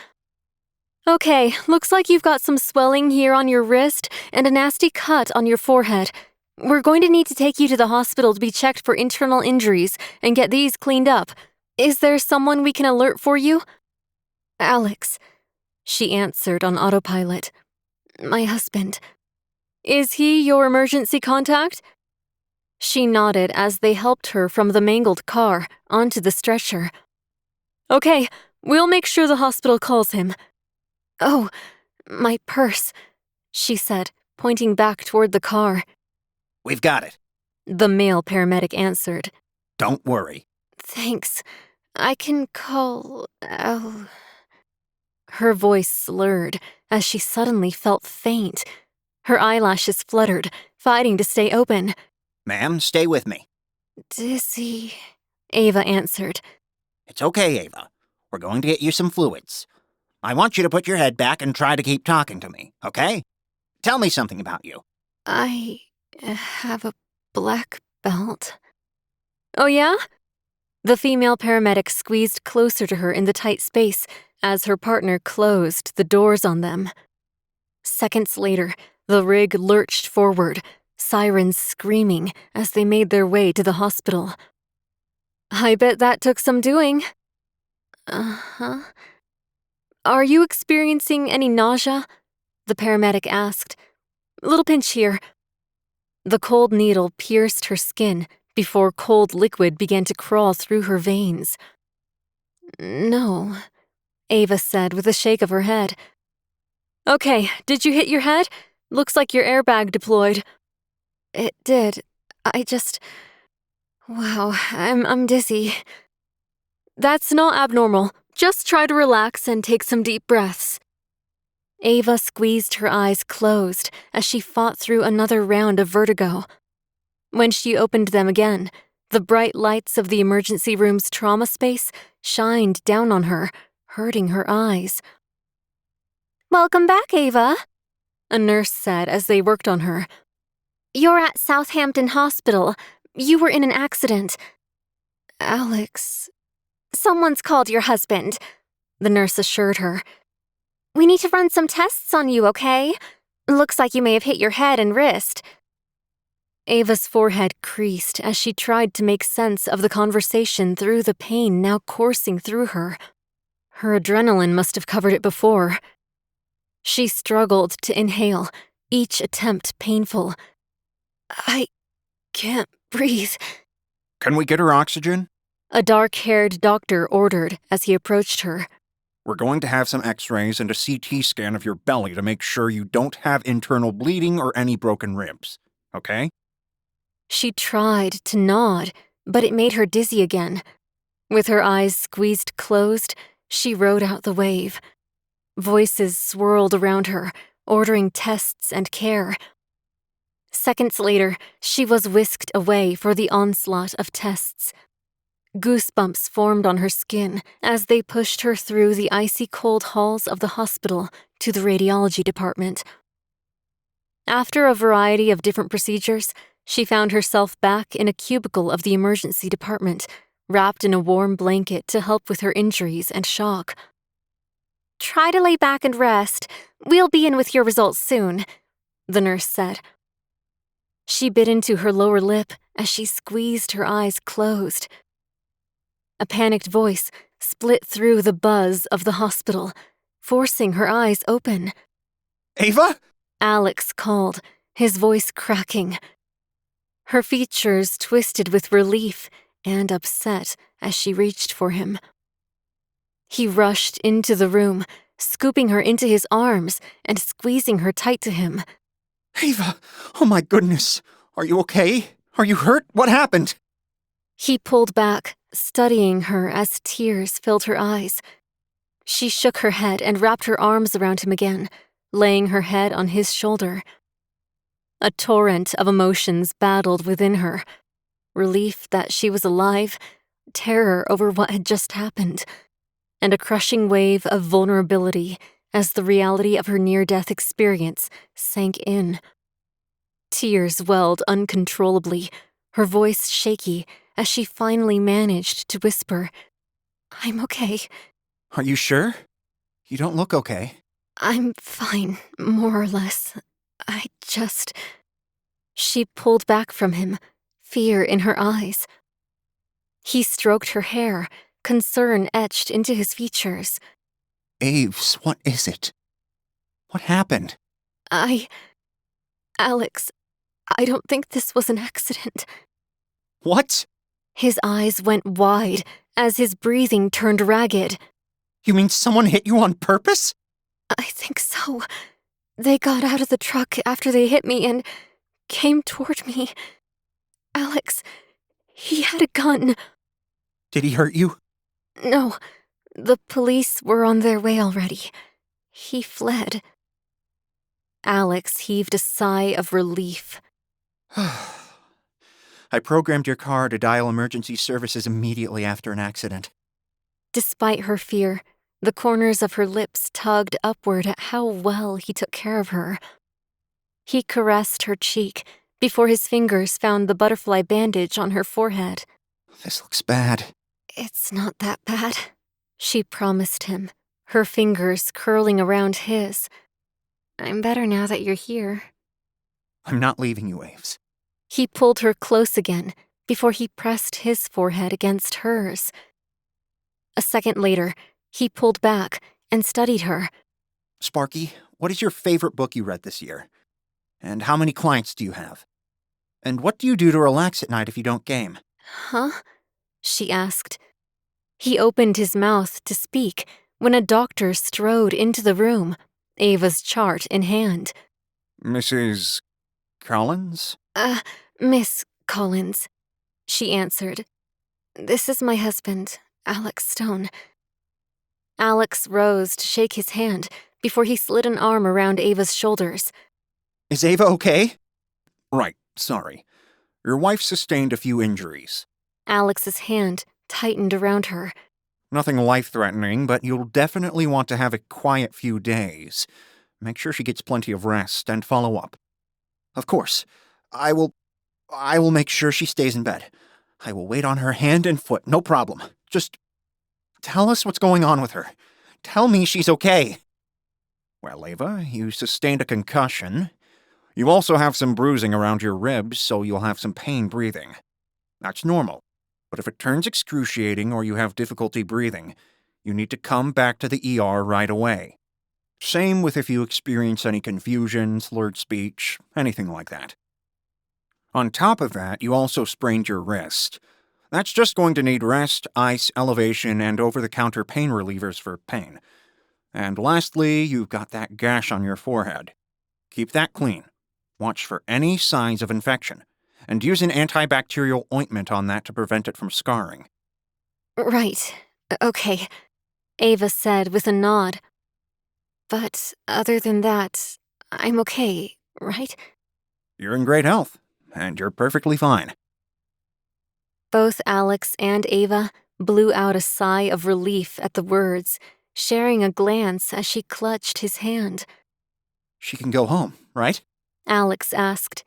"Okay, looks like you've got some swelling here on your wrist and a nasty cut on your forehead. We're going to need to take you to the hospital to be checked for internal injuries and get these cleaned up. Is there someone we can alert for you?" "Alex," she answered on autopilot. "My husband." "Is he your emergency contact?" She nodded as they helped her from the mangled car onto the stretcher. "Okay, we'll make sure the hospital calls him." "Oh, my purse," she said, pointing back toward the car. We've got it. The male paramedic answered. Don't worry. "Thanks. I can call Al." Her voice slurred as she suddenly felt faint. Her eyelashes fluttered, fighting to stay open. Ma'am, stay with me. "Dizzy," Ava answered. It's okay, Ava. We're going to get you some fluids. I want you to put your head back and try to keep talking to me, okay? Tell me something about you. "I have a black belt." "Oh yeah?" The female paramedic squeezed closer to her in the tight space as her partner closed the doors on them. Seconds later, the rig lurched forward, sirens screaming as they made their way to the hospital. "I bet that took some doing." "Uh-huh." "Are you experiencing any nausea?" the paramedic asked. "Little pinch here." The cold needle pierced her skin before cold liquid began to crawl through her veins. "No," Ava said with a shake of her head. "Okay, did you hit your head? Looks like your airbag deployed." "It did. Wow, I'm dizzy." "That's not abnormal. Just try to relax and take some deep breaths." Ava squeezed her eyes closed as she fought through another round of vertigo. When she opened them again, the bright lights of the emergency room's trauma space shined down on her, hurting her eyes. "Welcome back, Ava," a nurse said as they worked on her. "You're at Southampton Hospital. You were in an accident." "Alex..." "Someone's called your husband," the nurse assured her. "We need to run some tests on you, okay? Looks like you may have hit your head and wrist." Ava's forehead creased as she tried to make sense of the conversation through the pain now coursing through her. Her adrenaline must have covered it before. She struggled to inhale, each attempt painful. "I can't breathe." Can we get her oxygen? A dark-haired doctor ordered as he approached her. We're going to have some x-rays and a CT scan of your belly to make sure you don't have internal bleeding or any broken ribs, okay? She tried to nod, but it made her dizzy again. With her eyes squeezed closed, she rode out the wave. Voices swirled around her, ordering tests and care. Seconds later, she was whisked away for the onslaught of tests. Goosebumps formed on her skin as they pushed her through the icy cold halls of the hospital to the radiology department. After a variety of different procedures, she found herself back in a cubicle of the emergency department, wrapped in a warm blanket to help with her injuries and shock. "Try to lay back and rest. We'll be in with your results soon," the nurse said. She bit into her lower lip as she squeezed her eyes closed. A panicked voice split through the buzz of the hospital, forcing her eyes open. Ava? Alex called, his voice cracking. Her features twisted with relief and upset as she reached for him. He rushed into the room, scooping her into his arms and squeezing her tight to him. Ava! Oh my goodness! Are you okay? Are you hurt? What happened? He pulled back, studying her as tears filled her eyes. She shook her head and wrapped her arms around him again, laying her head on his shoulder. A torrent of emotions battled within her. Relief that she was alive, terror over what had just happened, and a crushing wave of vulnerability as the reality of her near-death experience sank in. Tears welled uncontrollably, her voice shaky as she finally managed to whisper, "I'm okay." Are you sure? You don't look okay. "I'm fine, more or less. I just..." She pulled back from him, fear in her eyes. He stroked her hair, concern etched into his features. Aves, what is it? What happened? Alex, I don't think this was an accident." What? His eyes went wide as his breathing turned ragged. You mean someone hit you on purpose? "I think so. They got out of the truck after they hit me and came toward me. Alex, he had a gun." Did he hurt you? "No, the police were on their way already. He fled." Alex heaved a sigh of relief. I programmed your car to dial emergency services immediately after an accident. Despite her fear, the corners of her lips tugged upward at how well he took care of her. He caressed her cheek before his fingers found the butterfly bandage on her forehead. This looks bad. "It's not that bad," she promised him, her fingers curling around his. "I'm better now that you're here." I'm not leaving you, Aves. He pulled her close again before he pressed his forehead against hers. A second later, he pulled back and studied her. Sparky, what is your favorite book you read this year? And how many clients do you have? And what do you do to relax at night if you don't game? "Huh?" she asked. He opened his mouth to speak when a doctor strode into the room, Ava's chart in hand. Mrs. Collins? Miss Collins," she answered. "This is my husband, Alex Stone." Alex rose to shake his hand before he slid an arm around Ava's shoulders. Is Ava okay? Right, sorry. Your wife sustained a few injuries. Alex's hand tightened around her. Nothing life-threatening, but you'll definitely want to have a quiet few days. Make sure she gets plenty of rest and follow up. Of course, I will make sure she stays in bed. I will wait on her hand and foot, no problem. Just tell us what's going on with her. Tell me she's okay. Well, Ava, you sustained a concussion. You also have some bruising around your ribs, so you'll have some pain breathing. That's normal. But if it turns excruciating or you have difficulty breathing, you need to come back to the ER right away. Same with if you experience any confusion, slurred speech, anything like that. On top of that, you also sprained your wrist. That's just going to need rest, ice, elevation, and over-the-counter pain relievers for pain. And lastly, you've got that gash on your forehead. Keep that clean. Watch for any signs of infection, and use an antibacterial ointment on that to prevent it from scarring. "Right. Okay," Ava said with a nod. "But other than that, I'm okay, right?" You're in great health, and you're perfectly fine. Both Alex and Ava blew out a sigh of relief at the words, sharing a glance as she clutched his hand. She can go home, right? Alex asked.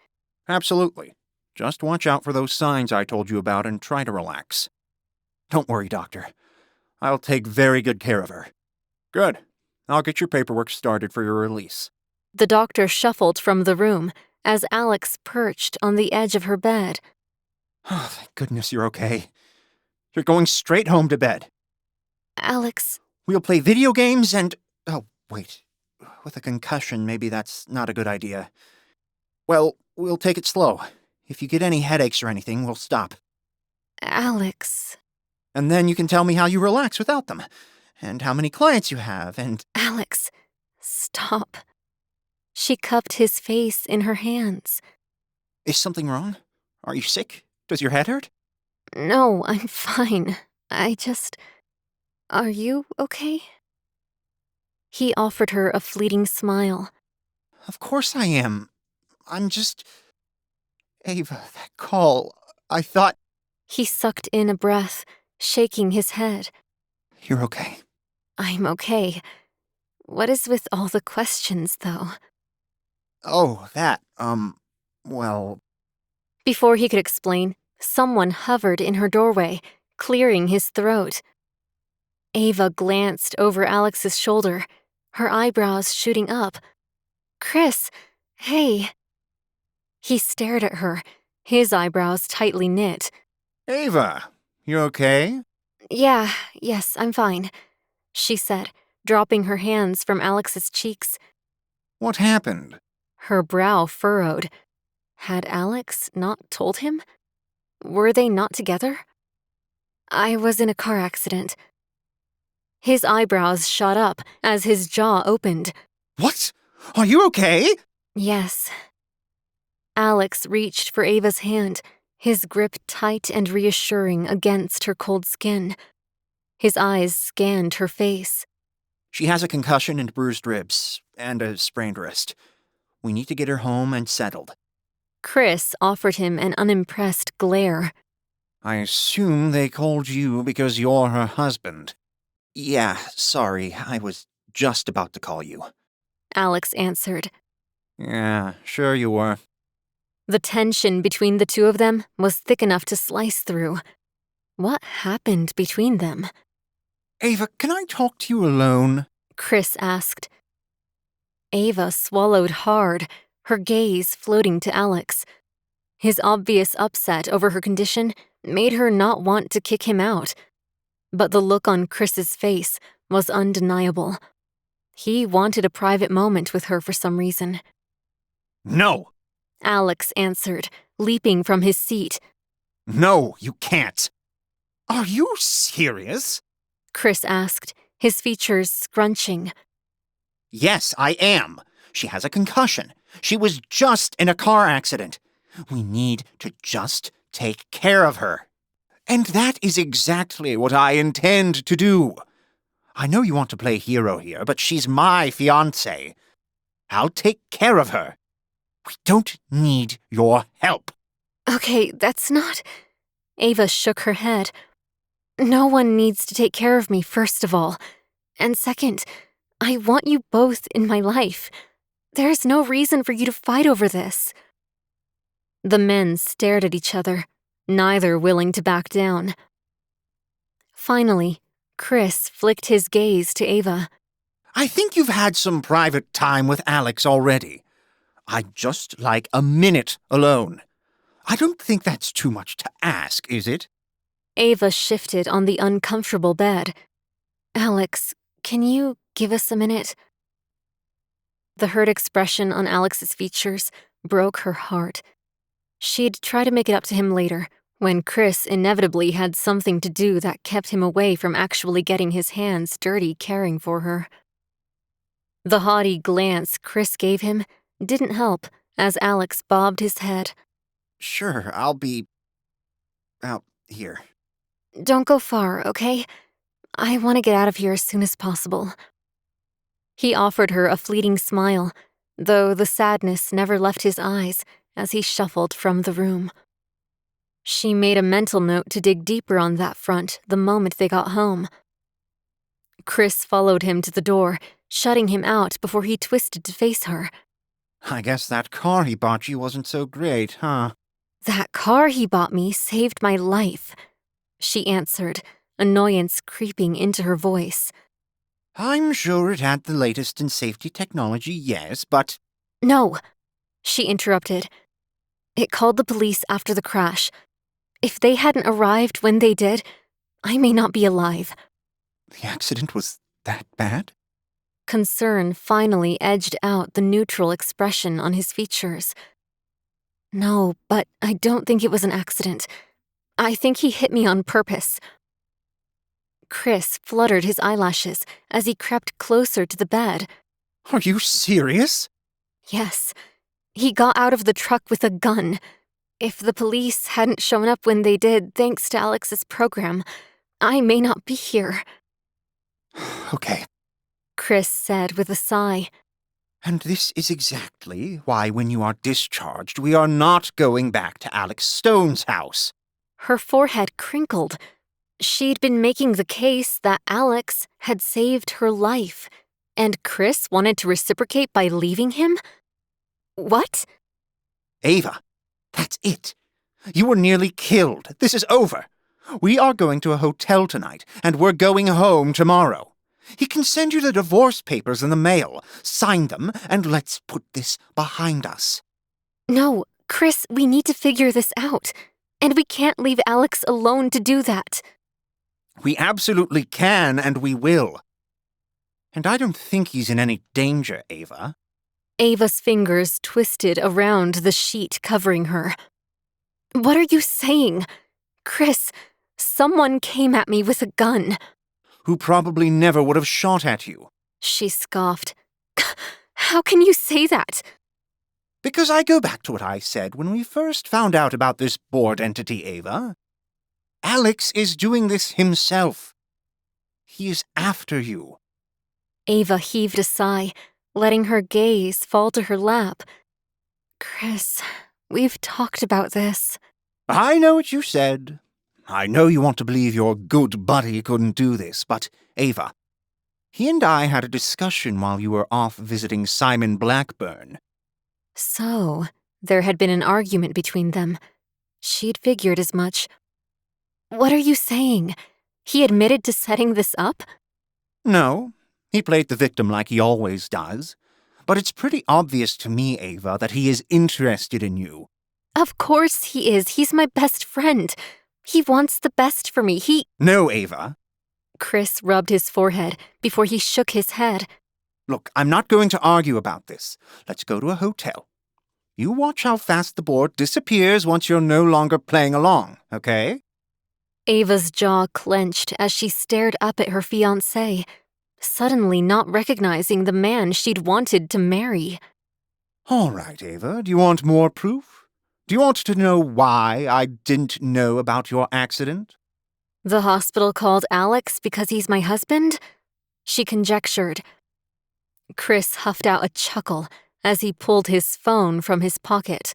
Absolutely. Just watch out for those signs I told you about and try to relax. Don't worry, Doctor. I'll take very good care of her. Good. I'll get your paperwork started for your release. The doctor shuffled from the room as Alex perched on the edge of her bed. Oh, thank goodness you're okay. You're going straight home to bed. Alex... We'll play video games and... Oh, wait. With a concussion, maybe that's not a good idea. Well, we'll take it slow. If you get any headaches or anything, we'll stop. Alex... And then you can tell me how you relax without them, and how many clients you have, and... Alex, stop. She cupped his face in her hands. Is something wrong? Are you sick? Does your head hurt? No, I'm fine. Are you okay? He offered her a fleeting smile. Of course I am. I'm just... Ava, that call, I thought... He sucked in a breath, shaking his head. You're okay. I'm okay. What is with all the questions, though? Oh, that, well... Before he could explain, someone hovered in her doorway, clearing his throat. Ava glanced over Alex's shoulder, her eyebrows shooting up. Chris, hey. He stared at her, his eyebrows tightly knit. Ava, you okay? Yes, I'm fine, she said, dropping her hands from Alex's cheeks. What happened? Her brow furrowed. Had Alex not told him? Were they not together? I was in a car accident. His eyebrows shot up as his jaw opened. What? Are you okay? Yes. Alex reached for Ava's hand, his grip tight and reassuring against her cold skin. His eyes scanned her face. She has a concussion and bruised ribs, and a sprained wrist. We need to get her home and settled. Chris offered him an unimpressed glare. I assume they called you because you're her husband. Yeah, sorry, I was just about to call you. Alex answered. Yeah, sure you were. The tension between the two of them was thick enough to slice through. What happened between them? Ava, can I talk to you alone? Chris asked. Ava swallowed hard, her gaze floating to Alex. His obvious upset over her condition made her not want to kick him out. But the look on Chris's face was undeniable. He wanted a private moment with her for some reason. No! Alex answered, leaping from his seat. No, you can't. Are you serious? Chris asked, his features scrunching. Yes, I am. She has a concussion. She was just in a car accident. We need to just take care of her. And that is exactly what I intend to do. I know you want to play hero here, but she's my fiancée. I'll take care of her. We don't need your help. Okay, that's not... Ava shook her head. No one needs to take care of me, first of all. And second, I want you both in my life. There's no reason for you to fight over this. The men stared at each other, neither willing to back down. Finally, Chris flicked his gaze to Ava. I think you've had some private time with Alex already. I'd just like a minute alone. I don't think that's too much to ask, is it? Ava shifted on the uncomfortable bed. Alex, can you give us a minute? The hurt expression on Alex's features broke her heart. She'd try to make it up to him later, when Chris inevitably had something to do that kept him away from actually getting his hands dirty caring for her. The haughty glance Chris gave him didn't help as Alex bobbed his head. Sure, I'll be... out here. Don't go far, okay? I want to get out of here as soon as possible. He offered her a fleeting smile, though the sadness never left his eyes as he shuffled from the room. She made a mental note to dig deeper on that front the moment they got home. Chris followed him to the door, shutting him out before he twisted to face her. I guess that car he bought you wasn't so great, huh? That car he bought me saved my life, she answered, annoyance creeping into her voice. I'm sure it had the latest in safety technology, yes, but... No, she interrupted. It called the police after the crash. If they hadn't arrived when they did, I may not be alive. The accident was that bad? Concern finally edged out the neutral expression on his features. No, but I don't think it was an accident. I think he hit me on purpose. Chris fluttered his eyelashes as he crept closer to the bed. Are you serious? Yes. He got out of the truck with a gun. If the police hadn't shown up when they did, thanks to Alex's program, I may not be here. Okay. Chris said with a sigh. And this is exactly why when you are discharged, we are not going back to Alex Stone's house. Her forehead crinkled. She'd been making the case that Alex had saved her life, and Chris wanted to reciprocate by leaving him? What? Ava, that's it. You were nearly killed. This is over. We are going to a hotel tonight, and we're going home tomorrow. He can send you the divorce papers in the mail. Sign them, and let's put this behind us. No, Chris, we need to figure this out. And we can't leave Alex alone to do that. We absolutely can, and we will. And I don't think he's in any danger, Ava. Ava's fingers twisted around the sheet covering her. What are you saying? Chris, someone came at me with a gun. Who probably never would have shot at you. She scoffed. How can you say that? Because I go back to what I said when we first found out about this board entity, Ava. Alex is doing this himself. He is after you. Ava heaved a sigh, letting her gaze fall to her lap. Chris, we've talked about this. I know what you said. I know you want to believe your good buddy couldn't do this, but, Ava, he and I had a discussion while you were off visiting Simon Blackburn. So, there had been an argument between them. She'd figured as much. What are you saying? He admitted to setting this up? No, he played the victim like he always does. But it's pretty obvious to me, Ava, that he is interested in you. Of course he is. He's my best friend. He wants the best for me. No, Ava. Chris rubbed his forehead before he shook his head. Look, I'm not going to argue about this. Let's go to a hotel. You watch how fast the board disappears once you're no longer playing along, okay? Ava's jaw clenched as she stared up at her fiancé, suddenly not recognizing the man she'd wanted to marry. All right, Ava, do you want more proof? Do you want to know why I didn't know about your accident? The hospital called Alex because he's my husband? She conjectured. Chris huffed out a chuckle as he pulled his phone from his pocket.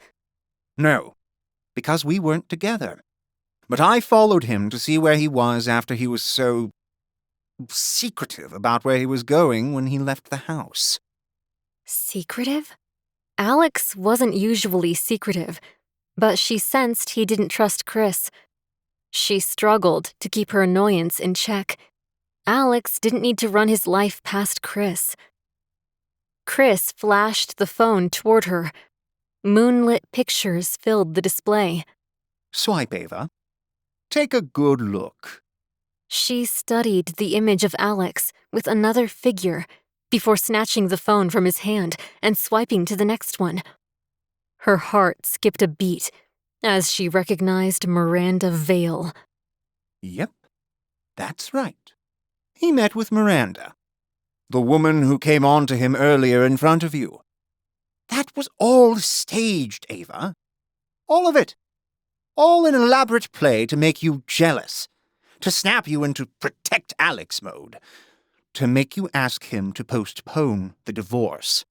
No, because we weren't together. But I followed him to see where he was after he was so secretive about where he was going when he left the house. Secretive? Alex wasn't usually secretive, but she sensed he didn't trust Chris. She struggled to keep her annoyance in check. Alex didn't need to run his life past Chris. Chris flashed the phone toward her. Moonlit pictures filled the display. Swipe, Ava. Take a good look. She studied the image of Alex with another figure before snatching the phone from his hand and swiping to the next one. Her heart skipped a beat as she recognized Miranda Vale. Yep, that's right. He met with Miranda, the woman who came on to him earlier in front of you. That was all staged, Ava. All of it. All an elaborate play to make you jealous, to snap you into protect Alex mode, to make you ask him to postpone the divorce.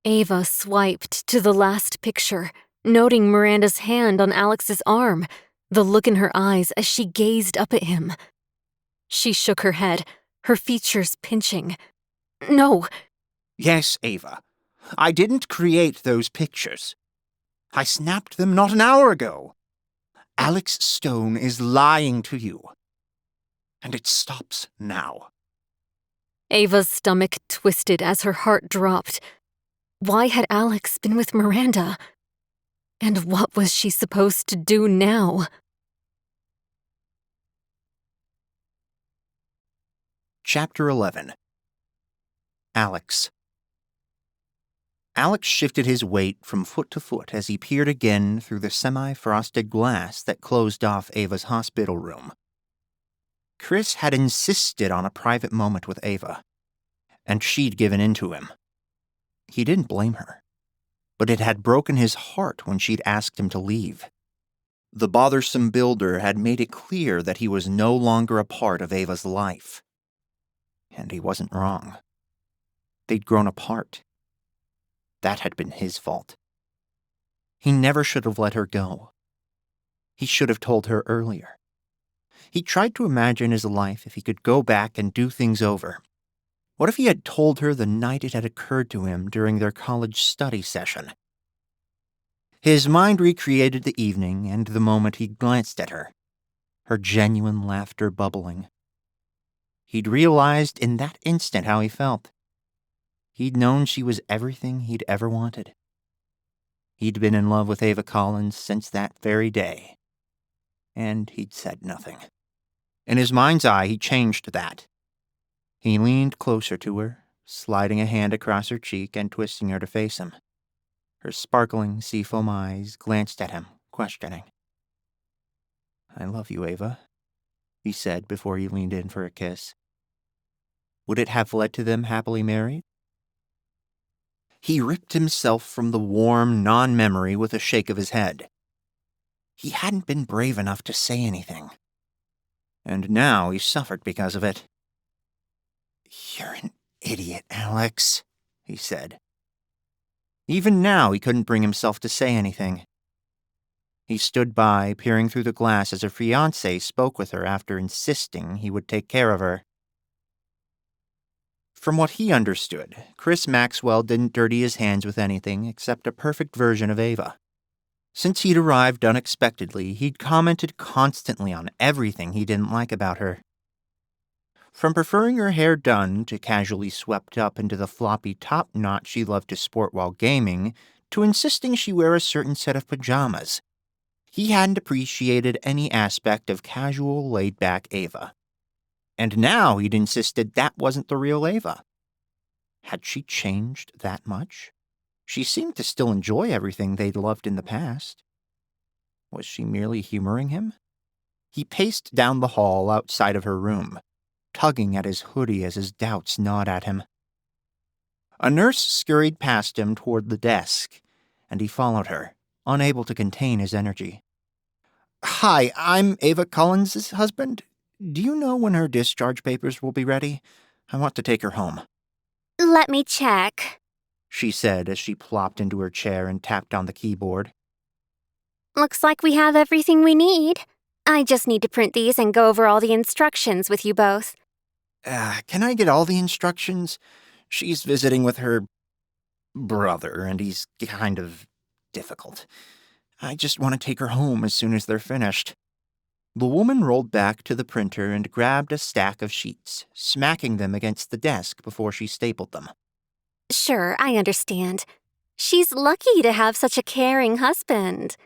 Ava swiped to the last picture, noting Miranda's hand on Alex's arm, the look in her eyes as she gazed up at him. She shook her head, her features pinching. No. Yes, Ava. I didn't create those pictures. I snapped them not an hour ago. Alex Stone is lying to you. And it stops now. Ava's stomach twisted as her heart dropped. Why had Alex been with Miranda? And what was she supposed to do now? Chapter 11. Alex. Alex shifted his weight from foot to foot as he peered again through the semi-frosted glass that closed off Ava's hospital room. Chris had insisted on a private moment with Ava, and she'd given in to him. He didn't blame her, but it had broken his heart when she'd asked him to leave. The bothersome builder had made it clear that he was no longer a part of Ava's life. And he wasn't wrong. They'd grown apart. That had been his fault. He never should have let her go. He should have told her earlier. He tried to imagine his life if he could go back and do things over. What if he had told her the night it had occurred to him during their college study session? His mind recreated the evening and the moment he glanced at her, her genuine laughter bubbling. He'd realized in that instant how he felt. He'd known she was everything he'd ever wanted. He'd been in love with Ava Collins since that very day. And he'd said nothing. In his mind's eye, he changed that. He leaned closer to her, sliding a hand across her cheek and twisting her to face him. Her sparkling seafoam eyes glanced at him, questioning. "I love you, Ava," he said before he leaned in for a kiss. Would it have led to them happily married? He ripped himself from the warm non-memory with a shake of his head. He hadn't been brave enough to say anything. And now he suffered because of it. "You're an idiot, Alex," he said. Even now he couldn't bring himself to say anything. He stood by, peering through the glass as her fiancé spoke with her after insisting he would take care of her. From what he understood, Chris Maxwell didn't dirty his hands with anything except a perfect version of Ava. Since he'd arrived unexpectedly, he'd commented constantly on everything he didn't like about her. From preferring her hair done to casually swept up into the floppy top knot she loved to sport while gaming, to insisting she wear a certain set of pajamas, he hadn't appreciated any aspect of casual, laid-back Ava. And now he'd insisted that wasn't the real Ava. Had she changed that much? She seemed to still enjoy everything they'd loved in the past. Was she merely humoring him? He paced down the hall outside of her room, tugging at his hoodie as his doubts gnawed at him. A nurse scurried past him toward the desk, and he followed her, unable to contain his energy. "Hi, I'm Ava Collins' husband. Do you know when her discharge papers will be ready? I want to take her home." "Let me check," she said as she plopped into her chair and tapped on the keyboard. "Looks like we have everything we need. I just need to print these and go over all the instructions with you both." Can I get all the instructions? She's visiting with her brother, and he's kind of difficult. I just want to take her home as soon as they're finished." The woman rolled back to the printer and grabbed a stack of sheets, smacking them against the desk before she stapled them. "Sure, I understand. She's lucky to have such a caring husband."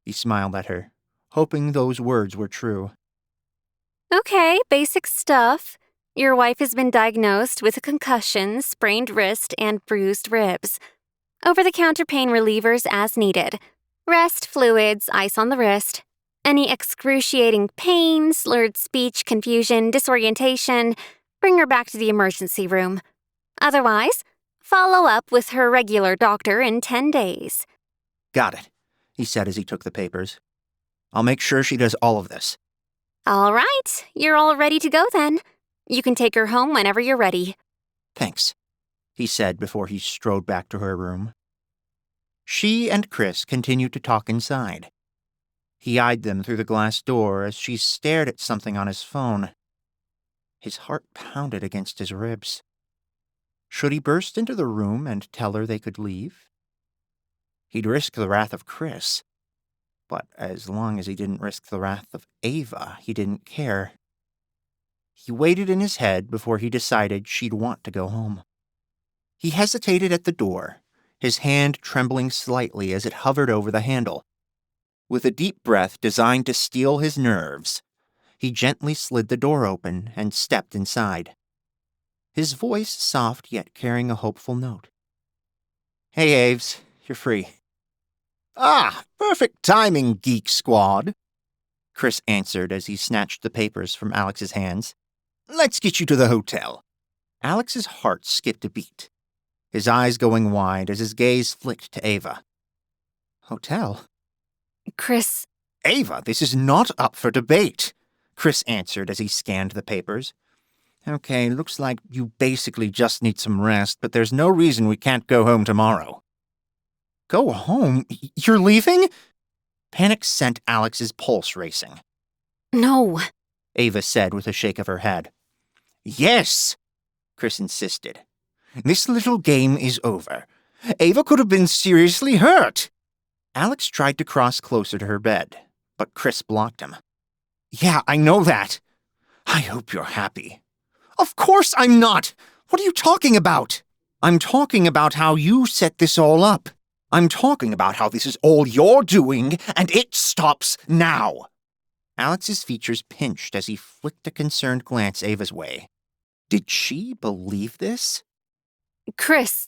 He smiled at her, hoping those words were true. "Okay, basic stuff. Your wife has been diagnosed with a concussion, sprained wrist, and bruised ribs. Over-the-counter pain relievers as needed. Rest, fluids, ice on the wrist. Any excruciating pain, slurred speech, confusion, disorientation, bring her back to the emergency room. Otherwise, follow up with her regular doctor in 10 days. "Got it," he said as he took the papers. "I'll make sure she does all of this." All right, you're all ready to go then. You can take her home whenever you're ready." "Thanks," he said before he strode back to her room. She and Chris continued to talk inside. He eyed them through the glass door as she stared at something on his phone. His heart pounded against his ribs. Should he burst into the room and tell her they could leave? He'd risk the wrath of Chris, but as long as he didn't risk the wrath of Ava, he didn't care. He waited in his head before he decided she'd want to go home. He hesitated at the door, his hand trembling slightly as it hovered over the handle. With a deep breath designed to steel his nerves, he gently slid the door open and stepped inside. His voice soft yet carrying a hopeful note. "Hey, Aves, you're free." Ah, perfect timing, Geek Squad. Chris answered as he snatched the papers from Alex's hands. Let's get you to the hotel. Alex's heart skipped a beat, his eyes going wide as his gaze flicked to Ava. "Hotel?" Chris, "Ava, this is not up for debate," Chris answered as he scanned the papers. "Okay, looks like you basically just need some rest, but there's no reason we can't go home tomorrow." "Go home? You're leaving?" Panic sent Alex's pulse racing. no. Ava said with a shake of her head. Yes, Chris insisted. this little game is over. Ava could have been seriously hurt. Alex tried to cross closer to her bed, but Chris blocked him. Yeah, I know that. I hope you're happy. Of course I'm not. What are you talking about? I'm talking about how you set this all up. I'm talking about how this is all you're doing, and it stops now. Alex's features pinched as he flicked a concerned glance Ava's way. Did she believe this? Chris,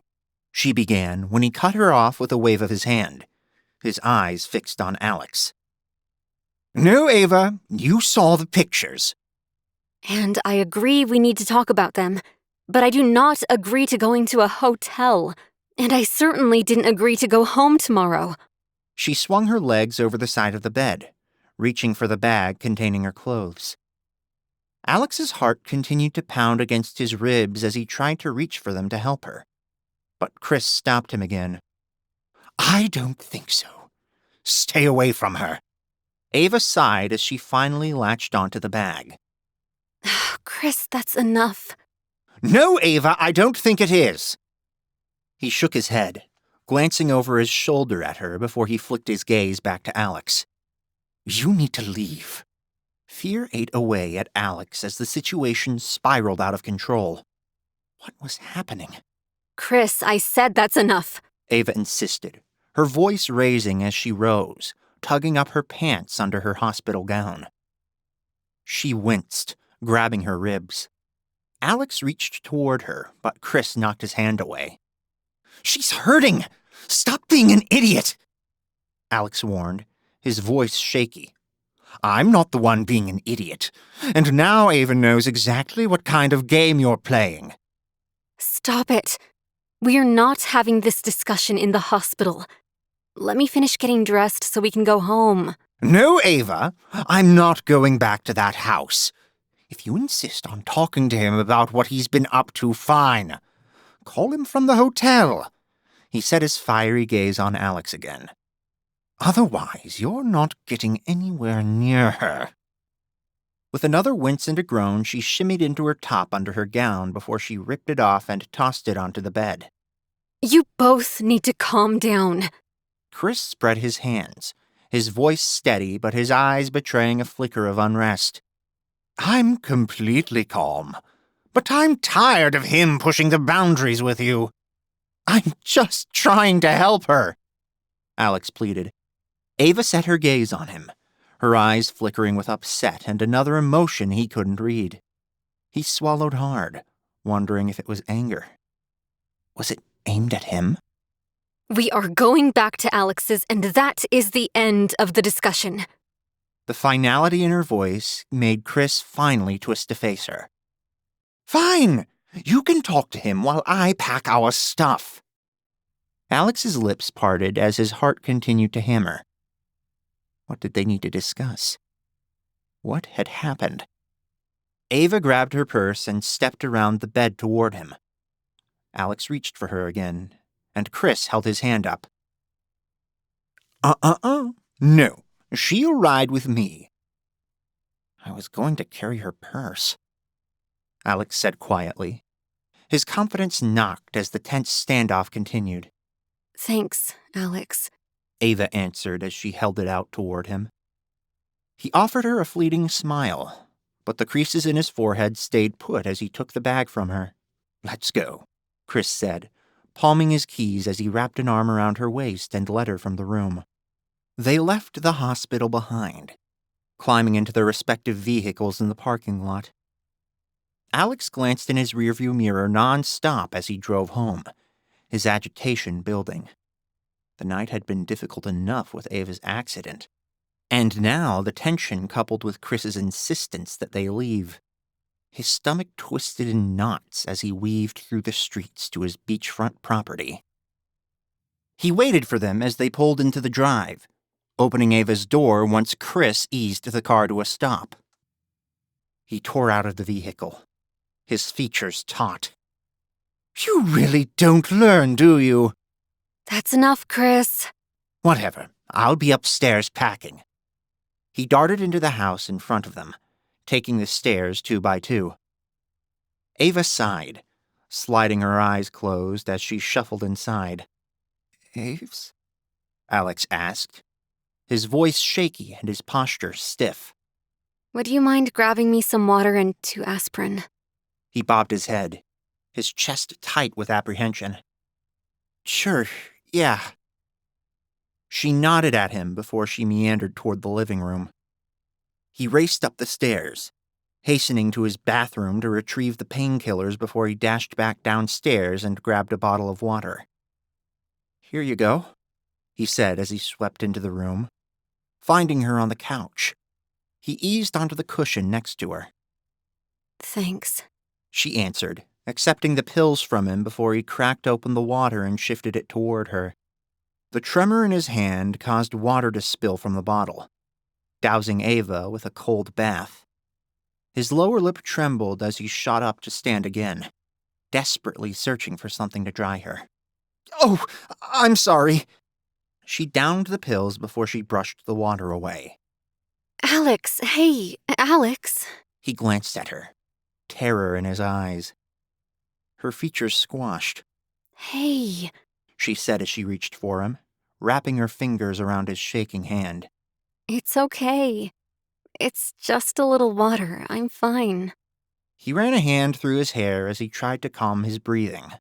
She began when he cut her off with a wave of his hand, his eyes fixed on Alex. No, Ava, you saw the pictures. and I agree we need to talk about them, but I do not agree to going to a hotel, and I certainly didn't agree to go home tomorrow. She swung her legs over the side of the bed, reaching for the bag containing her clothes. Alex's heart continued to pound against his ribs as he tried to reach for them to help her. But Chris stopped him again. I don't think so. Stay away from her. Ava sighed as she finally latched onto the bag. Chris, that's enough. No, Ava, I don't think it is. He shook his head, glancing over his shoulder at her before he flicked his gaze back to Alex. You need to leave. Fear ate away at Alex as the situation spiraled out of control. What was happening? Chris, I said that's enough. Ava insisted, her voice raising as she rose, tugging up her pants under her hospital gown. She winced, grabbing her ribs. Alex reached toward her, but Chris knocked his hand away. She's hurting. Stop being an idiot. Alex warned, his voice shaky. I'm not the one being an idiot, and now Ava knows exactly what kind of game you're playing. Stop it. We are not having this discussion in the hospital. Let me finish getting dressed so we can go home. No, Ava, I'm not going back to that house. If you insist on talking to him about what he's been up to, fine. Call him from the hotel. He set his fiery gaze on Alex again. Otherwise, you're not getting anywhere near her. With another wince and a groan, she shimmied into her top under her gown before she ripped it off and tossed it onto the bed. You both need to calm down. Chris spread his hands, his voice steady but his eyes betraying a flicker of unrest. I'm completely calm, but I'm tired of him pushing the boundaries with you. I'm just trying to help her, Alex pleaded. Ava set her gaze on him, her eyes flickering with upset and another emotion he couldn't read. He swallowed hard, wondering if it was anger. Was it aimed at him? We are going back to Alex's, and that is the end of the discussion. The finality in her voice made Chris finally twist to face her. Fine! You can talk to him while I pack our stuff. Alex's lips parted as his heart continued to hammer. What did they need to discuss? What had happened? Ava grabbed her purse and stepped around the bed toward him. Alex reached for her again, and Chris held his hand up. No, she'll ride with me. I was going to carry her purse, Alex said quietly. His confidence knocked as the tense standoff continued. Thanks, Alex. Ava answered as she held it out toward him. He offered her a fleeting smile, but the creases in his forehead stayed put as he took the bag from her. Let's go, Chris said, palming his keys as he wrapped an arm around her waist and led her from the room. They left the hospital behind, climbing into their respective vehicles in the parking lot. Alex glanced in his rearview mirror non-stop as he drove home, his agitation building. The night had been difficult enough with Ava's accident, and now the tension coupled with Chris's insistence that they leave. His stomach twisted in knots as he weaved through the streets to his beachfront property. He waited for them as they pulled into the drive, opening Ava's door once Chris eased the car to a stop. He tore out of the vehicle, his features taut. You really don't learn, do you? That's enough, Chris. Whatever, I'll be upstairs packing. He darted into the house in front of them, taking the stairs 2 by 2. Ava sighed, sliding her eyes closed as she shuffled inside. Aves? Alex asked, his voice shaky and his posture stiff. Would you mind grabbing me some water and 2 aspirin? He bobbed his head, his chest tight with apprehension. Sure, yeah. She nodded at him before she meandered toward the living room. He raced up the stairs, hastening to his bathroom to retrieve the painkillers before he dashed back downstairs and grabbed a bottle of water. Here you go, he said as he swept into the room. Finding her on the couch, he eased onto the cushion next to her. Thanks, she answered, accepting the pills from him before he cracked open the water and shifted it toward her. The tremor in his hand caused water to spill from the bottle, dousing Ava with a cold bath. His lower lip trembled as he shot up to stand again, desperately searching for something to dry her. Oh, I'm sorry. She downed the pills before she brushed the water away. Alex, hey, Alex. He glanced at her, terror in his eyes. Her features squashed. Hey, she said as she reached for him, wrapping her fingers around his shaking hand. It's okay. It's just a little water. I'm fine. He ran a hand through his hair as he tried to calm his breathing.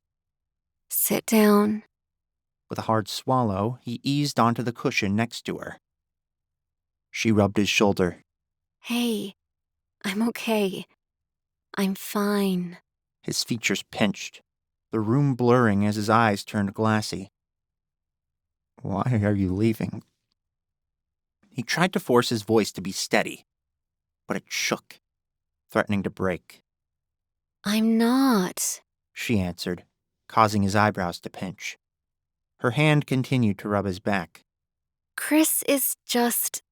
Sit down. With a hard swallow, he eased onto the cushion next to her. She rubbed his shoulder. Hey, I'm okay. I'm fine. His features pinched, the room blurring as his eyes turned glassy. Why are you leaving? He tried to force his voice to be steady, but it shook, threatening to break. I'm not, she answered, causing his eyebrows to pinch. Her hand continued to rub his back. Chris is just...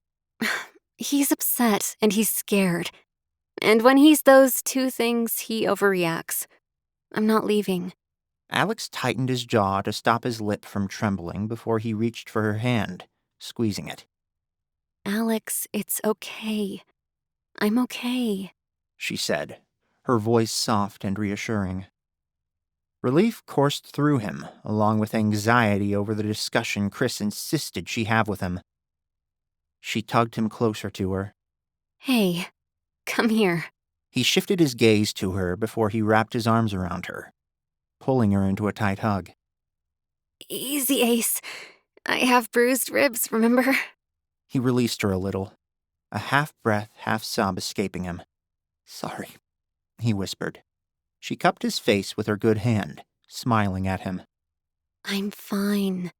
He's upset and he's scared. And when he's those 2 things, he overreacts. I'm not leaving. Alex tightened his jaw to stop his lip from trembling before he reached for her hand, squeezing it. Alex, it's okay. I'm okay, she said, her voice soft and reassuring. Relief coursed through him, along with anxiety over the discussion Chris insisted she have with him. She tugged him closer to her. Hey, come here. He shifted his gaze to her before he wrapped his arms around her, pulling her into a tight hug. Easy, Ace. I have bruised ribs, remember? He released her a little, a half-breath, half-sob escaping him. Sorry, he whispered. She cupped his face with her good hand, smiling at him. I'm fine.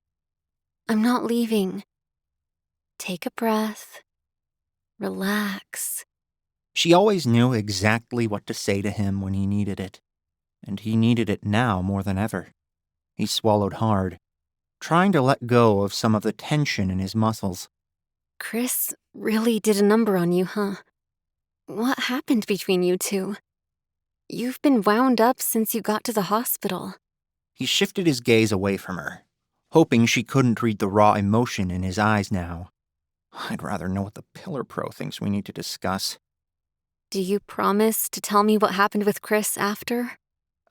I'm not leaving. Take a breath. Relax. She always knew exactly what to say to him when he needed it, and he needed it now more than ever. He swallowed hard, trying to let go of some of the tension in his muscles. Chris really did a number on you, huh? What happened between you 2? You've been wound up since you got to the hospital. He shifted his gaze away from her, hoping she couldn't read the raw emotion in his eyes now. I'd rather know what the Pillar Pro thinks we need to discuss. Do you promise to tell me what happened with Chris after?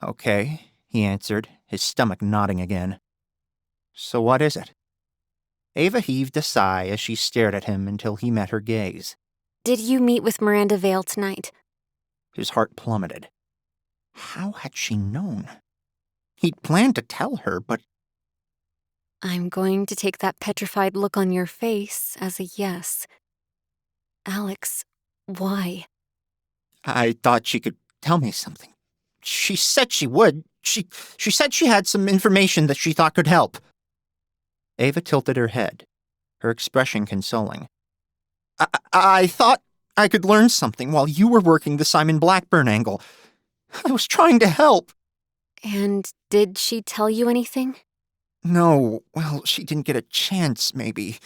Okay, he answered, his stomach nodding again. So what is it? Ava heaved a sigh as she stared at him until he met her gaze. Did you meet with Miranda Vale tonight? His heart plummeted. How had she known? He'd planned to tell her, but... I'm going to take that petrified look on your face as a yes. Alex, why? I thought she could tell me something. She said she would. She said she had some information that she thought could help. Ava tilted her head, her expression consoling. I thought I could learn something while you were working the Simon Blackburn angle. I was trying to help. And did she tell you anything? No, well, she didn't get a chance, maybe.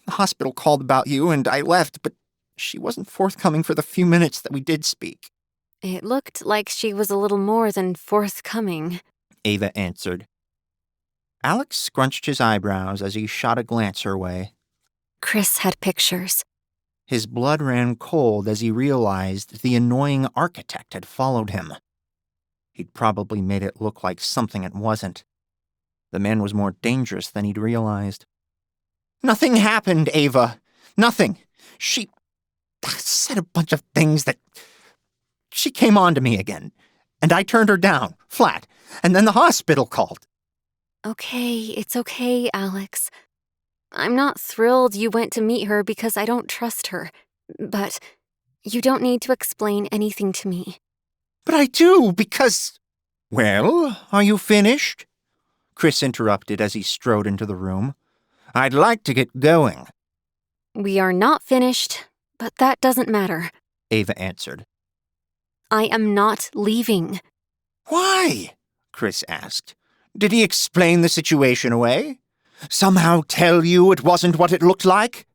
The hospital called about you and I left, but she wasn't forthcoming for the few minutes that we did speak. It looked like she was a little more than forthcoming, Ava answered. Alex scrunched his eyebrows as he shot a glance her way. Chris had pictures. His blood ran cold as he realized the annoying architect had followed him. He'd probably made it look like something it wasn't. The man was more dangerous than he'd realized. Nothing happened, Ava. Nothing. She said a bunch of things that... She came on to me again, and I turned her down, flat, and then the hospital called. Okay, it's okay, Alex. I'm not thrilled you went to meet her because I don't trust her, but you don't need to explain anything to me. But I do, because... Well, are you finished? Chris interrupted as he strode into the room. I'd like to get going. We are not finished, but that doesn't matter, Ava answered. I am not leaving. Why? Chris asked. Did he explain the situation away? Somehow tell you it wasn't what it looked like?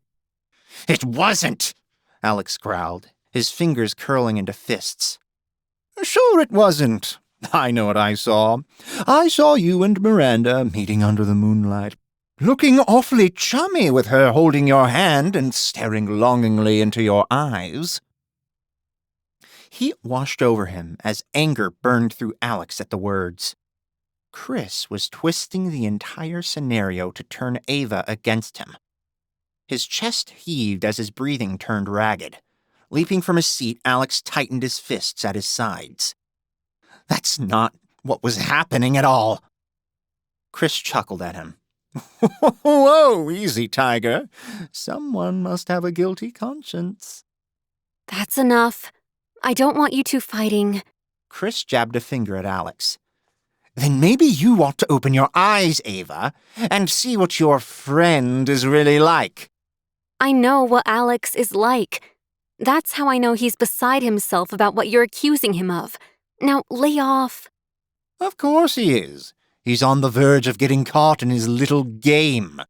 It wasn't, Alex growled, his fingers curling into fists. Sure it wasn't. I know what I saw. I saw you and Miranda meeting under the moonlight, looking awfully chummy with her holding your hand and staring longingly into your eyes. Heat washed over him as anger burned through Alex at the words. Chris was twisting the entire scenario to turn Ava against him. His chest heaved as his breathing turned ragged. Leaping from his seat, Alex tightened his fists at his sides. That's not what was happening at all. Chris chuckled at him. Whoa, easy, Tiger. Someone must have a guilty conscience. That's enough. I don't want you two fighting. Chris jabbed a finger at Alex. Then maybe you ought to open your eyes, Ava, and see what your friend is really like. I know what Alex is like. That's how I know he's beside himself about what you're accusing him of. Now, lay off. Of course he is. He's on the verge of getting caught in his little game.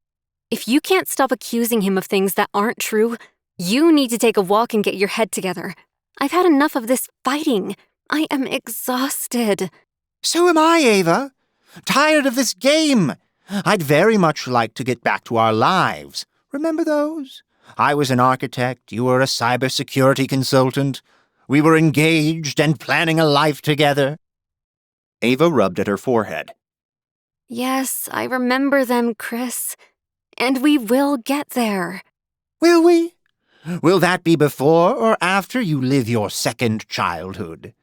If you can't stop accusing him of things that aren't true, you need to take a walk and get your head together. I've had enough of this fighting. I am exhausted. So am I, Ava. Tired of this game. I'd very much like to get back to our lives. Remember those? I was an architect, you were a cybersecurity consultant. We were engaged and planning a life together. Ava rubbed at her forehead. Yes, I remember them, Chris. And we will get there. Will we? Will that be before or after you live your second childhood?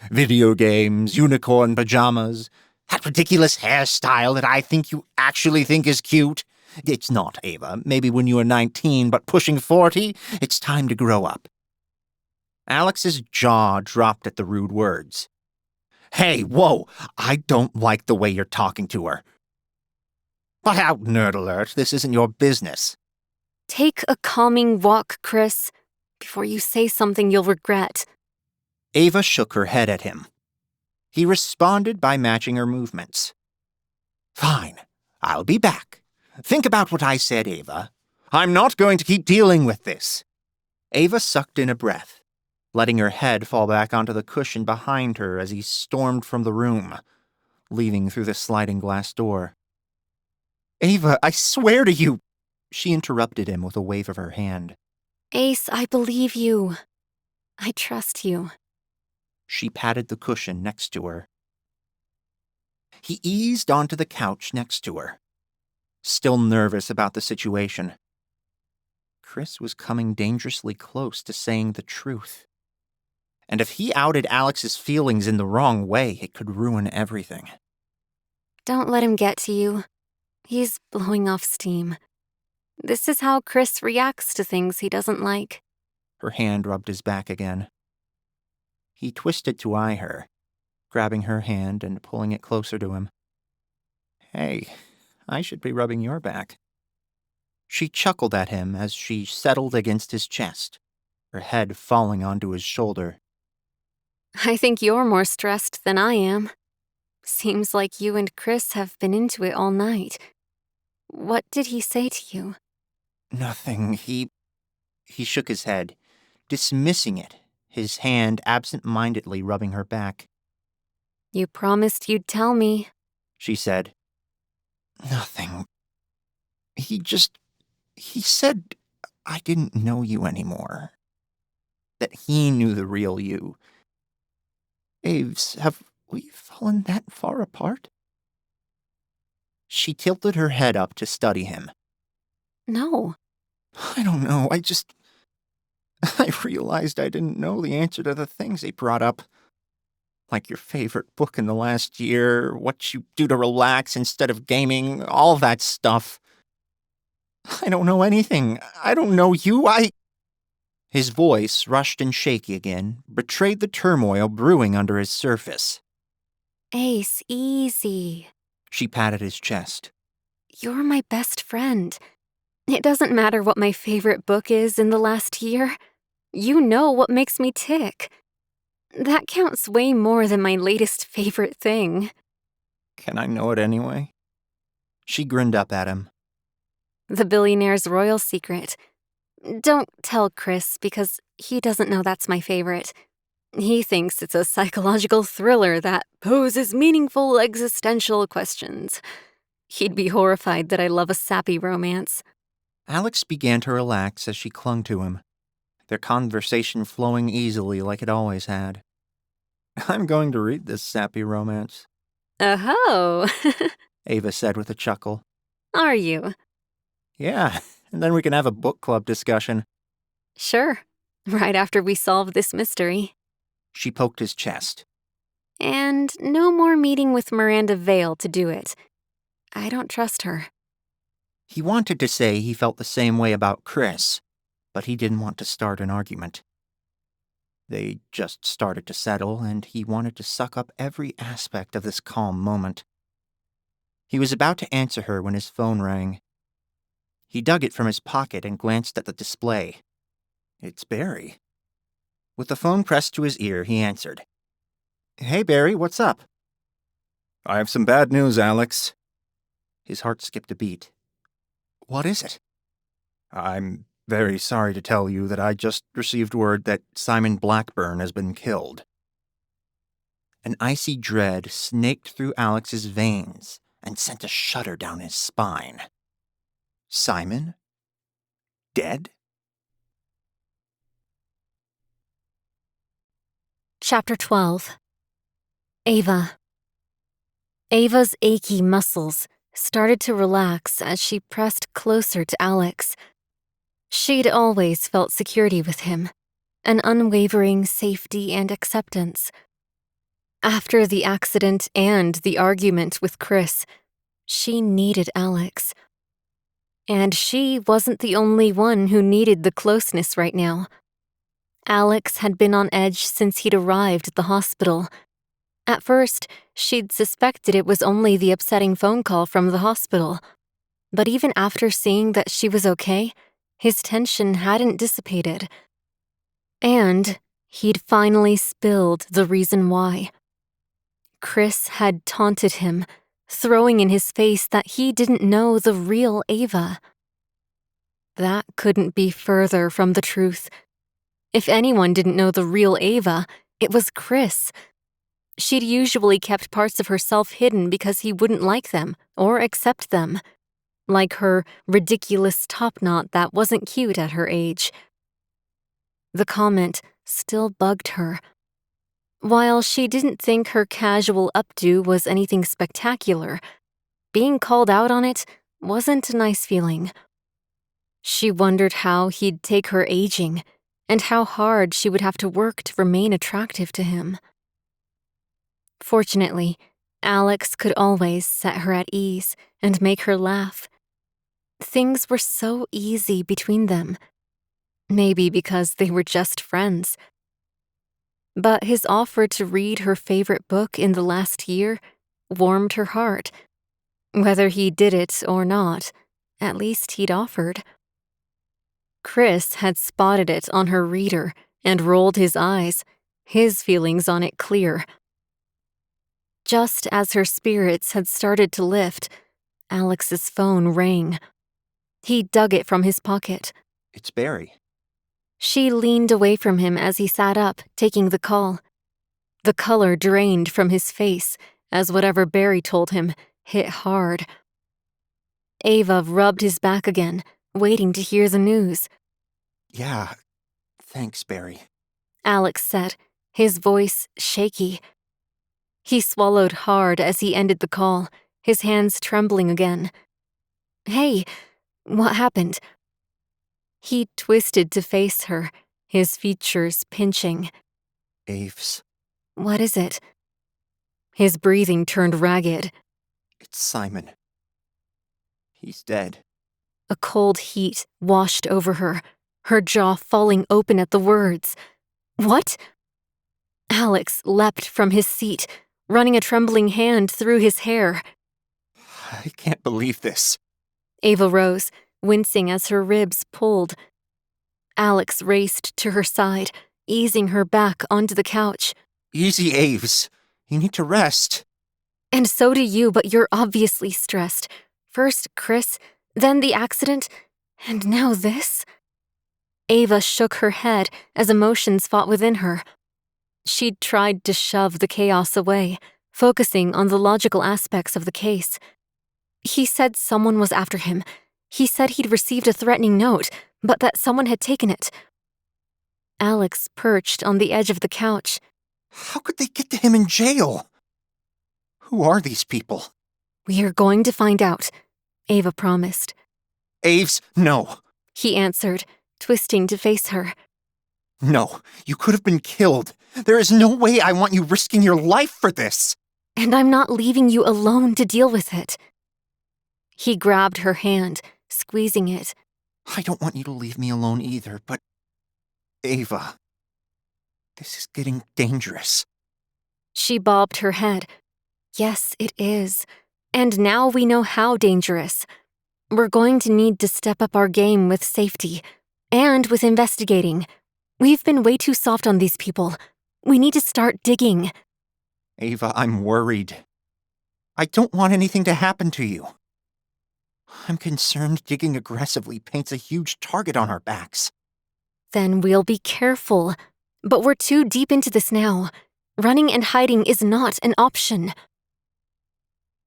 Video games, unicorn pajamas, that ridiculous hairstyle that I think you actually think is cute. It's not, Ava. Maybe when you are 19, but pushing 40, it's time to grow up. Alex's jaw dropped at the rude words. Hey, whoa, I don't like the way you're talking to her. But out, nerd alert, this isn't your business. Take a calming walk, Chris, before you say something you'll regret. Ava shook her head at him. He responded by matching her movements. Fine, I'll be back. Think about what I said, Ava. I'm not going to keep dealing with this. Ava sucked in a breath, letting her head fall back onto the cushion behind her as he stormed from the room, leaving through the sliding glass door. Ava, I swear to you. She interrupted him with a wave of her hand. Ace, I believe you. I trust you. She patted the cushion next to her. He eased onto the couch next to her, still nervous about the situation. Chris was coming dangerously close to saying the truth. And if he outed Alex's feelings in the wrong way, it could ruin everything. Don't let him get to you. He's blowing off steam. This is how Chris reacts to things he doesn't like. Her hand rubbed his back again. He twisted to eye her, grabbing her hand and pulling it closer to him. Hey, I should be rubbing your back. She chuckled at him as she settled against his chest, her head falling onto his shoulder. I think you're more stressed than I am. Seems like you and Chris have been into it all night. What did he say to you? Nothing. He shook his head, dismissing it, his hand absent-mindedly rubbing her back. You promised you'd tell me, She said. Nothing. He said I didn't know you anymore. That he knew the real you. Aves, have we fallen that far apart? She tilted her head up to study him. No. I don't know, I realized I didn't know the answer to the things he brought up. Like your favorite book in the last year, what you do to relax instead of gaming, all that stuff. I don't know anything. I don't know you. His voice, rushed and shaky again, betrayed the turmoil brewing under his surface. Ace, easy. She patted his chest. You're my best friend. It doesn't matter what my favorite book is in the last year. You know what makes me tick. That counts way more than my latest favorite thing. Can I know it anyway? She grinned up at him. The Billionaire's royal secret. Don't tell Chris, because he doesn't know that's my favorite. He thinks it's a psychological thriller that poses meaningful existential questions. He'd be horrified that I love a sappy romance. Alex began to relax as she clung to him, their conversation flowing easily like it always had. I'm going to read this sappy romance. Oh-ho! Ava said with a chuckle. Are you? Yeah, and then we can have a book club discussion. Sure. Right after we solve this mystery. She poked his chest. And no more meeting with Miranda Vale to do it. I don't trust her. He wanted to say he felt the same way about Chris, but he didn't want to start an argument. They just started to settle, and he wanted to suck up every aspect of this calm moment. He was about to answer her when his phone rang. He dug it from his pocket and glanced at the display. It's Barry. With the phone pressed to his ear, he answered. Hey, Barry, what's up? I have some bad news, Alex. His heart skipped a beat. What is it? I'm very sorry to tell you that I just received word that Simon Blackburn has been killed. An icy dread snaked through Alex's veins and sent a shudder down his spine. Simon? Dead? Chapter 12. Ava. Ava's achy muscles started to relax as she pressed closer to Alex. She'd always felt security with him, an unwavering safety and acceptance. After the accident and the argument with Chris, she needed Alex. And she wasn't the only one who needed the closeness right now. Alex had been on edge since he'd arrived at the hospital. At first, she'd suspected it was only the upsetting phone call from the hospital. But even after seeing that she was okay, his tension hadn't dissipated. And he'd finally spilled the reason why. Chris had taunted him, throwing in his face that he didn't know the real Ava. That couldn't be further from the truth. If anyone didn't know the real Ava, it was Chris. She'd usually kept parts of herself hidden because he wouldn't like them or accept them. like her ridiculous top knot that wasn't cute at her age. The comment still bugged her. While she didn't think her casual updo was anything spectacular, being called out on it wasn't a nice feeling. She wondered how he'd take her aging, and how hard she would have to work to remain attractive to him. Fortunately, Alex could always set her at ease and make her laugh. Things were so easy between them. Maybe because they were just friends. But his offer to read her favorite book in the last year warmed her heart. Whether he did it or not, at least he'd offered. Chris had spotted it on her reader and rolled his eyes, his feelings on it clear. Just as her spirits had started to lift, Alex's phone rang. He dug it from his pocket. It's Barry. She leaned away from him as he sat up, taking the call. The color drained from his face as whatever Barry told him hit hard. Ava rubbed his back again, waiting to hear the news. Yeah, thanks, Barry. Alex said, his voice shaky. He swallowed hard as he ended the call, his hands trembling again. Hey, what happened? He twisted to face her, his features pinching. Aves. What is it? His breathing turned ragged. It's Simon. He's dead. A cold heat washed over her jaw falling open at the words. What? Alex leapt from his seat, running a trembling hand through his hair. I can't believe this. Ava rose, wincing as her ribs pulled. Alex raced to her side, easing her back onto the couch. Easy, Aves. You need to rest. And so do you, but you're obviously stressed. First Chris, then the accident, and now this? Ava shook her head as emotions fought within her. She'd tried to shove the chaos away, focusing on the logical aspects of the case. He said someone was after him. He said he'd received a threatening note, but that someone had taken it. Alex perched on the edge of the couch. How could they get to him in jail? Who are these people? We're going to find out, Ava promised. Aves, no. He answered, twisting to face her. No, you could have been killed. There is no way I want you risking your life for this. And I'm not leaving you alone to deal with it. He grabbed her hand, squeezing it. I don't want you to leave me alone either, but... Ava, this is getting dangerous. She bobbed her head. Yes, it is. And now we know how dangerous. We're going to need to step up our game with safety. And with investigating. We've been way too soft on these people. We need to start digging. Ava, I'm worried. I don't want anything to happen to you. I'm concerned digging aggressively paints a huge target on our backs. Then we'll be careful. But we're too deep into this now. Running and hiding is not an option.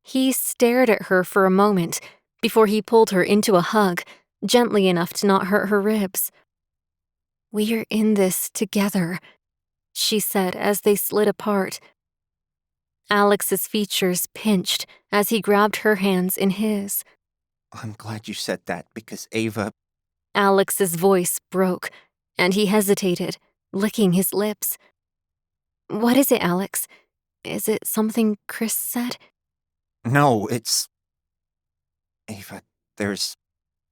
He stared at her for a moment before he pulled her into a hug, gently enough to not hurt her ribs. We're in this together, she said as they slid apart. Alex's features pinched as he grabbed her hands in his. I'm glad you said that because Ava... Alex's voice broke, and he hesitated, licking his lips. What is it, Alex? Is it something Chris said? No, it's... Ava, there's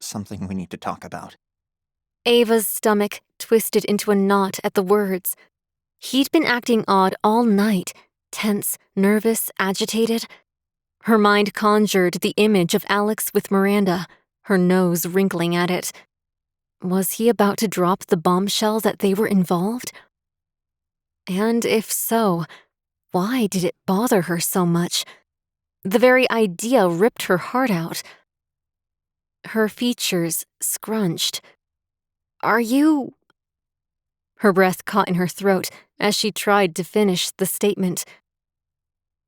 something we need to talk about. Ava's stomach twisted into a knot at the words. He'd been acting odd all night, tense, nervous, agitated. Her mind conjured the image of Alex with Miranda, her nose wrinkling at it. Was he about to drop the bombshell that they were involved? And if so, why did it bother her so much? The very idea ripped her heart out. Her features scrunched. Are you... Her breath caught in her throat as she tried to finish the statement.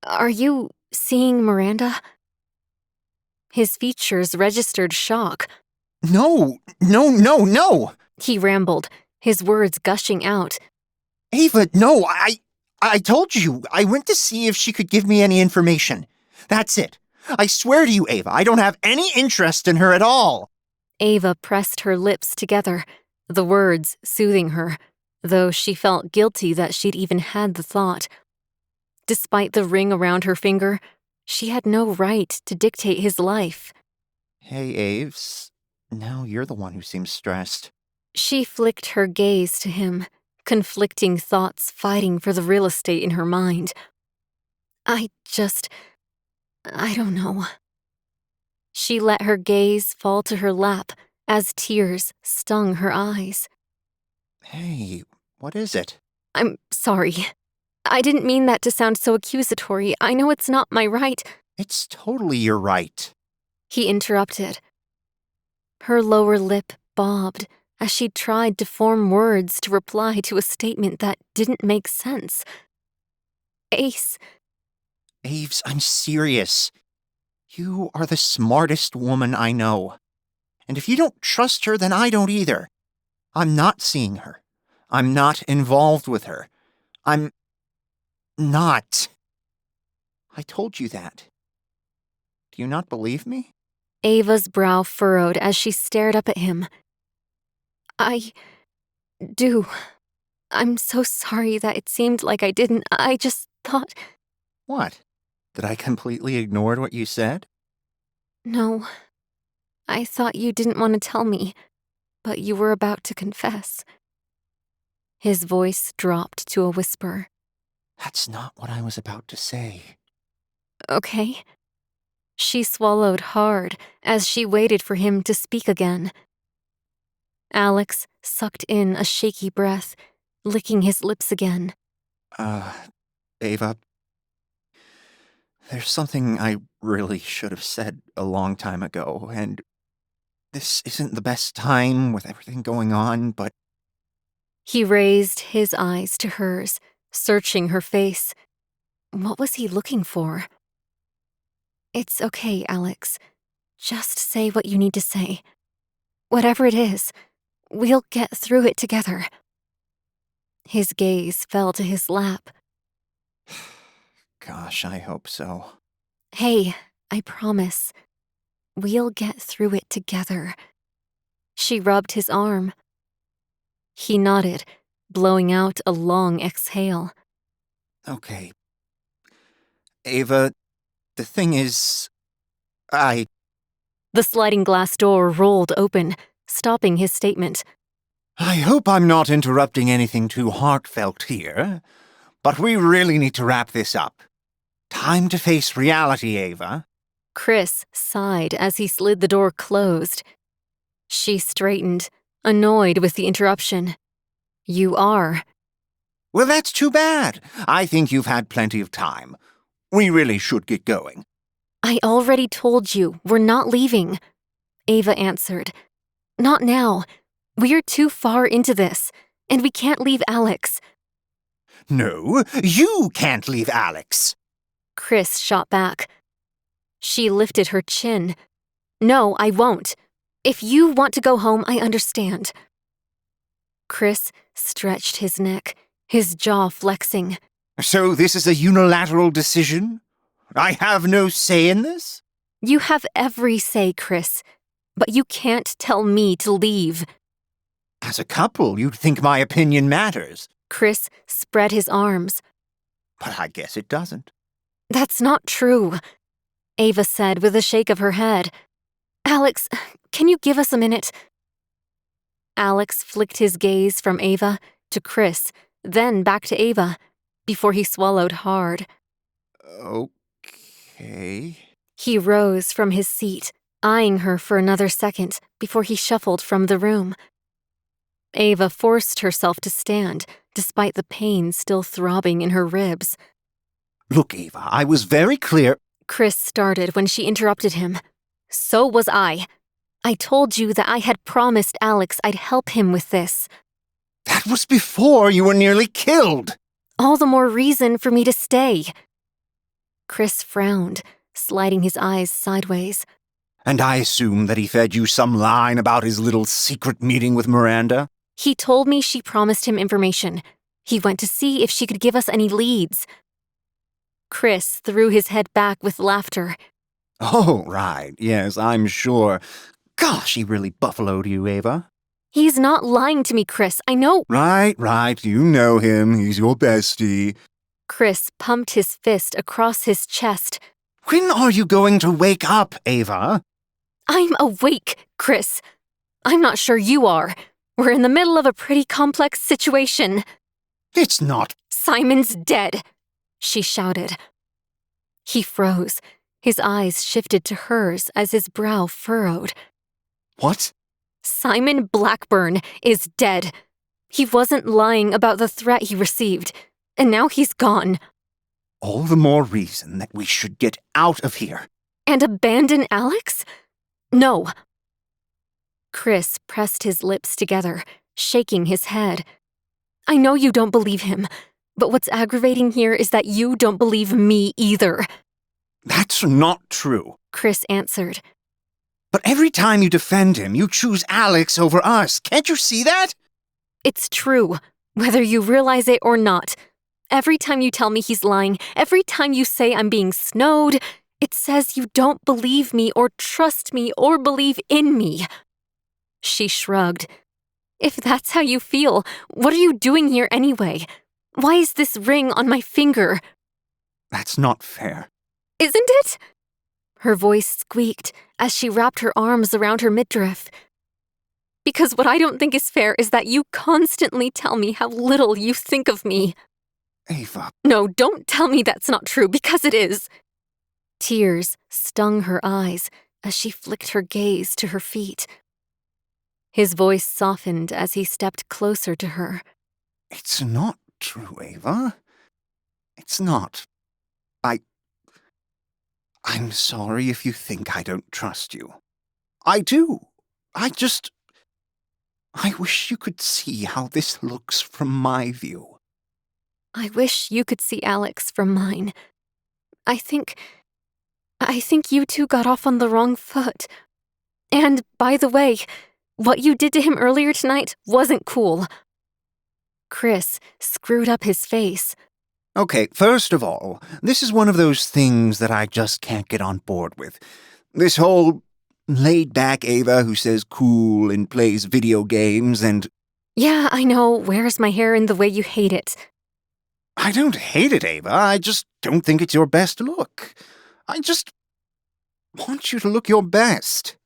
Are you seeing Miranda? His features registered shock. No, no, no, no! He rambled, his words gushing out. Ava, no, I told you. I went to see if she could give me any information. That's it. I swear to you, Ava, I don't have any interest in her at all. Ava pressed her lips together, the words soothing her, though she felt guilty that she'd even had the thought. Despite the ring around her finger, she had no right to dictate his life. Hey, Aves. Now you're the one who seems stressed. She flicked her gaze to him, conflicting thoughts fighting for the real estate in her mind. I don't know. She let her gaze fall to her lap as tears stung her eyes. Hey, what is it? I'm sorry. I didn't mean that to sound so accusatory. I know it's not my right. It's totally your right. He interrupted. Her lower lip bobbed as she tried to form words to reply to a statement that didn't make sense. Ace. Aves, I'm serious. You are the smartest woman I know. And if you don't trust her, then I don't either. I'm not seeing her. I'm not involved with her. I'm not. I told you that. Do you not believe me? Ava's brow furrowed as she stared up at him. I do. I'm so sorry that it seemed like I didn't. I just thought... What? Did I completely ignore what you said? No. I thought you didn't want to tell me, but you were about to confess. His voice dropped to a whisper. That's not what I was about to say. Okay. She swallowed hard as she waited for him to speak again. Alex sucked in a shaky breath, licking his lips again. Ava, there's something I really should have said a long time ago, and this isn't the best time with everything going on, but... He raised his eyes to hers, searching her face. What was he looking for? It's okay, Alex. Just say what you need to say. Whatever it is, we'll get through it together. His gaze fell to his lap. Gosh, I hope so. Hey, I promise. We'll get through it together. She rubbed his arm. He nodded, blowing out a long exhale. Okay. Ava, the thing is, The sliding glass door rolled open, stopping his statement. I hope I'm not interrupting anything too heartfelt here, but we really need to wrap this up. Time to face reality, Ava. Chris sighed as he slid the door closed. She straightened, annoyed with the interruption. You are. Well, that's too bad. I think you've had plenty of time. We really should get going. I already told you, we're not leaving. Ava answered. Not now. We're too far into this, and we can't leave Alex. No, you can't leave Alex. Chris shot back. She lifted her chin. No, I won't. If you want to go home, I understand. Chris stretched his neck, his jaw flexing. So this is a unilateral decision? I have no say in this? You have every say, Chris, but you can't tell me to leave. As a couple, you'd think my opinion matters. Chris spread his arms. But I guess it doesn't. That's not true, Ava said with a shake of her head. Alex, can you give us a minute? Alex flicked his gaze from Ava to Chris, then back to Ava, before he swallowed hard. Okay. He rose from his seat, eyeing her for another second before he shuffled from the room. Ava forced herself to stand, despite the pain still throbbing in her ribs. Look, Ava, I was very clear. Chris started when she interrupted him. So was I. I told you that I had promised Alex I'd help him with this. That was before you were nearly killed. All the more reason for me to stay. Chris frowned, sliding his eyes sideways. And I assume that he fed you some line about his little secret meeting with Miranda? He told me she promised him information. He went to see if she could give us any leads. Chris threw his head back with laughter. Oh, right. Yes, I'm sure. Gosh, he really buffaloed you, Ava. He's not lying to me, Chris. I know. Right. You know him. He's your bestie. Chris pumped his fist across his chest. When are you going to wake up, Ava? I'm awake, Chris. I'm not sure you are. We're in the middle of a pretty complex situation. It's not. Simon's dead, she shouted. He froze. His eyes shifted to hers as his brow furrowed. What? Simon Blackburn is dead. He wasn't lying about the threat he received, and now he's gone. All the more reason that we should get out of here. And abandon Alex? No. Chris pressed his lips together, shaking his head. I know you don't believe him, but what's aggravating here is that you don't believe me either. That's not true, Chris answered. But every time you defend him, you choose Alex over us. Can't you see that? It's true, whether you realize it or not. Every time you tell me he's lying, every time you say I'm being snowed, it says you don't believe me or trust me or believe in me. She shrugged. If that's how you feel, what are you doing here anyway? Why is this ring on my finger? That's not fair. Isn't it? Her voice squeaked as she wrapped her arms around her midriff. Because what I don't think is fair is that you constantly tell me how little you think of me. Ava. No, don't tell me that's not true, because it is. Tears stung her eyes as she flicked her gaze to her feet. His voice softened as he stepped closer to her. It's not true, Ava. It's not. I'm sorry if you think I don't trust you. I do. I wish you could see how this looks from my view. I wish you could see Alex from mine. I think you two got off on the wrong foot. And, by the way, what you did to him earlier tonight wasn't cool. Chris screwed up his face. Okay, first of all, this is one of those things that I just can't get on board with. This whole laid-back Ava who says cool and plays video games and... Yeah, I know, wears my hair in the way you hate it. I don't hate it, Ava. I just don't think it's your best look. I just want you to look your best.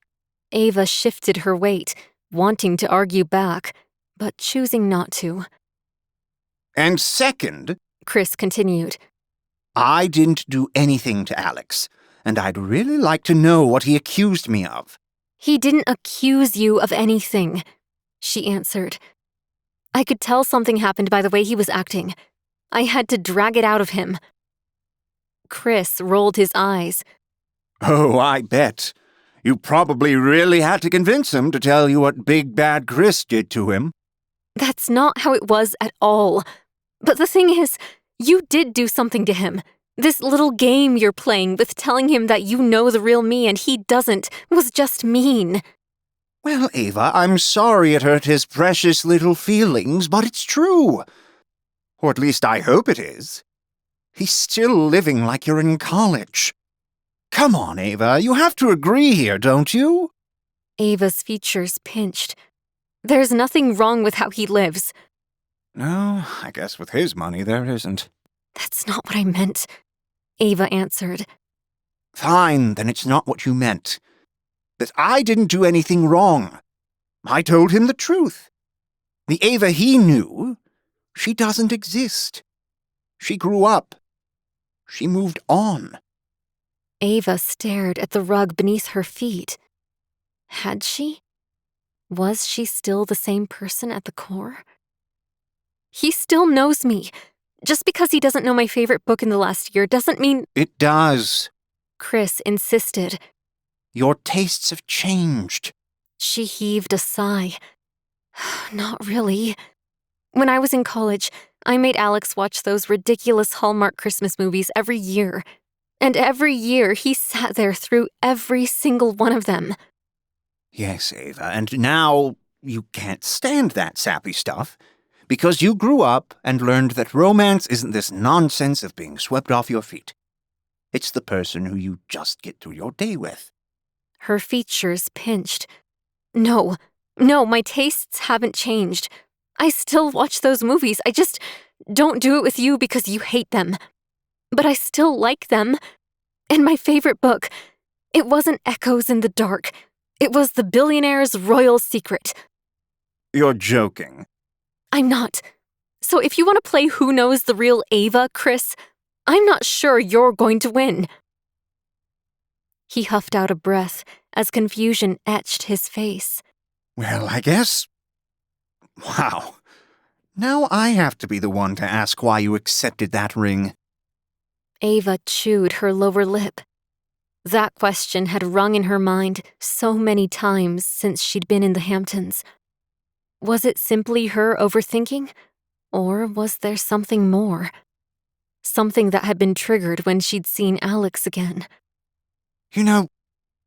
Ava shifted her weight, wanting to argue back, but choosing not to. And second, Chris continued, I didn't do anything to Alex, and I'd really like to know what he accused me of. He didn't accuse you of anything, she answered. I could tell something happened by the way he was acting. I had to drag it out of him. Chris rolled his eyes. Oh, I bet. You probably really had to convince him to tell you what Big Bad Chris did to him. That's not how it was at all. But the thing is, you did do something to him. This little game you're playing with telling him that you know the real me and he doesn't was just mean. Well, Ava, I'm sorry it hurt his precious little feelings, but it's true. Or at least I hope it is. He's still living like you're in college. Come on, Ava, you have to agree here, don't you? Ava's features pinched. There's nothing wrong with how he lives. No, I guess with his money there isn't. That's not what I meant, Ava answered. Fine, then it's not what you meant. That I didn't do anything wrong. I told him the truth. The Ava he knew, she doesn't exist. She grew up. She moved on. Ava stared at the rug beneath her feet. Had she? Was she still the same person at the core? He still knows me. Just because he doesn't know my favorite book in the last year doesn't mean— It does. Chris insisted. Your tastes have changed. She heaved a sigh. Not really. When I was in college, I made Alex watch those ridiculous Hallmark Christmas movies every year. And every year he sat there through every single one of them. Yes, Ava, and now you can't stand that sappy stuff, because you grew up and learned that romance isn't this nonsense of being swept off your feet. It's the person who you just get through your day with. Her features pinched. No, my tastes haven't changed. I still watch those movies. I just don't do it with you because you hate them. But I still like them. And my favorite book, it wasn't Echoes in the Dark. It was The Billionaire's Royal Secret. You're joking. I'm not. So if you want to play Who Knows the Real Ava, Chris, I'm not sure you're going to win. He huffed out a breath as confusion etched his face. Well, I guess... Wow. Now I have to be the one to ask why you accepted that ring. Ava chewed her lower lip. That question had rung in her mind so many times since she'd been in the Hamptons. Was it simply her overthinking? Or was there something more? Something that had been triggered when she'd seen Alex again. You know,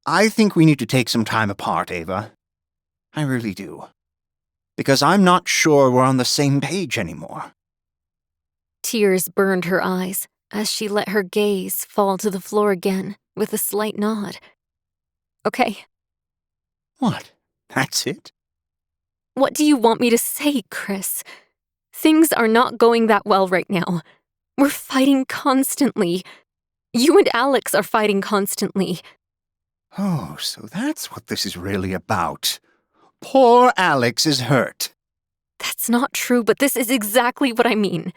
I think we need to take some time apart, Ava. I really do. Because I'm not sure we're on the same page anymore. Tears burned her eyes as she let her gaze fall to the floor again with a slight nod. Okay. What? That's it? What do you want me to say, Chris? Things are not going that well right now. We're fighting constantly. You and Alex are fighting constantly. Oh, so that's what this is really about. Poor Alex is hurt. That's not true, but this is exactly what I mean.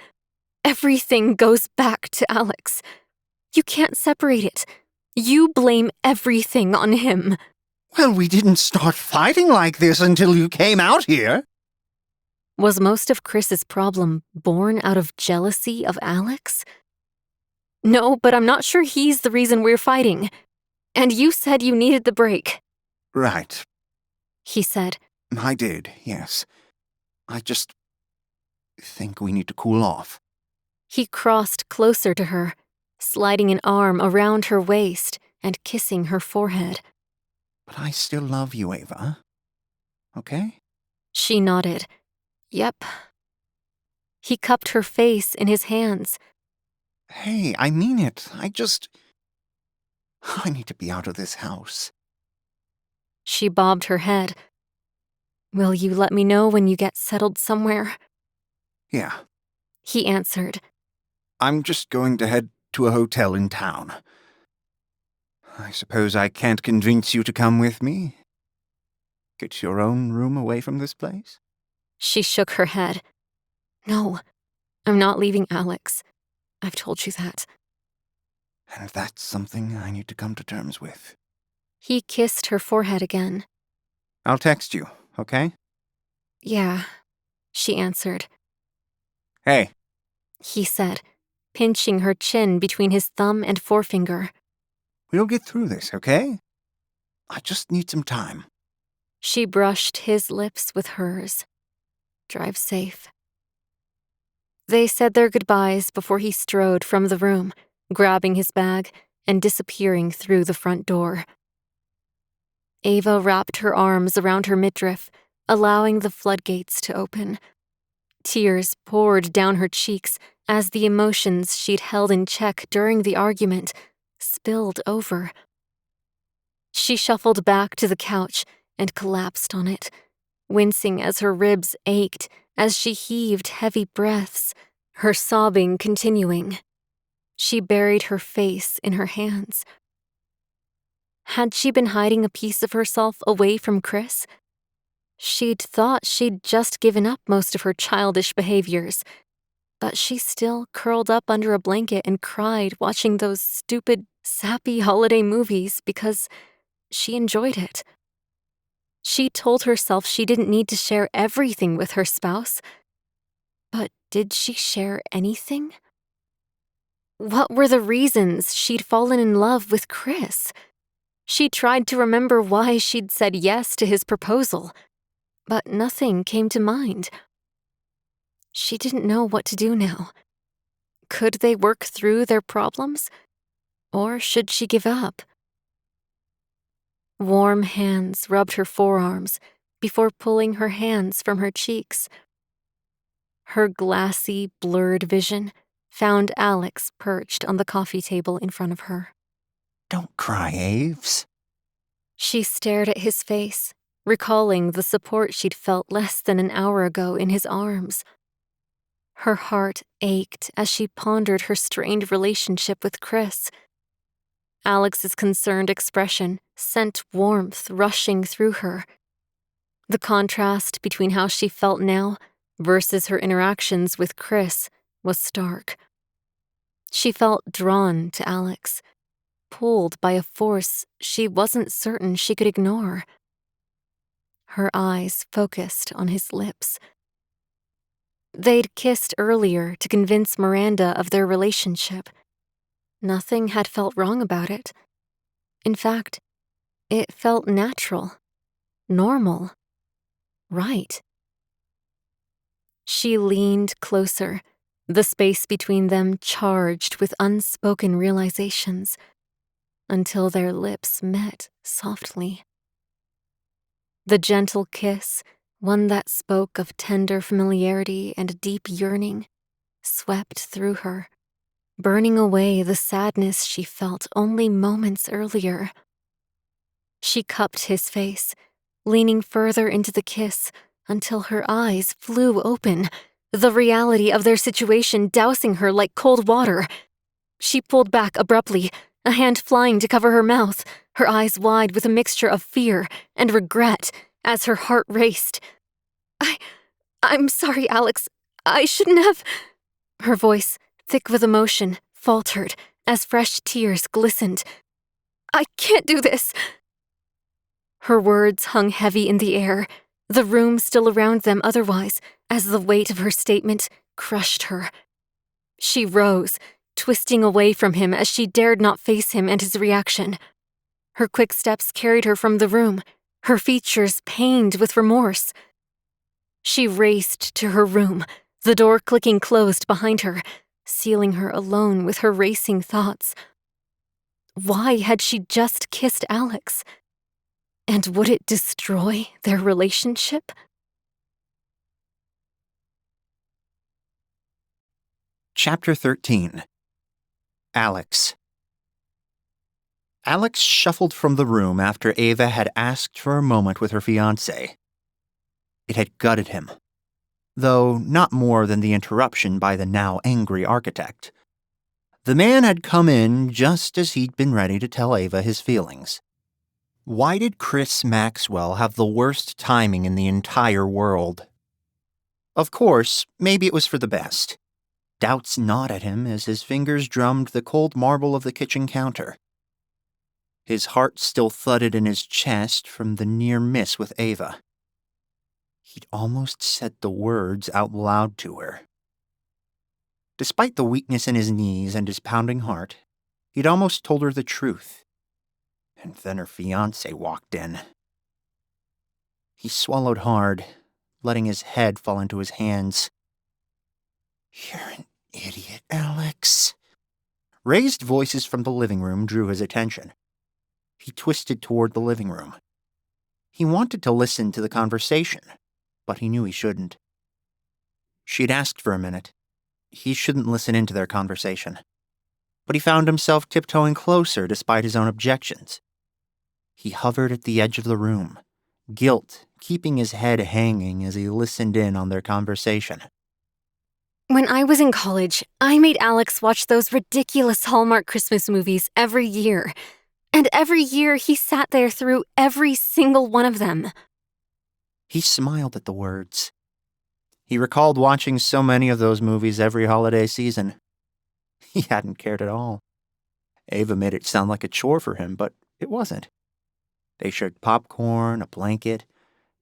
Everything goes back to Alex. You can't separate it. You blame everything on him. Well, we didn't start fighting like this until you came out here. Was most of Chris's problem born out of jealousy of Alex? No, but I'm not sure he's the reason we're fighting. And you said you needed the break. Right. He said. I did, yes. I just think we need to cool off. He crossed closer to her, sliding an arm around her waist and kissing her forehead. But I still love you, Ava. Okay? She nodded. Yep. He cupped her face in his hands. Hey, I mean it. I need to be out of this house. She bobbed her head. Will you let me know when you get settled somewhere? Yeah. He answered. I'm just going to head to a hotel in town. I suppose I can't convince you to come with me? Get your own room away from this place? She shook her head. No, I'm not leaving Alex. I've told you that. And that's something I need to come to terms with. He kissed her forehead again. I'll text you, okay? Yeah, she answered. Hey. He said, pinching her chin between his thumb and forefinger. We'll get through this, okay? I just need some time. She brushed his lips with hers. Drive safe. They said their goodbyes before he strode from the room, grabbing his bag and disappearing through the front door. Ava wrapped her arms around her midriff, allowing the floodgates to open. Tears poured down her cheeks as the emotions she'd held in check during the argument spilled over. She shuffled back to the couch and collapsed on it, wincing as her ribs ached as she heaved heavy breaths, her sobbing continuing. She buried her face in her hands. Had she been hiding a piece of herself away from Chris? She'd thought she'd just given up most of her childish behaviors, but she still curled up under a blanket and cried watching those stupid, sappy holiday movies because she enjoyed it. She told herself she didn't need to share everything with her spouse, but did she share anything? What were the reasons she'd fallen in love with Chris? She tried to remember why she'd said yes to his proposal, but nothing came to mind. She didn't know what to do now. Could they work through their problems? Or should she give up? Warm hands rubbed her forearms before pulling her hands from her cheeks. Her glassy, blurred vision found Alex perched on the coffee table in front of her. Don't cry, Aves. She stared at his face, recalling the support she'd felt less than an hour ago in his arms. Her heart ached as she pondered her strained relationship with Chris. Alex's concerned expression sent warmth rushing through her. The contrast between how she felt now versus her interactions with Chris was stark. She felt drawn to Alex, pulled by a force she wasn't certain she could ignore. Her eyes focused on his lips. They'd kissed earlier to convince Miranda of their relationship. Nothing had felt wrong about it. In fact, it felt natural, normal, right. She leaned closer, the space between them charged with unspoken realizations, until their lips met softly. The gentle kiss, one that spoke of tender familiarity and deep yearning, swept through her, burning away the sadness she felt only moments earlier. She cupped his face, leaning further into the kiss until her eyes flew open, the reality of their situation dousing her like cold water. She pulled back abruptly, a hand flying to cover her mouth, her eyes wide with a mixture of fear and regret as her heart raced. I'm sorry, Alex. I shouldn't have... Her voice, thick with emotion, faltered as fresh tears glistened. I can't do this. Her words hung heavy in the air, the room still around them otherwise, as the weight of her statement crushed her. She rose, twisting away from him as she dared not face him and his reaction. Her quick steps carried her from the room, her features pained with remorse. She raced to her room, the door clicking closed behind her, sealing her alone with her racing thoughts. Why had she just kissed Alex? And would it destroy their relationship? Chapter 13. Alex. Alex shuffled from the room after Ava had asked for a moment with her fiancé. It had gutted him, though not more than the interruption by the now angry architect. The man had come in just as he'd been ready to tell Ava his feelings. Why did Chris Maxwell have the worst timing in the entire world? Of course, maybe it was for the best. Doubts gnawed at him as his fingers drummed the cold marble of the kitchen counter. His heart still thudded in his chest from the near miss with Ava. He'd almost said the words out loud to her. Despite the weakness in his knees and his pounding heart, he'd almost told her the truth. And then her fiancé walked in. He swallowed hard, letting his head fall into his hands. You're an idiot, Alex. Raised voices from the living room drew his attention. He twisted toward the living room. He wanted to listen to the conversation, but he knew he shouldn't. She'd asked for a minute. He shouldn't listen into their conversation. But he found himself tiptoeing closer despite his own objections. He hovered at the edge of the room, guilt keeping his head hanging as he listened in on their conversation. When I was in college, I made Alex watch those ridiculous Hallmark Christmas movies every year. And every year he sat there through every single one of them. He smiled at the words. He recalled watching so many of those movies every holiday season. He hadn't cared at all. Ava made it sound like a chore for him, but it wasn't. They shared popcorn, a blanket,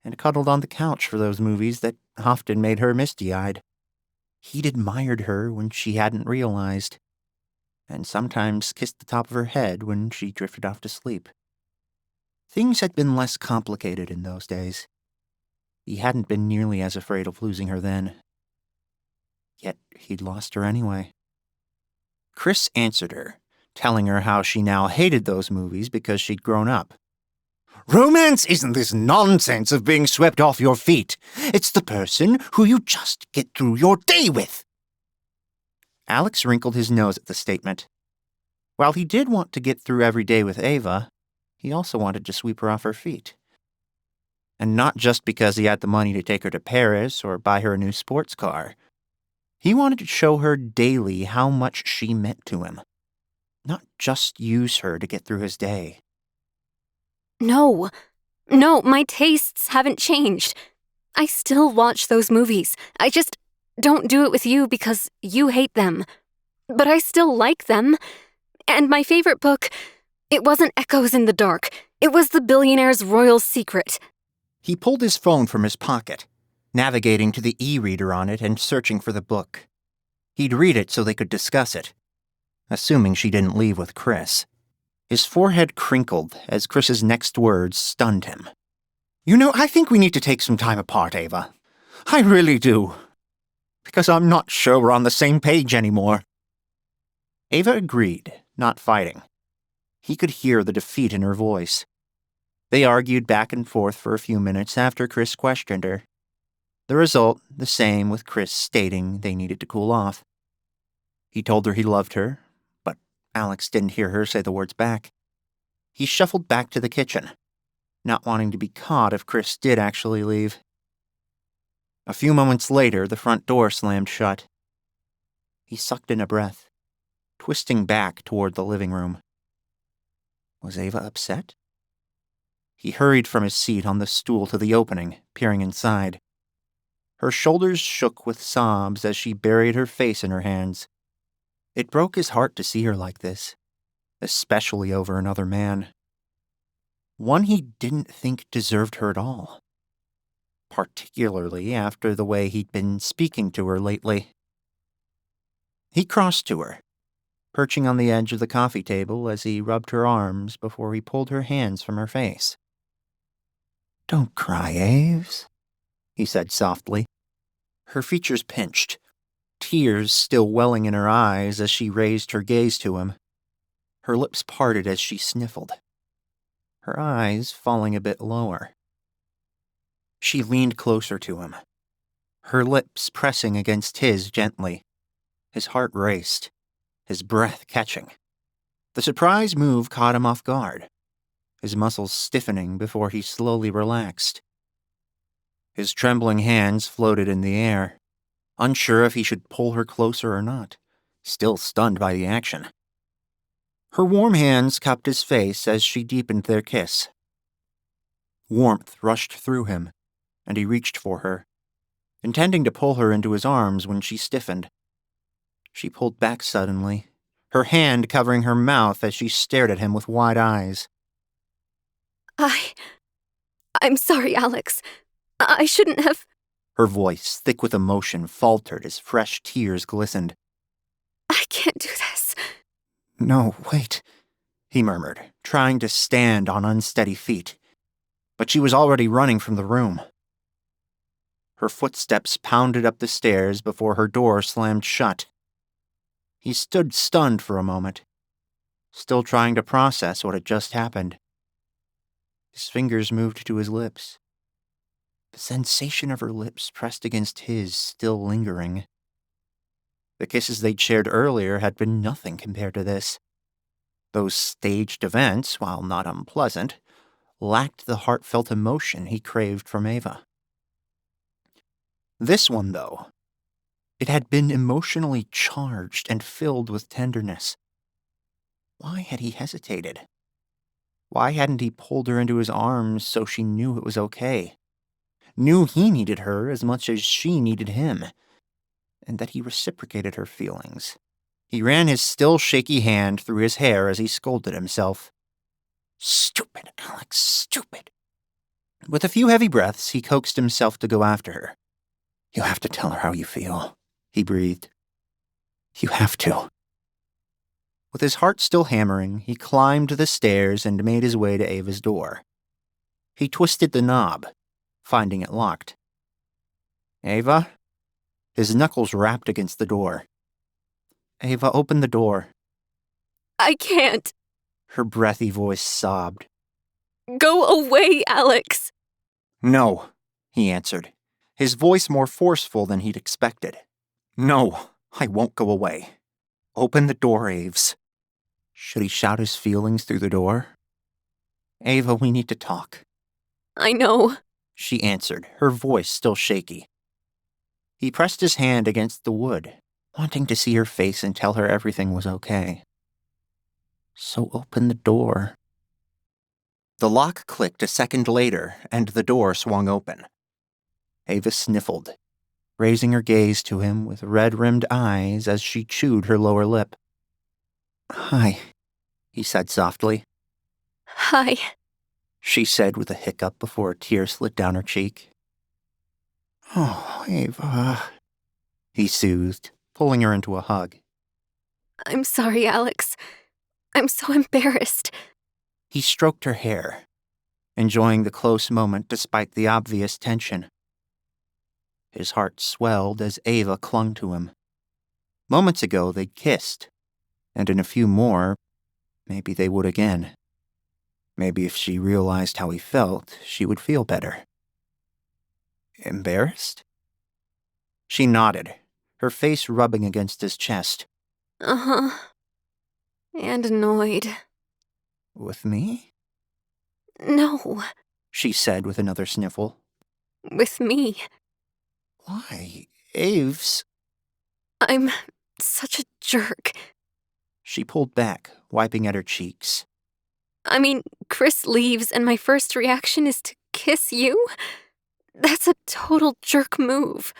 and cuddled on the couch for those movies that often made her misty-eyed. He'd admired her when she hadn't realized, and sometimes kissed the top of her head when she drifted off to sleep. Things had been less complicated in those days. He hadn't been nearly as afraid of losing her then. Yet he'd lost her anyway. Chris answered her, telling her how she now hated those movies because she'd grown up. Romance isn't this nonsense of being swept off your feet. It's the person who you just get through your day with. Alex wrinkled his nose at the statement. While he did want to get through every day with Ava, he also wanted to sweep her off her feet. And not just because he had the money to take her to Paris or buy her a new sports car. He wanted to show her daily how much she meant to him. Not just use her to get through his day. No, my tastes haven't changed. I still watch those movies. I just don't do it with you because you hate them. But I still like them. And my favorite book, it wasn't Echoes in the Dark. It was The Billionaire's Royal Secret. He pulled his phone from his pocket, navigating to the e-reader on it and searching for the book. He'd read it so they could discuss it, assuming she didn't leave with Chris. His forehead crinkled as Chris's next words stunned him. I think we need to take some time apart, Ava. I really do. Because I'm not sure we're on the same page anymore. Ava agreed, not fighting. He could hear the defeat in her voice. They argued back and forth for a few minutes after Chris questioned her. The result, the same, with Chris stating they needed to cool off. He told her he loved her, but Alex didn't hear her say the words back. He shuffled back to the kitchen, not wanting to be caught if Chris did actually leave. A few moments later, the front door slammed shut. He sucked in a breath, twisting back toward the living room. Was Ava upset? He hurried from his seat on the stool to the opening, peering inside. Her shoulders shook with sobs as she buried her face in her hands. It broke his heart to see her like this, especially over another man. One he didn't think deserved her at all, particularly after the way he'd been speaking to her lately. He crossed to her, perching on the edge of the coffee table as he rubbed her arms before he pulled her hands from her face. "Don't cry, Aves," he said softly. Her features pinched, tears still welling in her eyes as she raised her gaze to him. Her lips parted as she sniffled, her eyes falling a bit lower. She leaned closer to him, her lips pressing against his gently. His heart raced, his breath catching. The surprise move caught him off guard, his muscles stiffening before he slowly relaxed. His trembling hands floated in the air, unsure if he should pull her closer or not, still stunned by the action. Her warm hands cupped his face as she deepened their kiss. Warmth rushed through him, and he reached for her, intending to pull her into his arms when she stiffened. She pulled back suddenly, her hand covering her mouth as she stared at him with wide eyes. I'm sorry, Alex. I shouldn't have... Her voice, thick with emotion, faltered as fresh tears glistened. I can't do this. "No, wait," he murmured, trying to stand on unsteady feet. But she was already running from the room. Her footsteps pounded up the stairs before her door slammed shut. He stood stunned for a moment, still trying to process what had just happened. His fingers moved to his lips, the sensation of her lips pressed against his still lingering. The kisses they'd shared earlier had been nothing compared to this. Those staged events, while not unpleasant, lacked the heartfelt emotion he craved from Ava. This one, though, it had been emotionally charged and filled with tenderness. Why had he hesitated? Why hadn't he pulled her into his arms so she knew it was okay? Knew he needed her as much as she needed him, and that he reciprocated her feelings. He ran his still shaky hand through his hair as he scolded himself. Stupid, Alex, stupid. With a few heavy breaths, he coaxed himself to go after her. You have to tell her how you feel, he breathed. You have to. With his heart still hammering, he climbed the stairs and made his way to Ava's door. He twisted the knob, finding it locked. Ava? His knuckles rapped against the door. Ava, open the door. I can't. Her breathy voice sobbed. Go away, Alex. No, he answered, his voice more forceful than he'd expected. No, I won't go away. Open the door, Aves. Should he shout his feelings through the door? Ava, we need to talk. I know, She answered, her voice still shaky. He pressed his hand against the wood, wanting to see her face and tell her everything was okay. So open the door. The lock clicked a second later, and the door swung open. Ava sniffled, raising her gaze to him with red-rimmed eyes as she chewed her lower lip. Hi, he said softly. Hi. She said with a hiccup before a tear slid down her cheek. Oh, Ava, he soothed, pulling her into a hug. I'm sorry, Alex. I'm so embarrassed. He stroked her hair, enjoying the close moment despite the obvious tension. His heart swelled as Ava clung to him. Moments ago they'd kissed, and in a few more, maybe they would again. Maybe if she realized how he felt, she would feel better. Embarrassed? She nodded, her face rubbing against his chest. Uh-huh. And annoyed. With me? No, She said with another sniffle. with me. Why, Aves? I'm such a jerk. She pulled back, wiping at her cheeks. I mean, Chris leaves and my first reaction is to kiss you? That's a total jerk move.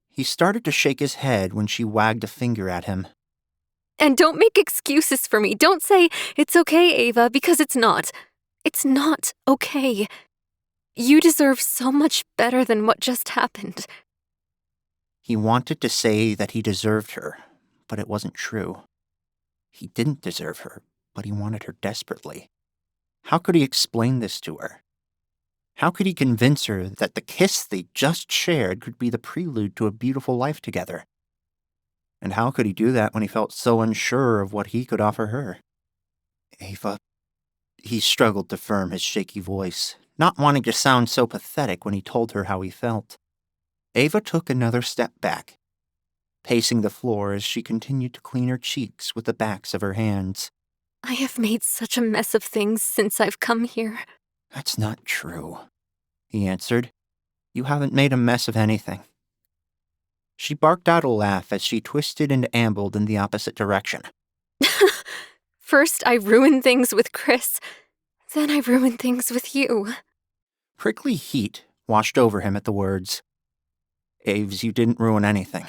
He started to shake his head when she wagged a finger at him. And don't make excuses for me. Don't say, it's okay, Ava, because it's not. It's not okay. You deserve so much better than what just happened. He wanted to say that he deserved her, but it wasn't true. He didn't deserve her, but he wanted her desperately. How could he explain this to her? How could he convince her that the kiss they just shared could be the prelude to a beautiful life together? And how could he do that when he felt so unsure of what he could offer her? Ava. He struggled to firm his shaky voice, not wanting to sound so pathetic when he told her how he felt. Ava took another step back, pacing the floor as she continued to clean her cheeks with the backs of her hands. I have made such a mess of things since I've come here. That's not true, he answered. You haven't made a mess of anything. She barked out a laugh as she twisted and ambled in the opposite direction. First, I ruined things with Chris. Then I ruined things with you. Prickly heat washed over him at the words. Aves, you didn't ruin anything.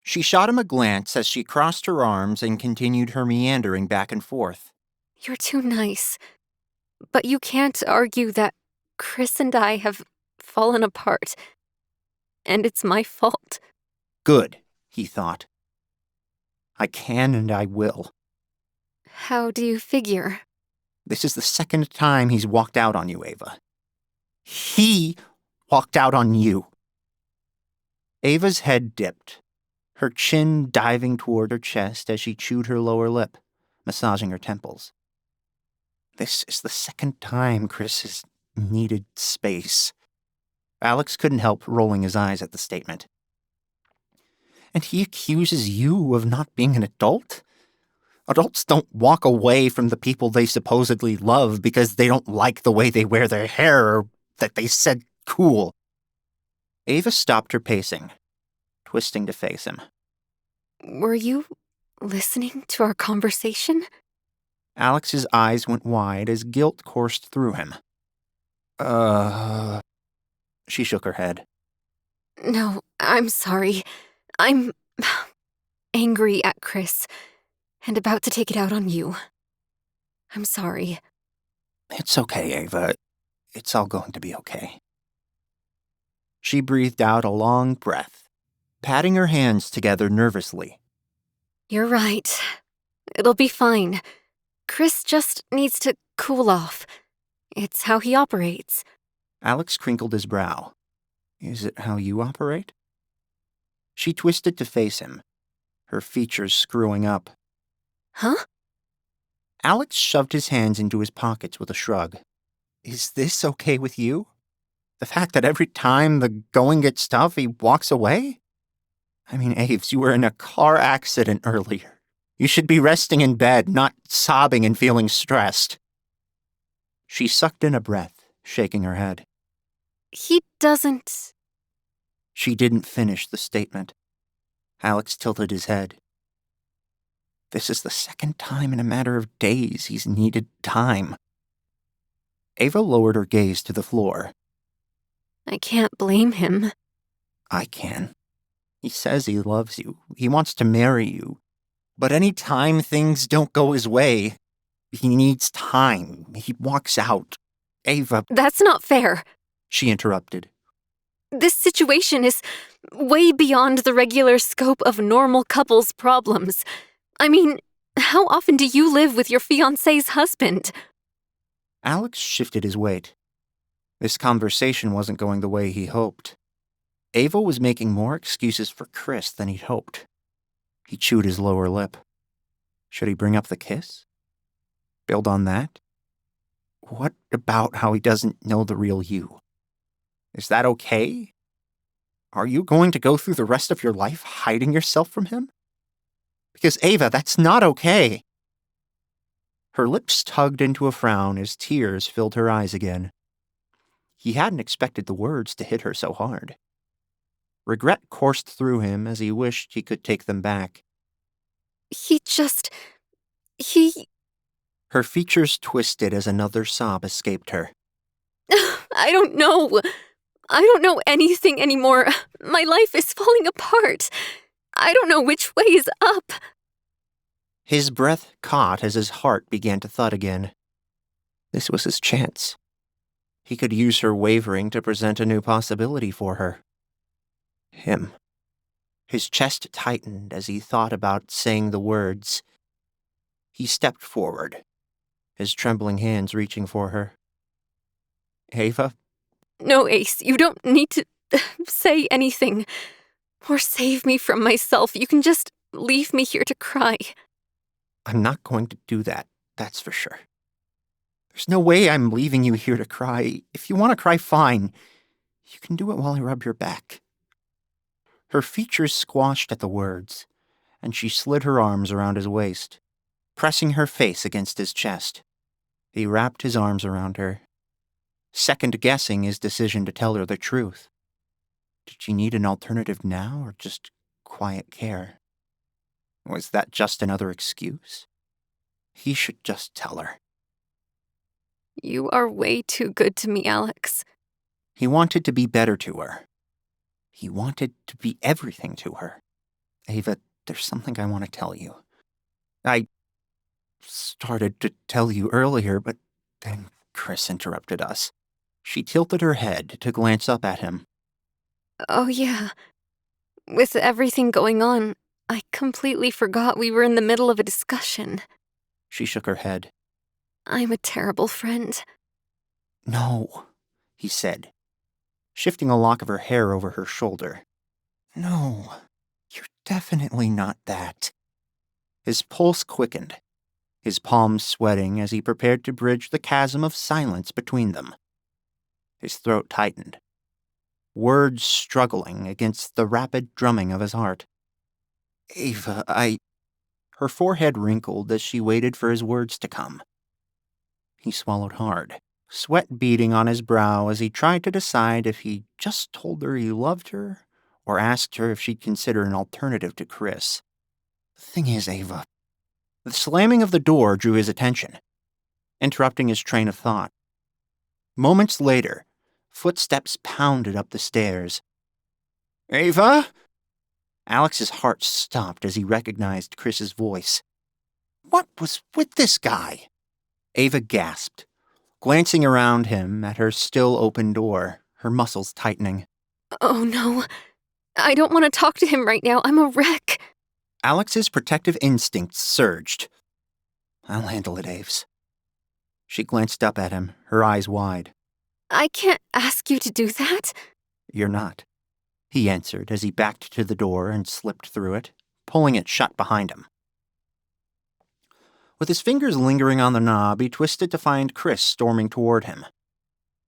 She shot him a glance as she crossed her arms and continued her meandering back and forth. You're too nice. But you can't argue that Chris and I have fallen apart. And it's my fault. Good, he thought. I can and I will. How do you figure? This is the second time he's walked out on you, Ava. He walked out on you. Ava's head dipped, her chin diving toward her chest as she chewed her lower lip, massaging her temples. This is the second time Chris has needed space. Alex couldn't help rolling his eyes at the statement. And he accuses you of not being an adult? Adults don't walk away from the people they supposedly love because they don't like the way they wear their hair or that they said cool. Ava stopped her pacing, twisting to face him. Were you listening to our conversation? Alex's eyes went wide as guilt coursed through him. She shook her head. No, I'm sorry. I'm angry at Chris and about to take it out on you. I'm sorry. It's okay, Ava. It's all going to be okay. She breathed out a long breath, patting her hands together nervously. You're right. It'll be fine. Chris just needs to cool off. It's how he operates. Alex crinkled his brow. Is it how you operate? She twisted to face him, her features screwing up. Huh? Alex shoved his hands into his pockets with a shrug. Is this okay with you? The fact that every time the going gets tough, he walks away? I mean, Aves, you were in a car accident earlier. You should be resting in bed, not sobbing and feeling stressed. She sucked in a breath, shaking her head. He doesn't. She didn't finish the statement. Alex tilted his head. This is the second time in a matter of days he's needed time. Ava lowered her gaze to the floor. I can't blame him. I can. He says he loves you. He wants to marry you. But any time things don't go his way, he needs time. He walks out. Ava... That's not fair. She interrupted. This situation is way beyond the regular scope of normal couples' problems. I mean, how often do you live with your fiancé's husband? Alex shifted his weight. This conversation wasn't going the way he hoped. Ava was making more excuses for Chris than he'd hoped. He chewed his lower lip. Should he bring up the kiss? Build on that? What about how he doesn't know the real you? Is that okay? Are you going to go through the rest of your life hiding yourself from him? Because, Ava, that's not okay. Her lips tugged into a frown as tears filled her eyes again. He hadn't expected the words to hit her so hard. Regret coursed through him as he wished he could take them back. He... Her features twisted as another sob escaped her. I don't know. I don't know anything anymore. My life is falling apart. I don't know which way is up. His breath caught as his heart began to thud again. This was his chance. He could use her wavering to present a new possibility for her. Him. His chest tightened as he thought about saying the words. He stepped forward, his trembling hands reaching for her. Ava? No, Ace, you don't need to say anything. Or save me from myself. You can just leave me here to cry. I'm not going to do that, that's for sure. There's no way I'm leaving you here to cry. If you want to cry, fine. You can do it while I rub your back. Her features squashed at the words, and she slid her arms around his waist, pressing her face against his chest. He wrapped his arms around her, second-guessing his decision to tell her the truth. Did she need an alternative now, or just quiet care? Was that just another excuse? He should just tell her. You are way too good to me, Alex. He wanted to be better to her. He wanted to be everything to her. Ava, there's something I want to tell you. I started to tell you earlier, but then Chris interrupted us. She tilted her head to glance up at him. Oh, yeah. With everything going on, I completely forgot we were in the middle of a discussion. She shook her head. I'm a terrible friend. No, he said, shifting a lock of her hair over her shoulder. No, you're definitely not that. His pulse quickened, his palms sweating as he prepared to bridge the chasm of silence between them. His throat tightened, words struggling against the rapid drumming of his heart. Ava, Her forehead wrinkled as she waited for his words to come. He swallowed hard, sweat beading on his brow as he tried to decide if he just told her he loved her or asked her if she'd consider an alternative to Chris. The thing is, Ava, the slamming of the door drew his attention, interrupting his train of thought. Moments later, footsteps pounded up the stairs. Ava? Alex's heart stopped as he recognized Chris's voice. What was with this guy? Ava gasped, glancing around him at her still open door, her muscles tightening. Oh, no. I don't want to talk to him right now. I'm a wreck. Alex's protective instincts surged. I'll handle it, Aves. She glanced up at him, her eyes wide. I can't ask you to do that. You're not, he answered as he backed to the door and slipped through it, pulling it shut behind him. With his fingers lingering on the knob, he twisted to find Chris storming toward him.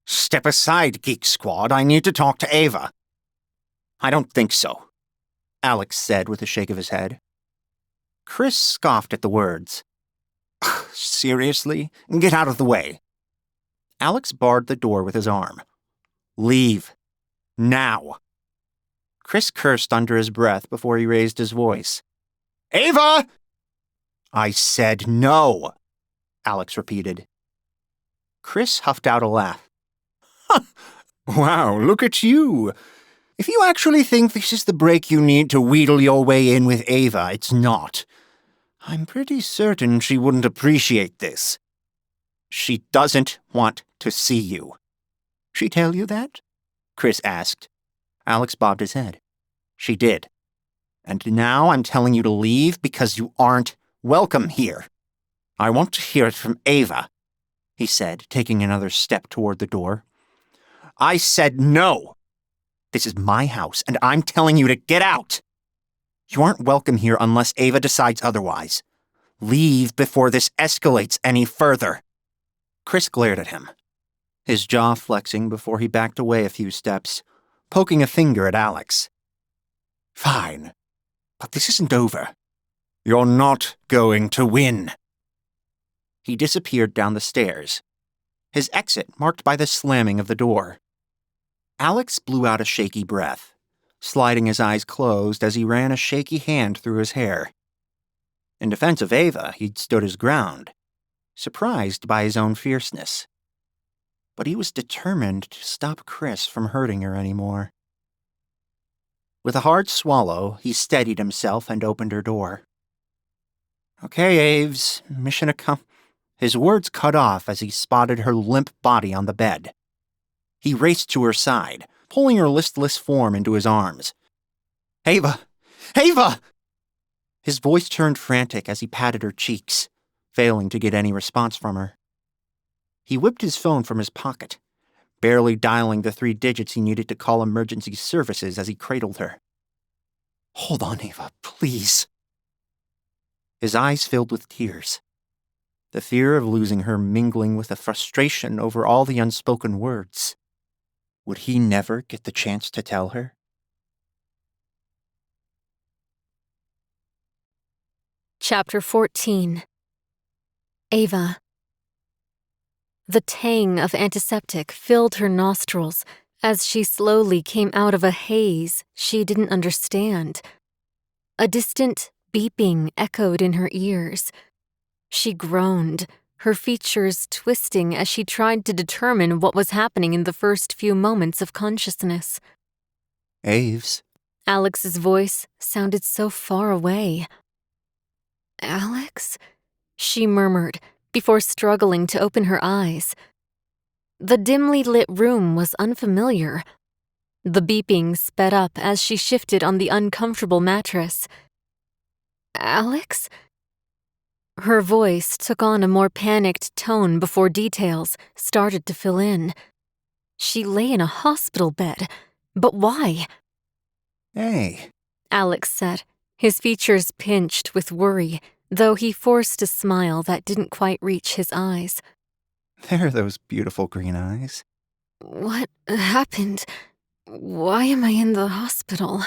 Step aside, Geek Squad. I need to talk to Ava. I don't think so, Alex said with a shake of his head. Chris scoffed at the words. Seriously? Get out of the way. Alex barred the door with his arm. Leave. Now. Chris cursed under his breath before he raised his voice. Ava! I said no, Alex repeated. Chris huffed out a laugh. Wow, look at you. If you actually think this is the break you need to wheedle your way in with Ava, it's not. I'm pretty certain she wouldn't appreciate this. She doesn't want to see you. She tell you that? Chris asked. Alex bobbed his head. She did. And now I'm telling you to leave because you aren't welcome here. I want to hear it from Ava, he said, taking another step toward the door. I said no. This is my house, and I'm telling you to get out. You aren't welcome here unless Ava decides otherwise. Leave before this escalates any further. Chris glared at him, his jaw flexing before he backed away a few steps, poking a finger at Alex. Fine, but this isn't over. You're not going to win. He disappeared down the stairs, his exit marked by the slamming of the door. Alex blew out a shaky breath, sliding his eyes closed as he ran a shaky hand through his hair. In defense of Ava, he'd stood his ground, surprised by his own fierceness. But he was determined to stop Chris from hurting her anymore. With a hard swallow, he steadied himself and opened her door. Okay, Aves, mission accomplished. His words cut off as he spotted her limp body on the bed. He raced to her side, pulling her listless form into his arms. Ava! Ava! His voice turned frantic as he patted her cheeks, failing to get any response from her. He whipped his phone from his pocket, barely dialing the 3 digits he needed to call emergency services as he cradled her. Hold on, Ava, please. His eyes filled with tears, the fear of losing her mingling with the frustration over all the unspoken words. Would he never get the chance to tell her? Chapter 14. Ava. The tang of antiseptic filled her nostrils as she slowly came out of a haze she didn't understand. A distant beeping echoed in her ears. She groaned, her features twisting as she tried to determine what was happening in the first few moments of consciousness. Aves. Alex's voice sounded so far away. Alex? She murmured, before struggling to open her eyes. The dimly lit room was unfamiliar. The beeping sped up as she shifted on the uncomfortable mattress. Alex? Her voice took on a more panicked tone before details started to fill in. She lay in a hospital bed, but why? Hey, Alex said, his features pinched with worry, though he forced a smile that didn't quite reach his eyes. there are those beautiful green eyes. What happened? Why am I in the hospital?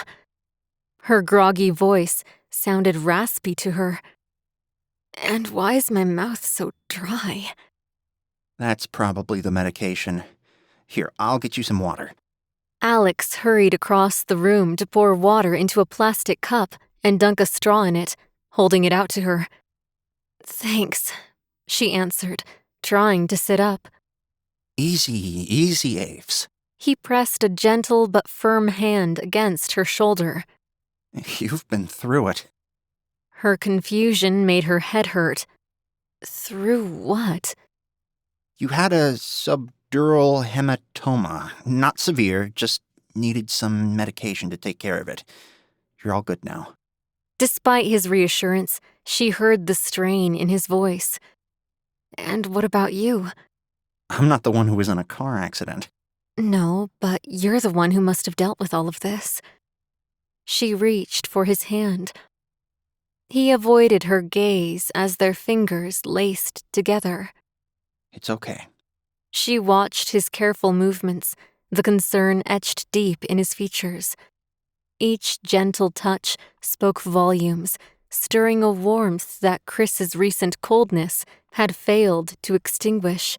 Her groggy voice sounded raspy to her. And why is my mouth so dry? That's probably the medication. Here, I'll get you some water. Alex hurried across the room to pour water into a plastic cup and dunk a straw in it, holding it out to her. Thanks, she answered, trying to sit up. Easy, Aves. He pressed a gentle but firm hand against her shoulder. You've been through it. Her confusion made her head hurt. Through what? You had a subdural hematoma. Not severe, just needed some medication to take care of it. You're all good now. Despite his reassurance, she heard the strain in his voice. And what about you? I'm not the one who was in a car accident. No, but you're the one who must have dealt with all of this. She reached for his hand. He avoided her gaze as their fingers laced together. It's okay. She watched his careful movements, the concern etched deep in his features. Each gentle touch spoke volumes, stirring a warmth that Chris's recent coldness had failed to extinguish.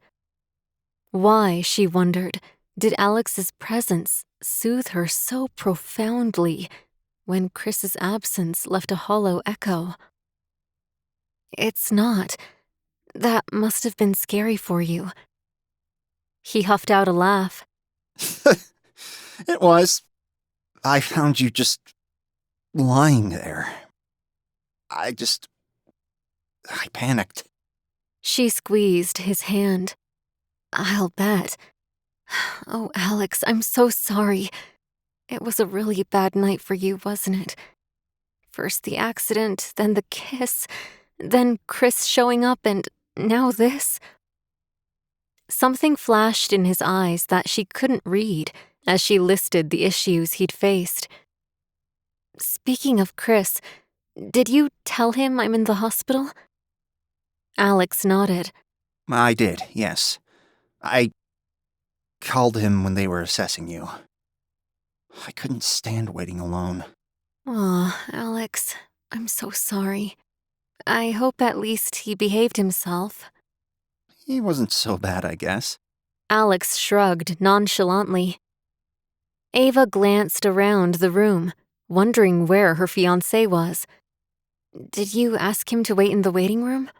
Why, she wondered, did Alex's presence soothe her so profoundly when Chris's absence left a hollow echo? It's not. That must have been scary for you. He huffed out a laugh. It was. I found you just lying there. I panicked. She squeezed his hand. I'll bet. Oh, Alex, I'm so sorry. It was a really bad night for you, wasn't it? First the accident, then the kiss, then Chris showing up, and now this. Something flashed in his eyes that she couldn't read as she listed the issues he'd faced. Speaking of Chris, did you tell him I'm in the hospital? Alex nodded. I did, yes. I called him when they were assessing you. I couldn't stand waiting alone. Aw, Alex, I'm so sorry. I hope at least he behaved himself. He wasn't so bad, I guess. Alex shrugged nonchalantly. Ava glanced around the room, wondering where her fiancé was. Did you ask him to wait in the waiting room?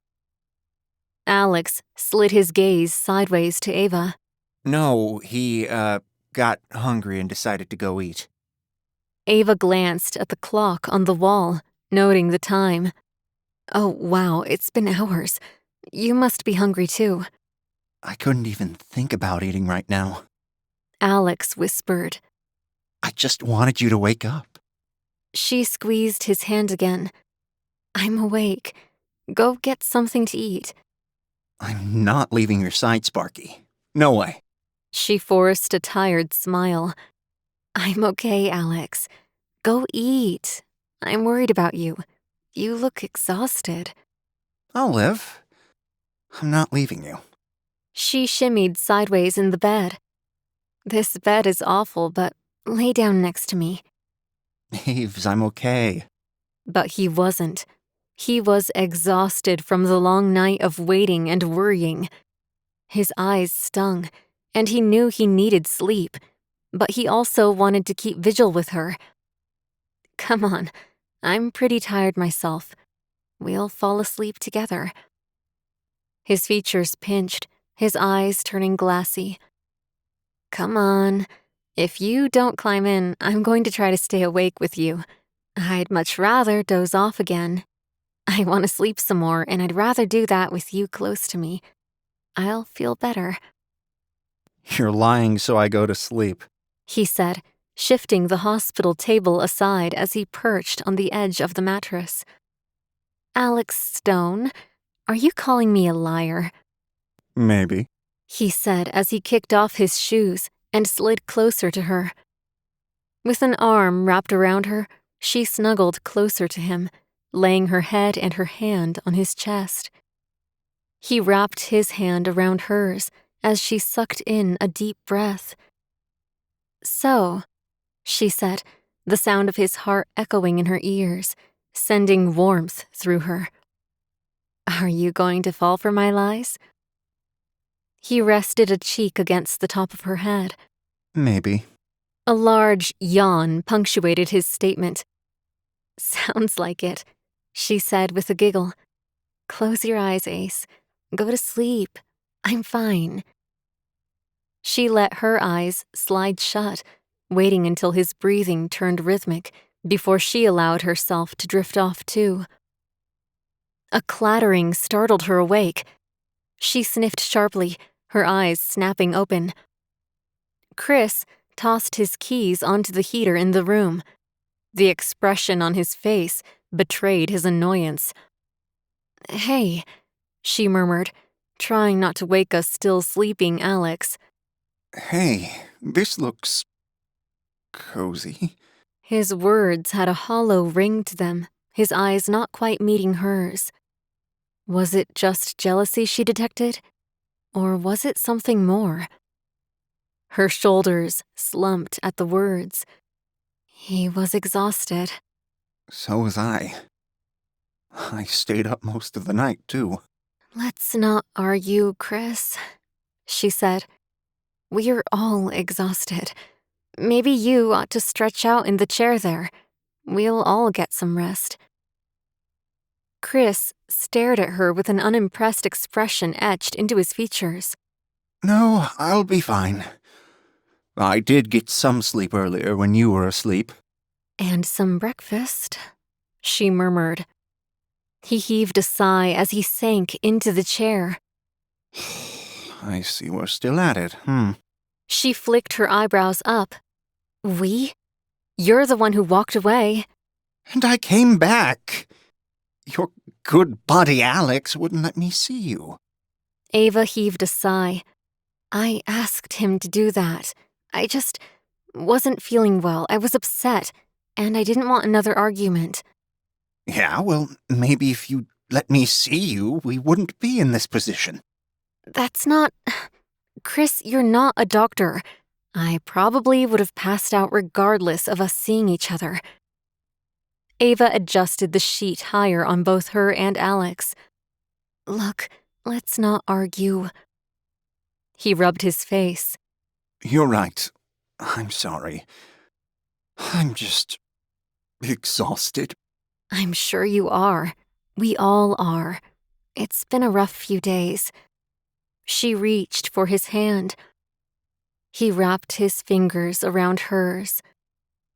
Alex slid his gaze sideways to Ava. No, he, got hungry and decided to go eat. Ava glanced at the clock on the wall, noting the time. Oh, wow, it's been hours. You must be hungry too. I couldn't even think about eating right now. Alex whispered. I just wanted you to wake up. She squeezed his hand again. I'm awake. Go get something to eat. I'm not leaving your side, Sparky. No way. She forced a tired smile. I'm okay, Alex. Go eat. I'm worried about you. You look exhausted. I'll live. I'm not leaving you. She shimmied sideways in the bed. This bed is awful, but lay down next to me. Eves, I'm okay. But he wasn't. He was exhausted from the long night of waiting and worrying. His eyes stung, and he knew he needed sleep, but he also wanted to keep vigil with her. Come on, I'm pretty tired myself. We'll fall asleep together. His features pinched, his eyes turning glassy. Come on. If you don't climb in, I'm going to try to stay awake with you. I'd much rather doze off again. I want to sleep some more, and I'd rather do that with you close to me. I'll feel better. You're lying so I go to sleep. He said, shifting the hospital table aside as he perched on the edge of the mattress. Alex Stone, are you calling me a liar? Maybe. He said as he kicked off his shoes and slid closer to her. With an arm wrapped around her, she snuggled closer to him, laying her head and her hand on his chest. He wrapped his hand around hers as she sucked in a deep breath. So, she said, the sound of his heart echoing in her ears, sending warmth through her. Are you going to fall for my lies? He rested a cheek against the top of her head. Maybe. A large yawn punctuated his statement. Sounds like it, she said with a giggle. Close your eyes, Ace. Go to sleep. I'm fine. She let her eyes slide shut, waiting until his breathing turned rhythmic before she allowed herself to drift off too. A clattering startled her awake. She sniffed sharply, her eyes snapping open. Chris tossed his keys onto the heater in the room. The expression on his face betrayed his annoyance. Hey, she murmured, trying not to wake a still sleeping Alex. Hey, this looks cozy. His words had a hollow ring to them, his eyes not quite meeting hers. Was it just jealousy she detected? Or was it something more? Her shoulders slumped at the words. He was exhausted. So was I. I stayed up most of the night, too. Let's not argue, Chris, she said. We're all exhausted. Maybe you ought to stretch out in the chair there. We'll all get some rest. Chris stared at her with an unimpressed expression etched into his features. No, I'll be fine. I did get some sleep earlier when you were asleep. And some breakfast, she murmured. He heaved a sigh as he sank into the chair. I see we're still at it, She flicked her eyebrows up. We? You're the one who walked away. And I came back. Your good buddy Alex wouldn't let me see you. Ava heaved a sigh. I asked him to do that. I just wasn't feeling well. I was upset, and I didn't want another argument. Yeah, well, maybe if you'd let me see you, we wouldn't be in this position. That's not... Chris, you're not a doctor. I probably would have passed out regardless of us seeing each other. Ava adjusted the sheet higher on both her and Alex. Look, let's not argue. He rubbed his face. You're right. I'm sorry. I'm just exhausted. I'm sure you are. We all are. It's been a rough few days. She reached for his hand. He wrapped his fingers around hers.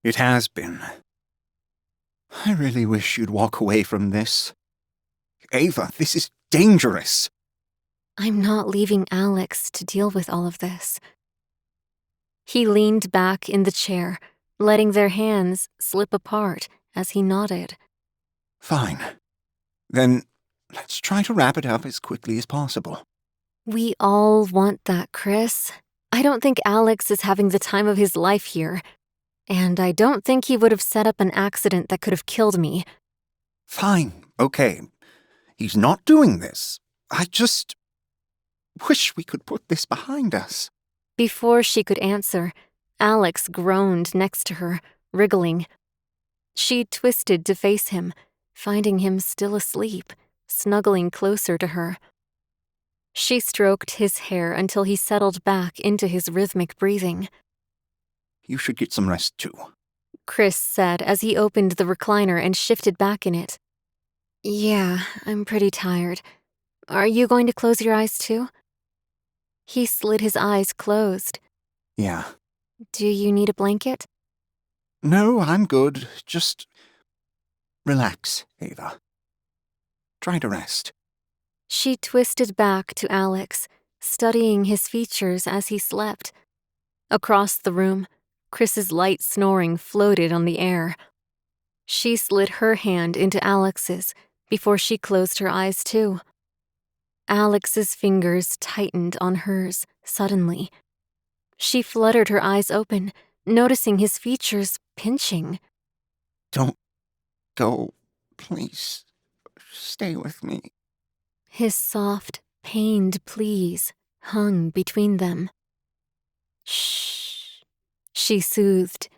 It has been. I really wish you'd walk away from this. Ava, this is dangerous. I'm not leaving Alex to deal with all of this. He leaned back in the chair, letting their hands slip apart as he nodded. Fine. Then let's try to wrap it up as quickly as possible. We all want that, Chris. I don't think Alex is having the time of his life here. And I don't think he would have set up an accident that could have killed me. Fine, okay. He's not doing this. I just wish we could put this behind us. Before she could answer, Alex groaned next to her, wriggling. She twisted to face him, finding him still asleep, snuggling closer to her. She stroked his hair until he settled back into his rhythmic breathing. You should get some rest too. Chris said as he opened the recliner and shifted back in it. Yeah, I'm pretty tired. Are you going to close your eyes too? He slid his eyes closed. Yeah. Do you need a blanket? No, I'm good. Just relax, Ava. Try to rest. She twisted back to Alex, studying his features as he slept. Across the room, Chris's light snoring floated on the air. She slid her hand into Alex's before she closed her eyes too. Alex's fingers tightened on hers suddenly. She fluttered her eyes open, noticing his features pinching. Don't go, please. Stay with me. His soft, pained pleas hung between them. Shh, she soothed.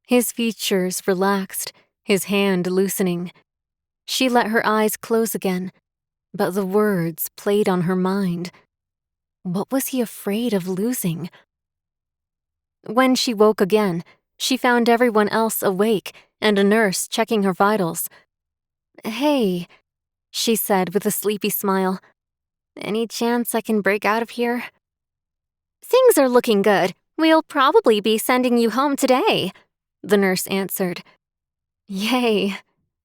His features relaxed, his hand loosening. She let her eyes close again, but the words played on her mind. What was he afraid of losing? When she woke again, she found everyone else awake and a nurse checking her vitals. Hey, she said with a sleepy smile. Any chance I can break out of here? Things are looking good. We'll probably be sending you home today, the nurse answered. Yay,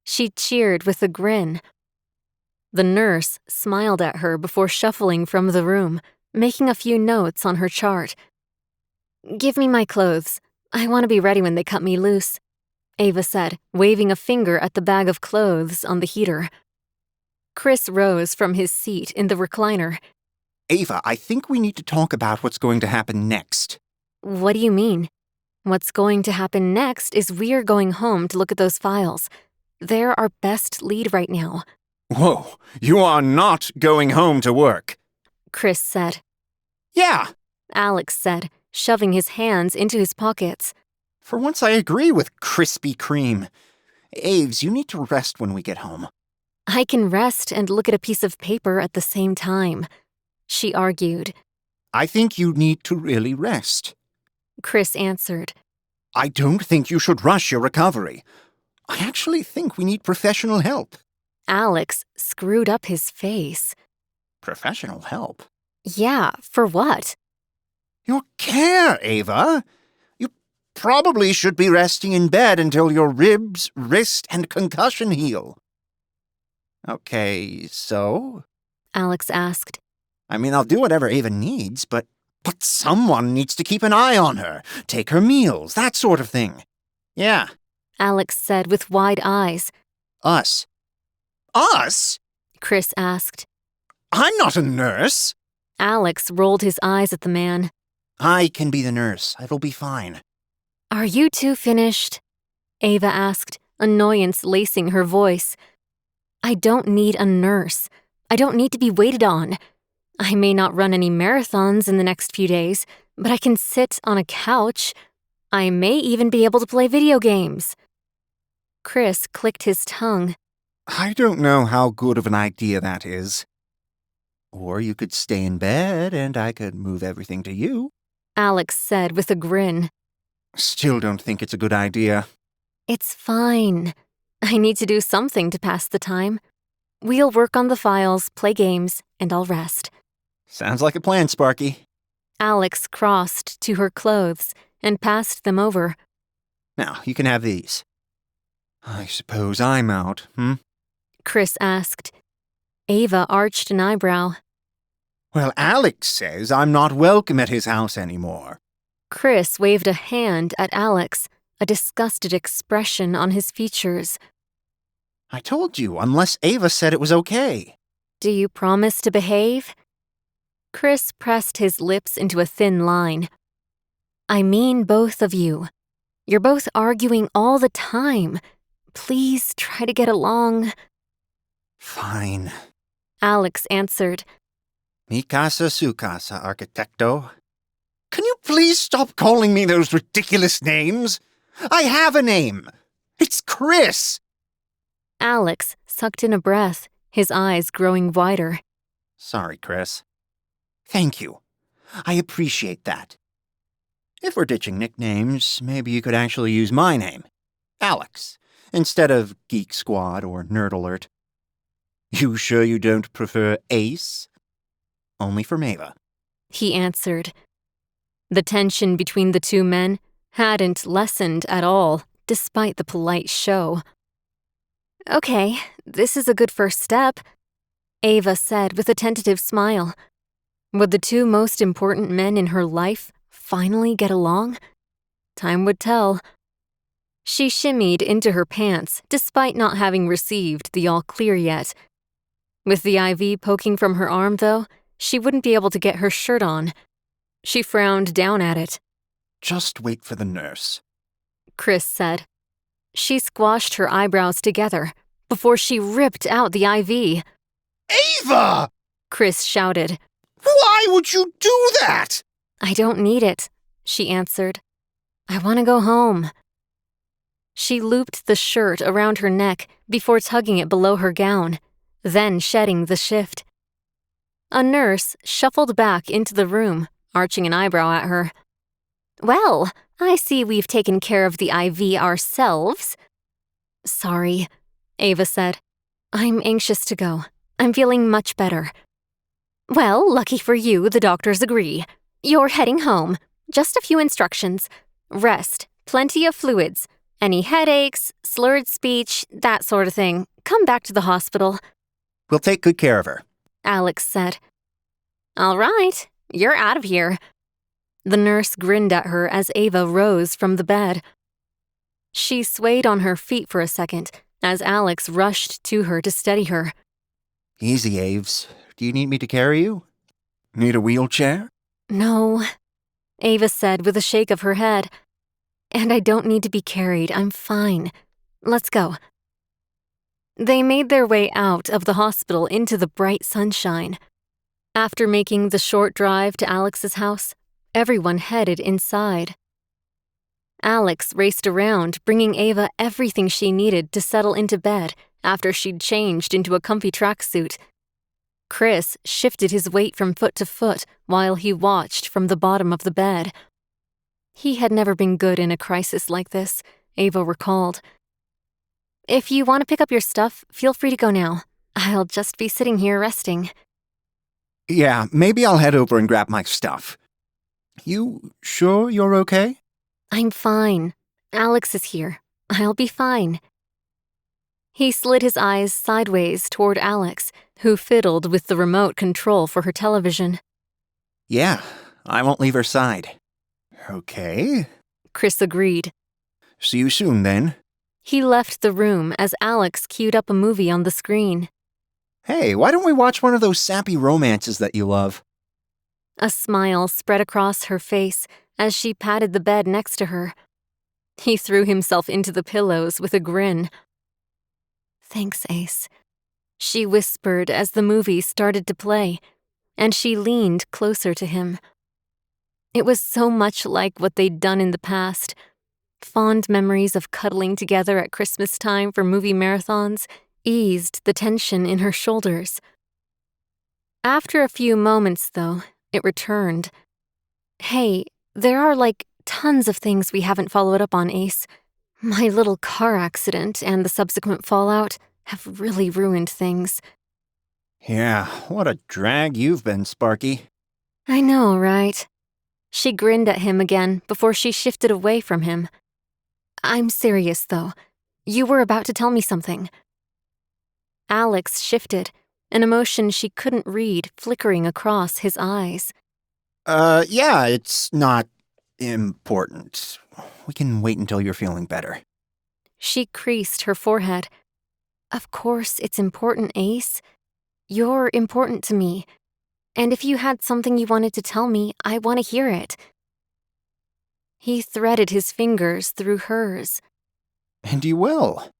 she cheered with a grin. The nurse smiled at her before shuffling from the room, making a few notes on her chart. Give me my clothes. I want to be ready when they cut me loose, Ava said, waving a finger at the bag of clothes on the heater. Chris rose from his seat in the recliner. Ava, I think we need to talk about what's going to happen next. What do you mean? What's going to happen next is we're going home to look at those files. They're our best lead right now, Whoa, you are not going home to work. Chris said. Yeah, Alex said, shoving his hands into his pockets. for once I agree with Krispy Kreme. Aves, you need to rest when we get home. I can rest and look at a piece of paper at the same time, she argued. I think you need to really rest. Chris answered. I don't think you should rush your recovery. I actually think we need professional help. Alex screwed up his face. Professional help? Yeah, for what? Your care, Ava. You probably should be resting in bed until your ribs, wrist, and concussion heal. Okay, so? Alex asked. I mean, I'll do whatever Ava needs, but someone needs to keep an eye on her, take her meals, that sort of thing. Yeah. Alex said with wide eyes. Us. Us? Chris asked. I'm not a nurse. Alex rolled his eyes at the man. I can be the nurse. It'll be fine. Are you two finished? Ava asked, annoyance lacing her voice. I don't need a nurse. I don't need to be waited on. I may not run any marathons in the next few days, but I can sit on a couch. I may even be able to play video games. Chris clicked his tongue. I don't know how good of an idea that is. Or you could stay in bed and I could move everything to you. Alex said with a grin. Still don't think it's a good idea. It's fine. I need to do something to pass the time. We'll work on the files, play games, and I'll rest. Sounds like a plan, Sparky. Alex crossed to her clothes and passed them over. Now, you can have these. I suppose I'm out, Chris asked. Ava arched an eyebrow. Well, Alex says I'm not welcome at his house anymore. Chris waved a hand at Alex, a disgusted expression on his features. I told you, unless Ava said it was okay. Do you promise to behave? Chris pressed his lips into a thin line. I mean both of you. You're both arguing all the time. Please try to get along. Fine. Alex answered. Mi casa su casa, arquitecto. Can you please stop calling me those ridiculous names? I have a name. It's Chris. Alex sucked in a breath, his eyes growing wider. Sorry, Chris. Thank you. I appreciate that. If we're ditching nicknames, maybe you could actually use my name, Alex, instead of Geek Squad or Nerd Alert. You sure you don't prefer Ace? Only for Ava. He answered. The tension between the two men hadn't lessened at all, despite the polite show. Okay, this is a good first step, Ava said with a tentative smile. Would the two most important men in her life finally get along? Time would tell. She shimmied into her pants, despite not having received the all-clear yet. With the IV poking from her arm, though, she wouldn't be able to get her shirt on. She frowned down at it. Just wait for the nurse, Chris said. She squashed her eyebrows together before she ripped out the IV. Ava! Chris shouted. Why would you do that? I don't need it, she answered. I want to go home. She looped the shirt around her neck before tugging it below her gown, then shedding the shift. A nurse shuffled back into the room, arching an eyebrow at her. Well, I see we've taken care of the IV ourselves. Sorry, Ava said. I'm anxious to go. I'm feeling much better. Well, lucky for you, the doctors agree. You're heading home. Just a few instructions. Rest, plenty of fluids. Any headaches, slurred speech, that sort of thing. Come back to the hospital. We'll take good care of her, Alex said. All right, you're out of here. The nurse grinned at her as Ava rose from the bed. She swayed on her feet for a second as Alex rushed to her to steady her. Easy, Aves. Do you need me to carry you? Need a wheelchair? No, Ava said with a shake of her head. And I don't need to be carried. I'm fine. Let's go. They made their way out of the hospital into the bright sunshine. After making the short drive to Alex's house, everyone headed inside. Alex raced around, bringing Ava everything she needed to settle into bed after she'd changed into a comfy tracksuit. Chris shifted his weight from foot to foot while he watched from the bottom of the bed. He had never been good in a crisis like this, Ava recalled. "If you want to pick up your stuff, feel free to go now. I'll just be sitting here resting." Yeah, maybe I'll head over and grab my stuff. You sure you're okay? "I'm fine. Alex is here. I'll be fine." He slid his eyes sideways toward Alex, who fiddled with the remote control for her television. Yeah, I won't leave her side. Okay. Chris agreed. See you soon, then. He left the room as Alex queued up a movie on the screen. Hey, why don't we watch one of those sappy romances that you love? A smile spread across her face as she patted the bed next to her. He threw himself into the pillows with a grin. "Thanks, Ace," she whispered as the movie started to play, and she leaned closer to him. It was so much like what they'd done in the past. Fond memories of cuddling together at Christmas time for movie marathons eased the tension in her shoulders. After a few moments, though, it returned. "Hey, there are tons of things we haven't followed up on, Ace. My little car accident and the subsequent fallout have really ruined things." Yeah, what a drag you've been, Sparky. "I know, right?" She grinned at him again before she shifted away from him. "I'm serious, though. You were about to tell me something." Alex shifted, an emotion she couldn't read flickering across his eyes. Yeah, it's not important. We can wait until you're feeling better. She creased her forehead. "Of course it's important, Ace. You're important to me. And if you had something you wanted to tell me, I want to hear it." He threaded his fingers through hers. And you will.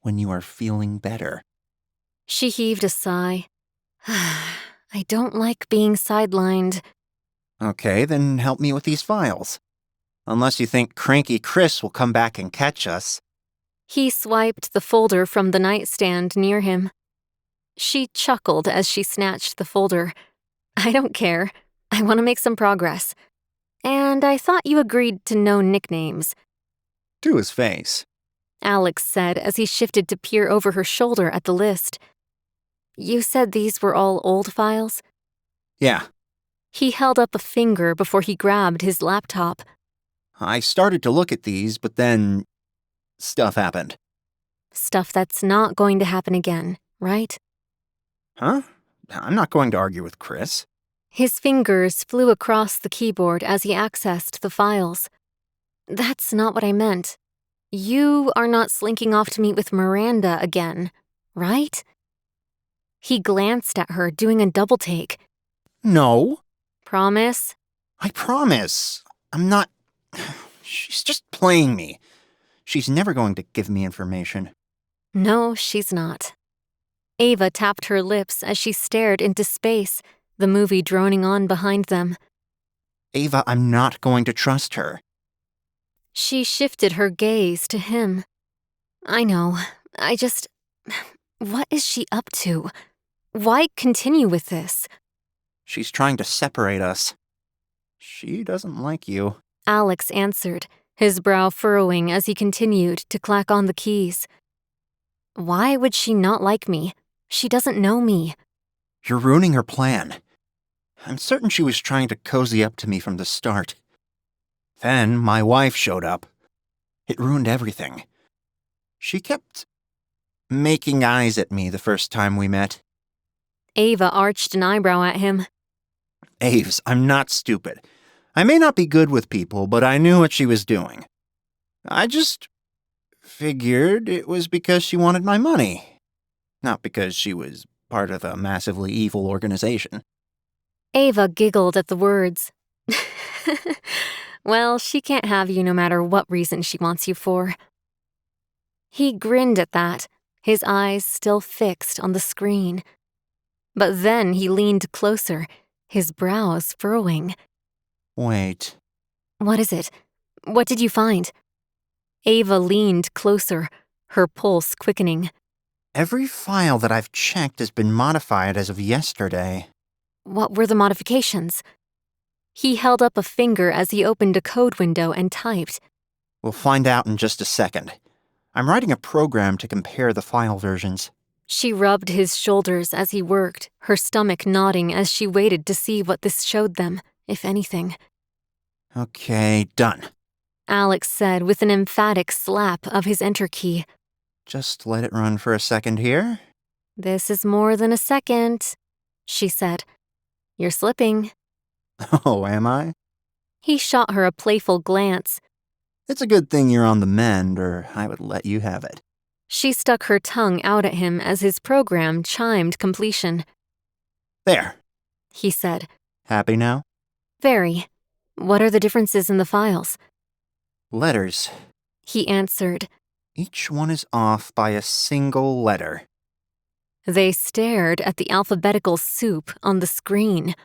When you are feeling better. She heaved a sigh. "I don't like being sidelined." Okay, then help me with these files. Unless you think cranky Chris will come back and catch us. He swiped the folder from the nightstand near him. She chuckled as she snatched the folder. "I don't care. I want to make some progress. And I thought you agreed to no nicknames," To his face. Alex said as he shifted to peer over her shoulder at the list. "You said these were all old files?" Yeah, He held up a finger before he grabbed his laptop. I started to look at these, but then stuff happened. Stuff that's not going to happen again, right? Huh? I'm not going to argue with Chris. His fingers flew across the keyboard as he accessed the files. "That's not what I meant. You are not slinking off to meet with Miranda again, right?" He glanced at her, doing a double take. No. "Promise?" I promise. I'm not... She's just playing me. She's never going to give me information. "No, she's not." Ava tapped her lips as she stared into space, the movie droning on behind them. Ava, I'm not going to trust her. She shifted her gaze to him. "I know. What is she up to? Why continue with this?" She's trying to separate us. She doesn't like you. Alex answered, his brow furrowing as he continued to clack on the keys. "Why would she not like me? She doesn't know me." You're ruining her plan. I'm certain she was trying to cozy up to me from the start. Then my wife showed up. It ruined everything. She kept making eyes at me the first time we met. Ava arched an eyebrow at him. Aves, I'm not stupid. I may not be good with people, but I knew what she was doing. I just figured it was because she wanted my money, not because she was part of a massively evil organization. Ava giggled at the words. "Well, she can't have you no matter what reason she wants you for." He grinned at that, his eyes still fixed on the screen. But then he leaned closer, his brows furrowing. Wait. What is it? What did you find? Ava leaned closer, her pulse quickening. Every file that I've checked has been modified as of yesterday. What were the modifications? He held up a finger as he opened a code window and typed. We'll find out in just a second. I'm writing a program to compare the file versions. She rubbed his shoulders as he worked, her stomach nodding as she waited to see what this showed them, if anything. Okay, done. Alex said with an emphatic slap of his enter key. Just let it run for a second here. This is more than a second, she said. You're slipping. Oh, am I? He shot her a playful glance. It's a good thing you're on the mend, or I would let you have it. She stuck her tongue out at him as his program chimed completion. There, He said. happy now? Very. What are the differences in the files? Letters. He answered. Each one is off by a single letter. They stared at the alphabetical soup on the screen.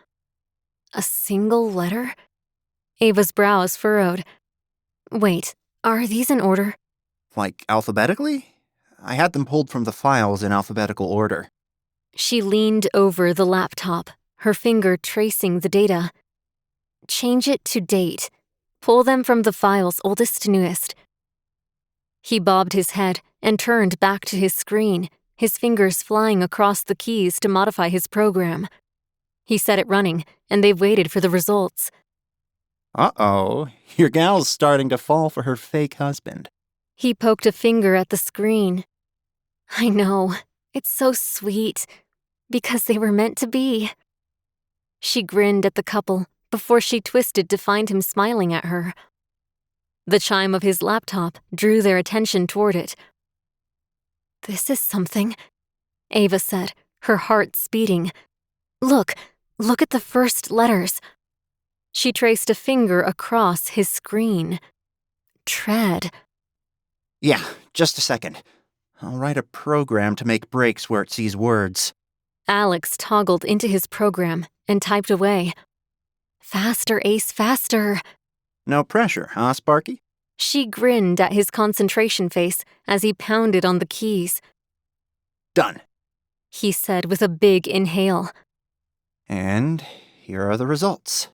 A single letter? Ava's brows furrowed. Wait, are these in order? Like alphabetically? I had them pulled from the files in alphabetical order. She leaned over the laptop, her finger tracing the data. Change it to date. Pull them from the files oldest to newest. He bobbed his head and turned back to his screen, his fingers flying across the keys to modify his program. He set it running, and they waited for the results. Uh-oh, your gal's starting to fall for her fake husband. He poked a finger at the screen. I know, it's so sweet, because they were meant to be. She grinned at the couple before she twisted to find him smiling at her. The chime of his laptop drew their attention toward it. This is something, Ava said, her heart speeding. Look at the first letters. She traced a finger across his screen. Tread. Yeah, just a second. I'll write a program to make breaks where it sees words. Alex toggled into his program and typed away. Faster, Ace, faster. No pressure, huh, Sparky? She grinned at his concentration face as he pounded on the keys. Done. He said with a big inhale. And here are the results.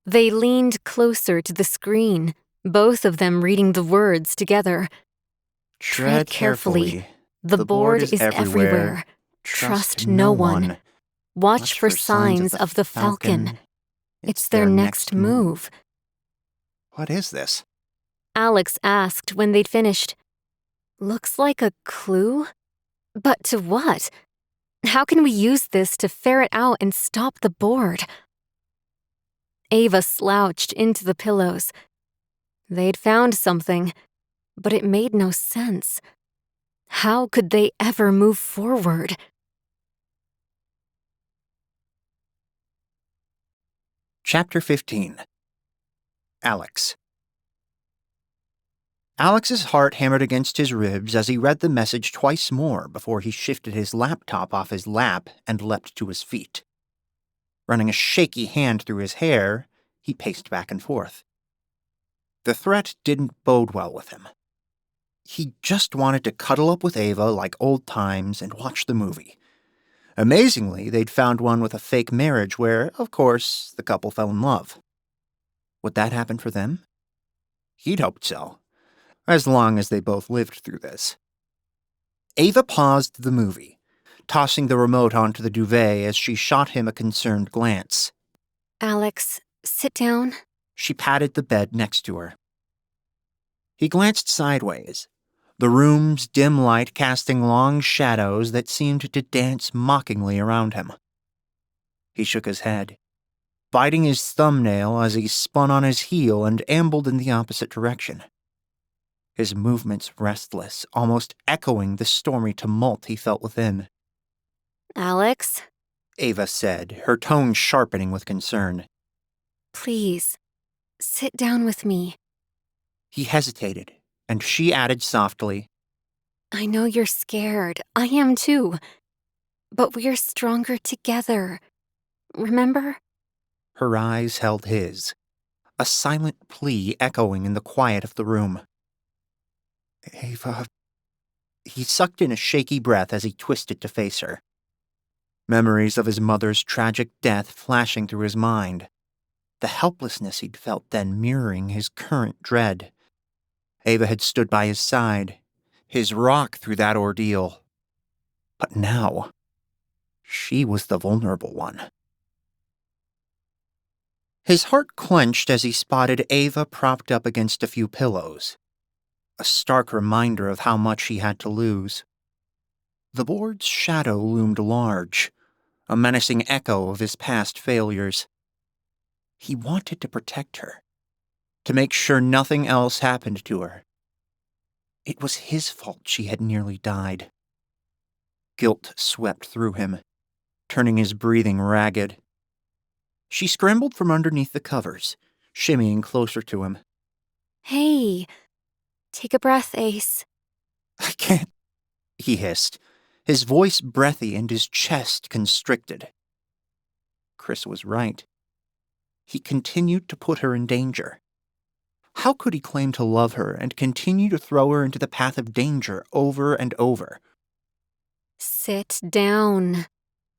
They leaned closer to the screen, both of them reading the words together. Tread carefully. The board is everywhere. Trust no one. Watch for signs of the falcon. It's their next move. What is this? Alex asked when they'd finished. Looks like a clue? But to what? How can we use this to ferret out and stop the board? Ava slouched into the pillows. They'd found something, but it made no sense. How could they ever move forward? Chapter 15. Alex. Alex's heart hammered against his ribs as he read the message twice more before he shifted his laptop off his lap and leapt to his feet. Running a shaky hand through his hair, he paced back and forth. The threat didn't bode well with him. He just wanted to cuddle up with Ava like old times and watch the movie. Amazingly, they'd found one with a fake marriage where, of course, the couple fell in love. Would that happen for them? He'd hoped so, as long as they both lived through this. Ava paused the movie, tossing the remote onto the duvet as she shot him a concerned glance. Alex, sit down. She patted the bed next to her. He glanced sideways, the room's dim light casting long shadows that seemed to dance mockingly around him. He shook his head, biting his thumbnail as he spun on his heel and ambled in the opposite direction. His movements restless, almost echoing the stormy tumult he felt within. Alex? Ava said, her tone sharpening with concern. Please, sit down with me. He hesitated, and she added softly, I know you're scared. I am too. But we're stronger together. Remember? Her eyes held his, a silent plea echoing in the quiet of the room. Ava. He sucked in a shaky breath as he twisted to face her. Memories of his mother's tragic death flashing through his mind. The helplessness he'd felt then mirroring his current dread. Ava had stood by his side, his rock through that ordeal. But now, she was the vulnerable one. His heart clenched as he spotted Ava propped up against a few pillows. A stark reminder of how much he had to lose. The board's shadow loomed large, a menacing echo of his past failures. He wanted to protect her, to make sure nothing else happened to her. It was his fault she had nearly died. Guilt swept through him, turning his breathing ragged. She scrambled from underneath the covers, shimmying closer to him. Hey, take a breath, Ace. I can't, he hissed, his voice breathy and his chest constricted. Chris was right. He continued to put her in danger. How could he claim to love her and continue to throw her into the path of danger over and over? Sit down,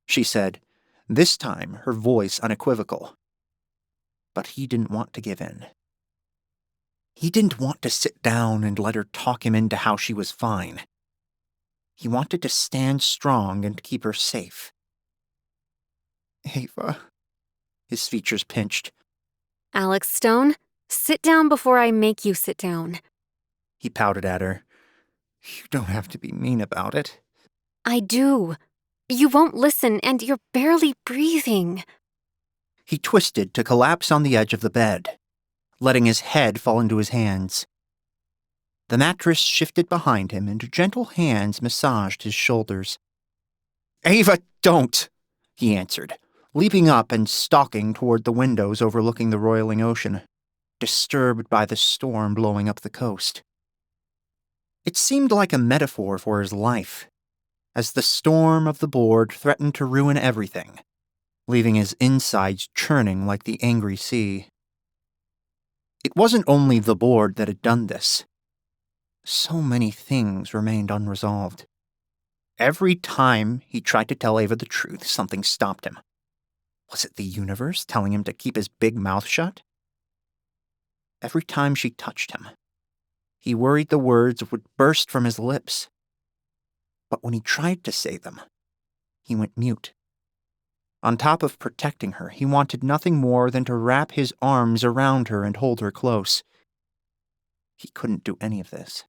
she said, this time her voice unequivocal. But he didn't want to give in. He didn't want to sit down and let her talk him into how she was fine. He wanted to stand strong and keep her safe. Ava. His features pinched. Alex Stone, sit down before I make you sit down. He pouted at her. You don't have to be mean about it. I do. You won't listen, and you're barely breathing. He twisted to collapse on the edge of the bed, letting his head fall into his hands. The mattress shifted behind him, and gentle hands massaged his shoulders. Ava, don't, he answered, leaping up and stalking toward the windows overlooking the roiling ocean, disturbed by the storm blowing up the coast. It seemed like a metaphor for his life, as the storm of the board threatened to ruin everything, leaving his insides churning like the angry sea. It wasn't only the board that had done this. So many things remained unresolved. Every time he tried to tell Ava the truth, something stopped him. Was it the universe telling him to keep his big mouth shut? Every time she touched him, he worried the words would burst from his lips. But when he tried to say them, he went mute. On top of protecting her, he wanted nothing more than to wrap his arms around her and hold her close. He couldn't do any of this.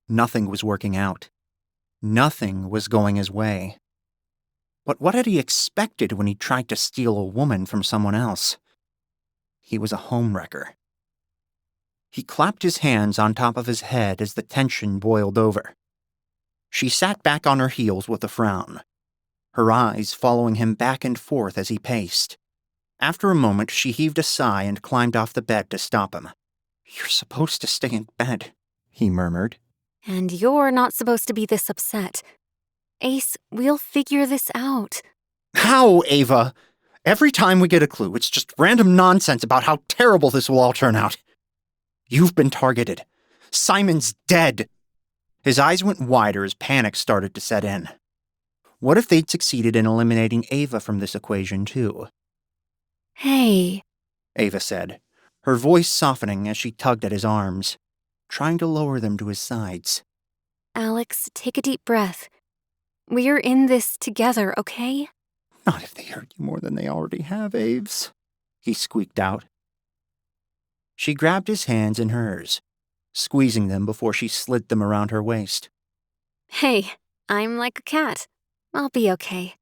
Nothing was working out. Nothing was going his way. But what had he expected when he tried to steal a woman from someone else? He was a homewrecker. He clapped his hands on top of his head as the tension boiled over. She sat back on her heels with a frown, her eyes following him back and forth as he paced. After a moment, she heaved a sigh and climbed off the bed to stop him. You're supposed to stay in bed, he murmured. And you're not supposed to be this upset. Ace, we'll figure this out. How, Ava? Every time we get a clue, it's just random nonsense about how terrible this will all turn out. You've been targeted. Simon's dead. His eyes went wider as panic started to set in. What if they'd succeeded in eliminating Ava from this equation, too? Hey, Ava said, her voice softening as she tugged at his arms, trying to lower them to his sides. Alex, take a deep breath. We're in this together, okay? Not if they hurt you more than they already have, Aves, he squeaked out. She grabbed his hands in hers, squeezing them before she slid them around her waist. Hey, I'm like a cat. I'll be okay.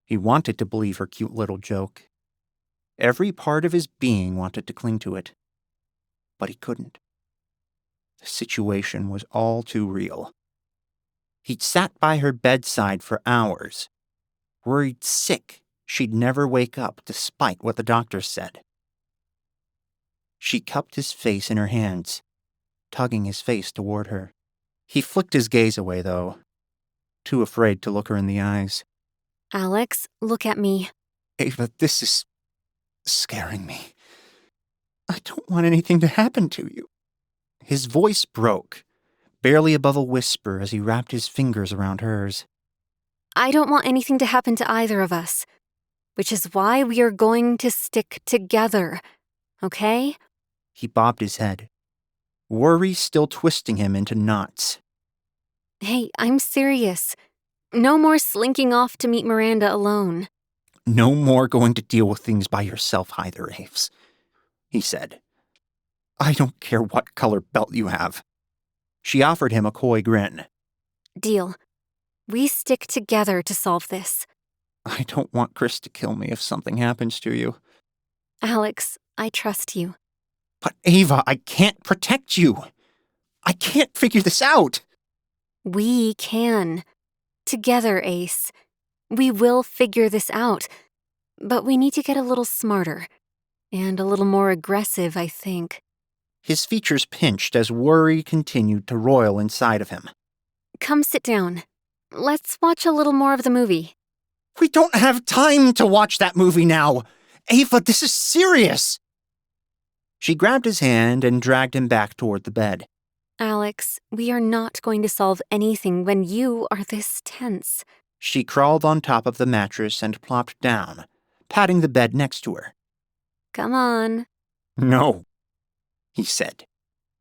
He wanted to believe her cute little joke. Every part of his being wanted to cling to it. But he couldn't. The situation was all too real. He'd sat by her bedside for hours, worried sick she'd never wake up despite what the doctors said. She cupped his face in her hands, tugging his face toward her. He flicked his gaze away, though, too afraid to look her in the eyes. Alex, look at me. Ava, this is scaring me. I don't want anything to happen to you. His voice broke, barely above a whisper as he wrapped his fingers around hers. I don't want anything to happen to either of us, which is why we are going to stick together, okay? He bobbed his head, worry still twisting him into knots. Hey, I'm serious. No more slinking off to meet Miranda alone. No more going to deal with things by yourself either, Aves, he said. I don't care what color belt you have. She offered him a coy grin. Deal. We stick together to solve this. I don't want Chris to kill me if something happens to you. Alex, I trust you. But Ava, I can't protect you. I can't figure this out. We can. Together, Ace. We will figure this out. But we need to get a little smarter. And a little more aggressive, I think. His features pinched as worry continued to roil inside of him. Come sit down. Let's watch a little more of the movie. We don't have time to watch that movie now. Ava, this is serious. She grabbed his hand and dragged him back toward the bed. Alex, we are not going to solve anything when you are this tense. She crawled on top of the mattress and plopped down, patting the bed next to her. Come on. No, he said,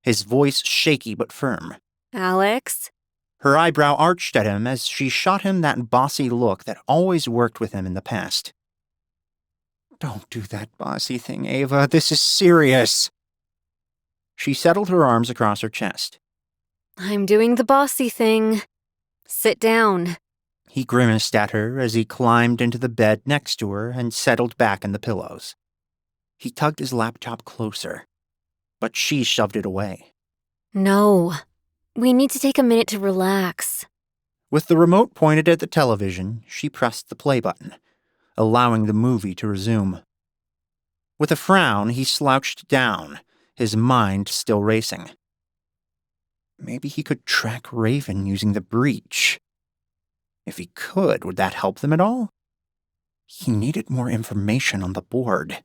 his voice shaky but firm. Alex? Her eyebrow arched at him as she shot him that bossy look that always worked with him in the past. Don't do that bossy thing, Ava. This is serious. She settled her arms across her chest. I'm doing the bossy thing. Sit down. He grimaced at her as he climbed into the bed next to her and settled back in the pillows. He tugged his laptop closer, but she shoved it away. No. We need to take a minute to relax. With the remote pointed at the television, she pressed the play button, allowing the movie to resume. With a frown, he slouched down, his mind still racing. Maybe he could track Raven using the breach. If he could, would that help them at all? He needed more information on the board.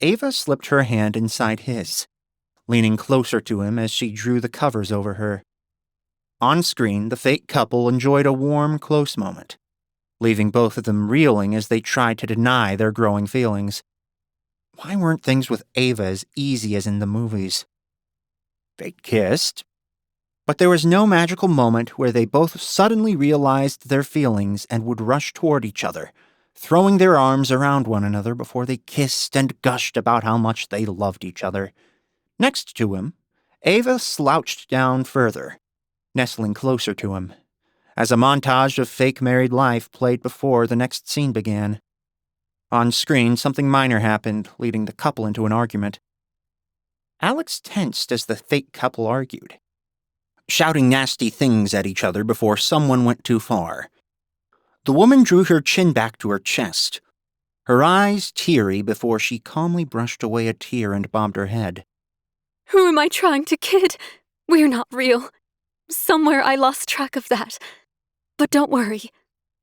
Ava slipped her hand inside his, leaning closer to him as she drew the covers over her. On screen, the fake couple enjoyed a warm, close moment, leaving both of them reeling as they tried to deny their growing feelings. Why weren't things with Ava as easy as in the movies? They kissed, but there was no magical moment where they both suddenly realized their feelings and would rush toward each other, throwing their arms around one another before they kissed and gushed about how much they loved each other. Next to him, Ava slouched down further, nestling closer to him, as a montage of fake married life played before the next scene began. On screen, something minor happened, leading the couple into an argument. Alex tensed as the fake couple argued, shouting nasty things at each other before someone went too far. The woman drew her chin back to her chest, her eyes teary before she calmly brushed away a tear and bobbed her head. Who am I trying to kid? We're not real. Somewhere I lost track of that. But don't worry.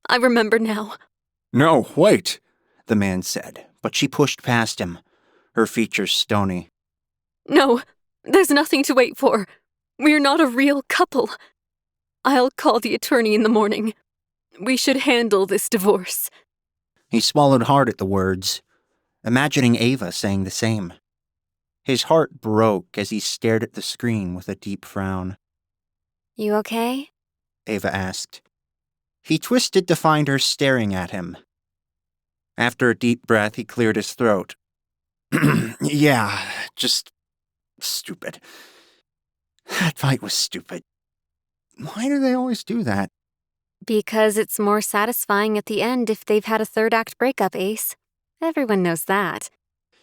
I remember now. No, wait, the man said, but she pushed past him, her features stony. No, there's nothing to wait for. We're not a real couple. I'll call the attorney in the morning. We should handle this divorce. He swallowed hard at the words, imagining Ava saying the same. His heart broke as he stared at the screen with a deep frown. You okay? Ava asked. He twisted to find her staring at him. After a deep breath, he cleared his throat. Yeah, just stupid. That fight was stupid. Why do they always do that? Because it's more satisfying at the end if they've had a third act breakup, Ace. Everyone knows that.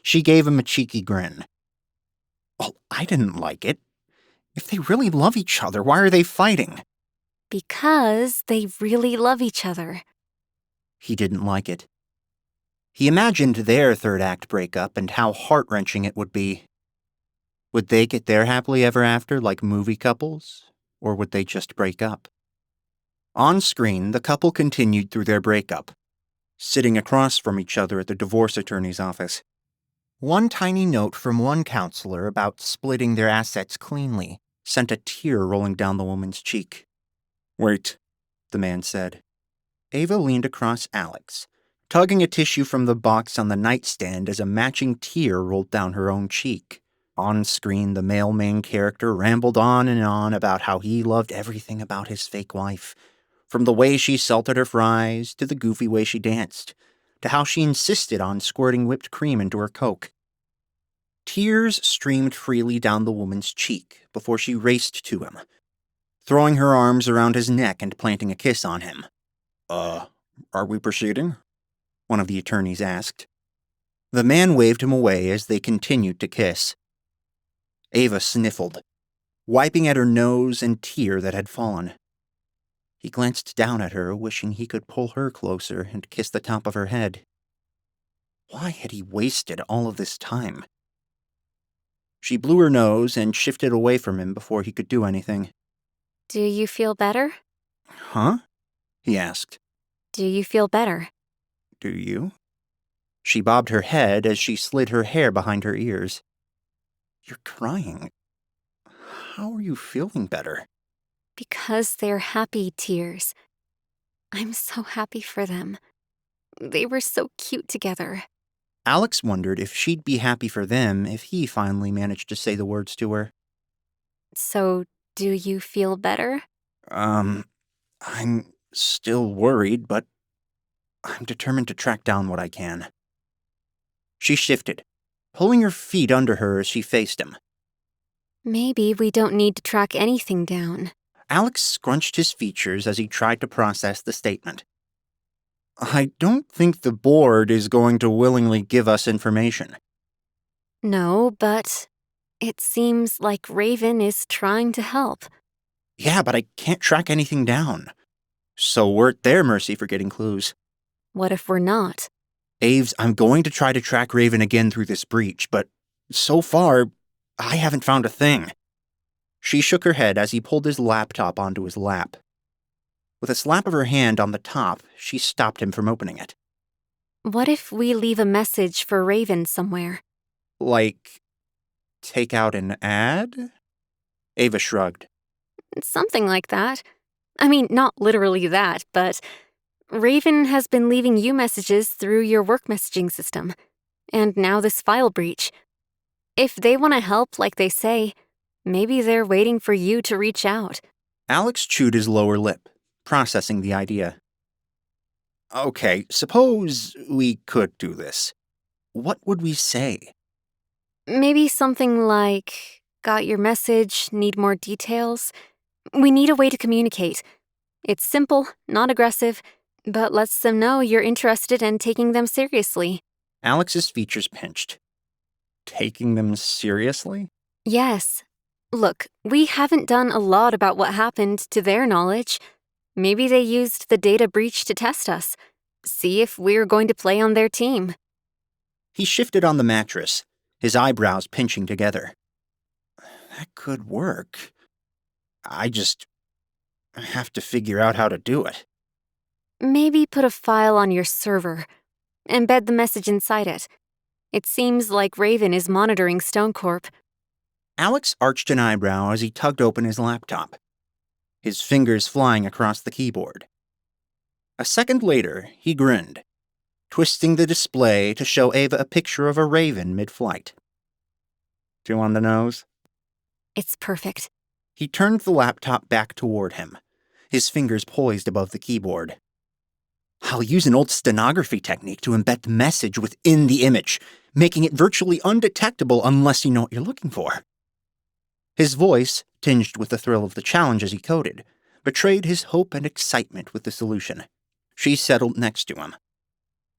She gave him a cheeky grin. Well, I didn't like it. If they really love each other, why are they fighting? Because they really love each other. He didn't like it. He imagined their third act breakup and how heart-wrenching it would be. Would they get their happily ever after like movie couples, or would they just break up? On screen, the couple continued through their breakup, sitting across from each other at the divorce attorney's office. One tiny note from one counselor about splitting their assets cleanly sent a tear rolling down the woman's cheek. Wait, the man said. Ava leaned across Alex, tugging a tissue from the box on the nightstand as a matching tear rolled down her own cheek. On screen, the male main character rambled on and on about how he loved everything about his fake wife, from the way she salted her fries to the goofy way she danced, to how she insisted on squirting whipped cream into her Coke. Tears streamed freely down the woman's cheek before she raced to him, throwing her arms around his neck and planting a kiss on him. Are we proceeding? One of the attorneys asked. The man waved him away as they continued to kiss. Ava sniffled, wiping at her nose and tear that had fallen. He glanced down at her, wishing he could pull her closer and kiss the top of her head. Why had he wasted all of this time? She blew her nose and shifted away from him before he could do anything. Do you feel better? Huh? He asked. Do you feel better? Do you? She bobbed her head as she slid her hair behind her ears. You're crying. How are you feeling better? Because they're happy tears. I'm so happy for them. They were so cute together. Alex wondered if she'd be happy for them if he finally managed to say the words to her. So, do you feel better? I'm still worried, but I'm determined to track down what I can. She shifted, pulling her feet under her as she faced him. Maybe we don't need to track anything down. Alex scrunched his features as he tried to process the statement. I don't think the board is going to willingly give us information. No, but it seems like Raven is trying to help. Yeah, but I can't track anything down. So we're at their mercy for getting clues. What if we're not? Aves, I'm going to try to track Raven again through this breach, but so far, I haven't found a thing. She shook her head as he pulled his laptop onto his lap. With a slap of her hand on the top, she stopped him from opening it. What if we leave a message for Raven somewhere? Like, take out an ad? Ava shrugged. Something like that. I mean, not literally that, but Raven has been leaving you messages through your work messaging system. And now this file breach. If they want to help like they say, maybe they're waiting for you to reach out. Alex chewed his lower lip, processing the idea. Okay, suppose we could do this. What would we say? Maybe something like, got your message, need more details? We need a way to communicate. It's simple, not aggressive, but lets them know you're interested and taking them seriously. Alex's features pinched. Taking them seriously? Yes. Look, we haven't done a lot about what happened to their knowledge. Maybe they used the data breach to test us. See if we're going to play on their team. He shifted on the mattress, his eyebrows pinching together. That could work. I have to figure out how to do it. Maybe put a file on your server. Embed the message inside it. It seems like Raven is monitoring Stone Corp. Alex arched an eyebrow as he tugged open his laptop, his fingers flying across the keyboard. A second later, he grinned, twisting the display to show Ava a picture of a raven mid-flight. Two on the nose? It's perfect. He turned the laptop back toward him, his fingers poised above the keyboard. I'll use an old stenography technique to embed the message within the image, making it virtually undetectable unless you know what you're looking for. His voice, tinged with the thrill of the challenge as he coded, betrayed his hope and excitement with the solution. She settled next to him,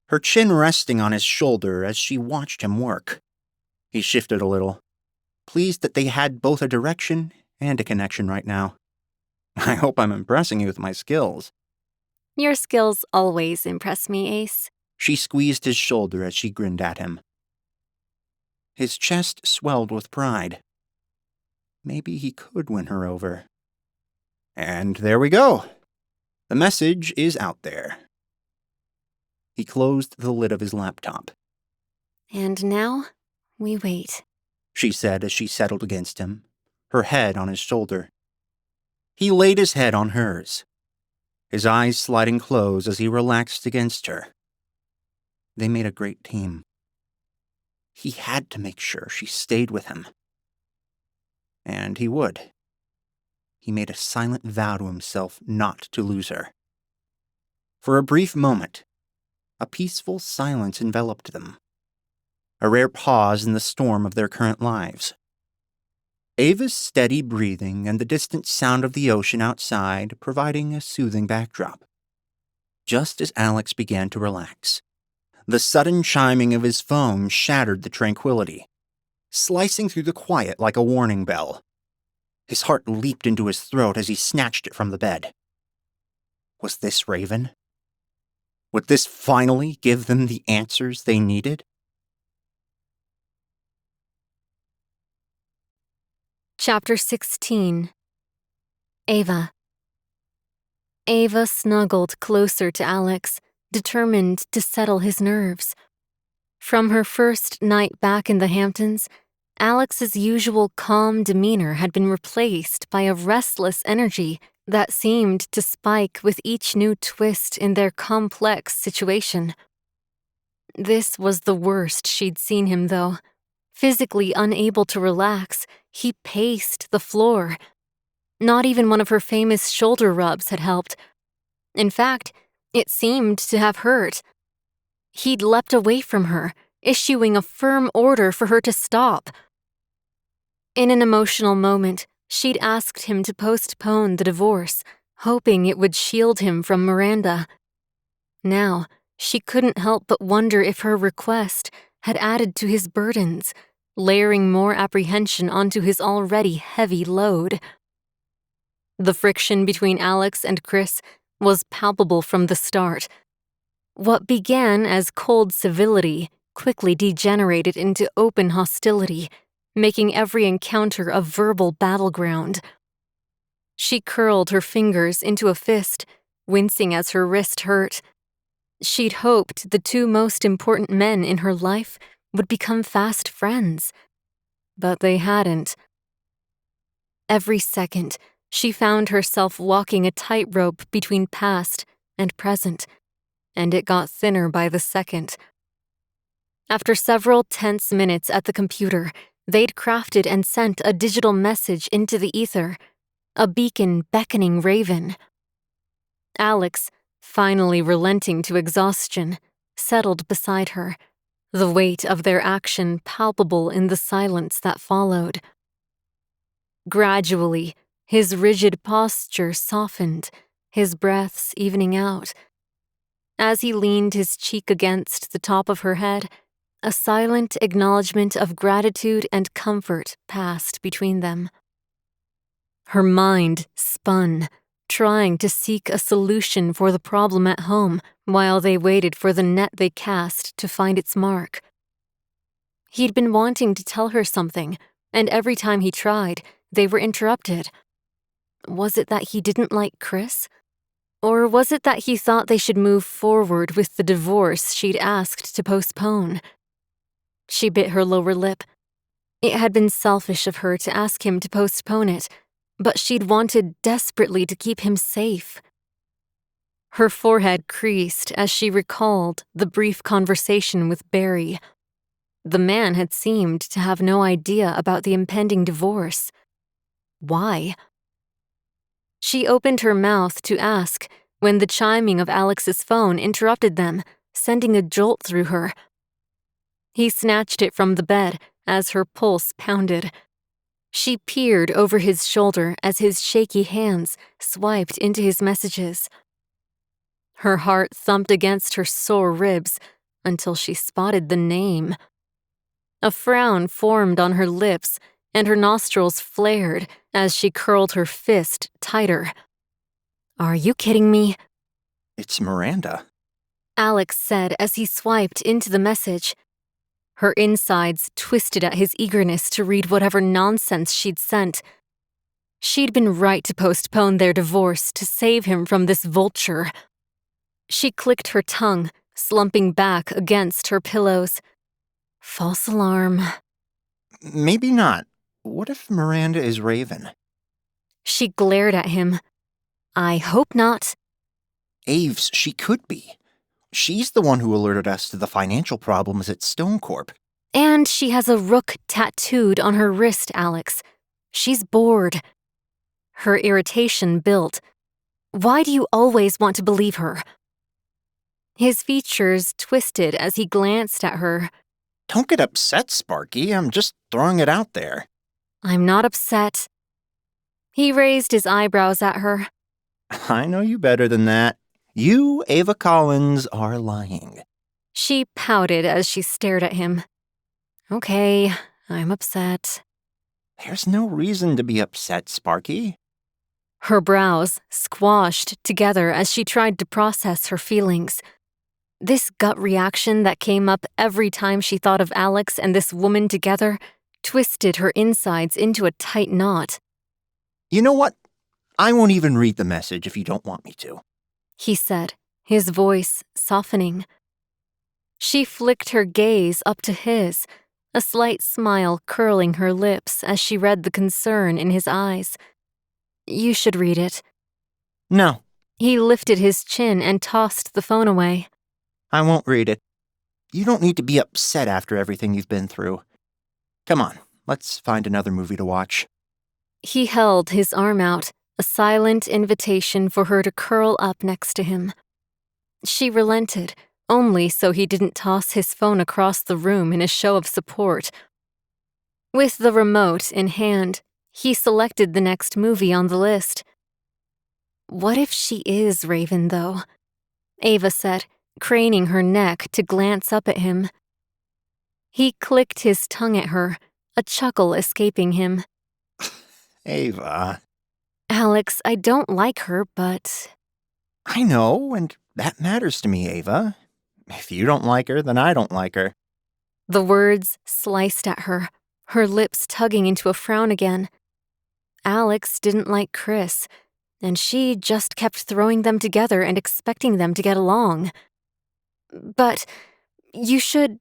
her chin resting on his shoulder as she watched him work. He shifted a little, pleased that they had both a direction and a connection right now. I hope I'm impressing you with my skills. Your skills always impress me, Ace. She squeezed his shoulder as she grinned at him. His chest swelled with pride. maybe he could win her over. And there we go. The message is out there. He closed the lid of his laptop. And now, we wait, She said as she settled against him, her head on his shoulder. He laid his head on hers, his eyes sliding close as he relaxed against her. They made a great team. He had to make sure she stayed with him. And he would. He made a silent vow to himself not to lose her. For a brief moment, a peaceful silence enveloped them. A rare pause in the storm of their current lives. Ava's steady breathing and the distant sound of the ocean outside providing a soothing backdrop. Just as Alex began to relax, the sudden chiming of his phone shattered the tranquility, slicing through the quiet like a warning bell. His heart leaped into his throat as he snatched it from the bed. Was this Raven? Would this finally give them the answers they needed? Chapter 16. Ava. Ava snuggled closer to Alex, determined to settle his nerves. From her first night back in the Hamptons, Alex's usual calm demeanor had been replaced by a restless energy that seemed to spike with each new twist in their complex situation. This was the worst she'd seen him, though. Physically unable to relax, he paced the floor. Not even one of her famous shoulder rubs had helped. In fact, it seemed to have hurt. He'd leapt away from her, issuing a firm order for her to stop. In an emotional moment, she'd asked him to postpone the divorce, hoping it would shield him from Miranda. Now, she couldn't help but wonder if her request had added to his burdens, layering more apprehension onto his already heavy load. The friction between Alex and Chris was palpable from the start. What began as cold civility quickly degenerated into open hostility, making every encounter a verbal battleground. She curled her fingers into a fist, wincing as her wrist hurt. She'd hoped the two most important men in her life would become fast friends, but they hadn't. Every second, she found herself walking a tightrope between past and present, and it got thinner by the second. After several tense minutes at the computer, they'd crafted and sent a digital message into the ether, a beacon beckoning Raven. Alex, finally relenting to exhaustion, settled beside her, the weight of their action palpable in the silence that followed. Gradually, his rigid posture softened, his breaths evening out. As he leaned his cheek against the top of her head, a silent acknowledgement of gratitude and comfort passed between them. Her mind spun, trying to seek a solution for the problem at home while they waited for the net they cast to find its mark. He'd been wanting to tell her something, and every time he tried, they were interrupted. Was it that he didn't like Chris? Or was it that he thought they should move forward with the divorce she'd asked to postpone? She bit her lower lip. It had been selfish of her to ask him to postpone it, but she'd wanted desperately to keep him safe. Her forehead creased as she recalled the brief conversation with Barry. The man had seemed to have no idea about the impending divorce. Why? She opened her mouth to ask when the chiming of Alex's phone interrupted them, sending a jolt through her. He snatched it from the bed as her pulse pounded. She peered over his shoulder as his shaky hands swiped into his messages. Her heart thumped against her sore ribs until she spotted the name. A frown formed on her lips, and her nostrils flared as she curled her fist tighter. "Are you kidding me?" It's Miranda. Alex said as he swiped into the message. Her insides twisted at his eagerness to read whatever nonsense she'd sent. She'd been right to postpone their divorce to save him from this vulture. She clicked her tongue, slumping back against her pillows. False alarm. Maybe not. What if Miranda is Raven? She glared at him. I hope not. Aves, she could be. She's the one who alerted us to the financial problems at Stone Corp. And she has a rook tattooed on her wrist, Alex. She's bored. Her irritation built. Why do you always want to believe her? His features twisted as he glanced at her. Don't get upset, Sparky. I'm just throwing it out there. I'm not upset. He raised his eyebrows at her. I know you better than that. You, Ava Collins, are lying. She pouted as she stared at him. Okay, I'm upset. There's no reason to be upset, Sparky. Her brows squashed together as she tried to process her feelings. This gut reaction that came up every time she thought of Alex and this woman together twisted her insides into a tight knot. You know what? I won't even read the message if you don't want me to. He said, his voice softening. She flicked her gaze up to his, a slight smile curling her lips as she read the concern in his eyes. You should read it. No. He lifted his chin and tossed the phone away. I won't read it. You don't need to be upset after everything you've been through. Come on, let's find another movie to watch. He held his arm out, a silent invitation for her to curl up next to him. She relented, only so he didn't toss his phone across the room in a show of support. With the remote in hand, he selected the next movie on the list. What if she is Raven, though? Ava said, craning her neck to glance up at him. He clicked his tongue at her, a chuckle escaping him. Ava. Alex, I don't like her, but... I know, and that matters to me, Ava. If you don't like her, then I don't like her. The words sliced at her, her lips tugging into a frown again. Alex didn't like Chris, and she just kept throwing them together and expecting them to get along. But you shouldn't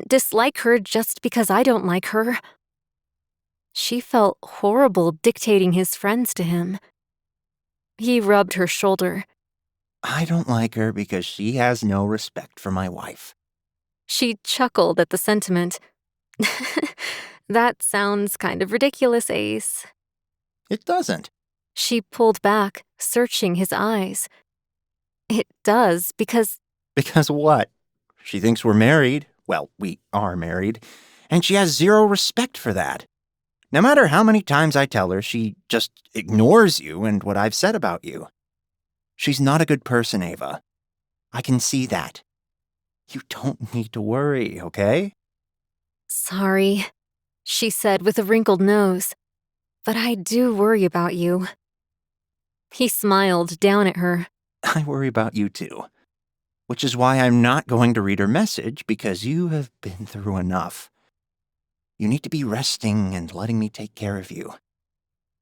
dislike her just because I don't like her. She felt horrible dictating his friends to him. He rubbed her shoulder. I don't like her because she has no respect for my wife. She chuckled at the sentiment. That sounds kind of ridiculous, Ace. It doesn't. She pulled back, searching his eyes. It does, because... Because what? She thinks we're married. Well, we are married. And she has zero respect for that. No matter how many times I tell her, she just ignores you and what I've said about you. She's not a good person, Ava. I can see that. You don't need to worry, okay? Sorry, she said with a wrinkled nose. But I do worry about you. He smiled down at her. I worry about you too. Which is why I'm not going to read her message, because you have been through enough. You need to be resting and letting me take care of you.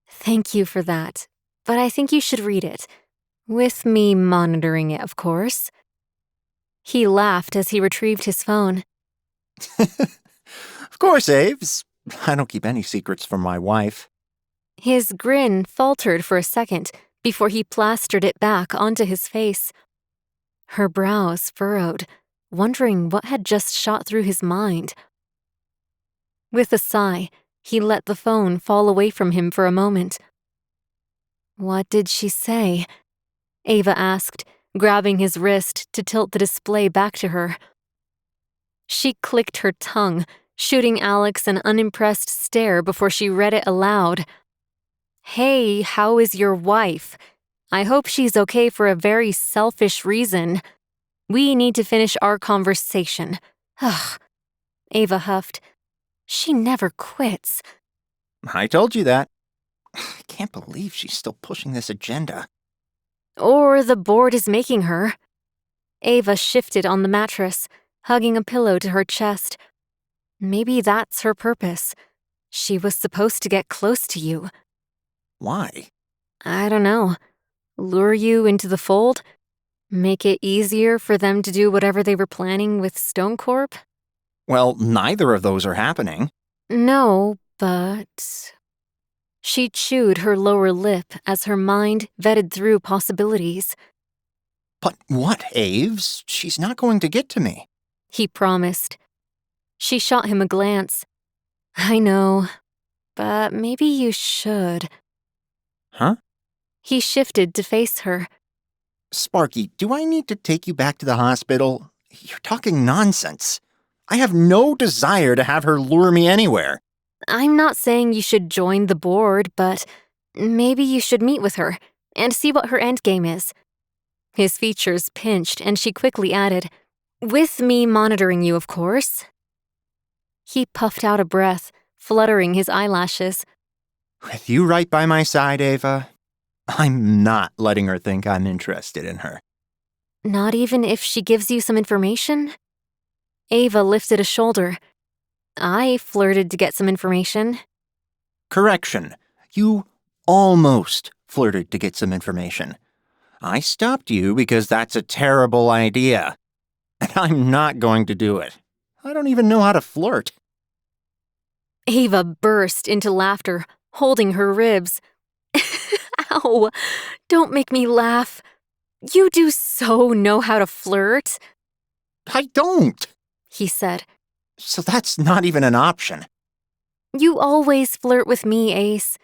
Thank you for that, but I think you should read it. With me monitoring it, of course. He laughed as he retrieved his phone. Of course, Aves. I don't keep any secrets from my wife. His grin faltered for a second before he plastered it back onto his face. Her brows furrowed, wondering what had just shot through his mind. With a sigh, he let the phone fall away from him for a moment. What did she say? Ava asked, grabbing his wrist to tilt the display back to her. She clicked her tongue, shooting Alex an unimpressed stare before she read it aloud. Hey, how is your wife? I hope she's okay for a very selfish reason. We need to finish our conversation. Ugh. Ava huffed. She never quits. I told you that. I can't believe she's still pushing this agenda. Or the board is making her. Ava shifted on the mattress, hugging a pillow to her chest. Maybe that's her purpose. She was supposed to get close to you. Why? I don't know. Lure you into the fold? Make it easier for them to do whatever they were planning with Stone Corp? Well, neither of those are happening. No, but... She chewed her lower lip as her mind vetted through possibilities. But what, Aves? She's not going to get to me. He promised. She shot him a glance. I know, but maybe you should. Huh? He shifted to face her. Sparky, do I need to take you back to the hospital? You're talking nonsense. I have no desire to have her lure me anywhere. I'm not saying you should join the board, but maybe you should meet with her and see what her endgame is. His features pinched, and she quickly added, with me monitoring you, of course. He puffed out a breath, fluttering his eyelashes. With you right by my side, Ava, I'm not letting her think I'm interested in her. Not even if she gives you some information? Ava lifted a shoulder. I flirted to get some information. Correction. You almost flirted to get some information. I stopped you because that's a terrible idea. And I'm not going to do it. I don't even know how to flirt. Ava burst into laughter, holding her ribs. Ow! Don't make me laugh. You do so know how to flirt. I don't, He said. so that's not even an option. You always flirt with me, Ace.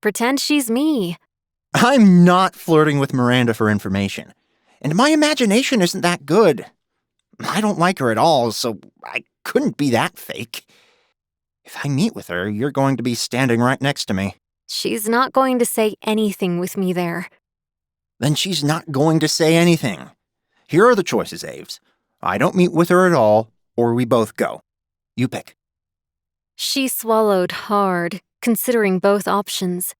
Pretend she's me. I'm not flirting with Miranda for information. And my imagination isn't that good. I don't like her at all, so I couldn't be that fake. If I meet with her, you're going to be standing right next to me. She's not going to say anything with me there. Then she's not going to say anything. Here are the choices, Aves. I don't meet with her at all, or we both go. You pick. She swallowed hard, considering both options.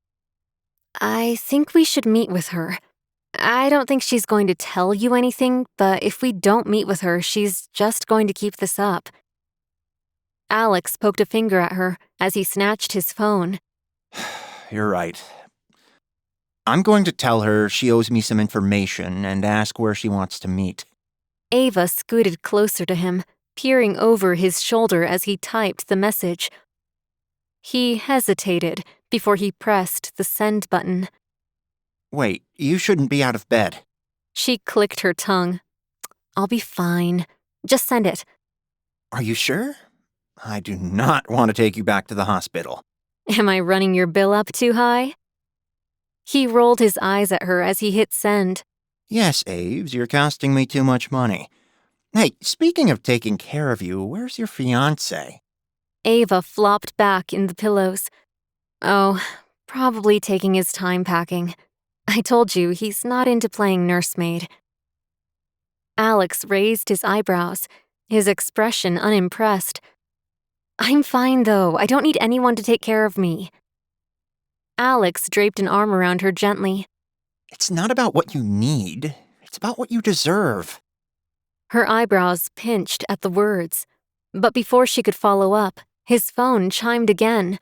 I think we should meet with her. I don't think she's going to tell you anything, but if we don't meet with her, she's just going to keep this up. Alex poked a finger at her as he snatched his phone. You're right. I'm going to tell her she owes me some information and ask where she wants to meet. Ava scooted closer to him, peering over his shoulder as he typed the message. He hesitated before he pressed the send button. Wait, you shouldn't be out of bed. She clicked her tongue. I'll be fine. Just send it. Are you sure? I do not want to take you back to the hospital. Am I running your bill up too high? He rolled his eyes at her as he hit send. Yes, Aves, you're costing me too much money. Hey, speaking of taking care of you, where's your fiancé? Ava flopped back in the pillows. Oh, probably taking his time packing. I told you, he's not into playing nursemaid. Alex raised his eyebrows, his expression unimpressed. I'm fine, though. I don't need anyone to take care of me. Alex draped an arm around her gently. It's not about what you need. It's about what you deserve. Her eyebrows pinched at the words, but before she could follow up, his phone chimed again.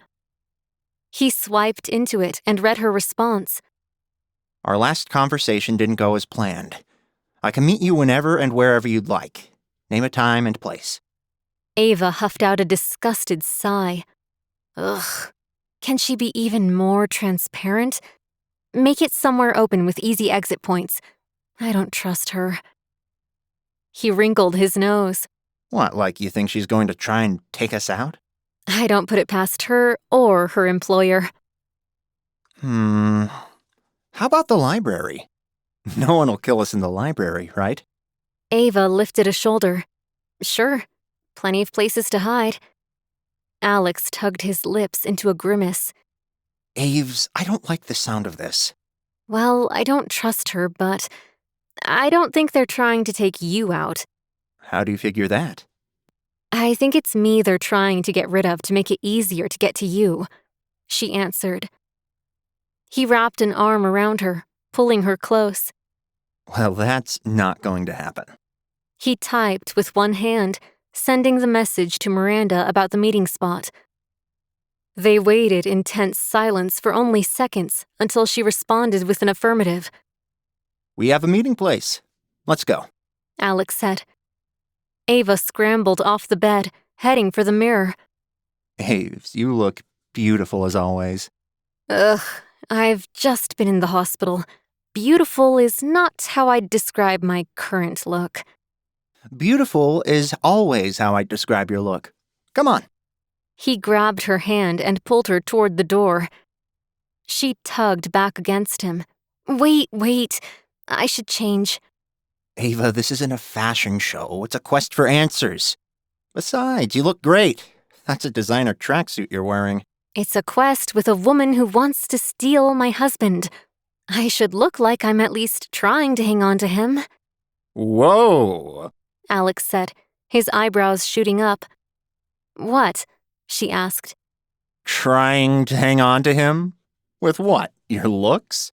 He swiped into it and read her response. Our last conversation didn't go as planned. I can meet you whenever and wherever you'd like. Name a time and place. Ava huffed out a disgusted sigh. Ugh. Can she be even more transparent? Make it somewhere open with easy exit points. I don't trust her. He wrinkled his nose. What, like you think she's going to try and take us out? I don't put it past her or her employer. How about the library? No one will kill us in the library, right? Ava lifted a shoulder. Sure, plenty of places to hide. Alex tugged his lips into a grimace. Aves, I don't like the sound of this. Well, I don't trust her, but I don't think they're trying to take you out. How do you figure that? I think it's me they're trying to get rid of to make it easier to get to you, she answered. He wrapped an arm around her, pulling her close. Well, that's not going to happen. He typed with one hand, sending the message to Miranda about the meeting spot. They waited in tense silence for only seconds until she responded with an affirmative. We have a meeting place. Let's go. Alex said. Ava scrambled off the bed, heading for the mirror. Aves, you look beautiful as always. Ugh, I've just been in the hospital. Beautiful is not how I'd describe my current look. Beautiful is always how I describe your look. Come on. He grabbed her hand and pulled her toward the door. She tugged back against him. Wait. I should change. Ava, this isn't a fashion show. It's a quest for answers. Besides, you look great. That's a designer tracksuit you're wearing. It's a quest with a woman who wants to steal my husband. I should look like I'm at least trying to hang on to him. Whoa! Alex said, his eyebrows shooting up. What? She asked. Trying to hang on to him? With what? Your looks?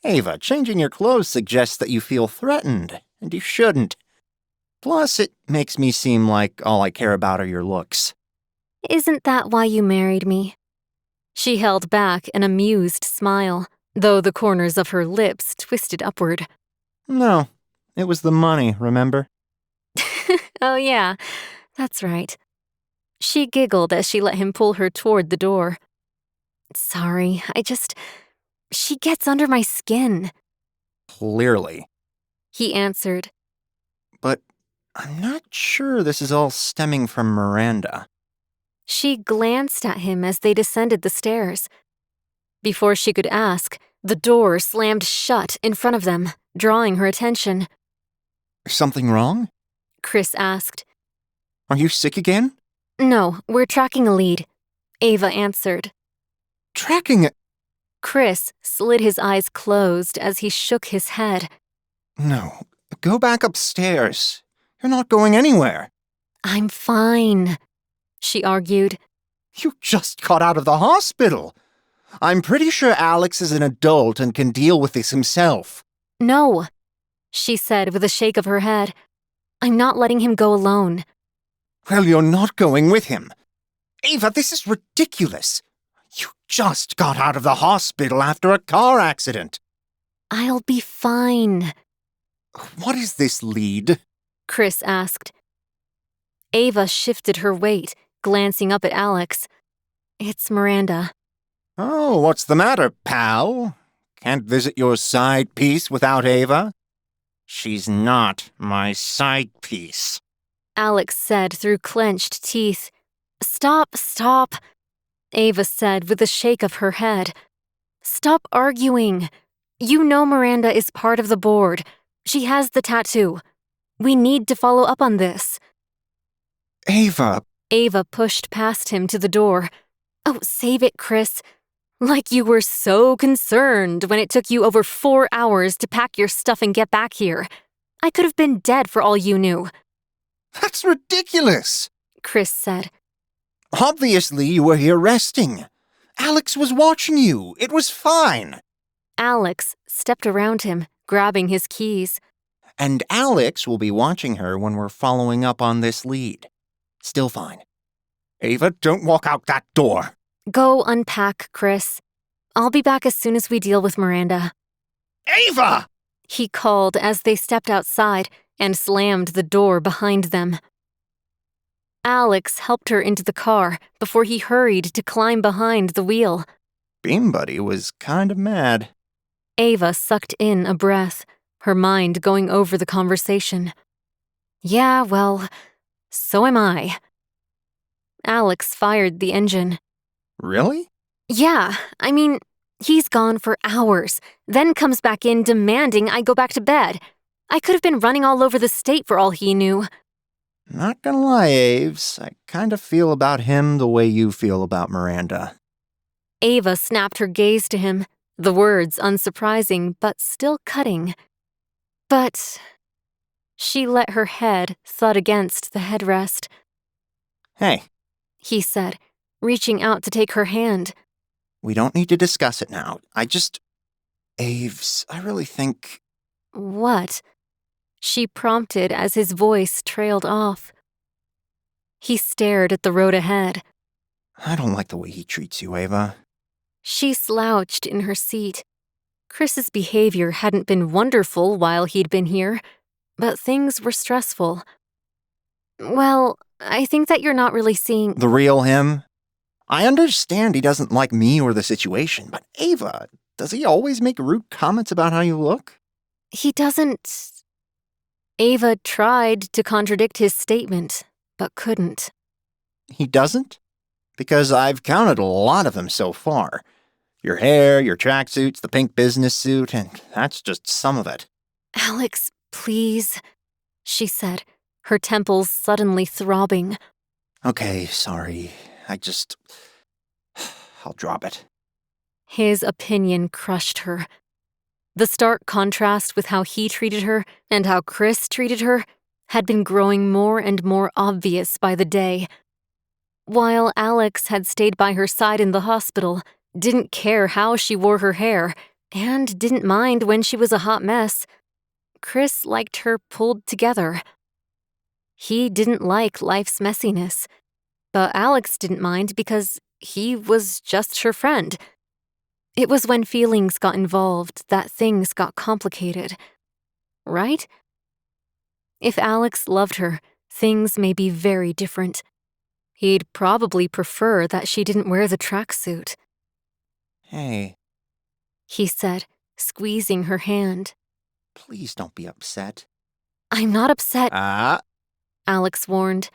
Ava, changing your clothes suggests that you feel threatened, and you shouldn't. Plus, it makes me seem like all I care about are your looks. Isn't that why you married me? She held back an amused smile, though the corners of her lips twisted upward. No, it was the money, remember? Oh yeah, that's right. She giggled as she let him pull her toward the door. Sorry, she gets under my skin. Clearly. He answered. But I'm not sure this is all stemming from Miranda. She glanced at him as they descended the stairs. Before she could ask, the door slammed shut in front of them, drawing her attention. Something wrong? Chris asked. Are you sick again? No, we're tracking a lead, Ava answered. Tracking it? Chris slid his eyes closed as he shook his head. No, go back upstairs. You're not going anywhere. I'm fine, she argued. You just got out of the hospital. I'm pretty sure Alex is an adult and can deal with this himself. No, she said with a shake of her head. I'm not letting him go alone. Well, you're not going with him. Ava, this is ridiculous. You just got out of the hospital after a car accident. I'll be fine. What is this lead? Chris asked. Ava shifted her weight, glancing up at Alex. It's Miranda. Oh, what's the matter, pal? Can't visit your side piece without Ava? She's not my side piece. Alex said through clenched teeth. Stop. Ava said with a shake of her head. Stop arguing. You know Miranda is part of the board. She has the tattoo. We need to follow up on this. Ava. Ava pushed past him to the door. Oh, save it, Chris. Like you were so concerned when it took you over 4 hours to pack your stuff and get back here. I could have been dead for all you knew. That's ridiculous, Chris said. Obviously you were here resting. Alex was watching you. It was fine. Alex stepped around him, grabbing his keys. And Alex will be watching her when we're following up on this lead. Still fine. Ava, don't walk out that door. Go unpack, Chris. I'll be back as soon as we deal with Miranda. Ava! He called as they stepped outside and slammed the door behind them. Alex helped her into the car before he hurried to climb behind the wheel. Bean Buddy was kind of mad. Ava sucked in a breath, her mind going over the conversation. Yeah, well, so am I. Alex fired the engine. Really? Yeah, I mean, he's gone for hours, then comes back in demanding I go back to bed. I could have been running all over the state for all he knew. Not gonna lie, Aves. I kind of feel about him the way you feel about Miranda. Ava snapped her gaze to him, the words unsurprising but still cutting. But she let her head thud against the headrest. Hey. He said, reaching out to take her hand. We don't need to discuss it now. Aves, I really think... What? she prompted as his voice trailed off. He stared at the road ahead. I don't like the way he treats you, Ava. She slouched in her seat. Chris's behavior hadn't been wonderful while he'd been here, but things were stressful. Well, I think that you're not really seeing— The real him? I understand he doesn't like me or the situation, but Ava, does he always make rude comments about how you look? He doesn't— Ava tried to contradict his statement, but couldn't. He doesn't? Because I've counted a lot of them so far. Your hair, your tracksuits, the pink business suit, and that's just some of it. Alex, please, she said, her temples suddenly throbbing. Okay, sorry. I'll drop it. His opinion crushed her. The stark contrast with how he treated her and how Chris treated her had been growing more and more obvious by the day. While Alex had stayed by her side in the hospital, didn't care how she wore her hair, and didn't mind when she was a hot mess, Chris liked her pulled together. He didn't like life's messiness, but Alex didn't mind because he was just her friend. It was when feelings got involved that things got complicated. Right? If Alex loved her, things may be very different. He'd probably prefer that she didn't wear the tracksuit. Hey, He said, squeezing her hand. please don't be upset. I'm not upset, Alex warned.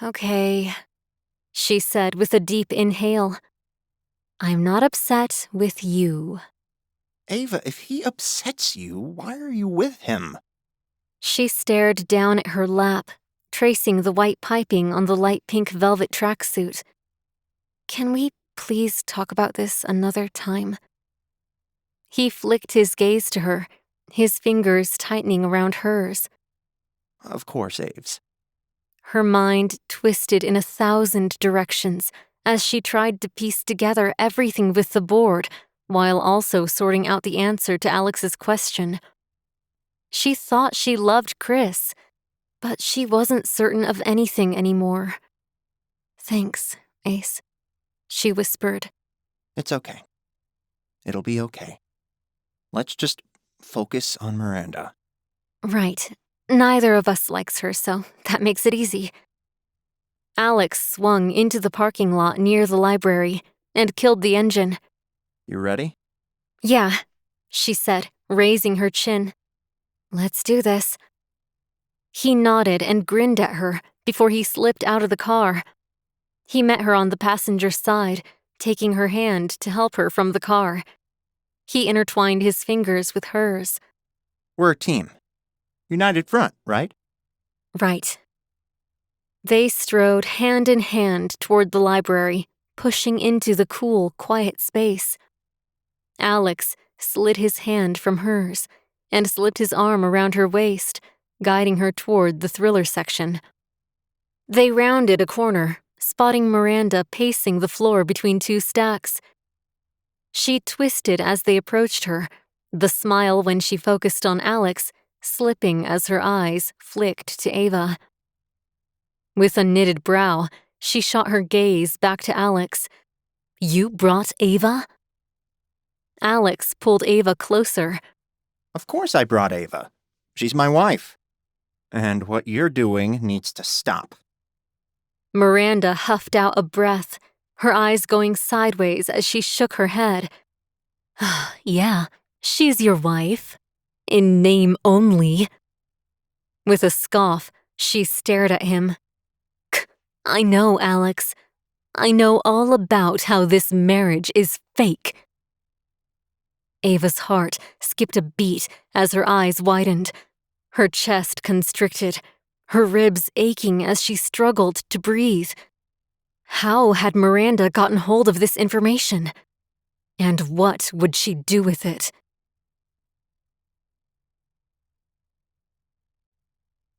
Okay, she said with a deep inhale. I'm not upset with you. Ava, if he upsets you, why are you with him? She stared down at her lap, tracing the white piping on the light pink velvet tracksuit. Can we please talk about this another time? He flicked his gaze to her, his fingers tightening around hers. Of course, Aves. Her mind twisted in 1,000 directions as she tried to piece together everything with the board, while also sorting out the answer to Alex's question. She thought she loved Chris, but she wasn't certain of anything anymore. Thanks, Ace, she whispered. It's okay. It'll be okay. Let's just focus on Miranda. Right. Neither of us likes her, so that makes it easy. Alex swung into the parking lot near the library and killed the engine. You ready? Yeah, she said, raising her chin. Let's do this. He nodded and grinned at her before he slipped out of the car. He met her on the passenger side, taking her hand to help her from the car. He intertwined his fingers with hers. We're a team. United front, right? Right. They strode hand in hand toward the library, pushing into the cool, quiet space. Alex slid his hand from hers and slipped his arm around her waist, guiding her toward the thriller section. They rounded a corner, spotting Miranda pacing the floor between two stacks. She twisted as they approached her, the smile when she focused on Alex slipping as her eyes flicked to Ava. With a knitted brow, she shot her gaze back to Alex. You brought Ava? Alex pulled Ava closer. Of course I brought Ava. She's my wife. And what you're doing needs to stop. Miranda huffed out a breath, her eyes going sideways as she shook her head. Yeah, she's your wife. In name only. With a scoff, she stared at him. I know, Alex. I know all about how this marriage is fake. Ava's heart skipped a beat as her eyes widened, her chest constricted, her ribs aching as she struggled to breathe. How had Miranda gotten hold of this information? And what would she do with it?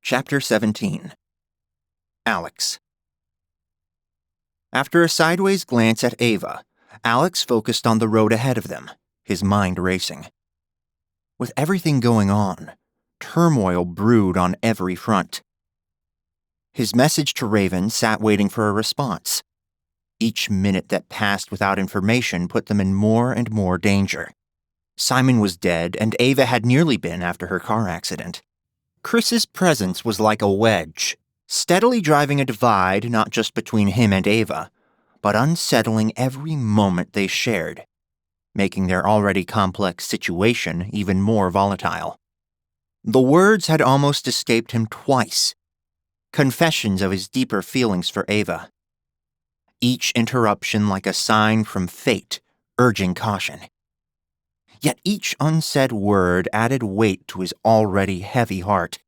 Chapter 17. Alex. After a sideways glance at Ava, Alex focused on the road ahead of them, his mind racing. With everything going on, turmoil brewed on every front. His message to Raven sat waiting for a response. Each minute that passed without information put them in more and more danger. Simon was dead, and Ava had nearly been after her car accident. Chris's presence was like a wedge, steadily driving a divide not just between him and Ava, but unsettling every moment they shared, making their already complex situation even more volatile. The words had almost escaped him twice, confessions of his deeper feelings for Ava. Each interruption like a sign from fate, urging caution. Yet each unsaid word added weight to his already heavy heart.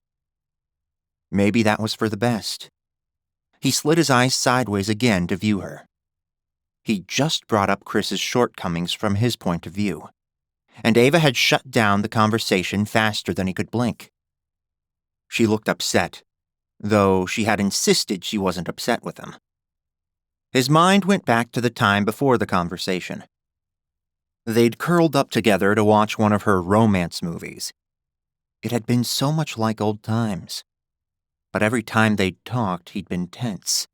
Maybe that was for the best. He slid his eyes sideways again to view her. He just brought up Chris's shortcomings from his point of view, and Ava had shut down the conversation faster than he could blink. She looked upset, though she had insisted she wasn't upset with him. His mind went back to the time before the conversation. They'd curled up together to watch one of her romance movies. It had been so much like old times, but every time they'd talked, he'd been tense.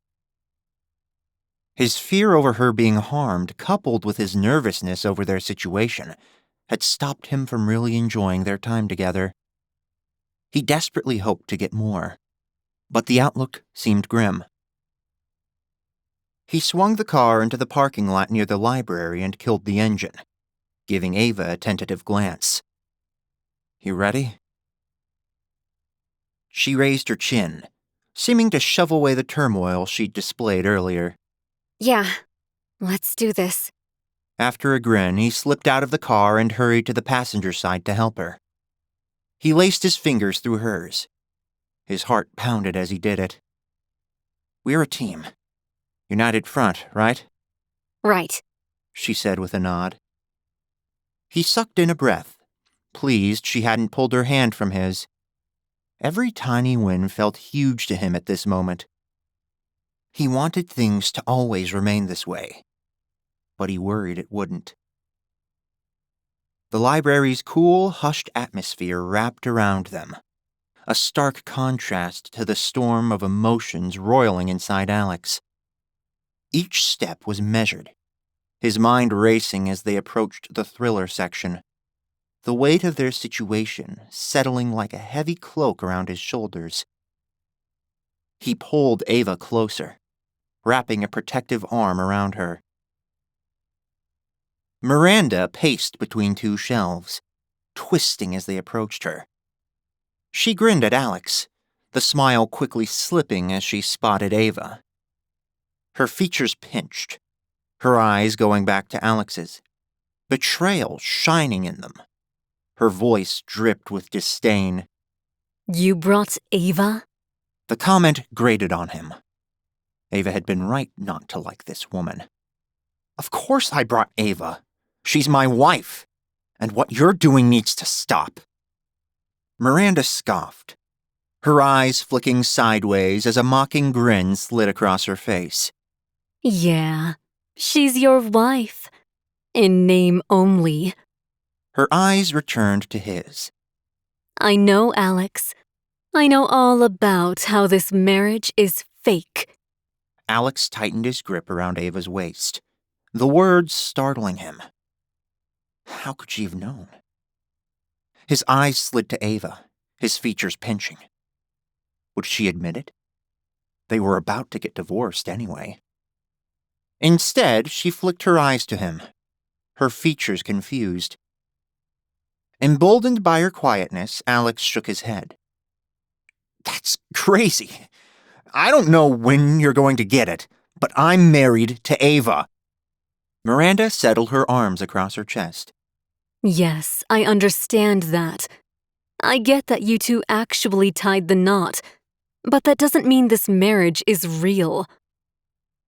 His fear over her being harmed, coupled with his nervousness over their situation, had stopped him from really enjoying their time together. He desperately hoped to get more, but the outlook seemed grim. He swung the car into the parking lot near the library and killed the engine, giving Ava a tentative glance. "You ready?" She raised her chin, seeming to shove away the turmoil she'd displayed earlier. Yeah, let's do this. After a grin, he slipped out of the car and hurried to the passenger side to help her. He laced his fingers through hers. His heart pounded as he did it. "We're a team. United front, right?" Right. she said with a nod. He sucked in a breath, pleased she hadn't pulled her hand from his. Every tiny win felt huge to him at this moment. He wanted things to always remain this way, but he worried it wouldn't. The library's cool, hushed atmosphere wrapped around them, a stark contrast to the storm of emotions roiling inside Alex. Each step was measured, his mind racing as they approached the thriller section, the weight of their situation settling like a heavy cloak around his shoulders. He pulled Ava closer, wrapping a protective arm around her. Miranda paced between two shelves, twisting as they approached her. She grinned at Alex, the smile quickly slipping as she spotted Ava. Her features pinched, her eyes going back to Alex's, betrayal shining in them. Her voice dripped with disdain. You brought Ava? The comment grated on him. Ava had been right not to like this woman. "Of course I brought Ava. She's my wife, and what you're doing needs to stop." Miranda scoffed, her eyes flicking sideways as a mocking grin slid across her face. Yeah, she's your wife. In name only. Her eyes returned to his. I know, Alex. I know all about how this marriage is fake. Alex tightened his grip around Ava's waist, the words startling him. How could she have known? His eyes slid to Ava, his features pinching. Would she admit it? They were about to get divorced anyway. Instead, she flicked her eyes to him, her features confused. Emboldened by her quietness, Alex shook his head. "That's crazy. I don't know when you're going to get it, but I'm married to Ava." Miranda settled her arms across her chest. Yes, I understand that. I get that you two actually tied the knot, but that doesn't mean this marriage is real.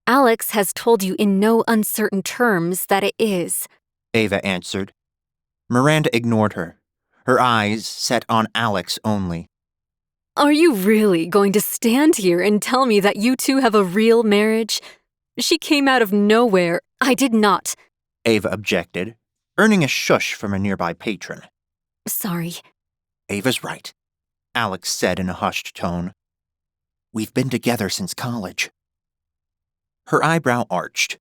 Alex has told you in no uncertain terms that it is. Ava answered. Miranda ignored her, her eyes set on Alex only. Are you really going to stand here and tell me that you two have a real marriage? She came out of nowhere. I did not. Ava objected, earning a shush from a nearby patron. Sorry. Ava's right. Alex said in a hushed tone. "We've been together since college." Her eyebrow arched.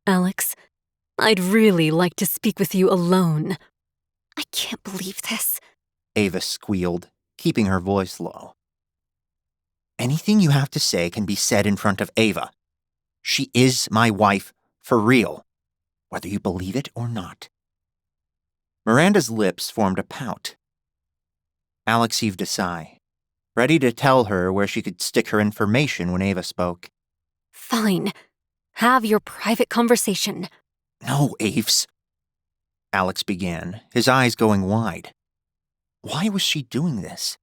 Alex, I'd really like to speak with you alone. I can't believe this. Ava squealed, keeping her voice low. "Anything you have to say can be said in front of Ava. She is my wife, for real, whether you believe it or not." Miranda's lips formed a pout. Alex heaved a sigh, ready to tell her where she could stick her information when Ava spoke. Fine. Have your private conversation. "No, Aves," Alex began, his eyes going wide. Why was she doing this?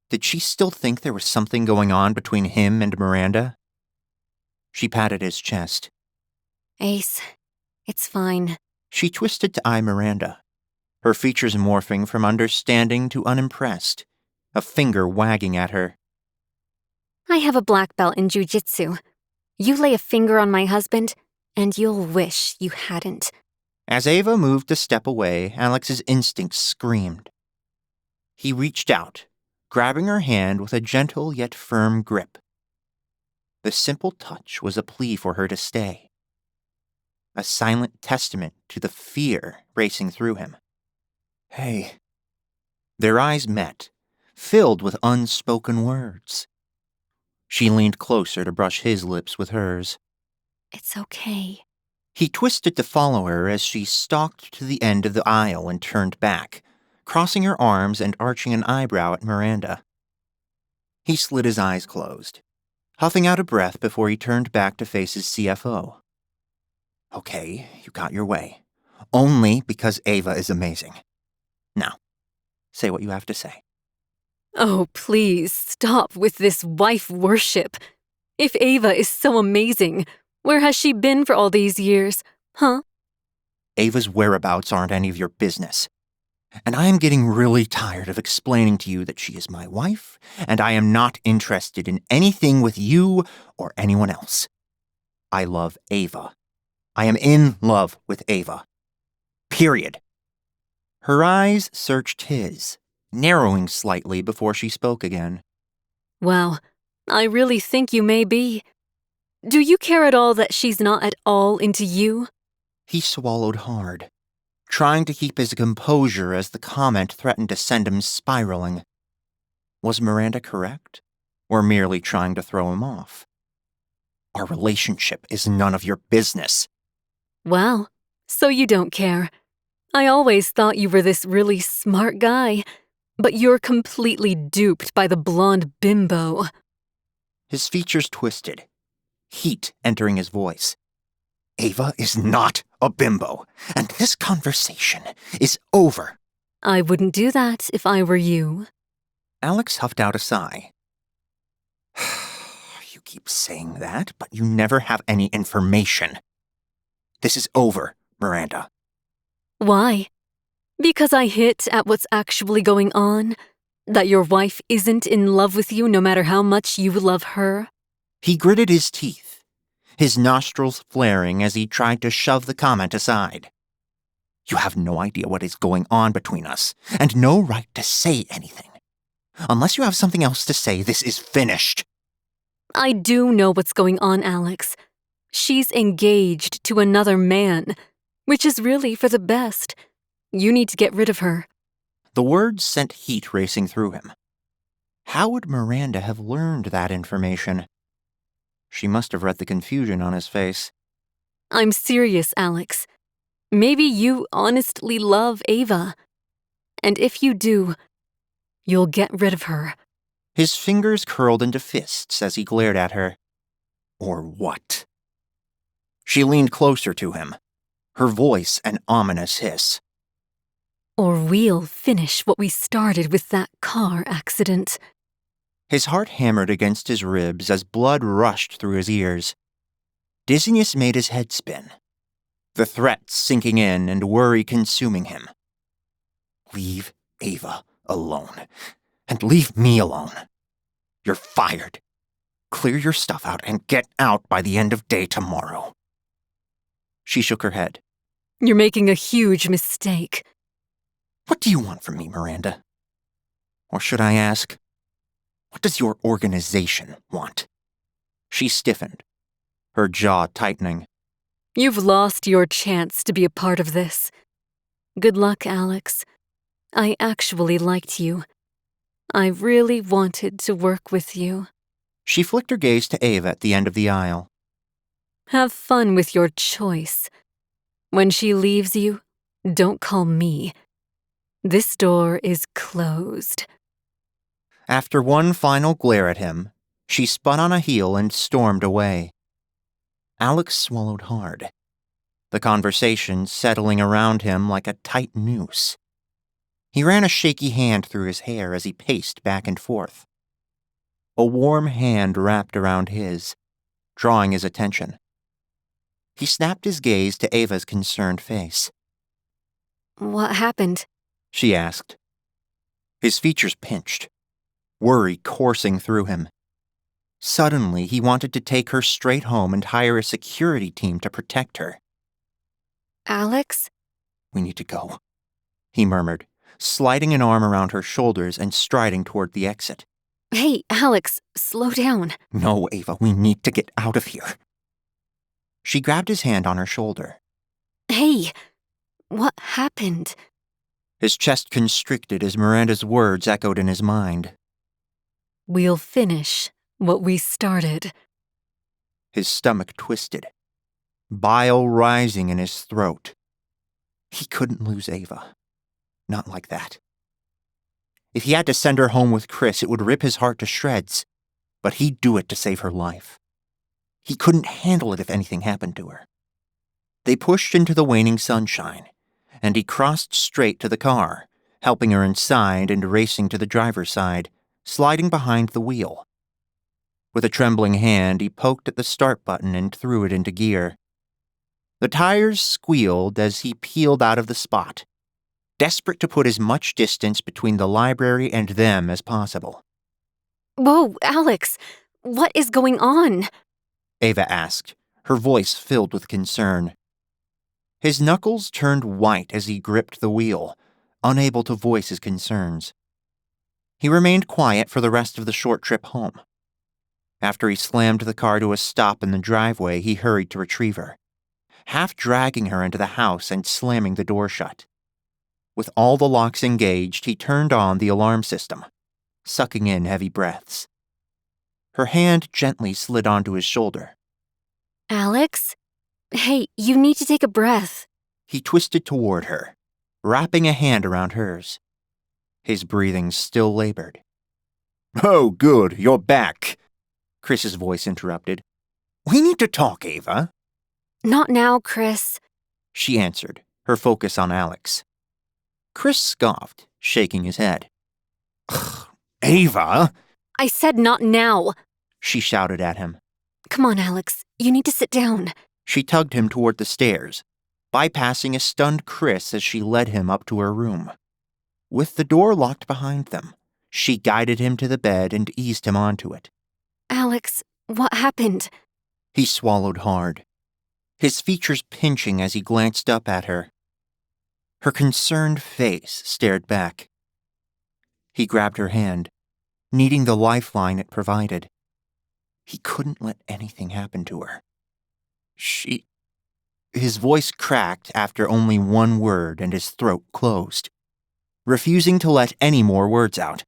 Did she still think there was something going on between him and Miranda? She patted his chest. Ace, it's fine. She twisted to eye Miranda, her features morphing from understanding to unimpressed, a finger wagging at her. I have a black belt in jujitsu. You lay a finger on my husband, and you'll wish you hadn't. As Ava moved a step away, Alex's instincts screamed. He reached out, grabbing her hand with a gentle yet firm grip. The simple touch was a plea for her to stay, a silent testament to the fear racing through him. "Hey." Their eyes met, filled with unspoken words. She leaned closer to brush his lips with hers. It's okay. He twisted to follow her as she stalked to the end of the aisle and turned back, crossing her arms and arching an eyebrow at Miranda. He slid his eyes closed, huffing out a breath before he turned back to face his CFO. "Okay, you got your way. Only because Ava is amazing. Now, say what you have to say." Oh, please, stop with this wife worship. If Ava is so amazing, where has she been for all these years, huh? Ava's whereabouts aren't any of your business. And I am getting really tired of explaining to you that she is my wife, and I am not interested in anything with you or anyone else. I love Ava. I am in love with Ava. Period. Her eyes searched his, narrowing slightly before she spoke again. Wow, I really think you may be. Do you care at all that she's not at all into you? He swallowed hard, trying to keep his composure as the comment threatened to send him spiraling. Was Miranda correct, or merely trying to throw him off? Our relationship is none of your business. Wow, so you don't care. I always thought you were this really smart guy, but you're completely duped by the blonde bimbo. His features twisted, heat entering his voice. Ava is not a bimbo, and this conversation is over. I wouldn't do that if I were you. Alex huffed out a sigh. You keep saying that, but you never have any information. This is over, Miranda. Why? Because I hit at what's actually going on? That your wife isn't in love with you no matter how much you love her? He gritted his teeth, his nostrils flaring as he tried to shove the comment aside. You have no idea what is going on between us, and no right to say anything. Unless you have something else to say, this is finished. I do know what's going on, Alex. She's engaged to another man, which is really for the best. You need to get rid of her. The words sent heat racing through him. How would Miranda have learned that information? She must have read the confusion on his face. I'm serious, Alex. Maybe you honestly love Ava. And if you do, you'll get rid of her. His fingers curled into fists as he glared at her. Or what? She leaned closer to him, her voice an ominous hiss. Or we'll finish what we started with that car accident. His heart hammered against his ribs as blood rushed through his ears. Dizziness made his head spin, the threat sinking in and worry consuming him. Leave Ava alone, and leave me alone. You're fired. Clear your stuff out and get out by the end of day tomorrow. She shook her head. You're making a huge mistake. What do you want from me, Miranda? Or should I ask, what does your organization want? She stiffened, her jaw tightening. You've lost your chance to be a part of this. Good luck, Alex. I actually liked you. I really wanted to work with you. She flicked her gaze to Ava at the end of the aisle. Have fun with your choice. When she leaves you, don't call me. This door is closed. After one final glare at him, she spun on a heel and stormed away. Alex swallowed hard, the conversation settling around him like a tight noose. He ran a shaky hand through his hair as he paced back and forth. A warm hand wrapped around his, drawing his attention. He snapped his gaze to Ava's concerned face. What happened? She asked. His features pinched, worry coursing through him. Suddenly, he wanted to take her straight home and hire a security team to protect her. Alex? We need to go, he murmured, sliding an arm around her shoulders and striding toward the exit. Hey, Alex, slow down. No, Ava, we need to get out of here. She grabbed his hand on her shoulder. Hey, what happened? His chest constricted as Miranda's words echoed in his mind. We'll finish what we started. His stomach twisted, bile rising in his throat. He couldn't lose Ava. Not like that. If he had to send her home with Chris, it would rip his heart to shreds, but he'd do it to save her life. He couldn't handle it if anything happened to her. They pushed into the waning sunshine, and he crossed straight to the car, helping her inside and racing to the driver's side, sliding behind the wheel. With a trembling hand, he poked at the start button and threw it into gear. The tires squealed as he peeled out of the spot, desperate to put as much distance between the library and them as possible. Whoa, Alex, what is going on? Ava asked, her voice filled with concern. His knuckles turned white as he gripped the wheel, unable to voice his concerns. He remained quiet for the rest of the short trip home. After he slammed the car to a stop in the driveway, he hurried to retrieve her, half dragging her into the house and slamming the door shut. With all the locks engaged, he turned on the alarm system, sucking in heavy breaths. Her hand gently slid onto his shoulder. Alex? Hey, you need to take a breath. He twisted toward her, wrapping a hand around hers. His breathing still labored. Oh, good, you're back, Chris's voice interrupted. We need to talk, Ava. Not now, Chris. She answered, her focus on Alex. Chris scoffed, shaking his head. Ava! I said not now. She shouted at him. Come on, Alex. You need to sit down. She tugged him toward the stairs, bypassing a stunned Chris as she led him up to her room. With the door locked behind them, she guided him to the bed and eased him onto it. Alex, what happened? He swallowed hard, his features pinching as he glanced up at her. Her concerned face stared back. He grabbed her hand, needing the lifeline it provided. He couldn't let anything happen to her. His voice cracked after only one word and his throat closed, refusing to let any more words out.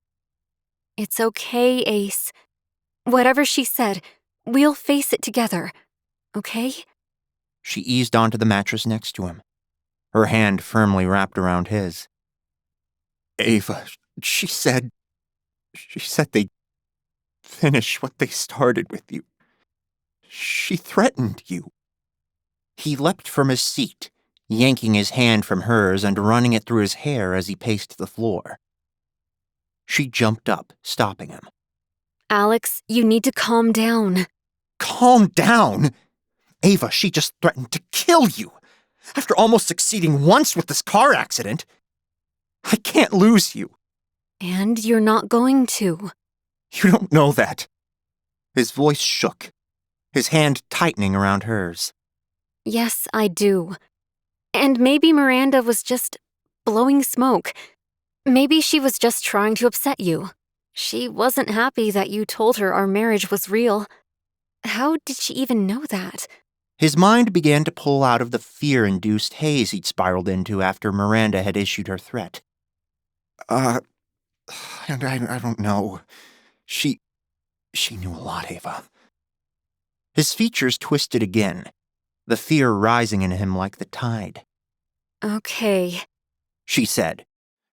It's okay, Ace. Whatever she said, we'll face it together, okay? She eased onto the mattress next to him, her hand firmly wrapped around his. Ava, she said they'd finish what they started with you. She threatened you. He leapt from his seat, yanking his hand from hers and running it through his hair as he paced the floor. She jumped up, stopping him. Alex, you need to calm down. Calm down? Ava, she just threatened to kill you. After almost succeeding once with this car accident. I can't lose you. And you're not going to. You don't know that. His voice shook, his hand tightening around hers. Yes, I do. And maybe Miranda was just blowing smoke. Maybe she was just trying to upset you. She wasn't happy that you told her our marriage was real. How did she even know that? His mind began to pull out of the fear-induced haze he'd spiraled into after Miranda had issued her threat. I don't know. She knew a lot, Ava. His features twisted again, the fear rising in him like the tide. Okay, She said,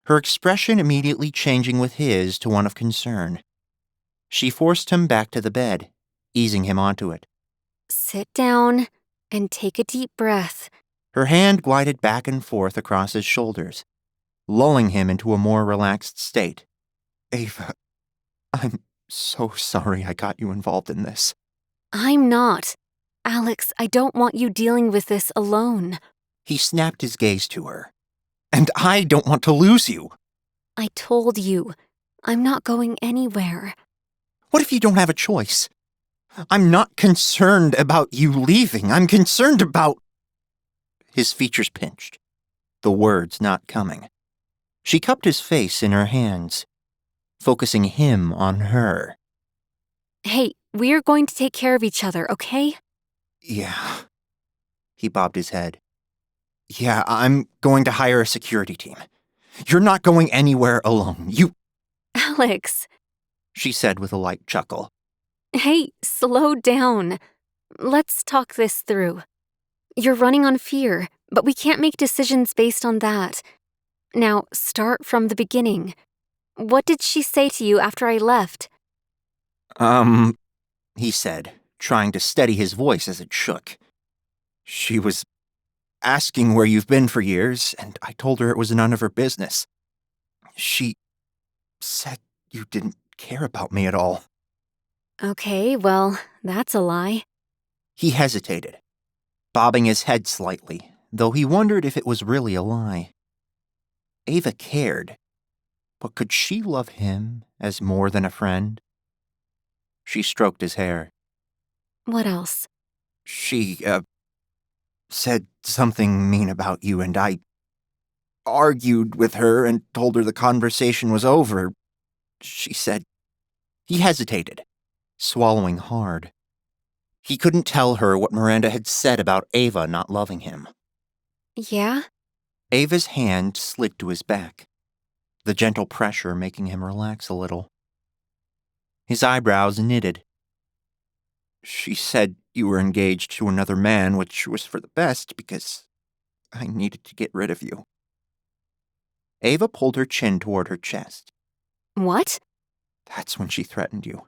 her expression immediately changing with his to one of concern. She forced him back to the bed, easing him onto it. sit down and take a deep breath. Her hand glided back and forth across his shoulders, lulling him into a more relaxed state. Ava, I'm so sorry I got you involved in this. I'm not. Alex, I don't want you dealing with this alone. He snapped his gaze to her. And I don't want to lose you. I told you, I'm not going anywhere. What if you don't have a choice? I'm not concerned about you leaving. I'm concerned about... His features pinched, the words not coming. She cupped his face in her hands, focusing him on her. Hey, we're going to take care of each other, okay? Yeah. He bobbed his head. Yeah, I'm going to hire a security team. You're not going anywhere alone. Alex. She said with a light chuckle. Hey, slow down. Let's talk this through. You're running on fear, but we can't make decisions based on that. Now, start from the beginning. What did she say to you after I left? He said, trying to steady his voice as it shook. She was asking where you've been for years, and I told her it was none of her business. She said you didn't care about me at all. Okay, well, that's a lie. He hesitated, bobbing his head slightly, though he wondered if it was really a lie. Ava cared, but could she love him as more than a friend? She stroked his hair. What else? She, said something mean about you, and I argued with her and told her the conversation was over. She said... He hesitated, swallowing hard. He couldn't tell her what Miranda had said about Ava not loving him. Yeah? Ava's hand slid to his back, the gentle pressure making him relax a little. His eyebrows knitted. She said you were engaged to another man, which was for the best because I needed to get rid of you. Ava pulled her chin toward her chest. What? That's when she threatened you.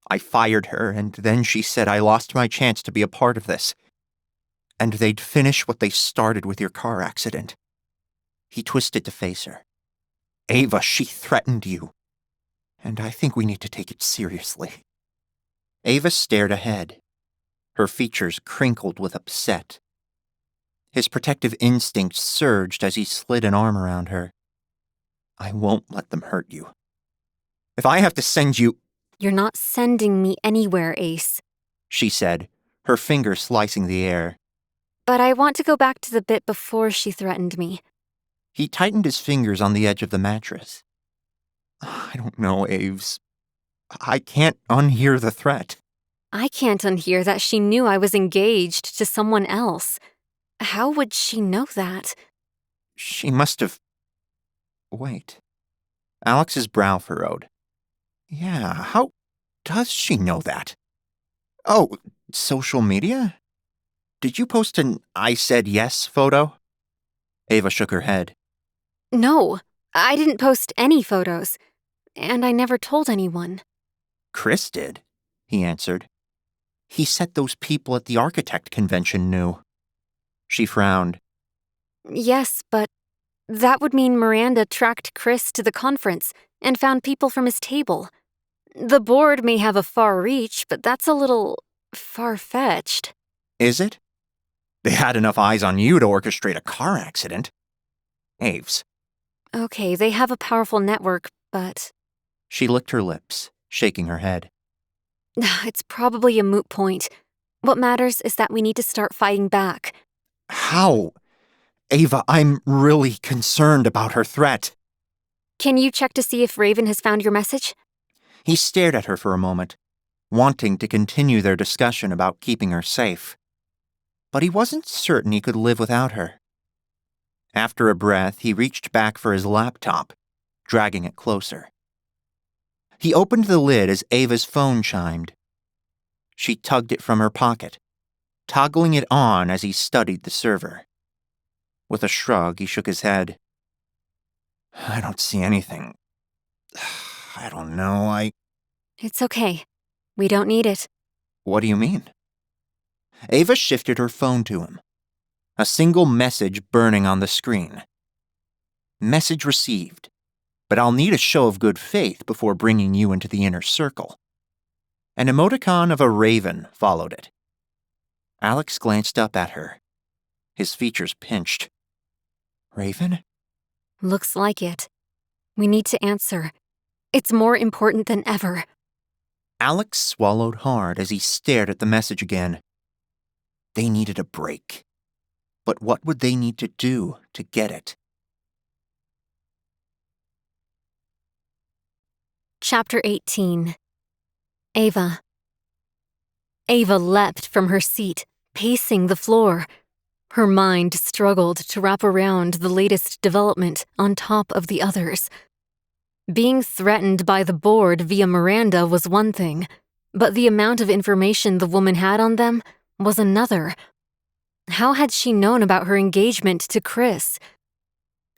I fired her, and then she said I lost my chance to be a part of this. And they'd finish what they started with your car accident. He twisted to face her. Ava, she threatened you. And I think we need to take it seriously. Ava stared ahead, her features crinkled with upset. His protective instincts surged as he slid an arm around her. I won't let them hurt you. If I have to send you... You're not sending me anywhere, Ace. She said, her finger slicing the air. But I want to go back to the bit before she threatened me. He tightened his fingers on the edge of the mattress. I don't know, Aves. I can't unhear the threat. I can't unhear that she knew I was engaged to someone else. How would she know that? She must have... Wait. Alex's brow furrowed. Yeah, how does she know that? Oh, social media? Did you post an I said yes photo? Ava shook her head. No, I didn't post any photos. And I never told anyone. Chris did, he answered. He said those people at the architect convention knew. She frowned. Yes, but that would mean Miranda tracked Chris to the conference and found people from his table. The board may have a far reach, but that's a little far-fetched. Is it? They had enough eyes on you to orchestrate a car accident. Aves. Okay, they have a powerful network, but... She licked her lips, shaking her head. It's probably a moot point. What matters is that we need to start fighting back. How? Ava, I'm really concerned about her threat. Can you check to see if Raven has found your message? He stared at her for a moment, wanting to continue their discussion about keeping her safe. But he wasn't certain he could live without her. After a breath, he reached back for his laptop, dragging it closer. He opened the lid as Ava's phone chimed. She tugged it from her pocket, toggling it on as he studied the server. With a shrug, he shook his head. I don't see anything. I don't know, It's okay. We don't need it. What do you mean? Ava shifted her phone to him. A single message burning on the screen. Message received, but I'll need a show of good faith before bringing you into the inner circle. An emoticon of a raven followed it. Alex glanced up at her, his features pinched. Raven? Looks like it. We need to answer. It's more important than ever. Alex swallowed hard as he stared at the message again. They needed a break. But what would they need to do to get it? Chapter 18. Ava. Ava leapt from her seat, pacing the floor. Her mind struggled to wrap around the latest development on top of the others. Being threatened by the board via Miranda was one thing, but the amount of information the woman had on them was another. How had she known about her engagement to Chris?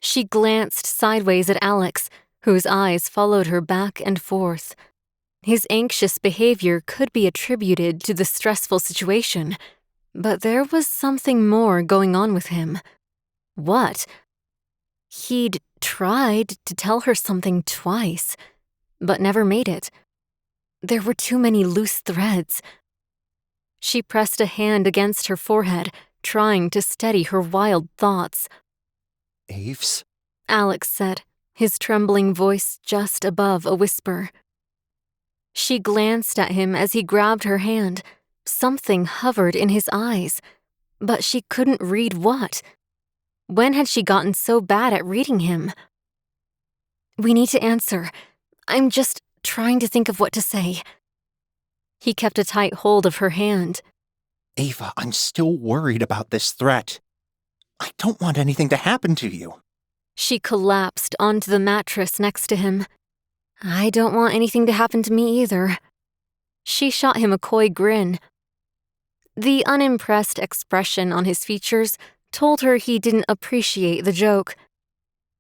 She glanced sideways at Alex, whose eyes followed her back and forth. His anxious behavior could be attributed to the stressful situation, but there was something more going on with him. What? He'd tried to tell her something twice, but never made it. There were too many loose threads. She pressed a hand against her forehead, trying to steady her wild thoughts. Aves? Alex said, his trembling voice just above a whisper. She glanced at him as he grabbed her hand. Something hovered in his eyes, but she couldn't read what. When had she gotten so bad at reading him? We need to answer. I'm just trying to think of what to say. He kept a tight hold of her hand. Ava, I'm still worried about this threat. I don't want anything to happen to you. She collapsed onto the mattress next to him. I don't want anything to happen to me either. She shot him a coy grin. The unimpressed expression on his features told her he didn't appreciate the joke.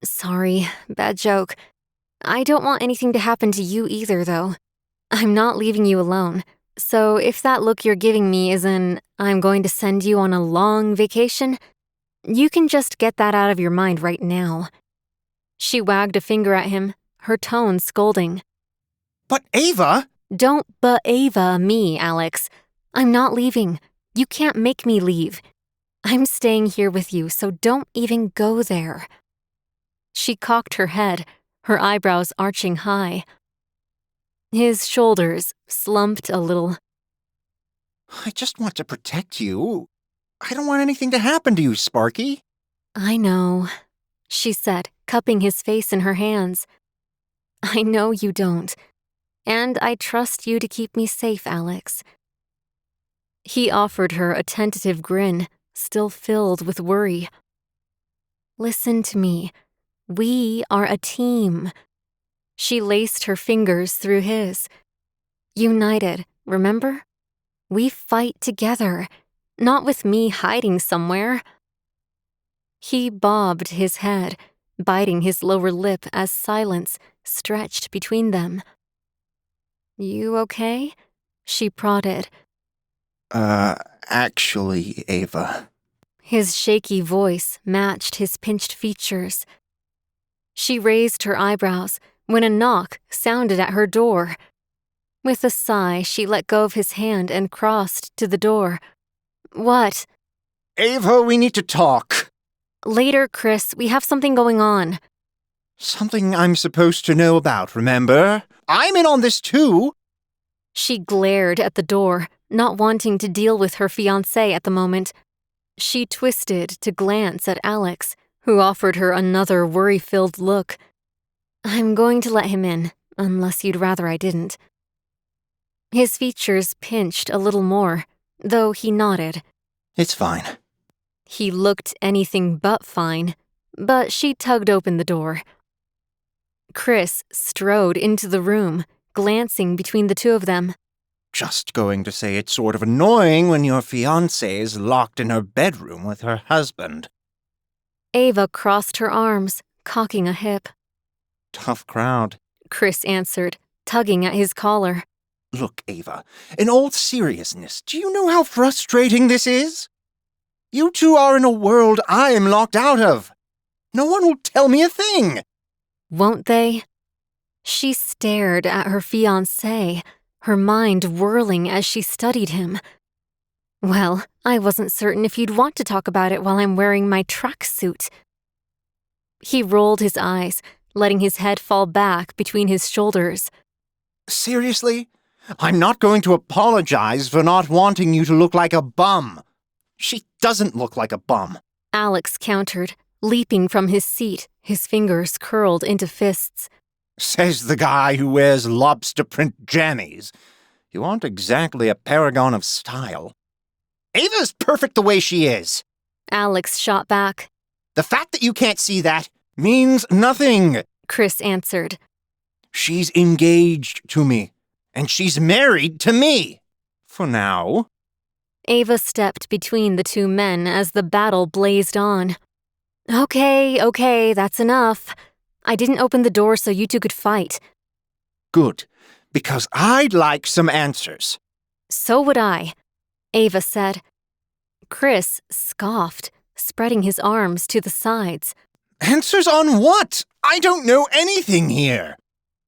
Sorry, bad joke. I don't want anything to happen to you either, though. I'm not leaving you alone. So if that look you're giving me is an I'm going to send you on a long vacation, you can just get that out of your mind right now. She wagged a finger at him, her tone scolding. But Ava! Don't but Ava me, Alex. I'm not leaving. You can't make me leave. I'm staying here with you, so don't even go there. She cocked her head, her eyebrows arching high. His shoulders slumped a little. I just want to protect you. I don't want anything to happen to you, Sparky. I know, she said, cupping his face in her hands. I know you don't, and I trust you to keep me safe, Alex. He offered her a tentative grin, still filled with worry. Listen to me. We are a team. She laced her fingers through his. United, remember? We fight together, not with me hiding somewhere. He bobbed his head, biting his lower lip as silence stretched between them. You okay? She prodded. Actually, Ava. His shaky voice matched his pinched features. She raised her eyebrows when a knock sounded at her door. With a sigh, she let go of his hand and crossed to the door. What? Ava, we need to talk. Later, Chris, we have something going on. Something I'm supposed to know about, remember? I'm in on this too. She glared at the door, not wanting to deal with her fiancé at the moment. She twisted to glance at Alex, who offered her another worry-filled look. I'm going to let him in, unless you'd rather I didn't. His features pinched a little more, though he nodded. It's fine. He looked anything but fine, but she tugged open the door. Chris strode into the room, glancing between the two of them. Just going to say it's sort of annoying when your fiancée is locked in her bedroom with her husband. Ava crossed her arms, cocking a hip. Tough crowd. Chris answered, tugging at his collar. Look, Ava, in all seriousness, do you know how frustrating this is? You two are in a world I am locked out of. No one will tell me a thing. Won't they? She stared at her fiancé, her mind whirling as she studied him. Well, I wasn't certain if you'd want to talk about it while I'm wearing my tracksuit. He rolled his eyes, letting his head fall back between his shoulders. Seriously? I'm not going to apologize for not wanting you to look like a bum. She doesn't look like a bum. Alex countered, leaping from his seat, his fingers curled into fists. Says the guy who wears lobster print jammies. You aren't exactly a paragon of style. Ava's perfect the way she is. Alex shot back. The fact that you can't see that means nothing. Chris answered. She's engaged to me, and she's married to me. For now. Ava stepped between the two men as the battle blazed on. Okay, that's enough. I didn't open the door so you two could fight. Good, because I'd like some answers. So would I, Ava said. Chris scoffed, spreading his arms to the sides. Answers on what? I don't know anything here.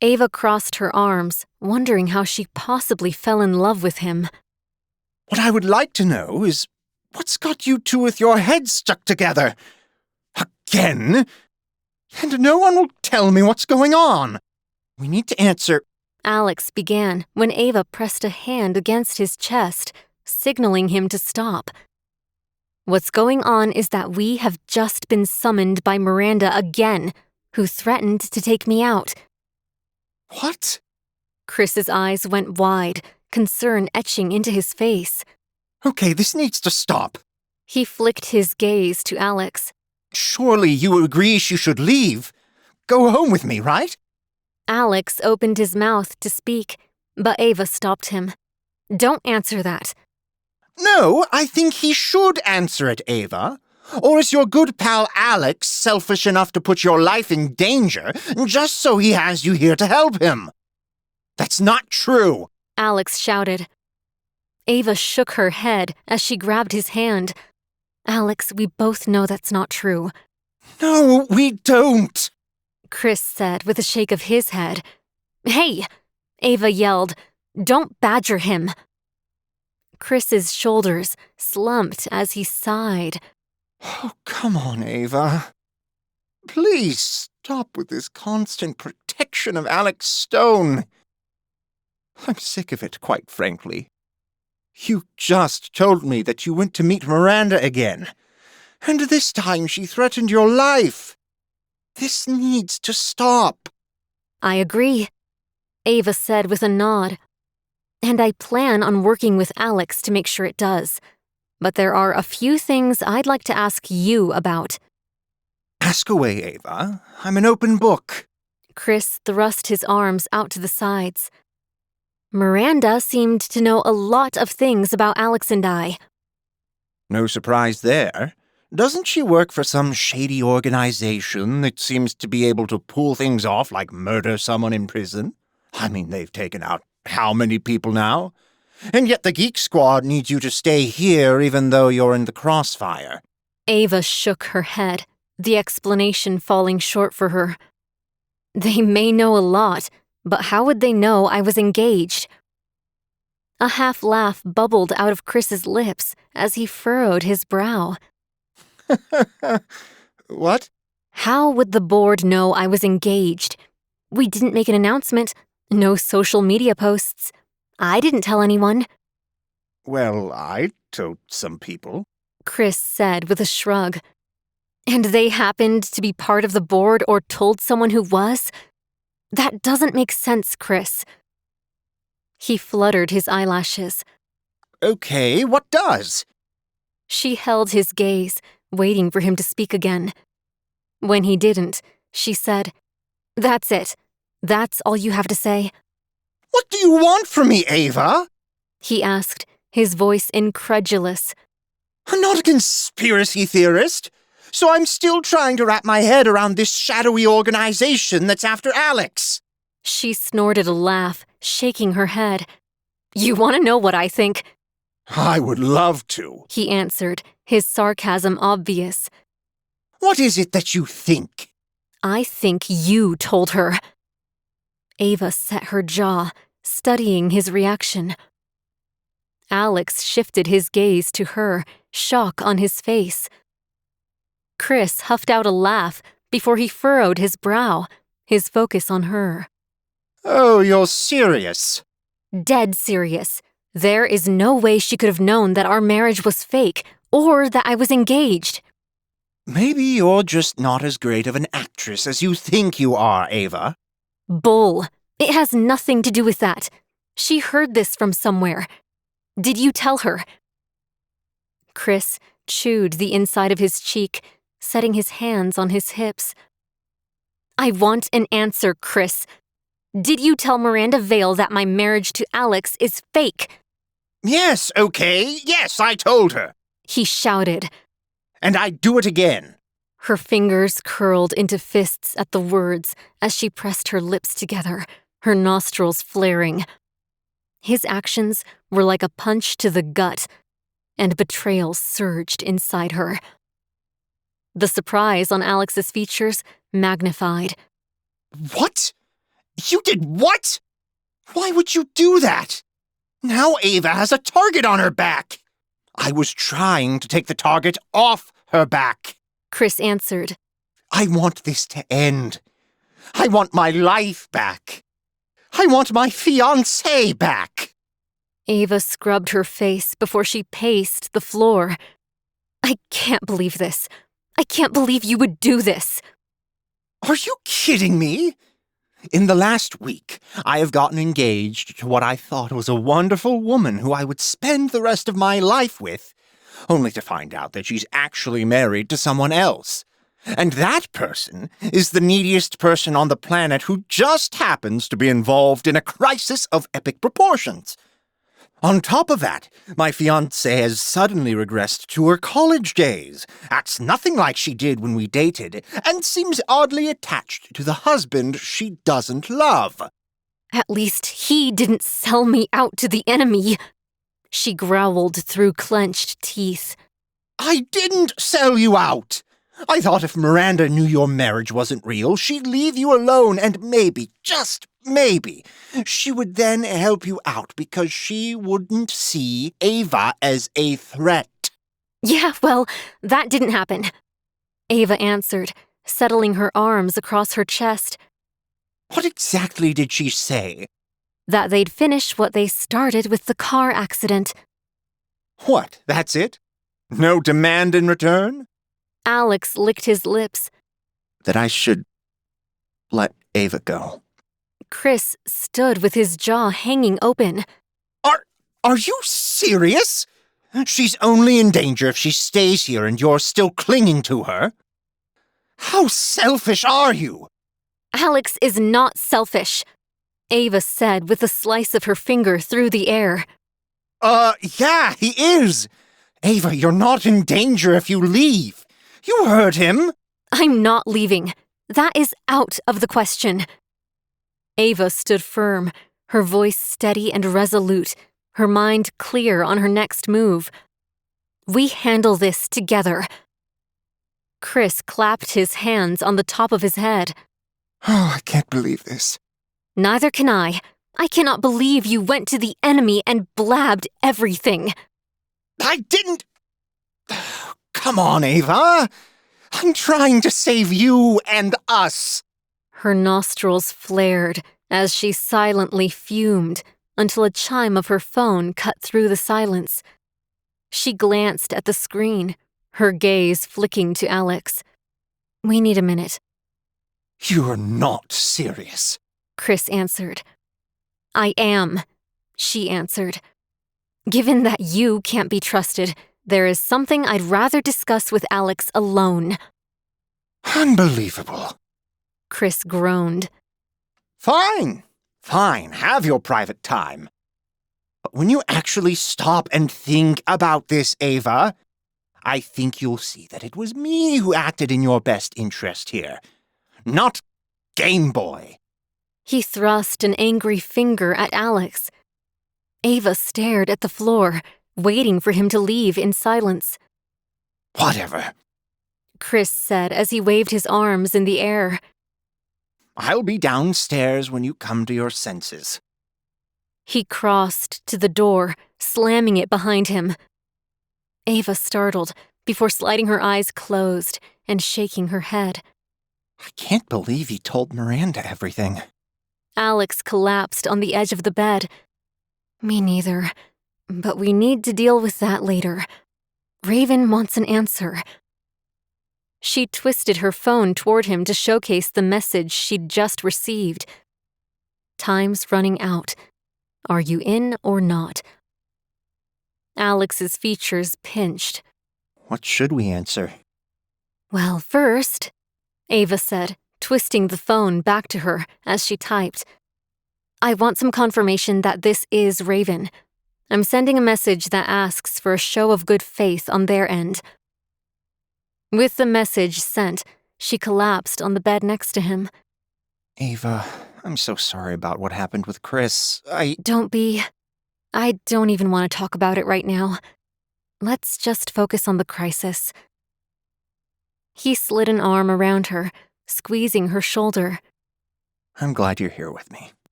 Ava crossed her arms, wondering how she possibly fell in love with him. What I would like to know is, what's got you two with your heads stuck together? Again? And no one will tell me what's going on. We need to answer. Alex began when Ava pressed a hand against his chest, signaling him to stop. What's going on is that we have just been summoned by Miranda again, who threatened to take me out. What? Chris's eyes went wide, concern etching into his face. Okay, this needs to stop. He flicked his gaze to Alex. Surely you agree she should leave. Go home with me, right? Alex opened his mouth to speak, but Ava stopped him. Don't answer that. No, I think he should answer it, Ava. Or is your good pal Alex selfish enough to put your life in danger just so he has you here to help him? That's not true. Alex shouted. Ava shook her head as she grabbed his hand. Alex, we both know that's not true. No, we don't. Chris said with a shake of his head. Hey, Ava yelled. Don't badger him. Chris's shoulders slumped as he sighed. Oh, come on, Ava. Please stop with this constant protection of Alex Stone. I'm sick of it, quite frankly. You just told me that you went to meet Miranda again, and this time she threatened your life. This needs to stop. I agree, Ava said with a nod. And I plan on working with Alex to make sure it does. But there are a few things I'd like to ask you about. Ask away, Ava. I'm an open book. Chris thrust his arms out to the sides. Miranda seemed to know a lot of things about Alex and I. No surprise there. Doesn't she work for some shady organization that seems to be able to pull things off like murder someone in prison? I mean, they've taken out how many people now? And yet the Geek Squad needs you to stay here even though you're in the crossfire. Ava shook her head, the explanation falling short for her. They may know a lot, but how would they know I was engaged? A half laugh bubbled out of Chris's lips as he furrowed his brow. What? How would the board know I was engaged? We didn't make an announcement. No social media posts. I didn't tell anyone. Well, I told some people. Chris said with a shrug. And they happened to be part of the board or told someone who was? That doesn't make sense, Chris. He fluttered his eyelashes. Okay, what does? She held his gaze, waiting for him to speak again. When he didn't, she said, "That's it. That's all you have to say?" What do you want from me, Ava? He asked, his voice incredulous. I'm not a conspiracy theorist, so I'm still trying to wrap my head around this shadowy organization that's after Alex. She snorted a laugh, shaking her head. "You want to know what I think?" I would love to. He answered, his sarcasm obvious. What is it that you think? "I think you told her." Ava set her jaw, studying his reaction. Alex shifted his gaze to her, shock on his face. Chris huffed out a laugh before he furrowed his brow, his focus on her. Oh, you're serious. Dead serious. There is no way she could have known that our marriage was fake, or that I was engaged. Maybe you're just not as great of an actress as you think you are, Ava. Bull. It has nothing to do with that. She heard this from somewhere. Did you tell her? Chris chewed the inside of his cheek, setting his hands on his hips. I want an answer, Chris. Did you tell Miranda Vale that my marriage to Alex is fake? Yes, okay. Yes, I told her. He shouted. And I'd do it again. Her fingers curled into fists at the words as she pressed her lips together, her nostrils flaring. His actions were like a punch to the gut, and betrayal surged inside her. The surprise on Alex's features magnified. What? You did what? Why would you do that? Now Ava has a target on her back. I was trying to take the target off her back. Chris answered. I want this to end. I want my life back. I want my fiancé back. Ava scrubbed her face before she paced the floor. I can't believe this. I can't believe you would do this. Are you kidding me? In the last week, I have gotten engaged to what I thought was a wonderful woman who I would spend the rest of my life with, only to find out that she's actually married to someone else. And that person is the neediest person on the planet who just happens to be involved in a crisis of epic proportions. On top of that, my fiancée has suddenly regressed to her college days, acts nothing like she did when we dated, and seems oddly attached to the husband she doesn't love. At least he didn't sell me out to the enemy. She growled through clenched teeth. I didn't sell you out. I thought if Miranda knew your marriage wasn't real, she'd leave you alone and maybe, just maybe, she would then help you out because she wouldn't see Ava as a threat. Yeah, well, that didn't happen. Ava answered, settling her arms across her chest. What exactly did she say? That they'd finish what they started with the car accident. What, that's it? No demand in return? Alex licked his lips. That I should let Ava go. Chris stood with his jaw hanging open. Are you serious? She's only in danger if she stays here and you're still clinging to her. How selfish are you? Alex is not selfish, Ava said with a slice of her finger through the air. Yeah, he is. Ava, you're not in danger if you leave. You heard him. I'm not leaving. That is out of the question. Ava stood firm, her voice steady and resolute, her mind clear on her next move. We handle this together. Chris clapped his hands on the top of his head. Oh, I can't believe this. Neither can I. I cannot believe you went to the enemy and blabbed everything. I didn't. Come on, Ava. I'm trying to save you and us. Her nostrils flared as she silently fumed until a chime of her phone cut through the silence. She glanced at the screen, her gaze flicking to Alex. We need a minute. You're not serious. Chris answered. I am, she answered. Given that you can't be trusted, there is something I'd rather discuss with Alex alone. Unbelievable. Chris groaned. Fine, have your private time. But when you actually stop and think about this, Ava, I think you'll see that it was me who acted in your best interest here, not Game Boy. He thrust an angry finger at Alex. Ava stared at the floor, waiting for him to leave in silence. Whatever. Chris said as he waved his arms in the air. I'll be downstairs when you come to your senses. He crossed to the door, slamming it behind him. Ava startled before sliding her eyes closed and shaking her head. I can't believe he told Miranda everything. Alex collapsed on the edge of the bed. Me neither. But we need to deal with that later. Raven wants an answer. She twisted her phone toward him to showcase the message she'd just received. Time's running out. Are you in or not? Alex's features pinched. What should we answer? Well, first, Ava said, twisting the phone back to her as she typed. I want some confirmation that this is Raven. I'm sending a message that asks for a show of good faith on their end. With the message sent, she collapsed on the bed next to him. Ava, I'm so sorry about what happened with Chris. Don't be. I don't even want to talk about it right now. Let's just focus on the crisis. He slid an arm around her, squeezing her shoulder. I'm glad you're here with me.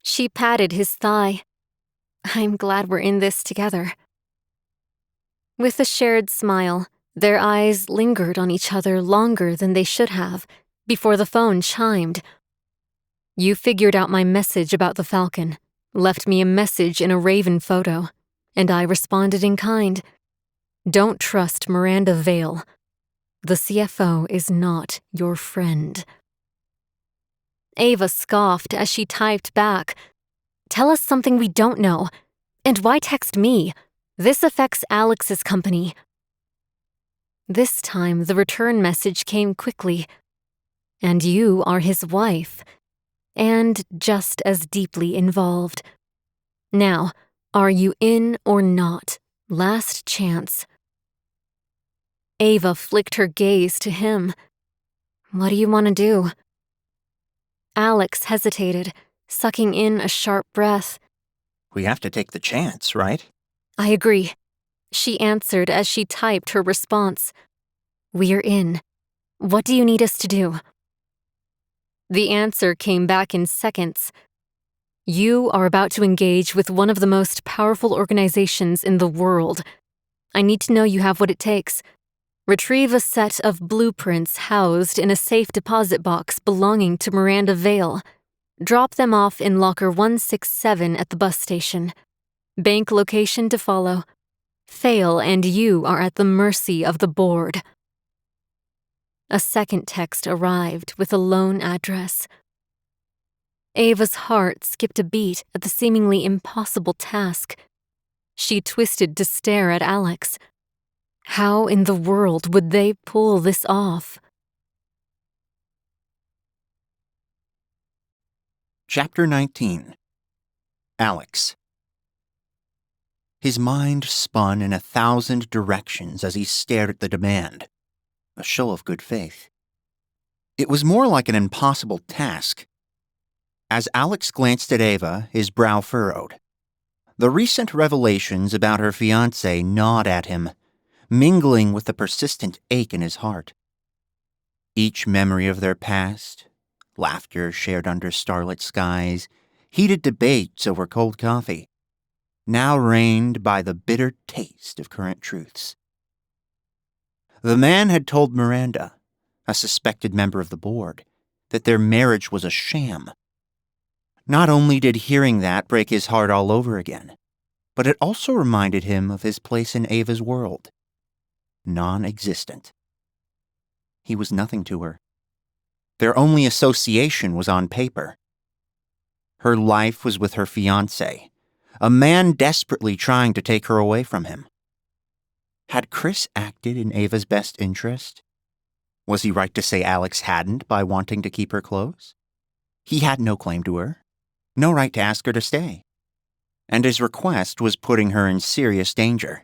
She patted his thigh. I'm glad we're in this together. With a shared smile, their eyes lingered on each other longer than they should have, before the phone chimed. You figured out my message about the Falcon, left me a message in a Raven photo, and I responded in kind. Don't trust Miranda Vale. The CFO is not your friend. Ava scoffed as she typed back. Tell us something we don't know. And why text me? This affects Alex's company. This time, the return message came quickly. And you are his wife. And just as deeply involved. Now, are you in or not? Last chance. Ava flicked her gaze to him. What do you want to do? Alex hesitated, sucking in a sharp breath. We have to take the chance, right? I agree, she answered as she typed her response. We're in. What do you need us to do? The answer came back in seconds. You are about to engage with one of the most powerful organizations in the world. I need to know you have what it takes. Retrieve a set of blueprints housed in a safe deposit box belonging to Miranda Vale. Drop them off in locker 167 at the bus station. Bank location to follow. Fail and you are at the mercy of the board. A second text arrived with a lone address. Ava's heart skipped a beat at the seemingly impossible task. She twisted to stare at Alex. How in the world would they pull this off? Chapter 19. Alex. His mind spun in 1,000 directions as he stared at the demand. A show of good faith. It was more like an impossible task. As Alex glanced at Ava, his brow furrowed. The recent revelations about her fiancé gnawed at him, mingling with the persistent ache in his heart. Each memory of their past, laughter shared under starlit skies, heated debates over cold coffee, now reigned by the bitter taste of current truths. The man had told Miranda, a suspected member of the board, that their marriage was a sham. Not only did hearing that break his heart all over again, but it also reminded him of his place in Ava's world. Non-existent. He was nothing to her. Their only association was on paper. Her life was with her fiancé, a man desperately trying to take her away from him. Had Chris acted in Ava's best interest? Was he right to say Alex hadn't by wanting to keep her close? He had no claim to her, no right to ask her to stay. And his request was putting her in serious danger.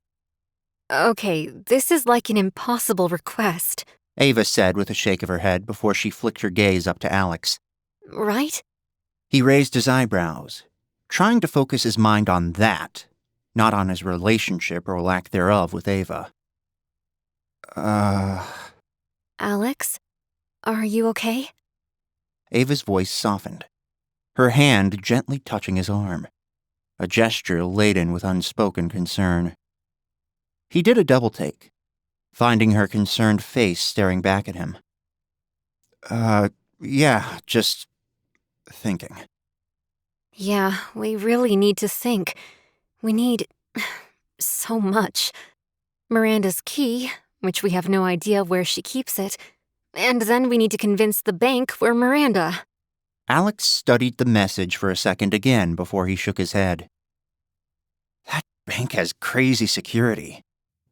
Okay, this is like an impossible request. Ava said with a shake of her head before she flicked her gaze up to Alex. Right? He raised his eyebrows, trying to focus his mind on that, not on his relationship or lack thereof with Ava. Alex, are you okay? Ava's voice softened, her hand gently touching his arm, a gesture laden with unspoken concern. He did a double take, finding her concerned face staring back at him. Yeah, just thinking. Yeah, we really need to think. We need so much. Miranda's key, which we have no idea where she keeps it, and then we need to convince the bank we're Miranda. Alex studied the message for a second again before he shook his head. That bank has crazy security.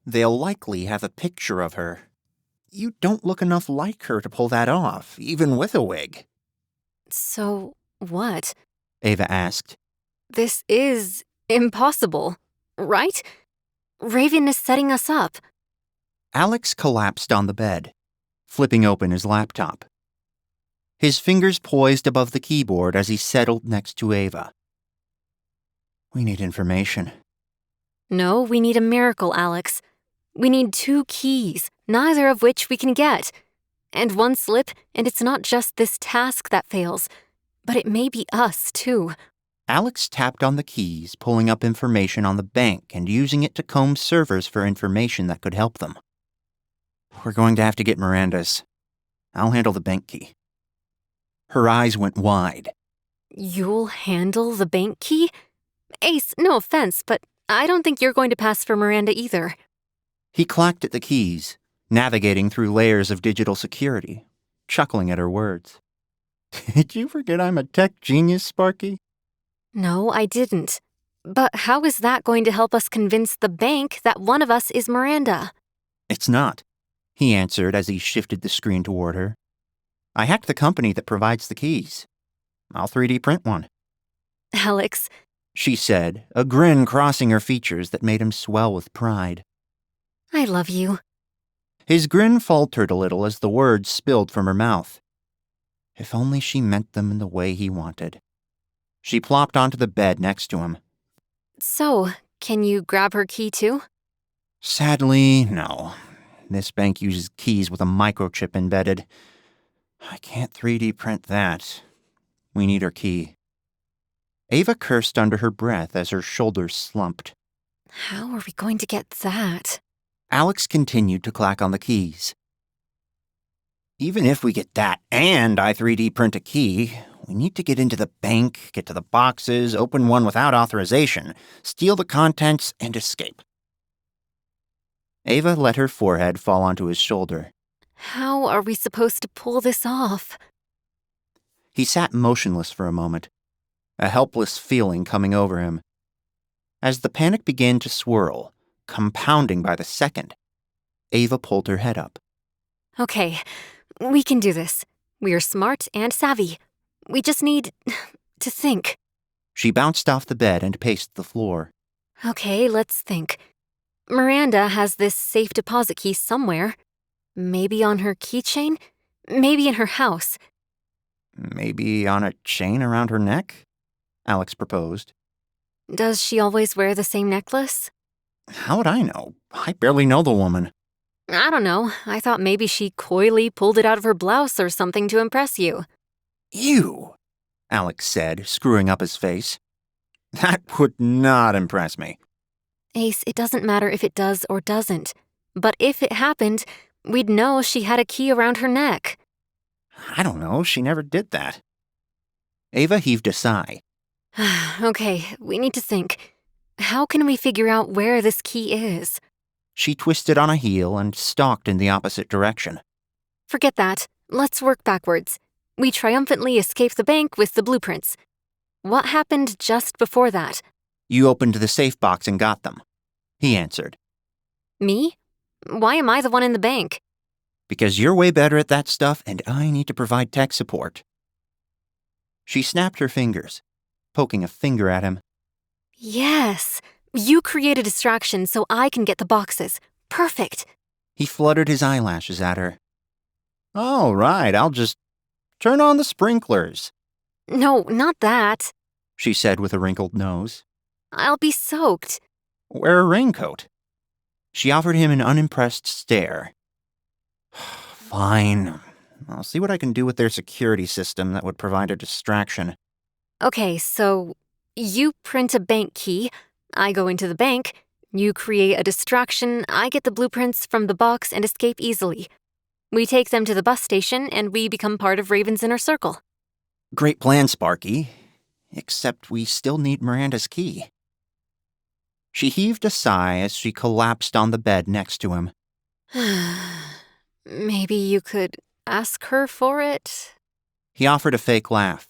They'll likely have a picture of her. You don't look enough like her to pull that off, even with a wig. So, what? Ava asked. This is impossible, right? Raven is setting us up. Alex collapsed on the bed, flipping open his laptop. His fingers poised above the keyboard as he settled next to Ava. We need information. No, we need a miracle, Alex. We need 2 keys, neither of which we can get. And one slip, and it's not just this task that fails, but it may be us, too. Alex tapped on the keys, pulling up information on the bank and using it to comb servers for information that could help them. We're going to have to get Miranda's. I'll handle the bank key. Her eyes went wide. You'll handle the bank key? Ace, no offense, but I don't think you're going to pass for Miranda either. He clacked at the keys, navigating through layers of digital security, chuckling at her words. Did you forget I'm a tech genius, Sparky? No, I didn't. But how is that going to help us convince the bank that one of us is Miranda? It's not, he answered as he shifted the screen toward her. I hacked the company that provides the keys. I'll 3D print one. Alex, She said, a grin crossing her features that made him swell with pride. I love you. His grin faltered a little as the words spilled from her mouth. If only she meant them in the way he wanted. She plopped onto the bed next to him. So, can you grab her key too? Sadly, no. This bank uses keys with a microchip embedded. I can't 3D print that. We need her key. Ava cursed under her breath as her shoulders slumped. How are we going to get that? Alex continued to clack on the keys. Even if we get that and I 3D print a key, we need to get into the bank, get to the boxes, open one without authorization, steal the contents, and escape. Ava let her forehead fall onto his shoulder. How are we supposed to pull this off? He sat motionless for a moment, a helpless feeling coming over him. As the panic began to swirl, compounding by the second, Ava pulled her head up. Okay, we can do this. We are smart and savvy. We just need to think. She bounced off the bed and paced the floor. Okay, let's think. Miranda has this safe deposit key somewhere. Maybe on her keychain? Maybe in her house. Maybe on a chain around her neck? Alex proposed. Does she always wear the same necklace? How would I know? I barely know the woman. I don't know. I thought maybe she coyly pulled it out of her blouse or something to impress you. You, Alex said, screwing up his face. That would not impress me. Ace, it doesn't matter if it does or doesn't. But if it happened, we'd know she had a key around her neck. I don't know, she never did that. Ava heaved a sigh. Okay, we need to think. How can we figure out where this key is? She twisted on a heel and stalked in the opposite direction. Forget that. Let's work backwards. We triumphantly escape the bank with the blueprints. What happened just before that? You opened the safe box and got them, he answered. Me? Why am I the one in the bank? Because you're way better at that stuff and I need to provide tech support. She snapped her fingers, poking a finger at him. Yes! You create a distraction so I can get the boxes. Perfect! He fluttered his eyelashes at her. All right, I'll just turn on the sprinklers, No, not that. she said with a wrinkled nose. I'll be soaked. Wear a raincoat. She offered him an unimpressed stare. Fine. I'll see what I can do with their security system that would provide a distraction. Okay, so you print a bank key, I go into the bank, you create a distraction, I get the blueprints from the box and escape easily. We take them to the bus station and we become part of Raven's inner circle. Great plan, Sparky. Except we still need Miranda's key. She heaved a sigh as she collapsed on the bed next to him. Maybe you could ask her for it? He offered a fake laugh.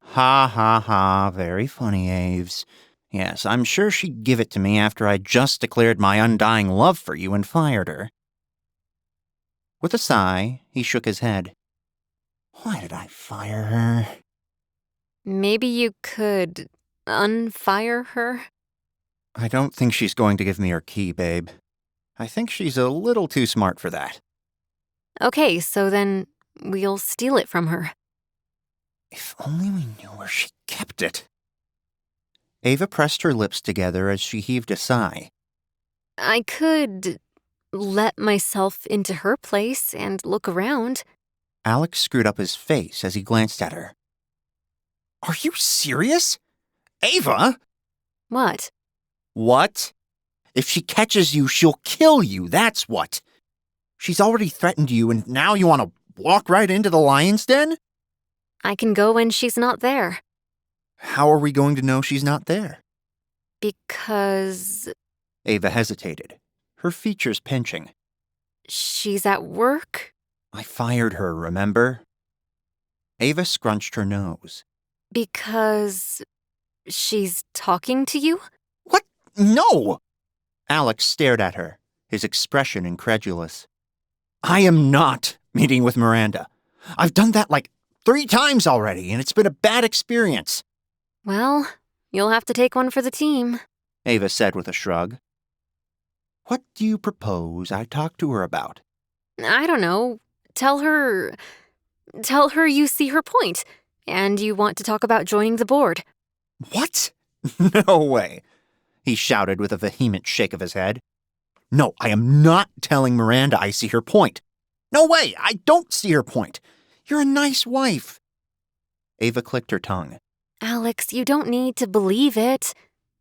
Ha ha ha, very funny, Aves. Yes, I'm sure she'd give it to me after I just declared my undying love for you and fired her. With a sigh, he shook his head. Why did I fire her? Maybe you could unfire her? I don't think she's going to give me her key, babe. I think she's a little too smart for that. Okay, so then we'll steal it from her. If only we knew where she kept it. Ava pressed her lips together as she heaved a sigh. I could let myself into her place and look around. Alex screwed up his face as he glanced at her. Are you serious? Ava? What? What? If she catches you, she'll kill you, that's what. She's already threatened you, and now you want to walk right into the lion's den? I can go when she's not there. How are we going to know she's not there? Because Ava hesitated, her features pinching. she's at work? I fired her, remember? Ava scrunched her nose. Because she's talking to you? What? No! Alex stared at her, his expression incredulous. I am not meeting with Miranda. I've done that like 3 times already, and it's been a bad experience. Well, you'll have to take one for the team. Ava said with a shrug. What do you propose I talk to her about? I don't know. Tell her you see her point, and you want to talk about joining the board. What? No way, he shouted with a vehement shake of his head. No, I am not telling Miranda I see her point. No way, I don't see her point. You're a nice wife. Ava clicked her tongue. Alex, you don't need to believe it.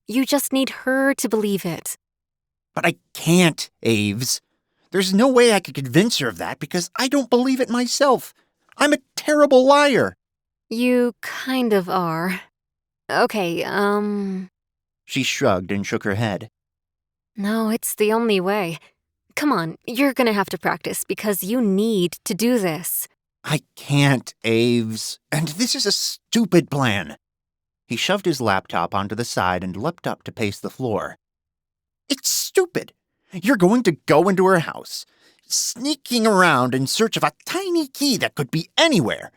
You just need her to believe it. But I can't, Aves. There's no way I could convince her of that because I don't believe it myself. I'm a terrible liar. You kind of are. Okay, She shrugged and shook her head. no, it's the only way. Come on, you're gonna have to practice because you need to do this. I can't, Aves. And this is a stupid plan. He shoved his laptop onto the side and leapt up to pace the floor. It's stupid. You're going to go into her house, sneaking around in search of a tiny key that could be anywhere.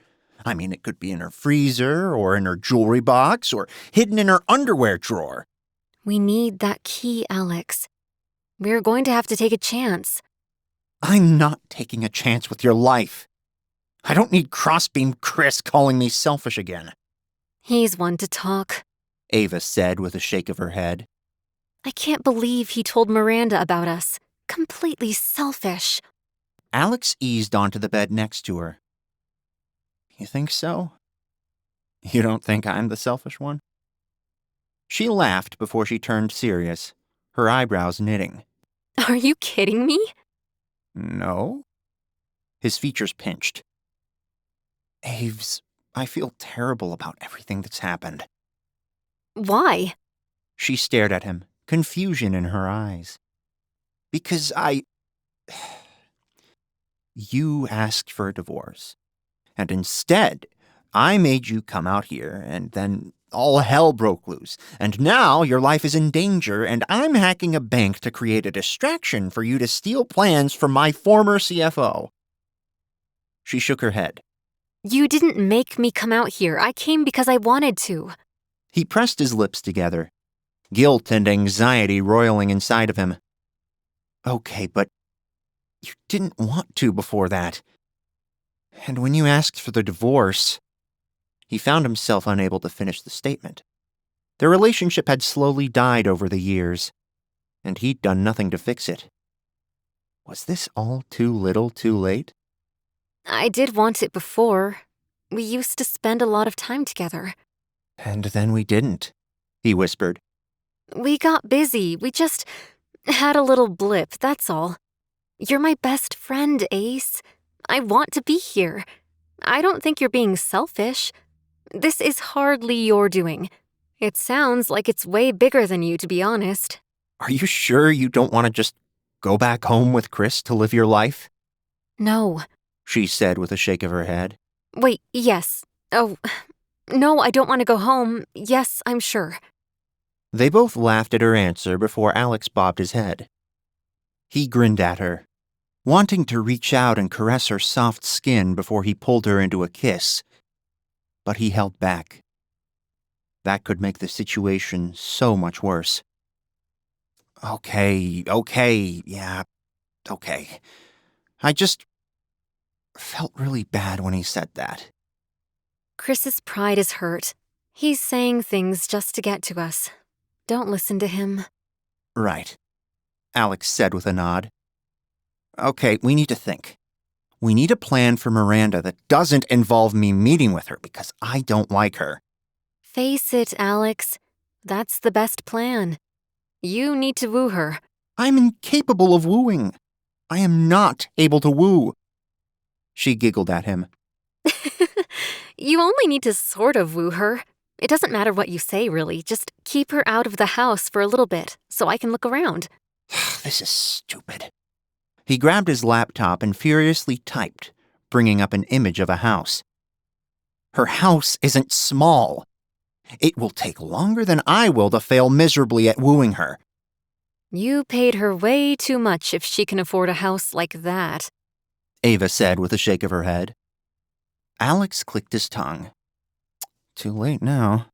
I mean, it could be in her freezer, or in her jewelry box, or hidden in her underwear drawer. We need that key, Alex. We're going to have to take a chance. I'm not taking a chance with your life. I don't need Crossbeam Chris calling me selfish again, He's one to talk. Ava said with a shake of her head. I can't believe he told Miranda about us. Completely selfish. Alex eased onto the bed next to her. You think so? You don't think I'm the selfish one? She laughed before she turned serious, her eyebrows knitting. Are you kidding me? No? His features pinched. Aves, I feel terrible about everything that's happened. Why? She stared at him, confusion in her eyes. Because You asked for a divorce. And instead, I made you come out here and then all hell broke loose, and now your life is in danger, and I'm hacking a bank to create a distraction for you to steal plans from my former CFO. She shook her head. You didn't make me come out here. I came because I wanted to. He pressed his lips together, guilt and anxiety roiling inside of him. Okay, but you didn't want to before that. And when you asked for the divorce... He found himself unable to finish the statement. Their relationship had slowly died over the years, and he'd done nothing to fix it. Was this all too little too late? I did want it before. We used to spend a lot of time together. And then we didn't, he whispered. We got busy. We just had a little blip, that's all. You're my best friend, Ace. I want to be here. I don't think you're being selfish. This is hardly your doing. It sounds like it's way bigger than you, to be honest. Are you sure you don't want to just go back home with Chris to live your life? No, She said with a shake of her head. Wait, yes. Oh, no, I don't want to go home. Yes, I'm sure. They both laughed at her answer before Alex bobbed his head. He grinned at her, wanting to reach out and caress her soft skin before he pulled her into a kiss. But he held back. That could make the situation so much worse. Okay, yeah, okay. I just felt really bad when he said that. Chris's pride is hurt. He's saying things just to get to us. Don't listen to him. Right, Alex said with a nod. Okay, we need to think. We need a plan for Miranda that doesn't involve me meeting with her because I don't like her. Face it, Alex. That's the best plan. You need to woo her. I'm incapable of wooing. I am not able to woo. She giggled at him. You only need to sort of woo her. It doesn't matter what you say, really. Just keep her out of the house for a little bit so I can look around. This is stupid. He grabbed his laptop and furiously typed, bringing up an image of a house. Her house isn't small. It will take longer than I will to fail miserably at wooing her. You paid her way too much if she can afford a house like that, Ava said with a shake of her head. Alex clicked his tongue. Too late now.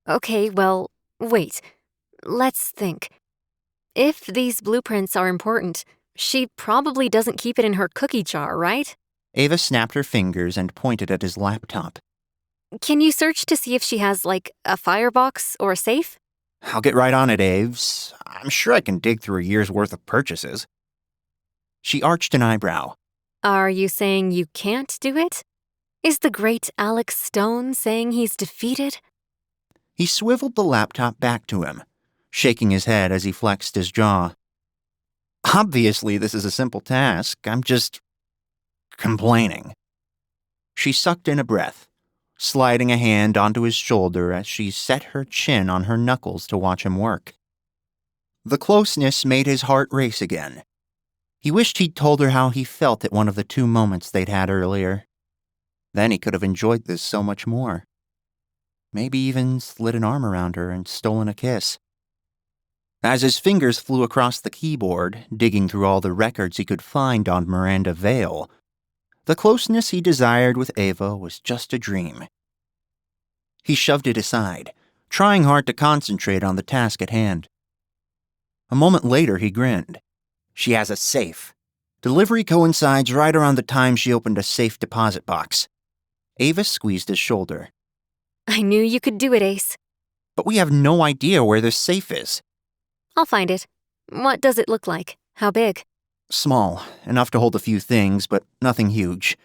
Okay, well, wait. Let's think. If these blueprints are important, she probably doesn't keep it in her cookie jar, right? Ava snapped her fingers and pointed at his laptop. Can you search to see if she has, like, a firebox or a safe? I'll get right on it, Aves. I'm sure I can dig through a year's worth of purchases. She arched an eyebrow. Are you saying you can't do it? Is the great Alex Stone saying he's defeated? He swiveled the laptop back to him, shaking his head as he flexed his jaw. Obviously, this is a simple task. I'm just complaining. She sucked in a breath, sliding a hand onto his shoulder as she set her chin on her knuckles to watch him work. The closeness made his heart race again. He wished he'd told her how he felt at one of the 2 moments they'd had earlier. Then he could have enjoyed this so much more. Maybe even slid an arm around her and stolen a kiss. As his fingers flew across the keyboard, digging through all the records he could find on Miranda Vale, the closeness he desired with Ava was just a dream. He shoved it aside, trying hard to concentrate on the task at hand. A moment later, he grinned. She has a safe. Delivery coincides right around the time she opened a safe deposit box. Ava squeezed his shoulder. I knew you could do it, Ace. But we have no idea where this safe is. I'll find it. What does it look like? How big? Small, enough to hold a few things, but nothing huge.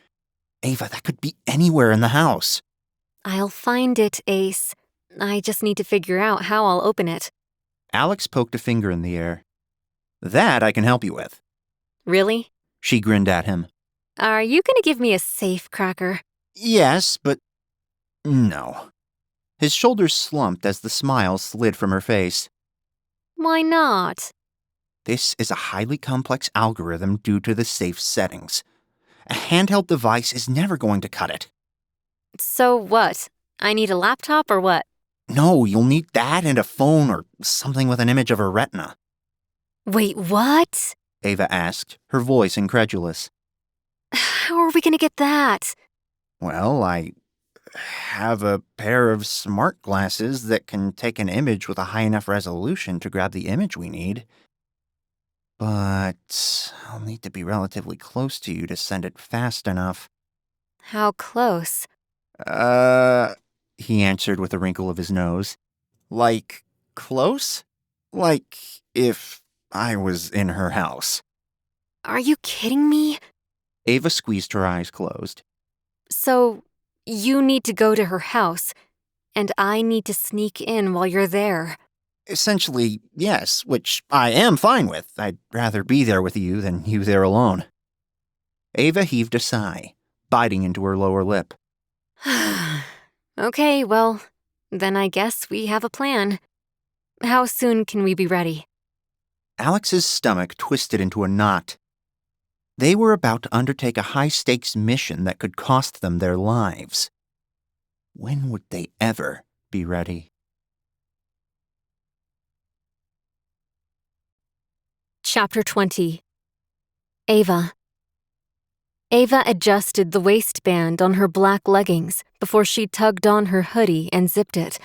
Ava, that could be anywhere in the house. I'll find it, Ace. I just need to figure out how I'll open it. Alex poked a finger in the air. That I can help you with. Really? She grinned at him. Are you gonna give me a safe cracker? Yes, but no. His shoulders slumped as the smile slid from her face. Why not? This is a highly complex algorithm due to the safe settings. A handheld device is never going to cut it. So what? I need a laptop or what? No, you'll need that and a phone or something with an image of her retina. Wait, what? Ava asked, her voice incredulous. How are we gonna get that? Well, I have a pair of smart glasses that can take an image with a high enough resolution to grab the image we need. But I'll need to be relatively close to you to send it fast enough. How close? He answered with a wrinkle of his nose. Like, close? Like, if I was in her house. Are you kidding me? Ava squeezed her eyes closed. So, you need to go to her house, and I need to sneak in while you're there. Essentially, yes, which I am fine with. I'd rather be there with you than you there alone. Ava heaved a sigh, biting into her lower lip. Okay, well, then I guess we have a plan. How soon can we be ready? Alex's stomach twisted into a knot. They were about to undertake a high-stakes mission that could cost them their lives. When would they ever be ready? Chapter 20. Ava. Ava adjusted the waistband on her black leggings before she tugged on her hoodie and zipped it.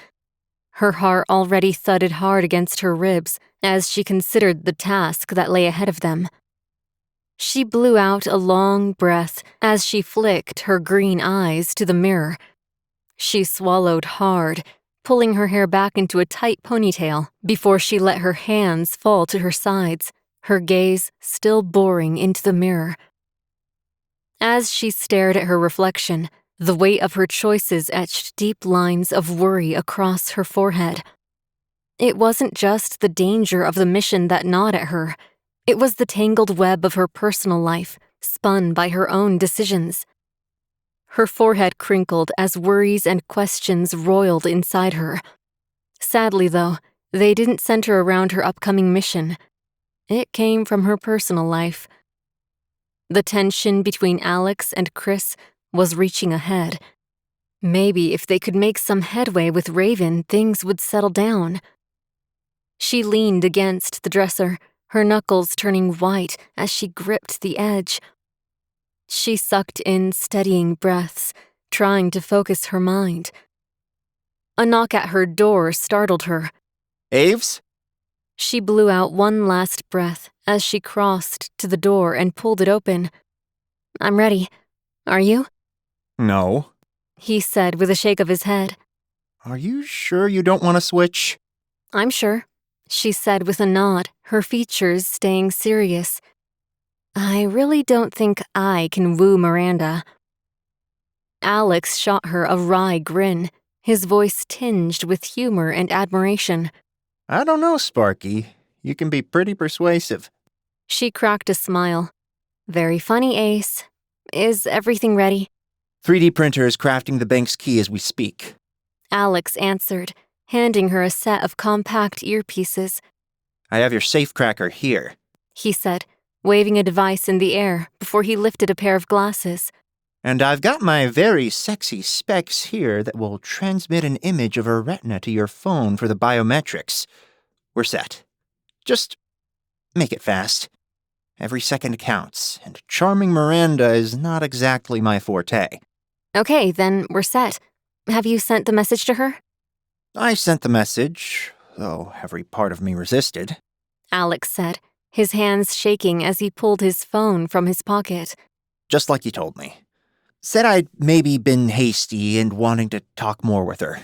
Her heart already thudded hard against her ribs as she considered the task that lay ahead of them. She blew out a long breath as she flicked her green eyes to the mirror. She swallowed hard, pulling her hair back into a tight ponytail before she let her hands fall to her sides, her gaze still boring into the mirror. As she stared at her reflection, the weight of her choices etched deep lines of worry across her forehead. It wasn't just the danger of the mission that gnawed at her. It was the tangled web of her personal life, spun by her own decisions. Her forehead crinkled as worries and questions roiled inside her. Sadly, though, they didn't center around her upcoming mission. It came from her personal life. The tension between Alex and Chris was reaching a head. Maybe if they could make some headway with Raven, things would settle down. She leaned against the dresser, her knuckles turning white as she gripped the edge. She sucked in steadying breaths, trying to focus her mind. A knock at her door startled her. Aves? She blew out one last breath as she crossed to the door and pulled it open. "I'm ready. Are you?" No. He said with a shake of his head. Are you sure you don't want to switch? "I'm sure," she said with a nod, her features staying serious. "I really don't think I can woo Miranda." Alex shot her a wry grin, his voice tinged with humor and admiration. I don't know, Sparky. You can be pretty persuasive. She cracked a smile. "Very funny, Ace. Is everything ready?" 3D printer is crafting the bank's key as we speak. Alex answered, handing her a set of compact earpieces. I have your safecracker here. He said, waving a device in the air before he lifted a pair of glasses. And I've got my very sexy specs here that will transmit an image of her retina to your phone for the biometrics. We're set. Just make it fast. Every second counts, and charming Miranda is not exactly my forte. Okay, then we're set. Have you sent the message to her? I sent the message, though every part of me resisted. Alex said, his hands shaking as he pulled his phone from his pocket. Just like you told me. Said I'd maybe been hasty and wanting to talk more with her.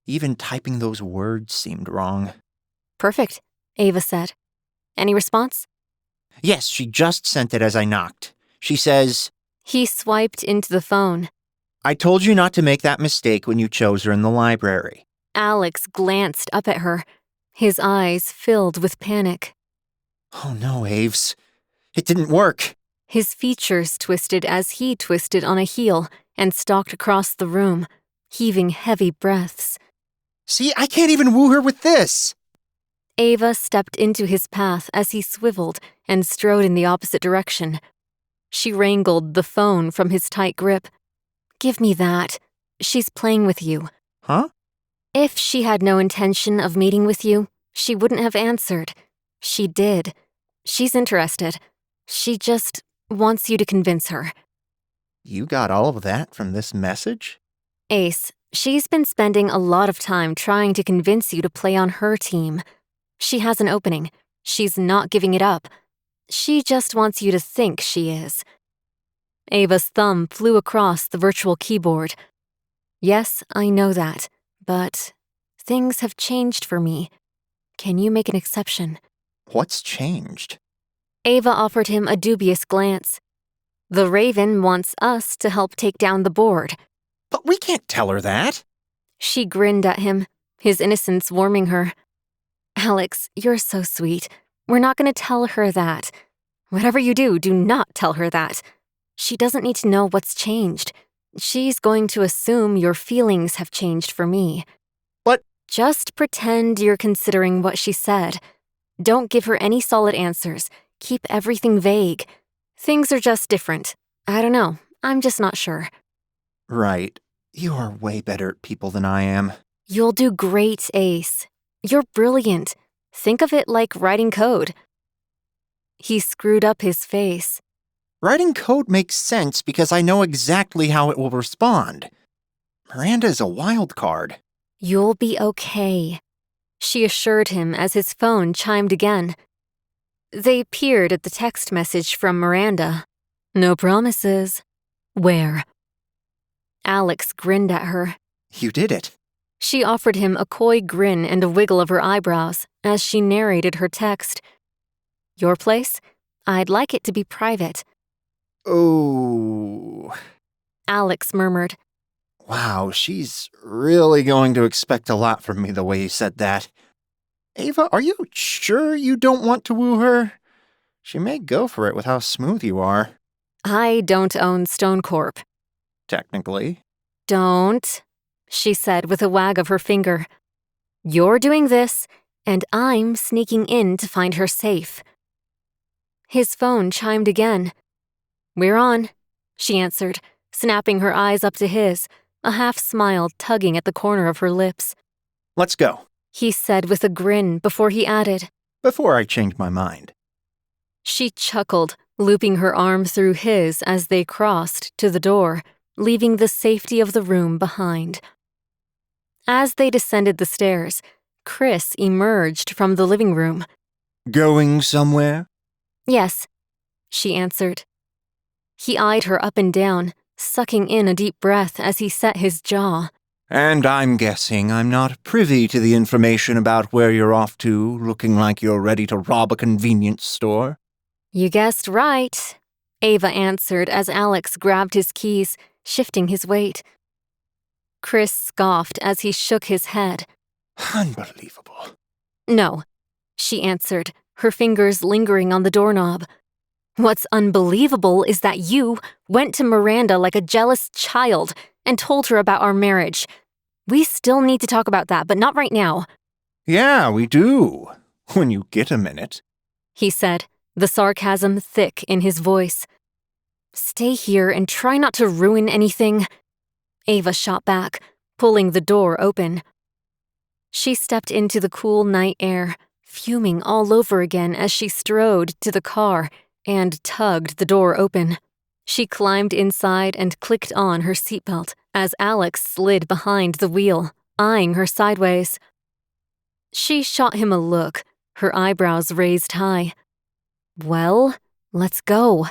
Even typing those words seemed wrong. Perfect, Ava said. Any response? Yes, she just sent it as I knocked. She says, He swiped into the phone. I told you not to make that mistake when you chose her in the library. Alex glanced up at her, his eyes filled with panic. Oh no, Aves. It didn't work. His features twisted as he twisted on a heel and stalked across the room, heaving heavy breaths. See, I can't even woo her with this. Ava stepped into his path as he swiveled and strode in the opposite direction. She wrangled the phone from his tight grip. Give me that. She's playing with you. Huh? If she had no intention of meeting with you, she wouldn't have answered. She did. She's interested. She just wants you to convince her. You got all of that from this message? Ace, she's been spending a lot of time trying to convince you to play on her team. She has an opening. She's not giving it up. She just wants you to think she is. Ava's thumb flew across the virtual keyboard. Yes, I know that, but things have changed for me. Can you make an exception? What's changed? Ava offered him a dubious glance. The Raven wants us to help take down the board. But we can't tell her that. She grinned at him, his innocence warming her. Alex, you're so sweet. We're not going to tell her that. Whatever you do, do not tell her that. She doesn't need to know what's changed. She's going to assume your feelings have changed for me. But just pretend you're considering what she said. Don't give her any solid answers. Keep everything vague. Things are just different. I don't know. I'm just not sure. Right. You are way better at people than I am. You'll do great, Ace. You're brilliant. Think of it like writing code. He screwed up his face. Writing code makes sense because I know exactly how it will respond. Miranda is a wild card. You'll be okay, she assured him as his phone chimed again. They peered at the text message from Miranda. No promises. Where? Alex grinned at her. You did it. She offered him a coy grin and a wiggle of her eyebrows as she narrated her text. Your place? I'd like it to be private. Oh. Alex murmured. Wow, she's really going to expect a lot from me the way you said that. Ava, are you sure you don't want to woo her? She may go for it with how smooth you are. I don't own Stone Corp. Technically. Don't, she said with a wag of her finger. You're doing this, and I'm sneaking in to find her safe. His phone chimed again. We're on, she answered, snapping her eyes up to his, a half-smile tugging at the corner of her lips. Let's go, he said with a grin before he added, before I change my mind. She chuckled, looping her arm through his as they crossed to the door, leaving the safety of the room behind. As they descended the stairs, Chris emerged from the living room. Going somewhere? Yes, she answered. He eyed her up and down, sucking in a deep breath as he set his jaw. And I'm guessing I'm not privy to the information about where you're off to, looking like you're ready to rob a convenience store. You guessed right, Ava answered as Alex grabbed his keys, shifting his weight. Chris scoffed as he shook his head. Unbelievable. No, she answered, her fingers lingering on the doorknob. What's unbelievable is that you went to Miranda like a jealous child and told her about our marriage. We still need to talk about that, but not right now. Yeah, we do. When you get a minute, he said, the sarcasm thick in his voice. Stay here and try not to ruin anything. Ava shot back, pulling the door open. She stepped into the cool night air, fuming all over again as she strode to the car and tugged the door open. She climbed inside and clicked on her seatbelt as Alex slid behind the wheel, eyeing her sideways. She shot him a look, her eyebrows raised high. Well, let's go.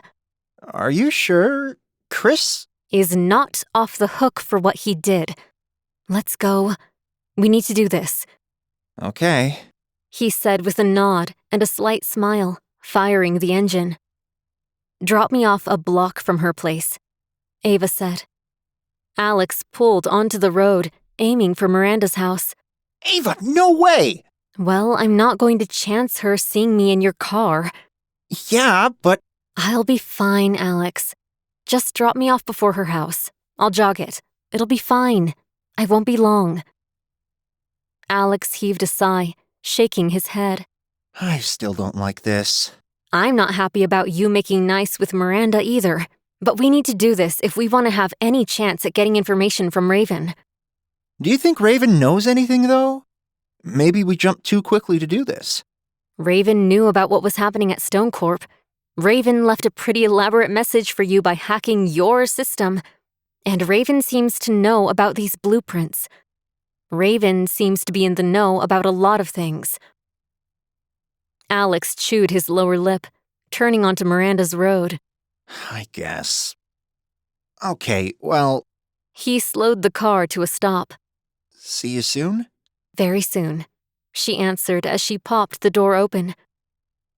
Are you sure? Chris is not off the hook for what he did. Let's go. We need to do this. Okay, he said with a nod and a slight smile, firing the engine. Drop me off a block from her place, Ava said. Alex pulled onto the road, aiming for Miranda's house. Ava, no way! Well, I'm not going to chance her seeing me in your car. Yeah, but... I'll be fine, Alex. Just drop me off before her house. I'll jog it. It'll be fine. I won't be long. Alex heaved a sigh, shaking his head. I still don't like this. I'm not happy about you making nice with Miranda either, but we need to do this if we want to have any chance at getting information from Raven. Do you think Raven knows anything, though? Maybe we jumped too quickly to do this. Raven knew about what was happening at Stone Corp. Raven left a pretty elaborate message for you by hacking your system. And Raven seems to know about these blueprints. Raven seems to be in the know about a lot of things. Alex chewed his lower lip, turning onto Miranda's road. I guess. Okay, well, He slowed the car to a stop. see you soon? Very soon, she answered as she popped the door open.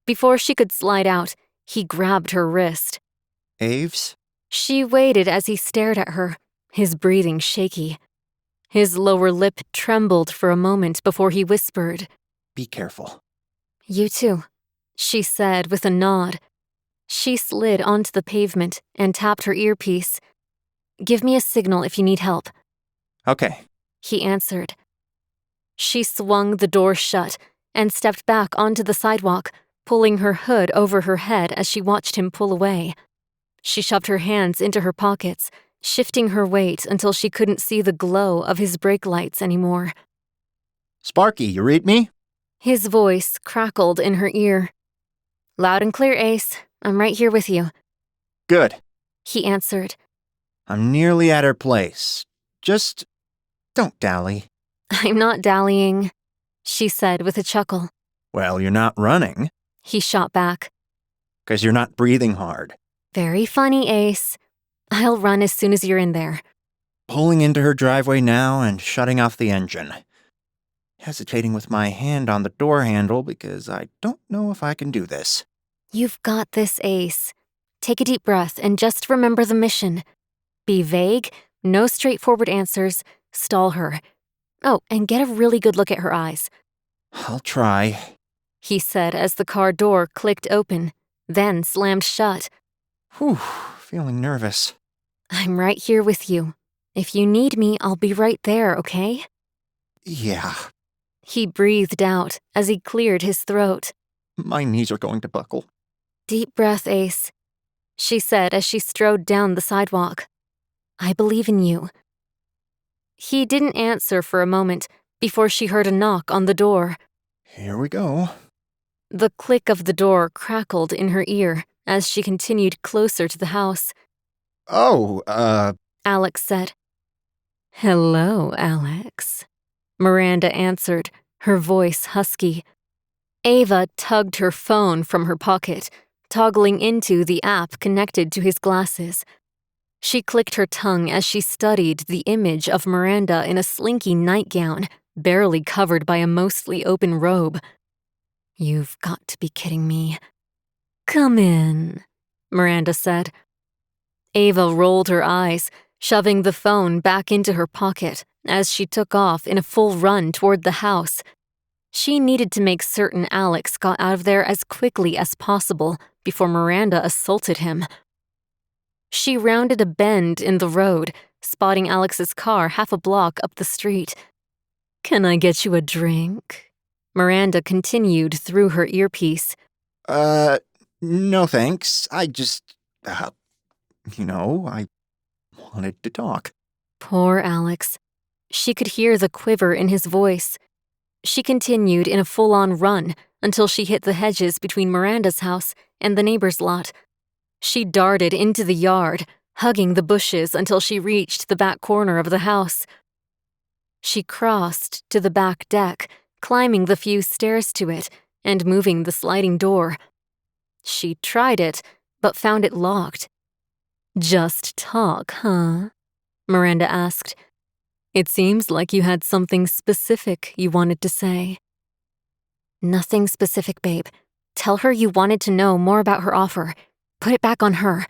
Before she could slide out, he grabbed her wrist. Aves? She waited as he stared at her, his breathing shaky. His lower lip trembled for a moment before he whispered, Be careful. You too, she said with a nod. She slid onto the pavement and tapped her earpiece. Give me a signal if you need help, Okay. he answered. She swung the door shut and stepped back onto the sidewalk, pulling her hood over her head as she watched him pull away. She shoved her hands into her pockets, shifting her weight until she couldn't see the glow of his brake lights anymore. Sparky, you read me? His voice crackled in her ear. Loud and clear, Ace. I'm right here with you, Good. he answered. I'm nearly at her place. Just don't dally. I'm not dallying, she said with a chuckle. Well, you're not running, He shot back. 'cause you're not breathing hard. Very funny, Ace. I'll run as soon as you're in there. Pulling into her driveway now and shutting off the engine. Hesitating with my hand on the door handle because I don't know if I can do this. You've got this, Ace. Take a deep breath and just remember the mission. Be vague, no straightforward answers, stall her. Oh, and get a really good look at her eyes, I'll try. he said as the car door clicked open, then slammed shut. Whew, feeling nervous. I'm right here with you. If you need me, I'll be right there, okay? Yeah, He breathed out as he cleared his throat. my knees are going to buckle. Deep breath, Ace, she said as she strode down the sidewalk. I believe in you. He didn't answer for a moment before she heard a knock on the door. Here we go. The click of the door crackled in her ear as she continued closer to the house. Oh, Alex said. Hello, Alex, Miranda answered, her voice husky. Ava tugged her phone from her pocket, toggling into the app connected to his glasses. She clicked her tongue as she studied the image of Miranda in a slinky nightgown, barely covered by a mostly open robe. You've got to be kidding me. Come in, Miranda said. Ava rolled her eyes, shoving the phone back into her pocket as she took off in a full run toward the house. She needed to make certain Alex got out of there as quickly as possible before Miranda assaulted him. She rounded a bend in the road, spotting Alex's car half a block up the street. Can I get you a drink? Miranda continued through her earpiece. No thanks. I just, I wanted to talk. Poor Alex. She could hear the quiver in his voice. She continued in a full-on run until she hit the hedges between Miranda's house and the neighbor's lot. She darted into the yard, hugging the bushes until she reached the back corner of the house. She crossed to the back deck, climbing the few stairs to it and moving the sliding door. She tried it, but found it locked. Just talk, huh? Miranda asked. It seems like you had something specific you wanted to say. Nothing specific, babe. Tell her you wanted to know more about her offer. Put it back on her.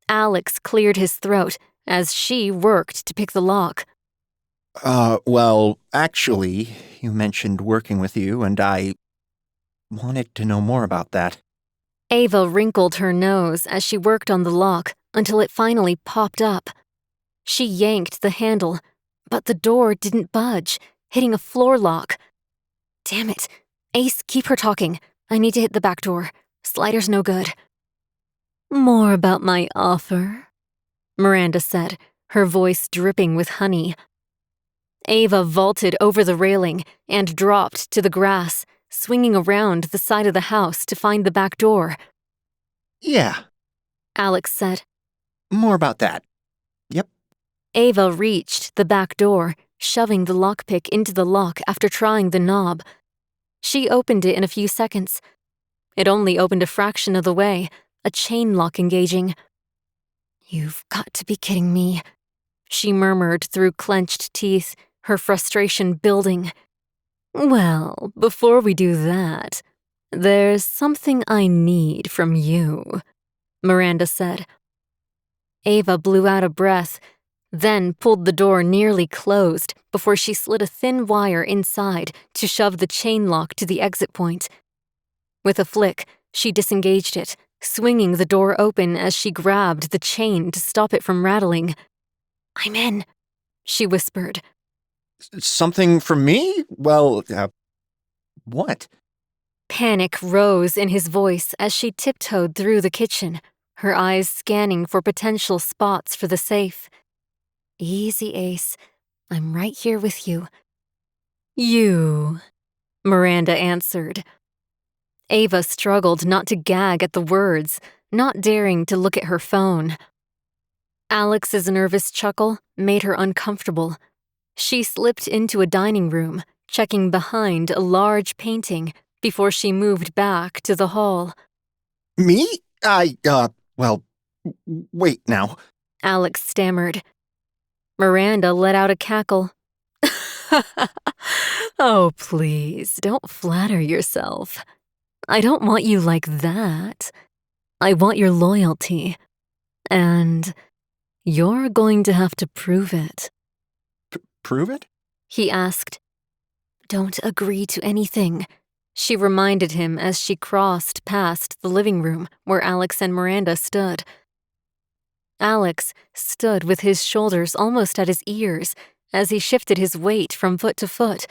Alex cleared his throat as she worked to pick the lock. Well, actually, you mentioned working with you, and I wanted to know more about that. Ava wrinkled her nose as she worked on the lock until it finally popped up. She yanked the handle, but the door didn't budge, hitting a floor lock. Damn it. Ace, keep her talking. I need to hit the back door. Slider's no good. More about my offer, Miranda said, her voice dripping with honey. Ava vaulted over the railing and dropped to the grass, swinging around the side of the house to find the back door. Yeah, Alex said. more about that. Yep. Ava reached the back door, shoving the lockpick into the lock after trying the knob. She opened it in a few seconds. It only opened a fraction of the way, a chain lock engaging. "You've got to be kidding me," she murmured through clenched teeth, her frustration building. "Well, before we do that, there's something I need from you," Miranda said. Ava blew out a breath, then pulled the door nearly closed before she slid a thin wire inside to shove the chain lock to the exit point. With a flick, she disengaged it, swinging the door open as she grabbed the chain to stop it from rattling. "I'm in," she whispered. Something from me? Well, what? Panic rose in his voice as she tiptoed through the kitchen, her eyes scanning for potential spots for the safe. "Easy, Ace. I'm right here with you." "You," Miranda answered. Ava struggled not to gag at the words, not daring to look at her phone. Alex's nervous chuckle made her uncomfortable. She slipped into a dining room, checking behind a large painting before she moved back to the hall. Me? Well, wait now. Alex stammered. Miranda let out a cackle. "Oh, please, don't flatter yourself. I don't want you like that. I want your loyalty. And you're going to have to prove it." Prove it? He asked. "Don't agree to anything," she reminded him as she crossed past the living room where Alex and Miranda stood. Alex stood with his shoulders almost at his ears as he shifted his weight from foot to foot.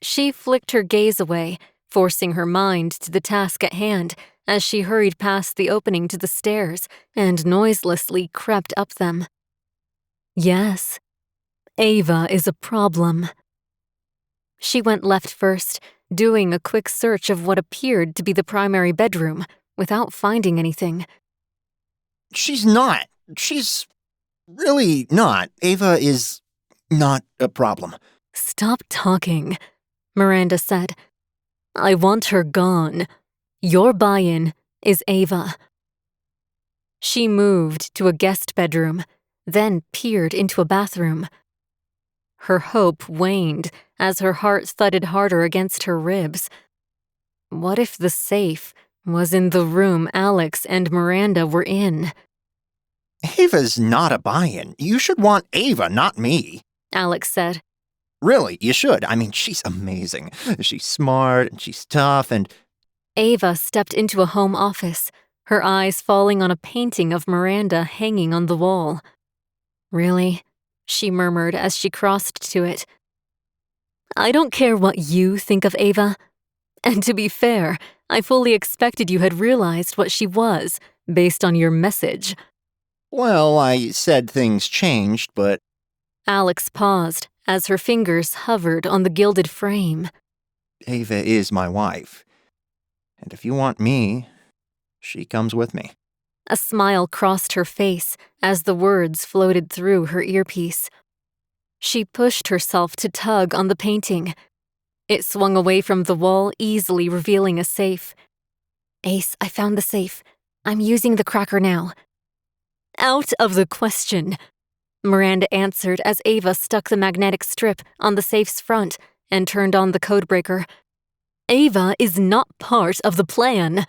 She flicked her gaze away, forcing her mind to the task at hand as she hurried past the opening to the stairs and noiselessly crept up them. Yes, Ava is a problem. She went left first, doing a quick search of what appeared to be the primary bedroom, without finding anything. She's not. She's really not. Ava is not a problem. "Stop talking," Miranda said. "I want her gone. Your buy-in is Ava." She moved to a guest bedroom, then peered into a bathroom. Her hope waned as her heart thudded harder against her ribs. What if the safe was in the room Alex and Miranda were in? Ava's not a buy-in. You should want Ava, not me. Alex said. Really, you should. I mean, she's amazing. She's smart, and she's tough, and... Ava stepped into a home office, her eyes falling on a painting of Miranda hanging on the wall. "Really?" she murmured as she crossed to it. "I don't care what you think of Ava. And to be fair, I fully expected you had realized what she was, based on your message." Well, I said things changed, but... Alex paused as her fingers hovered on the gilded frame. Ava is my wife. And if you want me, she comes with me. A smile crossed her face as the words floated through her earpiece. She pushed herself to tug on the painting. It swung away from the wall, easily revealing a safe. "Ace, I found the safe. I'm using the cracker now." "Out of the question," Miranda answered as Ava stuck the magnetic strip on the safe's front and turned on the codebreaker. "Ava is not part of the plan."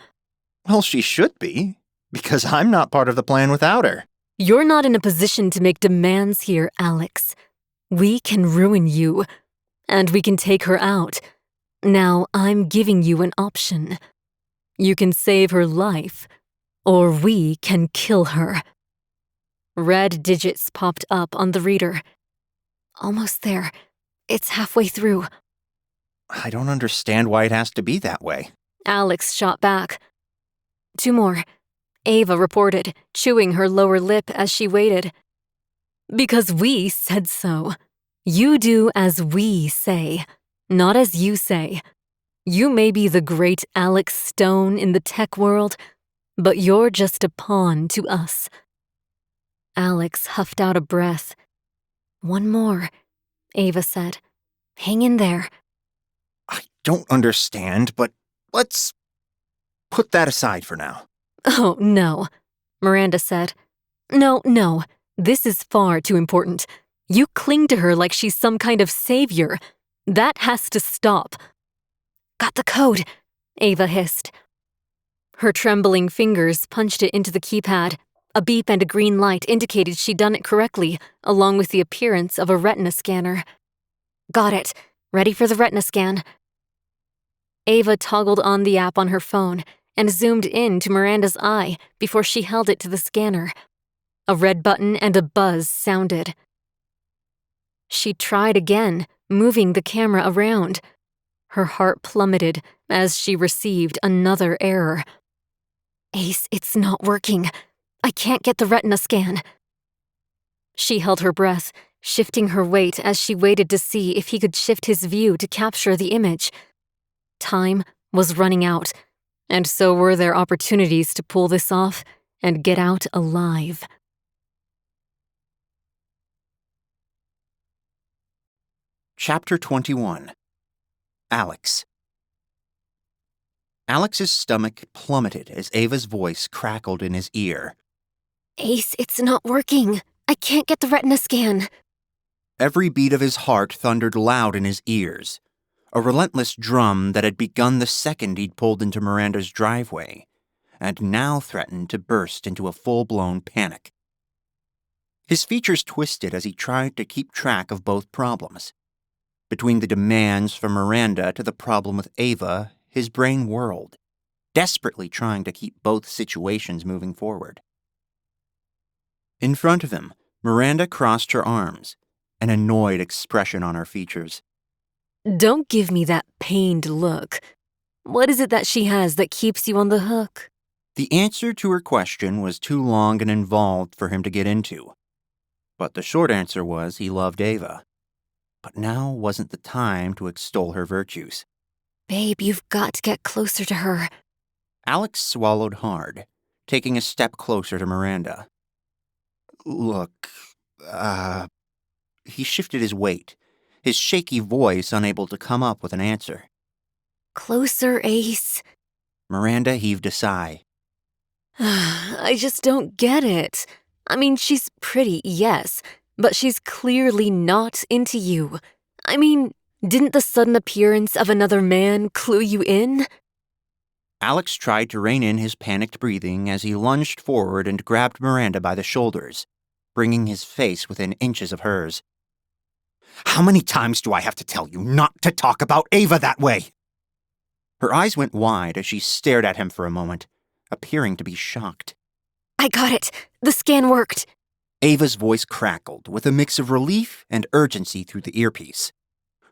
Well, she should be, because I'm not part of the plan without her. "You're not in a position to make demands here, Alex. We can ruin you, and we can take her out. Now I'm giving you an option. You can save her life, or we can kill her." Red digits popped up on the reader. "Almost there. It's halfway through." I don't understand why it has to be that way. Alex shot back. "2 more," Ava reported, chewing her lower lip as she waited. "Because we said so." You do as we say, not as you say. You may be the great Alex Stone in the tech world, but you're just a pawn to us. Alex huffed out a breath. One more, Ava said. Hang in there. I don't understand, but let's put that aside for now. Oh, no, Miranda said. No, this is far too important. You cling to her like she's some kind of savior. That has to stop. Got the code, Ava hissed. Her trembling fingers punched it into the keypad. A beep and a green light indicated she'd done it correctly, along with the appearance of a retina scanner. Got it. Ready for the retina scan. Ava toggled on the app on her phone and zoomed in to Miranda's eye before she held it to the scanner. A red button and a buzz sounded. She tried again, moving the camera around. Her heart plummeted as she received another error. Ace, it's not working. I can't get the retina scan. She held her breath, shifting her weight as she waited to see if he could shift his view to capture the image. Time was running out, and so were their opportunities to pull this off and get out alive. Chapter 21. Alex. Alex's stomach plummeted as Ava's voice crackled in his ear. Ace, it's not working. I can't get the retina scan. Every beat of his heart thundered loud in his ears, a relentless drum that had begun the second he'd pulled into Miranda's driveway, and now threatened to burst into a full-blown panic. His features twisted as he tried to keep track of both problems. Between the demands from Miranda to the problem with Ava, his brain whirled, desperately trying to keep both situations moving forward. In front of him, Miranda crossed her arms, an annoyed expression on her features. Don't give me that pained look. What is it that she has that keeps you on the hook? The answer to her question was too long and involved for him to get into. But the short answer was he loved Ava. But now wasn't the time to extol her virtues. Babe, you've got to get closer to her. Alex swallowed hard, taking a step closer to Miranda. Look, He shifted his weight, his shaky voice unable to come up with an answer. Closer, Ace. Miranda heaved a sigh. I just don't get it. I mean, she's pretty, yes, but she's clearly not into you. I mean, didn't the sudden appearance of another man clue you in? Alex tried to rein in his panicked breathing as he lunged forward and grabbed Miranda by the shoulders, bringing his face within inches of hers. How many times do I have to tell you not to talk about Ava that way? Her eyes went wide as she stared at him for a moment, appearing to be shocked. I got it. The scan worked. Ava's voice crackled with a mix of relief and urgency through the earpiece,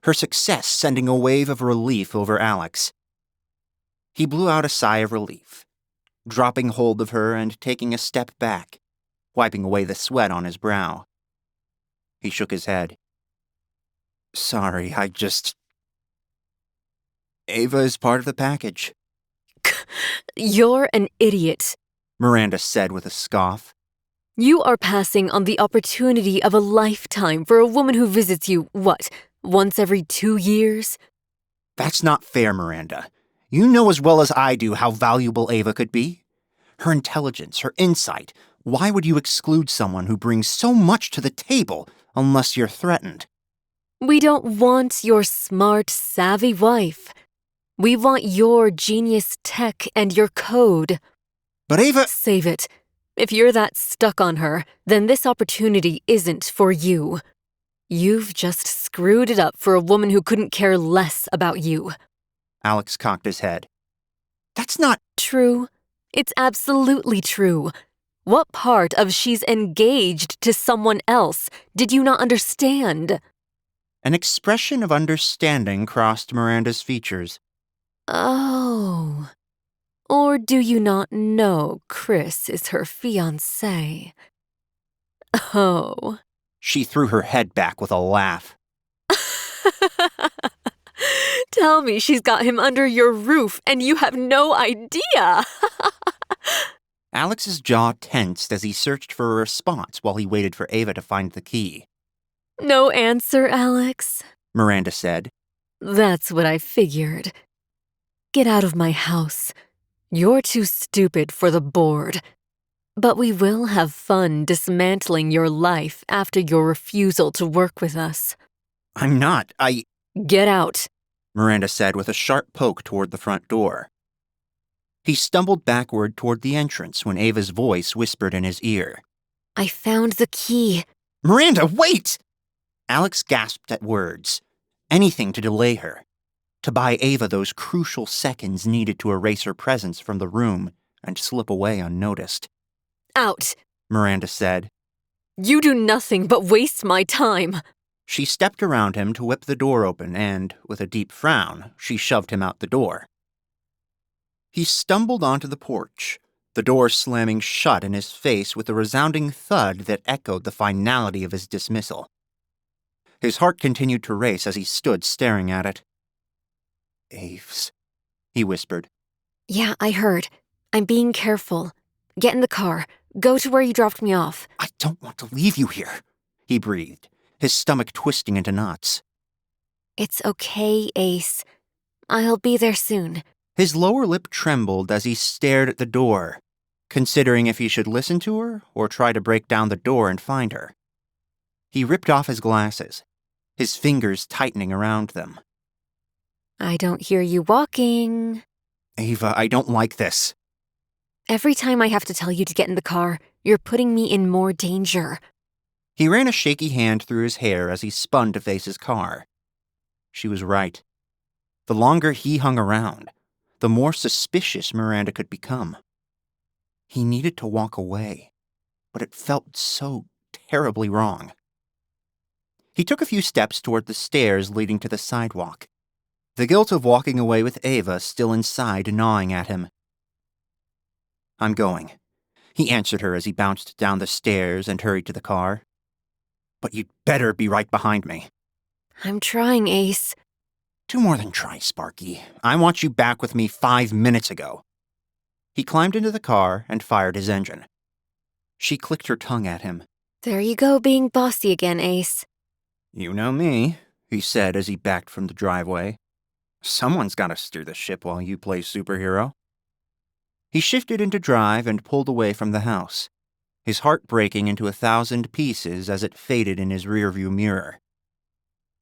her success sending a wave of relief over Alex. He blew out a sigh of relief, dropping hold of her and taking a step back, wiping away the sweat on his brow. He shook his head. Sorry, Ava is part of the package. You're an idiot, Miranda said with a scoff. You are passing on the opportunity of a lifetime for a woman who visits you, once every 2 years? That's not fair, Miranda. You know as well as I do how valuable Ava could be. Her intelligence, her insight. Why would you exclude someone who brings so much to the table unless you're threatened? We don't want your smart, savvy wife. We want your genius tech and your code. But Ava— Save it. If you're that stuck on her, then this opportunity isn't for you. You've just screwed it up for a woman who couldn't care less about you. Alex cocked his head. That's not— True. It's absolutely true. What part of she's engaged to someone else did you not understand? An expression of understanding crossed Miranda's features. Oh. Or do you not know Chris is her fiancé? Oh. She threw her head back with a laugh. Tell me she's got him under your roof and you have no idea. Alex's jaw tensed as he searched for a response while he waited for Ava to find the key. No answer, Alex. Miranda said. That's what I figured. Get out of my house. You're too stupid for the board. But we will have fun dismantling your life after your refusal to work with us. I'm not. Get out, Miranda said with a sharp poke toward the front door. He stumbled backward toward the entrance when Ava's voice whispered in his ear. I found the key. Miranda, wait! Alex gasped at words. Anything to delay her. To buy Ava those crucial seconds needed to erase her presence from the room and slip away unnoticed. Out, Miranda said. You do nothing but waste my time. She stepped around him to whip the door open and, with a deep frown, she shoved him out the door. He stumbled onto the porch, the door slamming shut in his face with a resounding thud that echoed the finality of his dismissal. His heart continued to race as he stood staring at it. Aves, he whispered. Yeah, I heard. I'm being careful. Get in the car. Go to where you dropped me off. I don't want to leave you here, he breathed, his stomach twisting into knots. It's okay, Ace. I'll be there soon. His lower lip trembled as he stared at the door, considering if he should listen to her or try to break down the door and find her. He ripped off his glasses, his fingers tightening around them. I don't hear you walking. Ava, I don't like this. Every time I have to tell you to get in the car, you're putting me in more danger. He ran a shaky hand through his hair as he spun to face his car. She was right. The longer he hung around, the more suspicious Miranda could become. He needed to walk away, but it felt so terribly wrong. He took a few steps toward the stairs leading to the sidewalk, the guilt of walking away with Ava still inside gnawing at him. I'm going, he answered her as he bounced down the stairs and hurried to the car. But you'd better be right behind me. I'm trying, Ace. Do more than try, Sparky. I want you back with me 5 minutes ago. He climbed into the car and fired his engine. She clicked her tongue at him. There you go, being bossy again, Ace. You know me, he said as he backed from the driveway. Someone's got to steer the ship while you play superhero. He shifted into drive and pulled away from the house, his heart breaking into 1,000 pieces as it faded in his rearview mirror.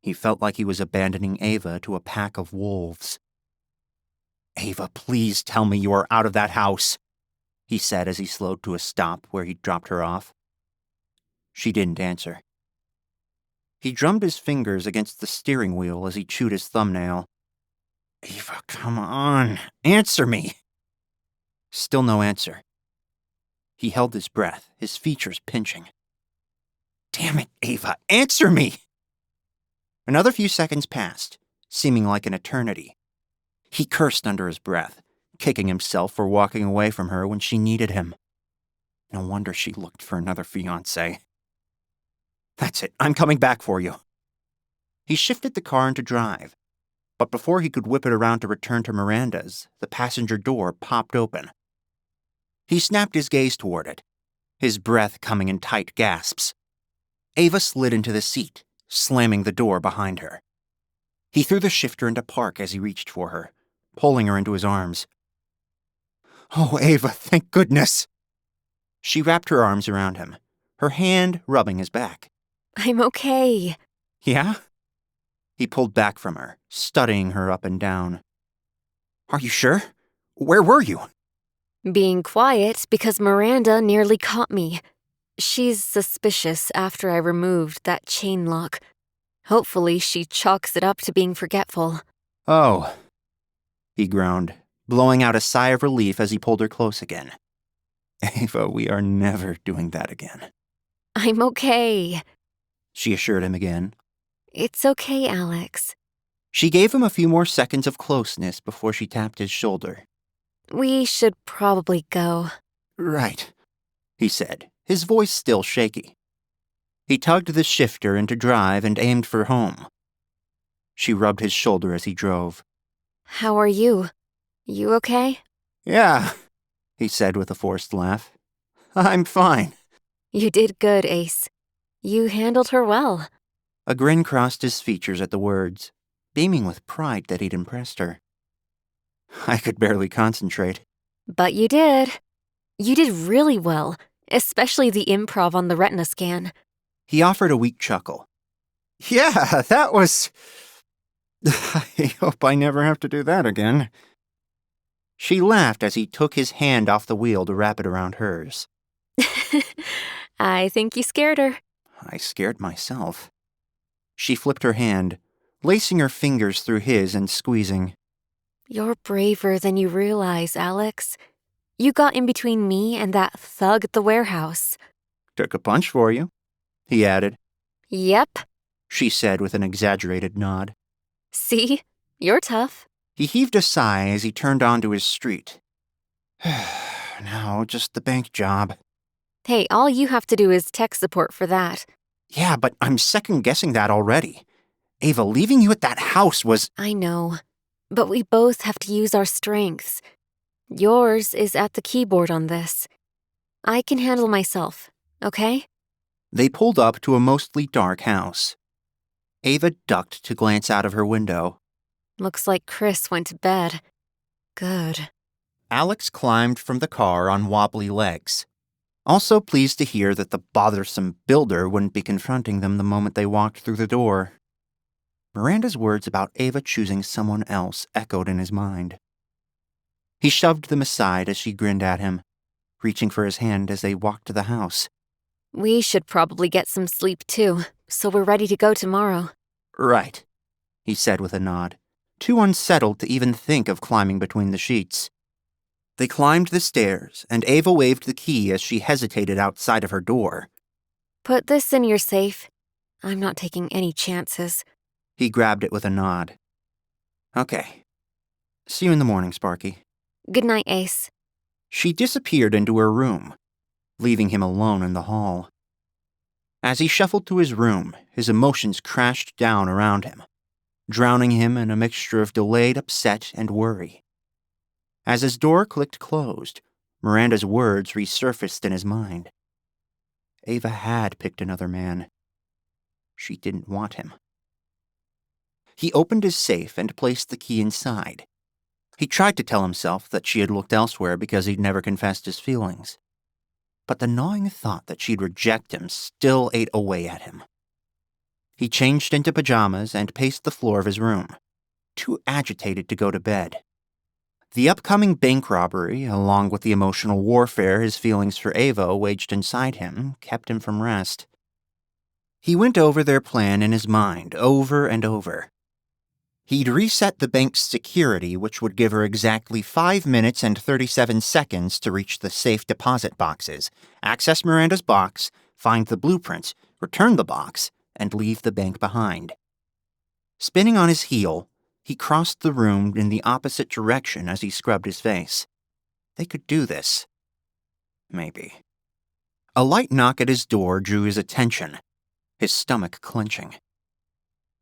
He felt like he was abandoning Ava to a pack of wolves. Ava, please tell me you are out of that house, he said as he slowed to a stop where he'd dropped her off. She didn't answer. He drummed his fingers against the steering wheel as he chewed his thumbnail. Ava, come on, answer me. Still no answer. He held his breath, his features pinching. Damn it, Ava, answer me! Another few seconds passed, seeming like an eternity. He cursed under his breath, kicking himself for walking away from her when she needed him. No wonder she looked for another fiancé. That's it, I'm coming back for you. He shifted the car into drive, but before he could whip it around to return to Miranda's, the passenger door popped open. He snapped his gaze toward it, his breath coming in tight gasps. Ava slid into the seat, slamming the door behind her. He threw the shifter into park as he reached for her, pulling her into his arms. Oh, Ava, thank goodness! She wrapped her arms around him, her hand rubbing his back. I'm okay. Yeah? He pulled back from her, studying her up and down. Are you sure? Where were you? Being quiet because Miranda nearly caught me. She's suspicious after I removed that chain lock. Hopefully she chalks it up to being forgetful. Oh, he groaned, blowing out a sigh of relief as he pulled her close again. Ava, we are never doing that again. I'm okay. She assured him again. It's okay, Alex. She gave him a few more seconds of closeness before she tapped his shoulder. We should probably go. Right, he said, his voice still shaky. He tugged the shifter into drive and aimed for home. She rubbed his shoulder as he drove. How are you? You okay? Yeah, he said with a forced laugh. I'm fine. You did good, Ace. You handled her well. A grin crossed his features at the words, beaming with pride that he'd impressed her. I could barely concentrate. But you did. You did really well, especially the improv on the retina scan. He offered a weak chuckle. Yeah, that was... I hope I never have to do that again. She laughed as he took his hand off the wheel to wrap it around hers. I think you scared her. I scared myself. She flipped her hand, lacing her fingers through his and squeezing. You're braver than you realize, Alex. You got in between me and that thug at the warehouse. Took a punch for you, he added. Yep. She said with an exaggerated nod. See? You're tough. He heaved a sigh as he turned onto his street. Now, just the bank job. Hey, all you have to do is tech support for that. Yeah, but I'm second-guessing that already. Ava, leaving you at that house was... I know. But we both have to use our strengths. Yours is at the keyboard on this. I can handle myself, okay? They pulled up to a mostly dark house. Ava ducked to glance out of her window. Looks like Chris went to bed. Good. Alex climbed from the car on wobbly legs, also pleased to hear that the bothersome builder wouldn't be confronting them the moment they walked through the door. Miranda's words about Ava choosing someone else echoed in his mind. He shoved them aside as she grinned at him, reaching for his hand as they walked to the house. We should probably get some sleep too, so we're ready to go tomorrow. Right, he said with a nod, too unsettled to even think of climbing between the sheets. They climbed the stairs, and Ava waved the key as she hesitated outside of her door. Put this in your safe. I'm not taking any chances. He grabbed it with a nod. Okay. See you in the morning, Sparky. Good night, Ace. She disappeared into her room, leaving him alone in the hall. As he shuffled to his room, his emotions crashed down around him, drowning him in a mixture of delayed upset and worry. As his door clicked closed, Miranda's words resurfaced in his mind. Ava had picked another man. She didn't want him. He opened his safe and placed the key inside. He tried to tell himself that she had looked elsewhere because he'd never confessed his feelings. But the gnawing thought that she'd reject him still ate away at him. He changed into pajamas and paced the floor of his room, too agitated to go to bed. The upcoming bank robbery, along with the emotional warfare his feelings for Ava waged inside him, kept him from rest. He went over their plan in his mind over and over. He'd reset the bank's security, which would give her exactly 5 minutes and 37 seconds to reach the safe deposit boxes, access Miranda's box, find the blueprints, return the box, and leave the bank behind. Spinning on his heel, he crossed the room in the opposite direction as he scrubbed his face. They could do this. Maybe. A light knock at his door drew his attention, his stomach clenching.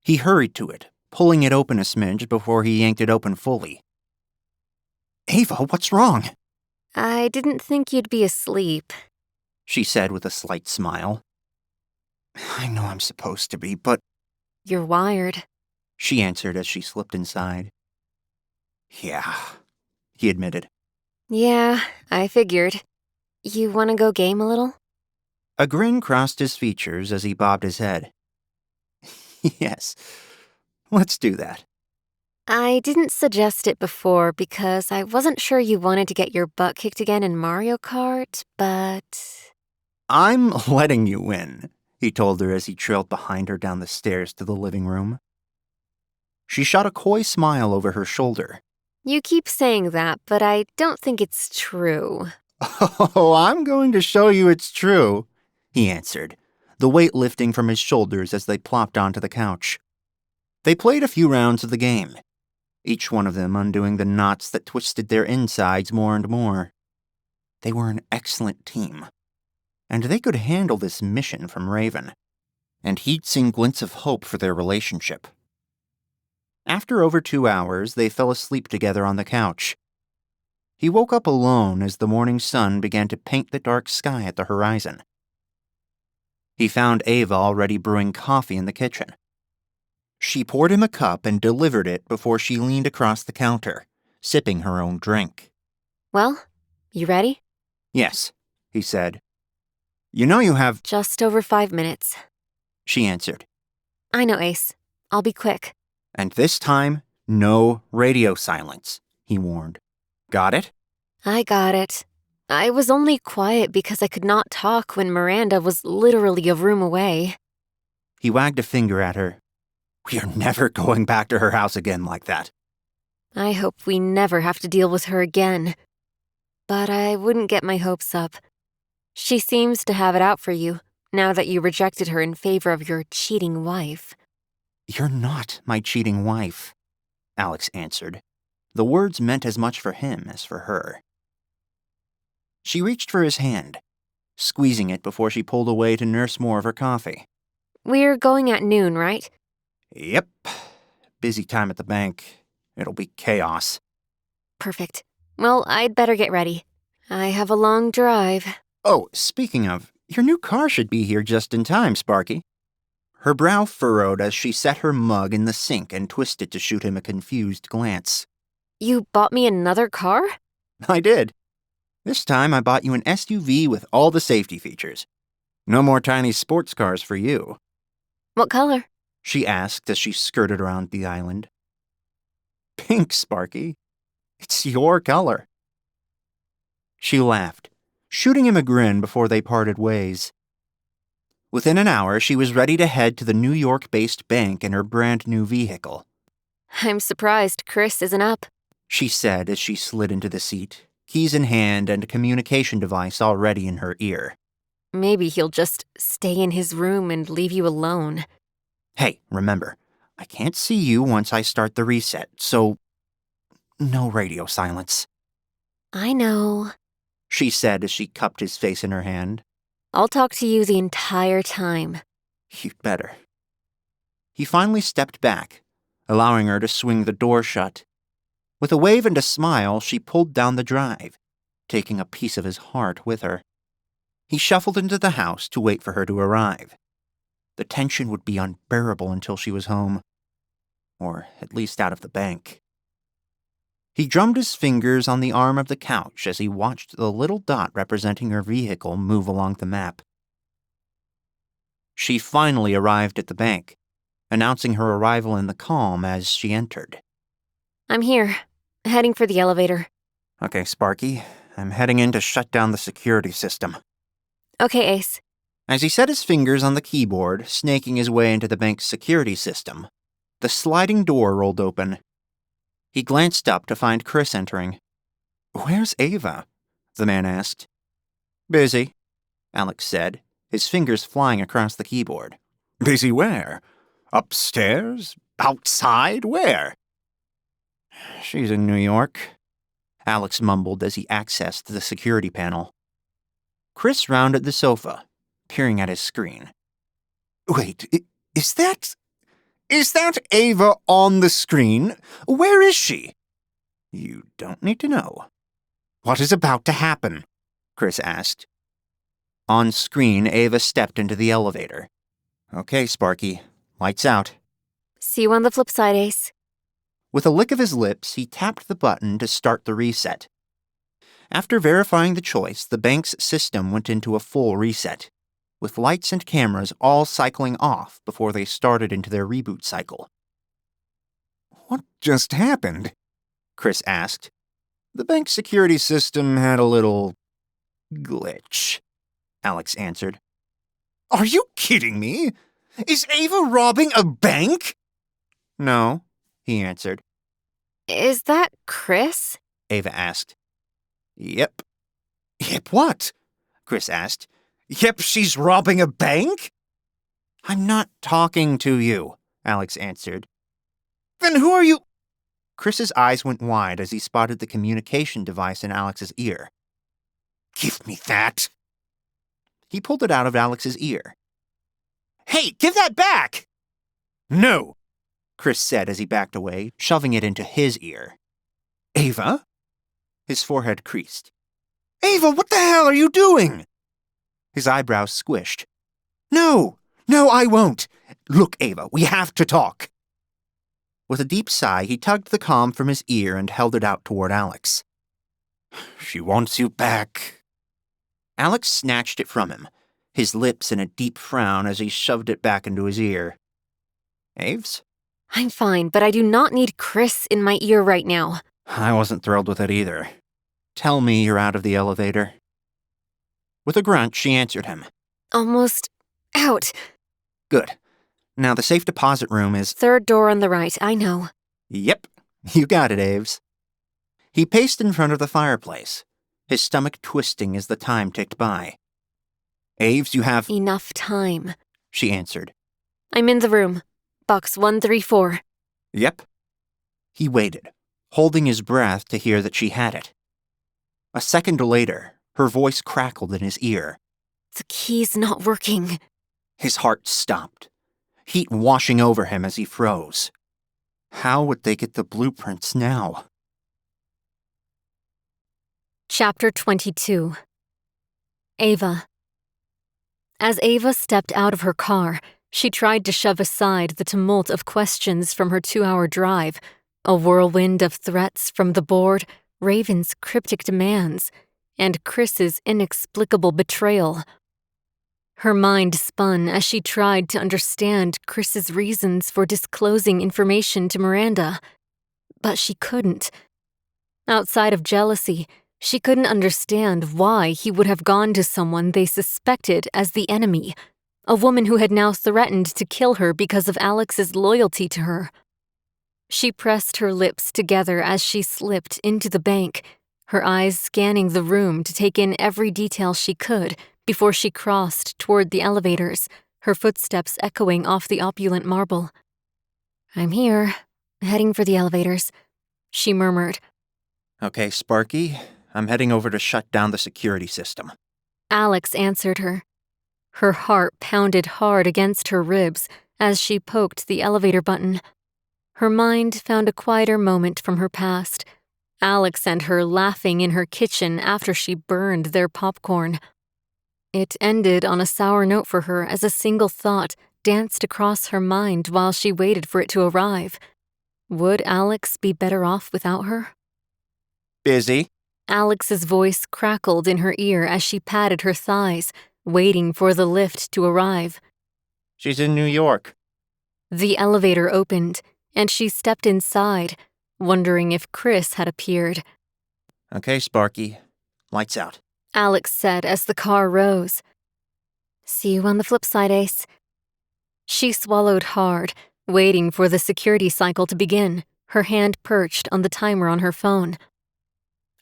He hurried to it, pulling it open a smidge before he yanked it open fully. Ava, what's wrong? I didn't think you'd be asleep, She said with a slight smile. I know I'm supposed to be, but... You're wired. She answered as she slipped inside. Yeah, he admitted. Yeah, I figured. You want to go game a little? A grin crossed his features as he bobbed his head. Yes, let's do that. I didn't suggest it before because I wasn't sure you wanted to get your butt kicked again in Mario Kart, but... I'm letting you win, he told her as he trailed behind her down the stairs to the living room. She shot a coy smile over her shoulder. You keep saying that, but I don't think it's true. Oh, I'm going to show you it's true, he answered, the weight lifting from his shoulders as they plopped onto the couch. They played a few rounds of the game, each one of them undoing the knots that twisted their insides more and more. They were an excellent team, and they could handle this mission from Raven, and he'd seen glints of hope for their relationship. After over 2 hours, they fell asleep together on the couch. He woke up alone as the morning sun began to paint the dark sky at the horizon. He found Ava already brewing coffee in the kitchen. She poured him a cup and delivered it before she leaned across the counter, sipping her own drink. Well, you ready? Yes, he said. You know you have... Just over 5 minutes. She answered. I know, Ace. I'll be quick. And this time, no radio silence, he warned. Got it? I got it. I was only quiet because I could not talk when Miranda was literally a room away. He wagged a finger at her. We are never going back to her house again like that. I hope we never have to deal with her again. But I wouldn't get my hopes up. She seems to have it out for you, now that you rejected her in favor of your cheating wife. You're not my cheating wife, Alex answered. The words meant as much for him as for her. She reached for his hand, squeezing it before she pulled away to nurse more of her coffee. We're going at noon, right? Yep. Busy time at the bank. It'll be chaos. Perfect. Well, I'd better get ready. I have a long drive. Oh, speaking of, your new car should be here just in time, Sparky. Her brow furrowed as she set her mug in the sink and twisted to shoot him a confused glance. You bought me another car? I did. This time I bought you an SUV with all the safety features. No more tiny sports cars for you. What color? She asked as she skirted around the island. Pink, Sparky. It's your color. She laughed, shooting him a grin before they parted ways. Within an hour, she was ready to head to the New York-based bank in her brand-new vehicle. I'm surprised Chris isn't up. She said as she slid into the seat, keys in hand and a communication device already in her ear. Maybe he'll just stay in his room and leave you alone. Hey, remember, I can't see you once I start the reset, so no radio silence. I know, She said as she cupped his face in her hand. I'll talk to you the entire time. You'd better. He finally stepped back, allowing her to swing the door shut. With a wave and a smile, she pulled down the drive, taking a piece of his heart with her. He shuffled into the house to wait for her to arrive. The tension would be unbearable until she was home. Or at least out of the bank. He drummed his fingers on the arm of the couch as he watched the little dot representing her vehicle move along the map. She finally arrived at the bank, announcing her arrival in the calm as she entered. I'm here, heading for the elevator. Okay, Sparky, I'm heading in to shut down the security system. Okay, Ace. As he set his fingers on the keyboard, snaking his way into the bank's security system, the sliding door rolled open. He glanced up to find Chris entering. Where's Ava? The man asked. Busy, Alex said, his fingers flying across the keyboard. Busy where? Upstairs? Outside? Where? She's in New York, Alex mumbled as he accessed the security panel. Chris rounded the sofa, peering at his screen. Wait, is that Ava on the screen? Where is she? You don't need to know. What is about to happen? Chris asked. On screen, Ava stepped into the elevator. Okay, Sparky, lights out. See you on the flip side, Ace. With a lick of his lips, he tapped the button to start the reset. After verifying the choice, the bank's system went into a full reset, with lights and cameras all cycling off before they started into their reboot cycle. What just happened? Chris asked. The bank's security system had a little glitch, Alex answered. Are you kidding me? Is Ava robbing a bank? No, he answered. Is that Chris? Ava asked. Yep. Yep what? Chris asked. Yep, she's robbing a bank? I'm not talking to you, Alex answered. Then who are you? Chris's eyes went wide as he spotted the communication device in Alex's ear. Give me that. He pulled it out of Alex's ear. Hey, give that back! No, Chris said as he backed away, shoving it into his ear. Ava? His forehead creased. Ava, what the hell are you doing? His eyebrows squished. No, I won't. Look, Ava, we have to talk. With a deep sigh, he tugged the comm from his ear and held it out toward Alex. She wants you back. Alex snatched it from him, his lips in a deep frown as he shoved it back into his ear. Aves? I'm fine, but I do not need Chris in my ear right now. I wasn't thrilled with it either. Tell me you're out of the elevator. With a grunt, she answered him. Almost out. Good. Now the safe deposit room is... Third door on the right, I know. Yep, you got it, Aves. He paced in front of the fireplace, his stomach twisting as the time ticked by. Aves, you have... Enough time, she answered. I'm in the room. Box 134. Yep. He waited, holding his breath to hear that she had it. A second later, her voice crackled in his ear. The key's not working. His heart stopped, heat washing over him as he froze. How would they get the blueprints now? Chapter 22. Ava. As Ava stepped out of her car, she tried to shove aside the tumult of questions from her 2-hour drive, a whirlwind of threats from the board, Raven's cryptic demands, and Chris's inexplicable betrayal. Her mind spun as she tried to understand Chris's reasons for disclosing information to Miranda, but she couldn't. Outside of jealousy, she couldn't understand why he would have gone to someone they suspected as the enemy, a woman who had now threatened to kill her because of Alex's loyalty to her. She pressed her lips together as she slipped into the bank, her eyes scanning the room to take in every detail she could before she crossed toward the elevators, her footsteps echoing off the opulent marble. I'm here, heading for the elevators, she murmured. Okay, Sparky, I'm heading over to shut down the security system. Alex answered her. Her heart pounded hard against her ribs as she poked the elevator button. Her mind found a quieter moment from her past, Alex and her laughing in her kitchen after she burned their popcorn. It ended on a sour note for her as a single thought danced across her mind while she waited for it to arrive. Would Alex be better off without her? Busy? Alex's voice crackled in her ear as she patted her thighs, waiting for the lift to arrive. She's in New York. The elevator opened, and she stepped inside, wondering if Chris had appeared. Okay, Sparky. Lights out. Alex said as the car rose. See you on the flip side, Ace. She swallowed hard, waiting for the security cycle to begin, her hand perched on the timer on her phone.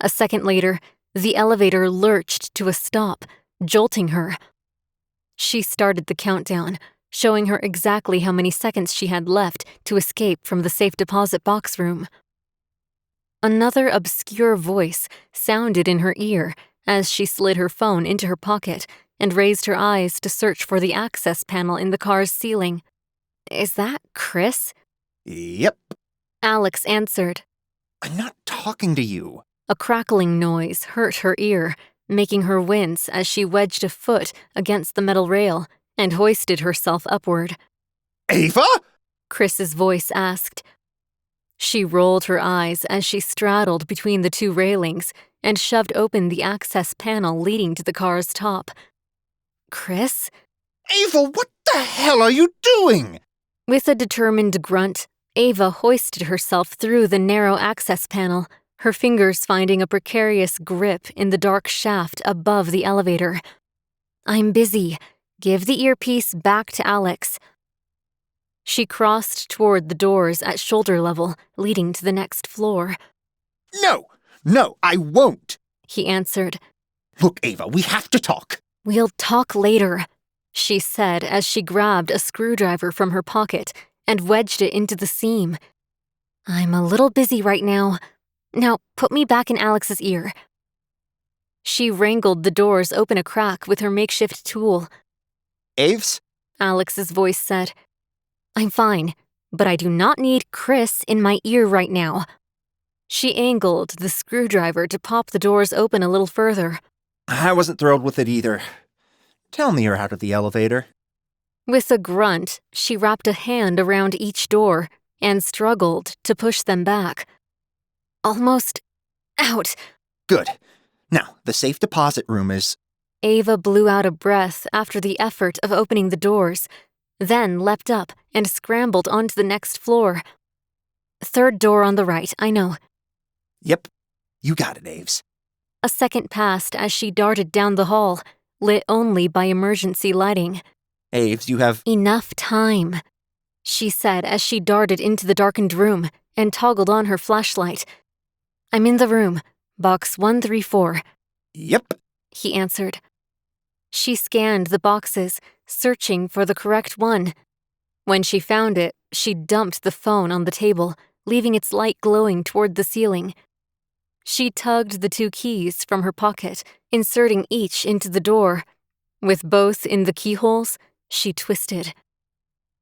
A second later, the elevator lurched to a stop, jolting her. She started the countdown, showing her exactly how many seconds she had left to escape from the safe deposit box room. Another obscure voice sounded in her ear as she slid her phone into her pocket and raised her eyes to search for the access panel in the car's ceiling. Is that Chris? Yep. Alex answered. I'm not talking to you. A crackling noise hurt her ear, making her wince as she wedged a foot against the metal rail and hoisted herself upward. Ava? Chris's voice asked. She rolled her eyes as she straddled between the two railings and shoved open the access panel leading to the car's top. Chris? Ava, what the hell are you doing? With a determined grunt, Ava hoisted herself through the narrow access panel, her fingers finding a precarious grip in the dark shaft above the elevator. I'm busy. Give the earpiece back to Alex. She crossed toward the doors at shoulder level, leading to the next floor. No, I won't, he answered. Look, Ava, we have to talk. We'll talk later, she said as she grabbed a screwdriver from her pocket and wedged it into the seam. I'm a little busy right now. Now, put me back in Alex's ear. She wrangled the doors open a crack with her makeshift tool. Aves? Alex's voice said. I'm fine. but I do not need Chris in my ear right now. She angled the screwdriver to pop the doors open a little further. I wasn't thrilled with it either. Tell me you're out of the elevator. With a grunt, she wrapped a hand around each door and struggled to push them back. Almost out. Good. Now, the safe deposit room is... Ava blew out a breath after the effort of opening the doors, then leapt up and scrambled onto the next floor. Third door on the right, I know. Yep, you got it, Aves. A second passed as she darted down the hall, lit only by emergency lighting. Aves, you have... Enough time, she said as she darted into the darkened room and toggled on her flashlight. I'm in the room, box 134. Yep, he answered. She scanned the boxes, searching for the correct one. When she found it, she dumped the phone on the table, leaving its light glowing toward the ceiling. She tugged the 2 keys from her pocket, inserting each into the door. With both in the keyholes, she twisted.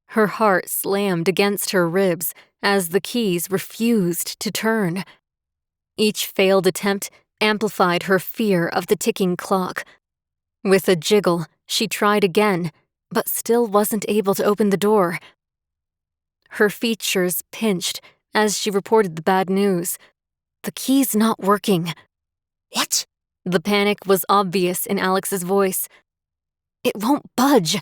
Her heart slammed against her ribs as the keys refused to turn. Each failed attempt amplified her fear of the ticking clock. With a jiggle, she tried again, but still wasn't able to open the door. Her features pinched as she reported the bad news. The key's not working. What? The panic was obvious in Alex's voice. It won't budge.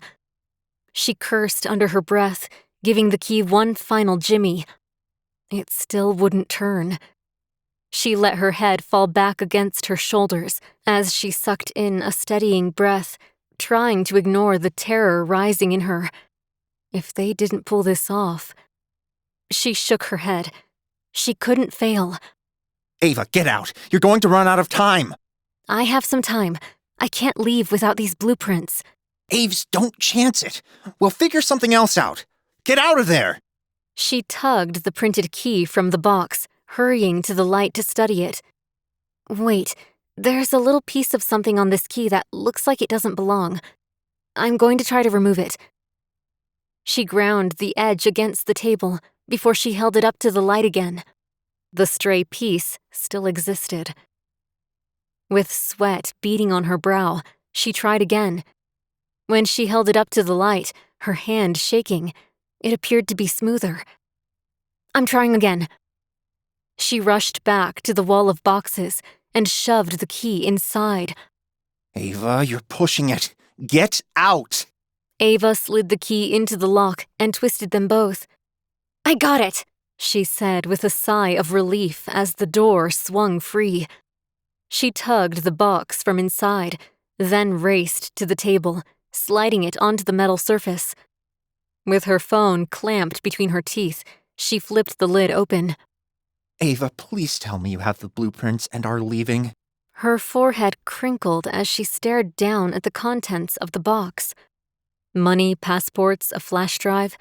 She cursed under her breath, giving the key one final jimmy. It still wouldn't turn. She let her head fall back against her shoulders as she sucked in a steadying breath, trying to ignore the terror rising in her. If they didn't pull this off... She shook her head. She couldn't fail. Ava, get out. You're going to run out of time. I have some time. I can't leave without these blueprints. Aves, don't chance it. We'll figure something else out. Get out of there. She tugged the printed key from the box, hurrying to the light to study it. Wait, there's a little piece of something on this key that looks like it doesn't belong. I'm going to try to remove it. She ground the edge against the table before she held it up to the light again. The stray piece still existed. With sweat beading on her brow, she tried again. When she held it up to the light, her hand shaking, it appeared to be smoother. I'm trying again. She rushed back to the wall of boxes and shoved the key inside. Ava, you're pushing it. Get out! Ava slid the key into the lock and twisted them both. I got it, she said with a sigh of relief as the door swung free. She tugged the box from inside, then raced to the table, sliding it onto the metal surface. With her phone clamped between her teeth, she flipped the lid open. Ava, please tell me you have the blueprints and are leaving. Her forehead crinkled as she stared down at the contents of the box. Money, passports, a flash drive,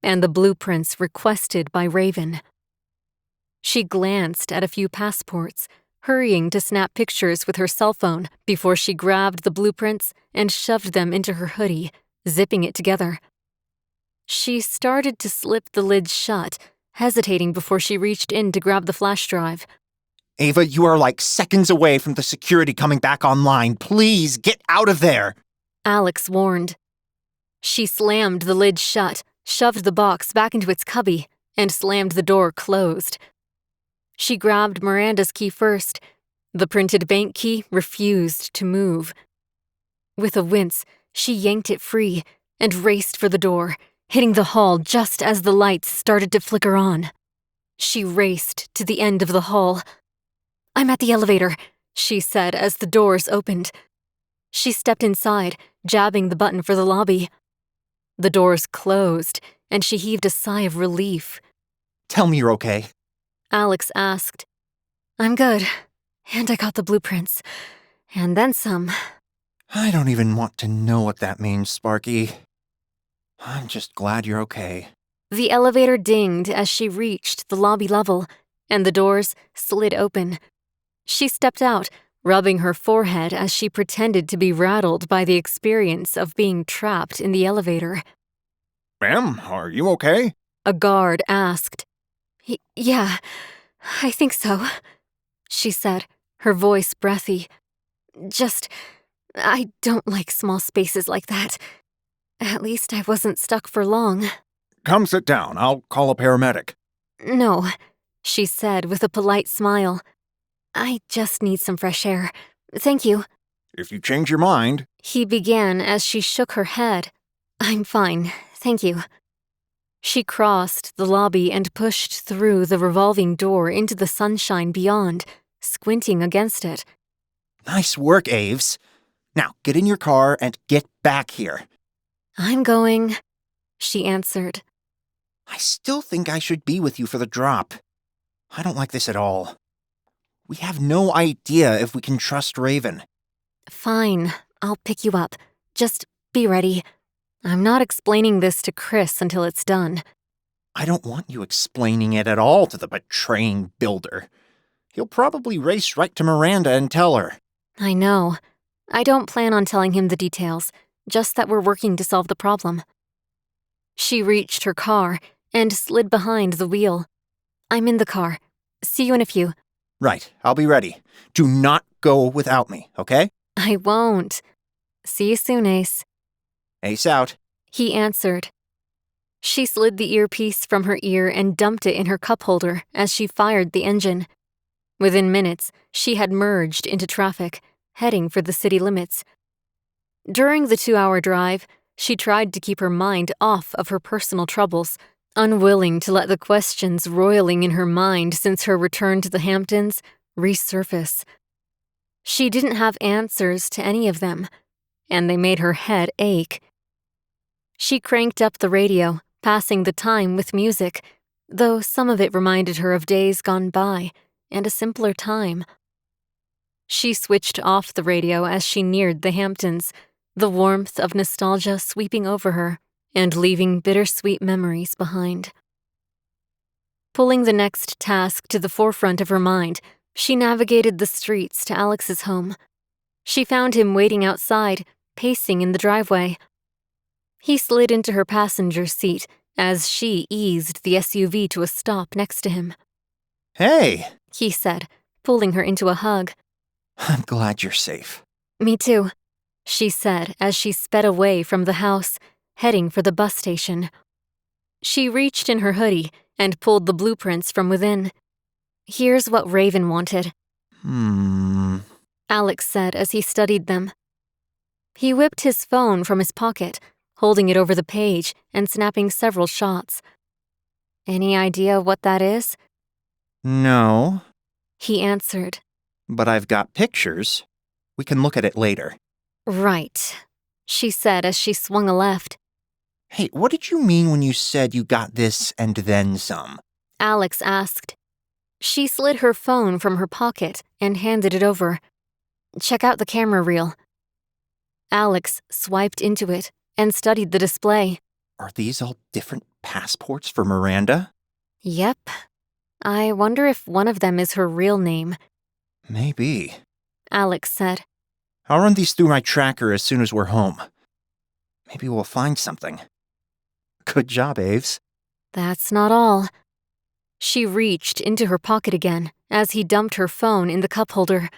and the blueprints requested by Raven. She glanced at a few passports, hurrying to snap pictures with her cell phone before she grabbed the blueprints and shoved them into her hoodie, zipping it together. She started to slip the lid shut, hesitating before she reached in to grab the flash drive. Ava, you are like seconds away from the security coming back online. Please, get out of there! Alex warned. She slammed the lid shut, shoved the box back into its cubby, and slammed the door closed. She grabbed Miranda's key first. The printed bank key refused to move. With a wince, she yanked it free and raced for the door, hitting the hall just as the lights started to flicker on. She raced to the end of the hall. I'm at the elevator, she said as the doors opened. She stepped inside, jabbing the button for the lobby. The doors closed, and she heaved a sigh of relief. Tell me you're okay. Alex asked. I'm good, and I got the blueprints. And then some. I don't even want to know what that means, Sparky. I'm just glad you're okay. The elevator dinged as she reached the lobby level, and the doors slid open. She stepped out, rubbing her forehead as she pretended to be rattled by the experience of being trapped in the elevator. Ma'am, are you okay? a guard asked. Yeah, I think so, she said, her voice breathy. I don't like small spaces like that. At least I wasn't stuck for long. Come sit down. I'll call a paramedic. No, she said with a polite smile. I just need some fresh air. Thank you. If you change your mind. He began as she shook her head. I'm fine, thank you. She crossed the lobby and pushed through the revolving door into the sunshine beyond, squinting against it. Nice work, Aves. Now, get in your car and get back here. I'm going, she answered. I still think I should be with you for the drop. I don't like this at all. We have no idea if we can trust Raven. Fine, I'll pick you up. Just be ready. I'm not explaining this to Chris until it's done. I don't want you explaining it at all to the betraying builder. He'll probably race right to Miranda and tell her. I know. I don't plan on telling him the details, just that we're working to solve the problem. She reached her car and slid behind the wheel. I'm in the car. See you in a few. Right, I'll be ready. Do not go without me, okay? I won't. See you soon, Ace. Ace out. He answered. She slid the earpiece from her ear and dumped it in her cup holder as she fired the engine. Within minutes, she had merged into traffic, heading for the city limits. During the 2-hour drive, she tried to keep her mind off of her personal troubles, unwilling to let the questions roiling in her mind since her return to the Hamptons resurface. She didn't have answers to any of them, and they made her head ache. She cranked up the radio, passing the time with music, though some of it reminded her of days gone by and a simpler time. She switched off the radio as she neared the Hamptons, the warmth of nostalgia sweeping over her and leaving bittersweet memories behind. Pulling the next task to the forefront of her mind, she navigated the streets to Alex's home. She found him waiting outside, pacing in the driveway. He slid into her passenger seat as she eased the SUV to a stop next to him. Hey! He said, pulling her into a hug. I'm glad you're safe. Me too, she said as she sped away from the house, heading for the bus station. She reached in her hoodie and pulled the blueprints from within. Here's what Raven wanted. Alex said as he studied them. He whipped his phone from his pocket, holding it over the page and snapping several shots. Any idea what that is? No. He answered. But I've got pictures. We can look at it later. Right, she said as she swung a left. Hey, what did you mean when you said you got this and then some? Alex asked. She slid her phone from her pocket and handed it over. Check out the camera reel. Alex swiped into it and studied the display. Are these all different passports for Miranda? Yep. I wonder if one of them is her real name. Maybe. Alex said. I'll run these through my tracker as soon as we're home. Maybe we'll find something. Good job, Aves. That's not all. She reached into her pocket again as he dumped her phone in the cup holder.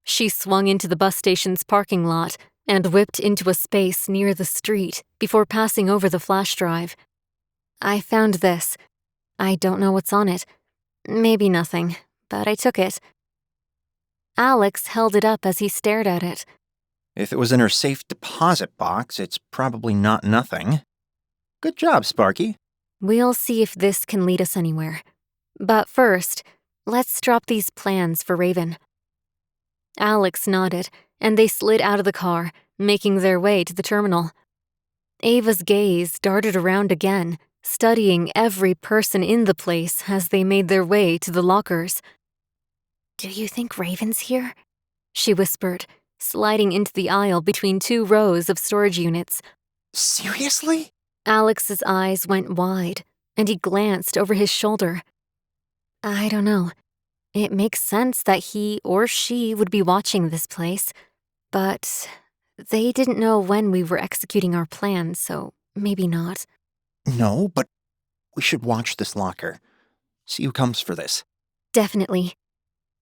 She swung into the bus station's parking lot and whipped into a space near the street before passing over the flash drive. I found this. I don't know what's on it. Maybe nothing, but I took it. Alex held it up as he stared at it. If it was in her safe deposit box, it's probably not nothing. Good job, Sparky. We'll see if this can lead us anywhere. But first, let's drop these plans for Raven. Alex nodded, and they slid out of the car, making their way to the terminal. Ava's gaze darted around again, studying every person in the place as they made their way to the lockers. Do you think Raven's here? She whispered, sliding into the aisle between 2 rows of storage units. Seriously? Alex's eyes went wide, and he glanced over his shoulder. I don't know. It makes sense that he or she would be watching this place, but they didn't know when we were executing our plan, so maybe not. No, but We should watch this locker. See who comes for this. Definitely.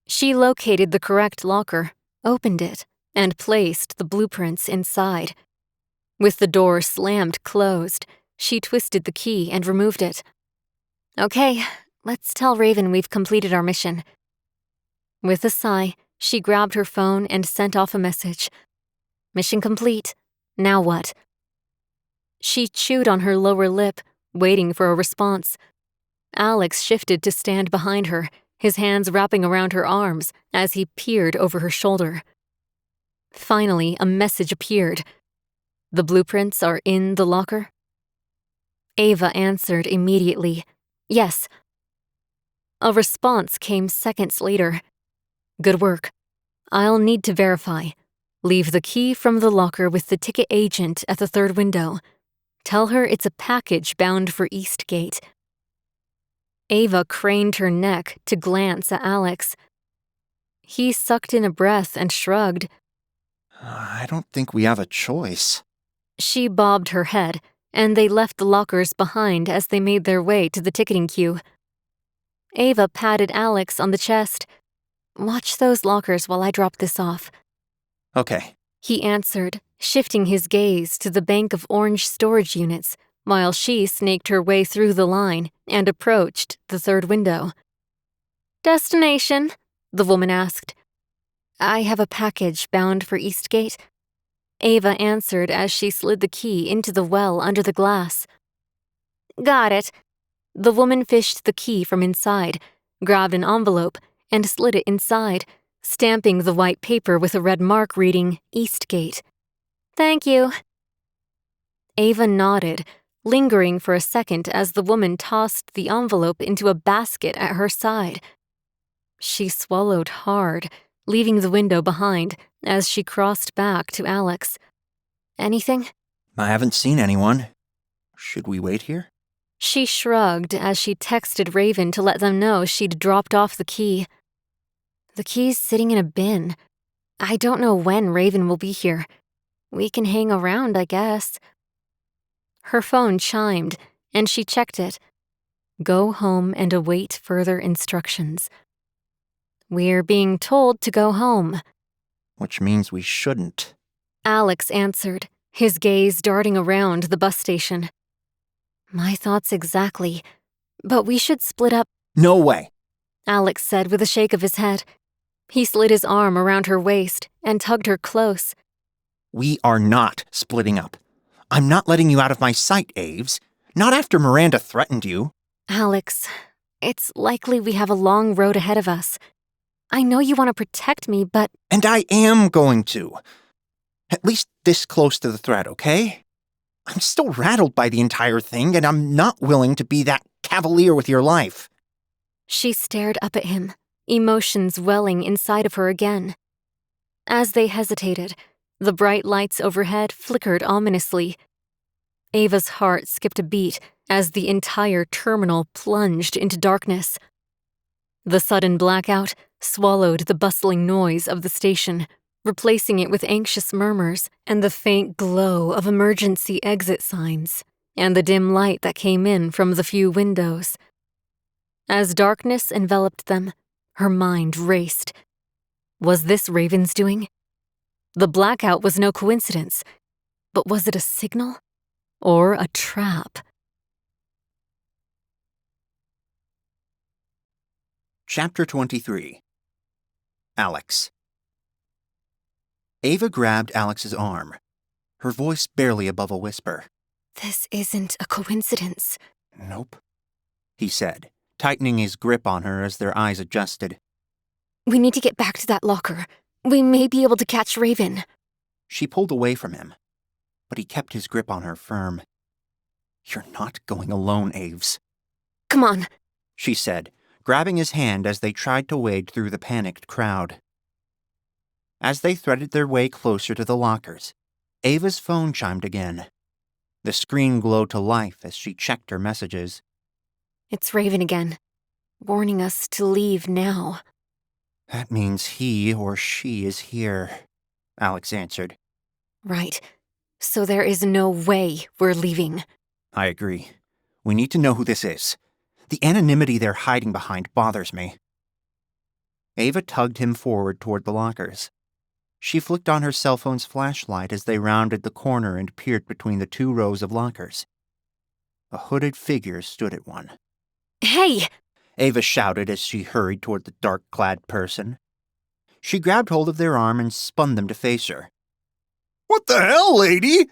She located the correct locker, opened it, and placed the blueprints inside. With the door slammed closed, she twisted the key and removed it. Okay, let's tell Raven we've completed our mission. With a sigh, she grabbed her phone and sent off a message. Mission complete. Now what? She chewed on her lower lip, waiting for a response. Alex shifted to stand behind her, his hands wrapping around her arms as he peered over her shoulder. Finally, a message appeared. The blueprints are in the locker? Ava answered immediately, yes. A response came seconds later. Good work. I'll need to verify. Leave the key from the locker with the ticket agent at the third window. Tell her it's a package bound for Eastgate. Ava craned her neck to glance at Alex. He sucked in a breath and shrugged. I don't think we have a choice. She bobbed her head, and they left the lockers behind as they made their way to the ticketing queue. Ava patted Alex on the chest. Watch those lockers while I drop this off. Okay. He answered, shifting his gaze to the bank of orange storage units, while she snaked her way through the line and approached the third window. Destination? The woman asked. I have a package bound for Eastgate. Ava answered as she slid the key into the well under the glass. Got it. The woman fished the key from inside, grabbed an envelope, and slid it inside, stamping the white paper with a red mark reading Eastgate. Thank you. Ava nodded, lingering for a second as the woman tossed the envelope into a basket at her side. She swallowed hard, leaving the window behind as she crossed back to Alex. Anything? I haven't seen anyone. Should we wait here? She shrugged as she texted Raven to let them know she'd dropped off the key. The key's sitting in a bin. I don't know when Raven will be here. We can hang around, I guess. Her phone chimed, and she checked it. Go home and await further instructions. We're being told to go home. Which means we shouldn't. Alex answered, his gaze darting around the bus station. My thoughts exactly. But we should split up. No way. Alex said with a shake of his head. He slid his arm around her waist and tugged her close. We are not splitting up. I'm not letting you out of my sight, Aves. Not after Miranda threatened you. Alex, it's likely we have a long road ahead of us. I know you want to protect me, but... And I am going to. At least this close to the threat, okay? I'm still rattled by the entire thing, and I'm not willing to be that cavalier with your life. She stared up at him, emotions welling inside of her again. As they hesitated, the bright lights overhead flickered ominously. Ava's heart skipped a beat as the entire terminal plunged into darkness. The sudden blackout swallowed the bustling noise of the station, replacing it with anxious murmurs and the faint glow of emergency exit signs and the dim light that came in from the few windows. As darkness enveloped them, her mind raced. Was this Raven's doing? The blackout was no coincidence, but was it a signal or a trap? Chapter 23. Alex. Ava grabbed Alex's arm, her voice barely above a whisper. This isn't a coincidence. Nope, he said, tightening his grip on her as their eyes adjusted. We need to get back to that locker. We may be able to catch Raven. She pulled away from him, but he kept his grip on her firm. You're not going alone, Aves. Come on, she said, grabbing his hand as they tried to wade through the panicked crowd. As they threaded their way closer to the lockers, Ava's phone chimed again. The screen glowed to life as she checked her messages. It's Raven again, warning us to leave now. That means he or she is here, Alex answered. Right. So there is no way we're leaving. I agree. We need to know who this is. The anonymity they're hiding behind bothers me. Ava tugged him forward toward the lockers. She flicked on her cell phone's flashlight as they rounded the corner and peered between the 2 rows of lockers. A hooded figure stood at one. Hey! Ava shouted as she hurried toward the dark-clad person. She grabbed hold of their arm and spun them to face her. What the hell, lady?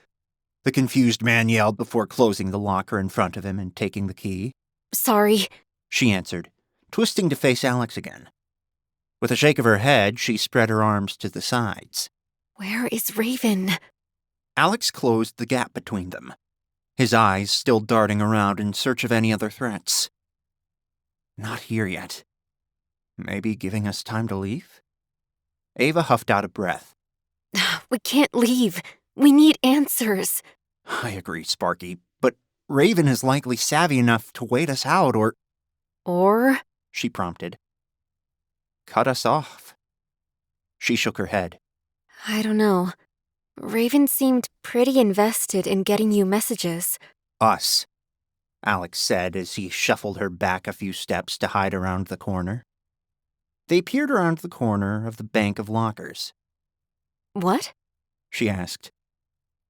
The confused man yelled before closing the locker in front of him and taking the key. Sorry. She answered, twisting to face Alex again. With a shake of her head, she spread her arms to the sides. Where is Raven? Alex closed the gap between them, his eyes still darting around in search of any other threats. Not here yet. Maybe giving us time to leave? Ava huffed out a breath. We can't leave. We need answers. I agree, Sparky, but Raven is likely savvy enough to wait us out Or? She prompted. Cut us off. She shook her head. I don't know. Raven seemed pretty invested in getting you messages. Us, Alex said as he shuffled her back a few steps to hide around the corner. They peered around the corner of the bank of lockers. What? She asked.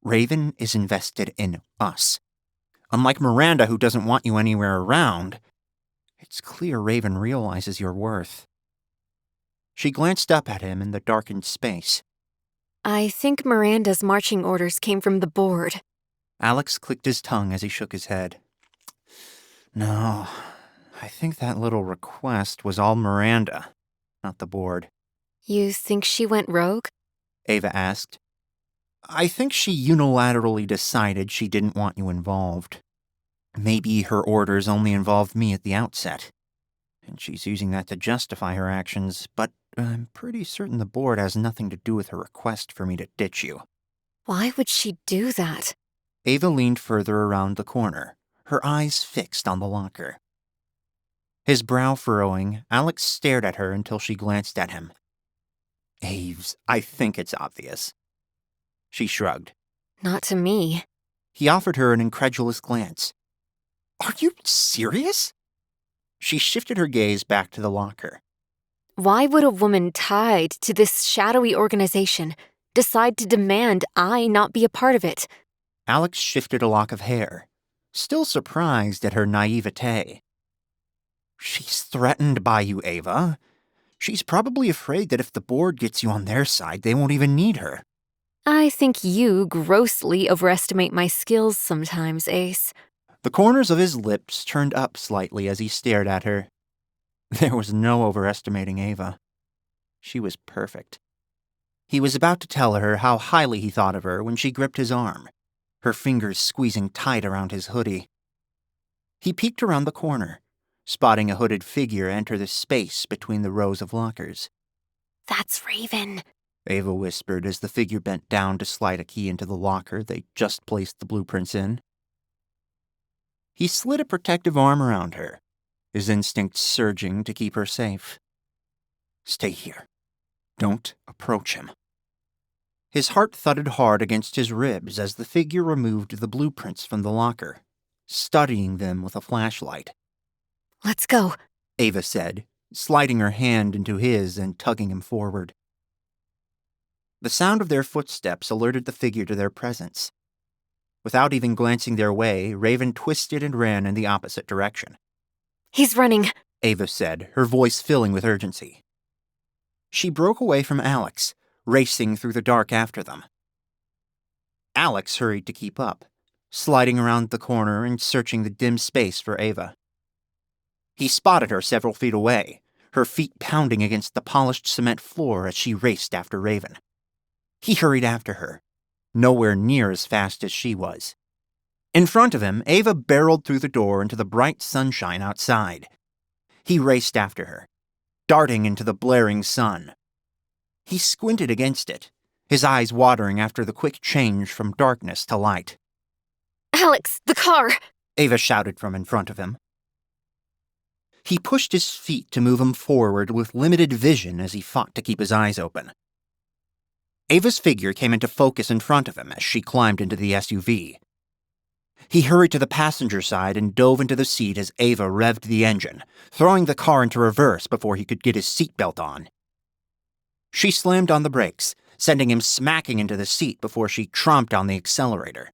Raven is invested in us. Unlike Miranda, who doesn't want you anywhere around, it's clear Raven realizes your worth. She glanced up at him in the darkened space. I think Miranda's marching orders came from the board. Alex clicked his tongue as he shook his head. No, I think that little request was all Miranda, not the board. You think she went rogue? Ava asked. I think she unilaterally decided she didn't want you involved. Maybe her orders only involved me at the outset, and she's using that to justify her actions, but I'm pretty certain the board has nothing to do with her request for me to ditch you. Why would she do that? Ava leaned further around the corner, her eyes fixed on the locker. His brow furrowing, Alex stared at her until she glanced at him. Aves, I think it's obvious. She shrugged. Not to me. He offered her an incredulous glance. Are you serious? She shifted her gaze back to the locker. Why would a woman tied to this shadowy organization decide to demand I not be a part of it? Alex shifted a lock of hair, still surprised at her naivete. She's threatened by you, Ava. She's probably afraid that if the board gets you on their side, they won't even need her. I think you grossly overestimate my skills sometimes, Ace. The corners of his lips turned up slightly as he stared at her. There was no overestimating Ava. She was perfect. He was about to tell her how highly he thought of her when she gripped his arm, her fingers squeezing tight around his hoodie. He peeked around the corner, spotting a hooded figure enter the space between the rows of lockers. That's Raven, Ava whispered as the figure bent down to slide a key into the locker they just placed the blueprints in. He slid a protective arm around her, his instincts surging to keep her safe. Stay here. Don't approach him. His heart thudded hard against his ribs as the figure removed the blueprints from the locker, studying them with a flashlight. Let's go, Ava said, sliding her hand into his and tugging him forward. The sound of their footsteps alerted the figure to their presence. Without even glancing their way, Raven twisted and ran in the opposite direction. He's running, Ava said, her voice filling with urgency. She broke away from Alex, racing through the dark after them. Alex hurried to keep up, sliding around the corner and searching the dim space for Ava. He spotted her several feet away, her feet pounding against the polished cement floor as she raced after Raven. He hurried after her, nowhere near as fast as she was. In front of him, Ava barreled through the door into the bright sunshine outside. He raced after her, darting into the blaring sun. He squinted against it, his eyes watering after the quick change from darkness to light. Alex, the car! Ava shouted from in front of him. He pushed his feet to move him forward with limited vision as he fought to keep his eyes open. Ava's figure came into focus in front of him as she climbed into the SUV. He hurried to the passenger side and dove into the seat as Ava revved the engine, throwing the car into reverse before he could get his seatbelt on. She slammed on the brakes, sending him smacking into the seat before she tromped on the accelerator.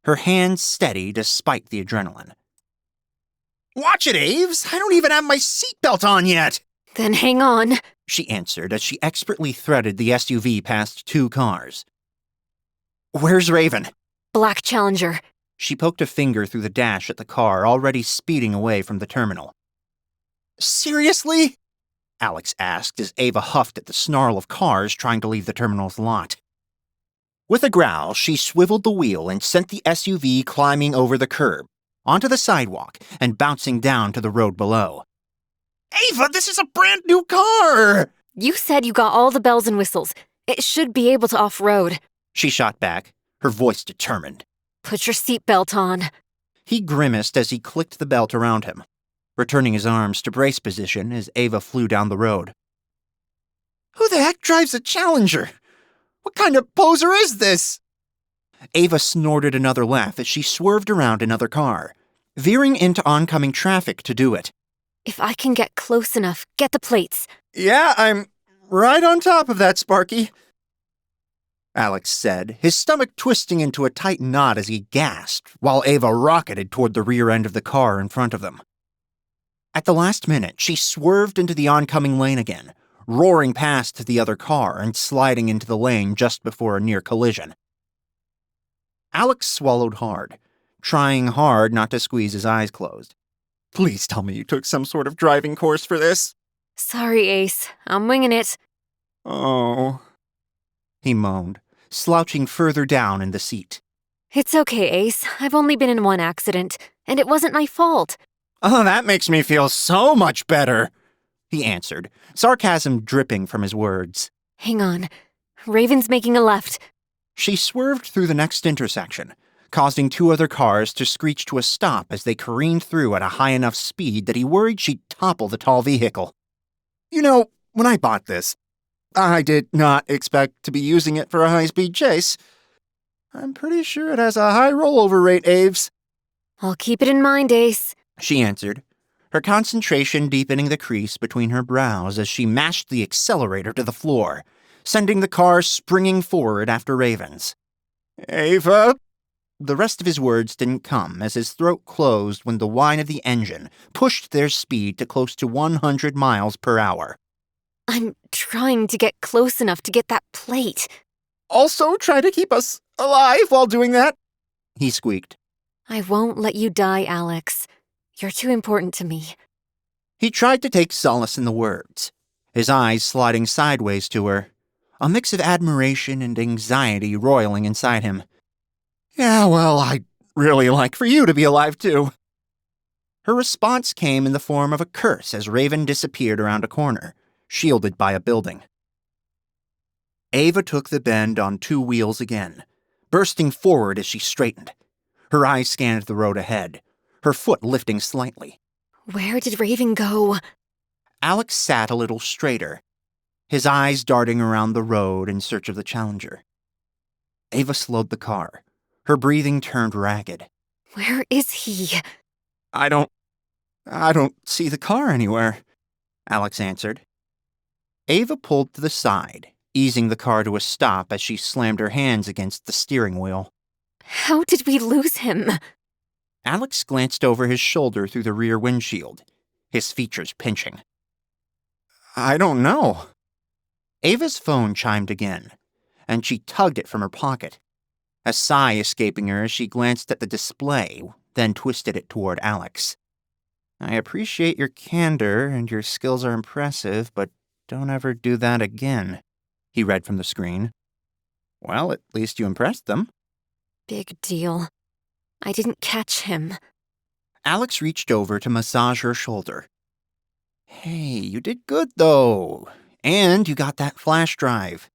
Her hands steady despite the adrenaline. Watch it, Aves! I don't even have my seatbelt on yet! Then hang on, She answered as she expertly threaded the SUV past 2 cars. Where's Raven? Black Challenger. She poked a finger through the dash at the car already speeding away from the terminal. Seriously? Alex asked as Ava huffed at the snarl of cars trying to leave the terminal's lot. With a growl, she swiveled the wheel and sent the SUV climbing over the curb, onto the sidewalk, and bouncing down to the road below. Ava, this is a brand new car! You said you got all the bells and whistles. It should be able to off-road. She shot back, her voice determined. Put your seatbelt on. He grimaced as he clicked the belt around him, returning his arms to brace position as Ava flew down the road. Who the heck drives a Challenger? What kind of poser is this? Ava snorted another laugh as she swerved around another car, veering into oncoming traffic to do it. If I can get close enough, get the plates. Yeah, I'm right on top of that, Sparky. Alex said, his stomach twisting into a tight knot as he gasped, while Ava rocketed toward the rear end of the car in front of them. At the last minute, she swerved into the oncoming lane again, roaring past the other car and sliding into the lane just before a near collision. Alex swallowed hard, trying hard not to squeeze his eyes closed. Please tell me you took some sort of driving course for this. Sorry, Ace. I'm winging it. Oh, He moaned, slouching further down in the seat. It's okay, Ace. I've only been in one accident, and it wasn't my fault. Oh, that makes me feel so much better. He answered, sarcasm dripping from his words. Hang on. Raven's making a left. She swerved through the next intersection, causing 2 other cars to screech to a stop as they careened through at a high enough speed that he worried she'd topple the tall vehicle. You know, when I bought this, I did not expect to be using it for a high-speed chase. I'm pretty sure it has a high rollover rate, Aves. I'll keep it in mind, Ace. She answered, her concentration deepening the crease between her brows as she mashed the accelerator to the floor, sending the car springing forward after Raven's. Ava? The rest of his words didn't come as his throat closed when the whine of the engine pushed their speed to close to 100 miles per hour. I'm trying to get close enough to get that plate. Also try to keep us alive while doing that? He squeaked. I won't let you die, Alex. You're too important to me. He tried to take solace in the words, his eyes sliding sideways to her, a mix of admiration and anxiety roiling inside him. Yeah, well, I'd really like for you to be alive, too. Her response came in the form of a curse as Raven disappeared around a corner, shielded by a building. Ava took the bend on 2 wheels again, bursting forward as she straightened. Her eyes scanned the road ahead, her foot lifting slightly. Where did Raven go? Alex sat a little straighter, his eyes darting around the road in search of the Challenger. Ava slowed the car, her breathing turned ragged. Where is he? I don't see the car anywhere, Alex answered. Ava pulled to the side, easing the car to a stop as she slammed her hands against the steering wheel. How did we lose him? Alex glanced over his shoulder through the rear windshield, his features pinching. I don't know. Ava's phone chimed again, and she tugged it from her pocket, a sigh escaping her as she glanced at the display, then twisted it toward Alex. I appreciate your candor and your skills are impressive, but don't ever do that again, he read from the screen. Well, at least you impressed them. Big deal. I didn't catch him. Alex reached over to massage her shoulder. Hey, you did good, though. And you got that flash drive.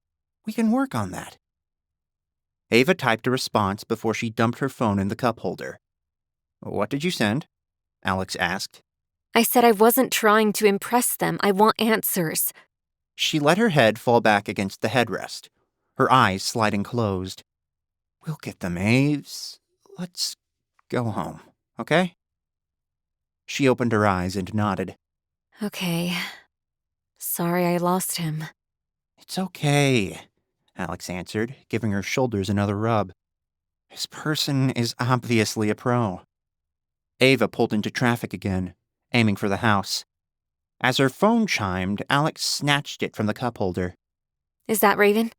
We can work on that. Ava typed a response before she dumped her phone in the cup holder. What did you send? Alex asked. I said I wasn't trying to impress them. I want answers. She let her head fall back against the headrest, her eyes sliding closed. We'll get them, Aves. let's go home, okay? She opened her eyes and nodded. Okay. Sorry I lost him. It's okay, Alex answered, giving her shoulders another rub. This person is obviously a pro. Ava pulled into traffic again, aiming for the house. As her phone chimed, Alex snatched it from the cup holder. Is that Raven?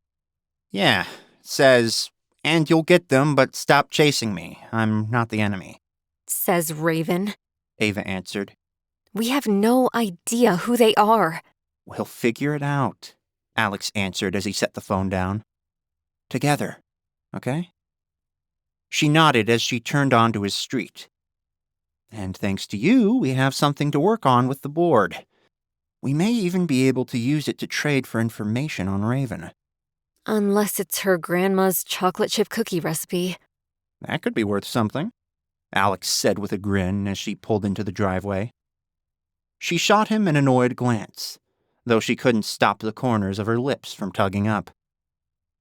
Yeah, says, and you'll get them, but stop chasing me. I'm not the enemy. Says Raven. Ava answered. We have no idea who they are. We'll figure it out, Alex answered as he set the phone down. Together, okay? She nodded as she turned onto his street. And thanks to you, we have something to work on with the board. We may even be able to use it to trade for information on Raven. Unless it's her grandma's chocolate chip cookie recipe. That could be worth something, Alex said with a grin as she pulled into the driveway. She shot him an annoyed glance, though she couldn't stop the corners of her lips from tugging up.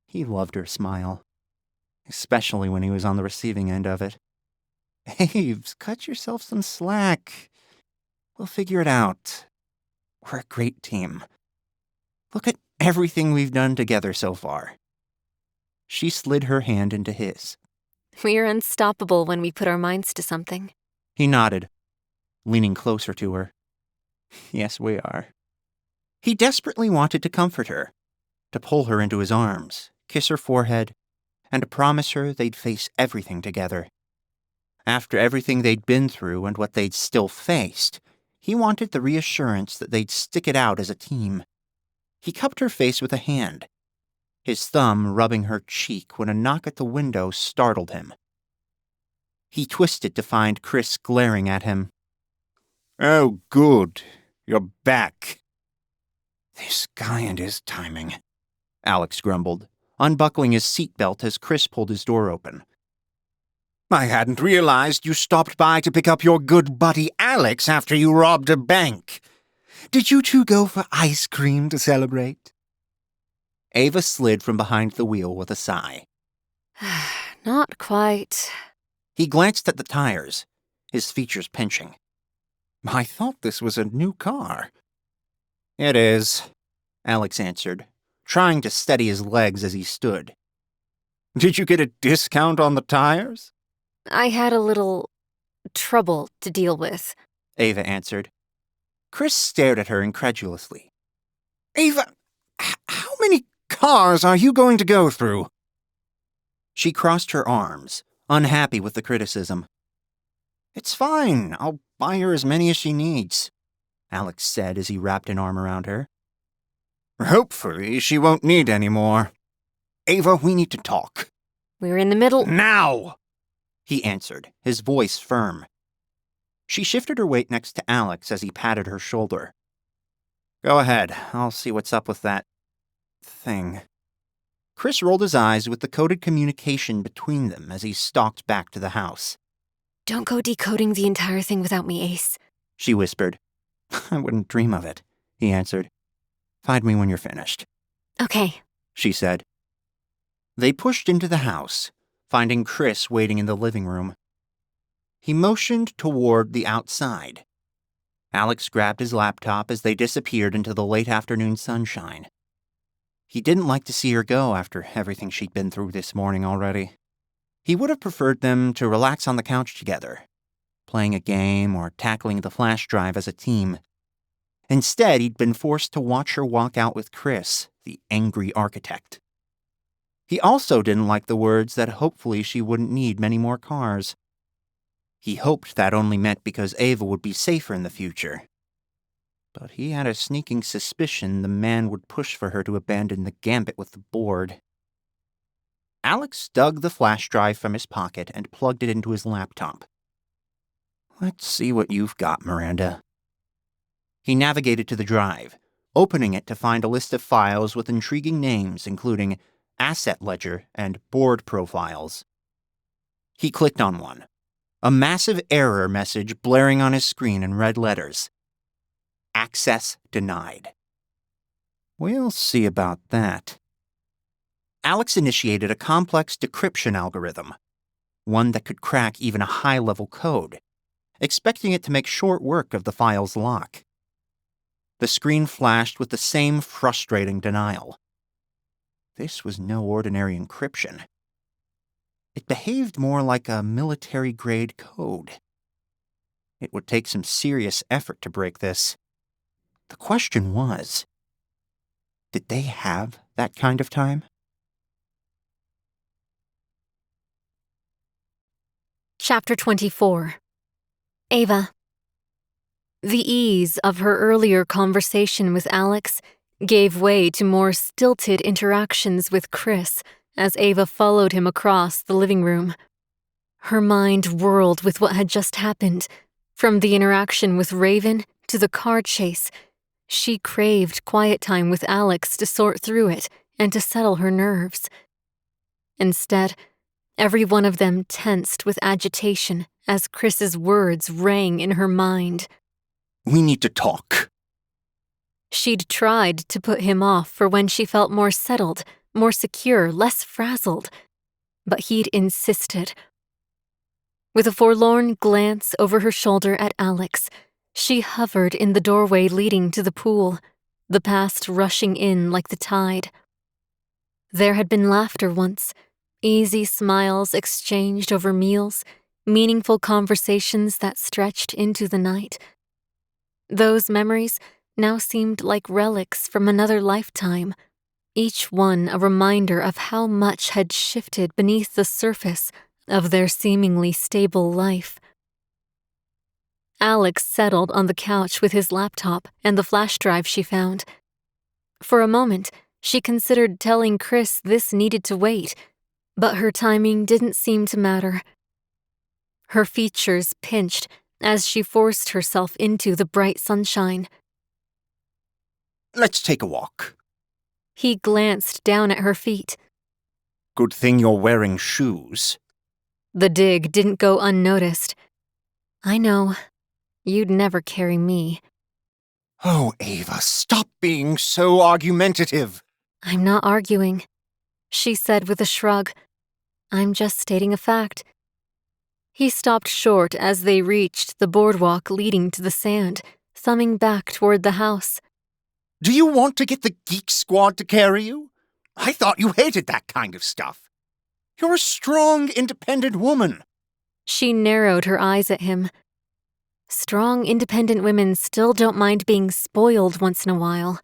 He loved her smile, especially when he was on the receiving end of it. Aves, cut yourself some slack. We'll figure it out. We're a great team. Look at everything we've done together so far. She slid her hand into his. We're unstoppable when we put our minds to something. He nodded, leaning closer to her. Yes, we are. He desperately wanted to comfort her, to pull her into his arms, kiss her forehead, and to promise her they'd face everything together. After everything they'd been through and what they'd still faced, he wanted the reassurance that they'd stick it out as a team. He cupped her face with a hand, his thumb rubbing her cheek when a knock at the window startled him. He twisted to find Chris glaring at him. Oh, good. You're back. This guy and his timing, Alex grumbled, unbuckling his seatbelt as Chris pulled his door open. I hadn't realized you stopped by to pick up your good buddy Alex after you robbed a bank. Did you two go for ice cream to celebrate? Ava slid from behind the wheel with a sigh. Not quite. He glanced at the tires, his features pinching. I thought this was a new car. It is, Alex answered, trying to steady his legs as he stood. Did you get a discount on the tires? I had a little trouble to deal with, Ava answered. Chris stared at her incredulously. Ava, how many cars are you going to go through? She crossed her arms, unhappy with the criticism. It's fine. I'll buy her as many as she needs, Alex said as he wrapped an arm around her. Hopefully she won't need any more. Ava, we need to talk. We're in the middle. Now! He answered, his voice firm. She shifted her weight next to Alex as he patted her shoulder. Go ahead. I'll see what's up with that thing. Chris rolled his eyes with the coded communication between them as he stalked back to the house. Don't go decoding the entire thing without me, Ace, she whispered. I wouldn't dream of it, he answered. Find me when you're finished. Okay, she said. They pushed into the house, finding Chris waiting in the living room. He motioned toward the outside. Alex grabbed his laptop as they disappeared into the late afternoon sunshine. He didn't like to see her go after everything she'd been through this morning already. He would have preferred them to relax on the couch together, playing a game or tackling the flash drive as a team. Instead, he'd been forced to watch her walk out with Chris, the angry architect. He also didn't like the words that hopefully she wouldn't need many more cars. He hoped that only meant because Ava would be safer in the future. But he had a sneaking suspicion the man would push for her to abandon the gambit with the board. Alex dug the flash drive from his pocket and plugged it into his laptop. Let's see what you've got, Miranda. He navigated to the drive, opening it to find a list of files with intriguing names including Asset Ledger and Board Profiles. He clicked on one, a massive error message blaring on his screen in red letters. Access denied. We'll see about that. Alex initiated a complex decryption algorithm. one that could crack even a high-level code, expecting it to make short work of the file's lock. The screen flashed with the same frustrating denial. This was no ordinary encryption. It behaved more like a military-grade code. It would take some serious effort to break this. The question was, did they have that kind of time? Chapter 24. Ava. The ease of her earlier conversation with Alex gave way to more stilted interactions with Chris as Ava followed him across the living room. Her mind whirled with what had just happened, from the interaction with Raven to the car chase. She craved quiet time with Alex to sort through it and to settle her nerves. Instead, every one of them tensed with agitation as Chris's words rang in her mind. We need to talk. She'd tried to put him off for when she felt more settled, more secure, less frazzled. But he'd insisted. With a forlorn glance over her shoulder at Alex, she hovered in the doorway leading to the pool, the past rushing in like the tide. There had been laughter once, easy smiles exchanged over meals, meaningful conversations that stretched into the night. Those memories now seemed like relics from another lifetime, each one a reminder of how much had shifted beneath the surface of their seemingly stable life. Alex settled on the couch with his laptop and the flash drive she found. For a moment, she considered telling Chris this needed to wait, but her timing didn't seem to matter. Her features pinched as she forced herself into the bright sunshine. Let's take a walk. He glanced down at her feet. Good thing you're wearing shoes. The dig didn't go unnoticed. I know. You'd never carry me. Oh, Ava, stop being so argumentative. I'm not arguing, she said with a shrug. I'm just stating a fact. He stopped short as they reached the boardwalk leading to the sand, thumbing back toward the house. Do you want to get the geek squad to carry you? I thought you hated that kind of stuff. You're a strong, independent woman. She narrowed her eyes at him. Strong, independent women still don't mind being spoiled once in a while.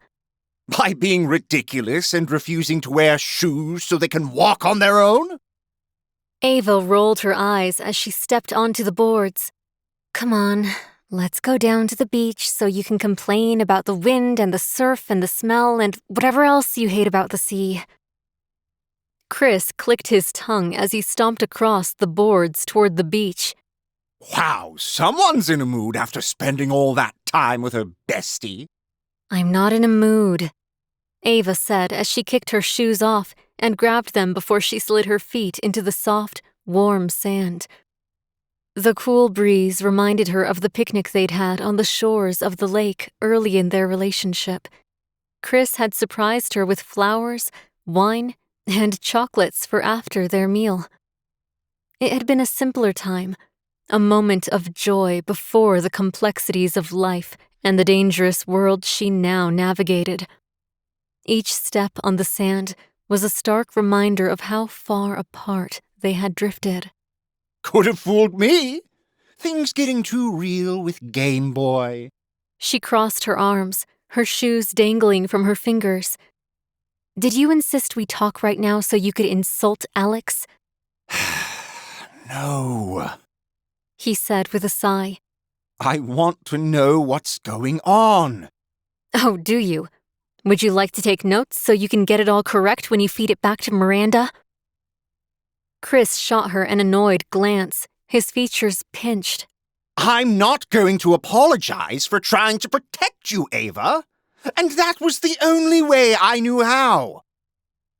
By being ridiculous and refusing to wear shoes so they can walk on their own? Ava rolled her eyes as she stepped onto the boards. Come on, let's go down to the beach so you can complain about the wind and the surf and the smell and whatever else you hate about the sea. Chris clicked his tongue as he stomped across the boards toward the beach. Wow, someone's in a mood after spending all that time with her bestie. I'm not in a mood, Ava said as she kicked her shoes off and grabbed them before she slid her feet into the soft, warm sand. The cool breeze reminded her of the picnic they'd had on the shores of the lake early in their relationship. Chris had surprised her with flowers, wine, and chocolates for after their meal. It had been a simpler time, a moment of joy before the complexities of life and the dangerous world she now navigated. Each step on the sand was a stark reminder of how far apart they had drifted. Could have fooled me. Things getting too real with Game Boy. She crossed her arms, her shoes dangling from her fingers. Did you insist we talk right now so you could insult Alex? No, he said with a sigh. I want to know what's going on. Oh, do you? Would you like to take notes so you can get it all correct when you feed it back to Miranda? Chris shot her an annoyed glance, his features pinched. I'm not going to apologize for trying to protect you, Ava. And that was the only way I knew how.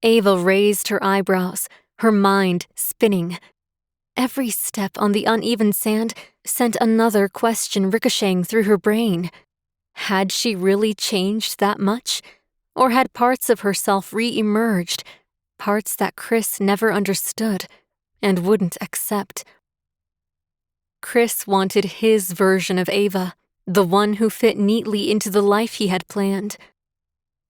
Ava raised her eyebrows, her mind spinning. Every step on the uneven sand sent another question ricocheting through her brain. Had she really changed that much? Or had parts of herself re-emerged, parts that Chris never understood, and wouldn't accept. Chris wanted his version of Ava, the one who fit neatly into the life he had planned.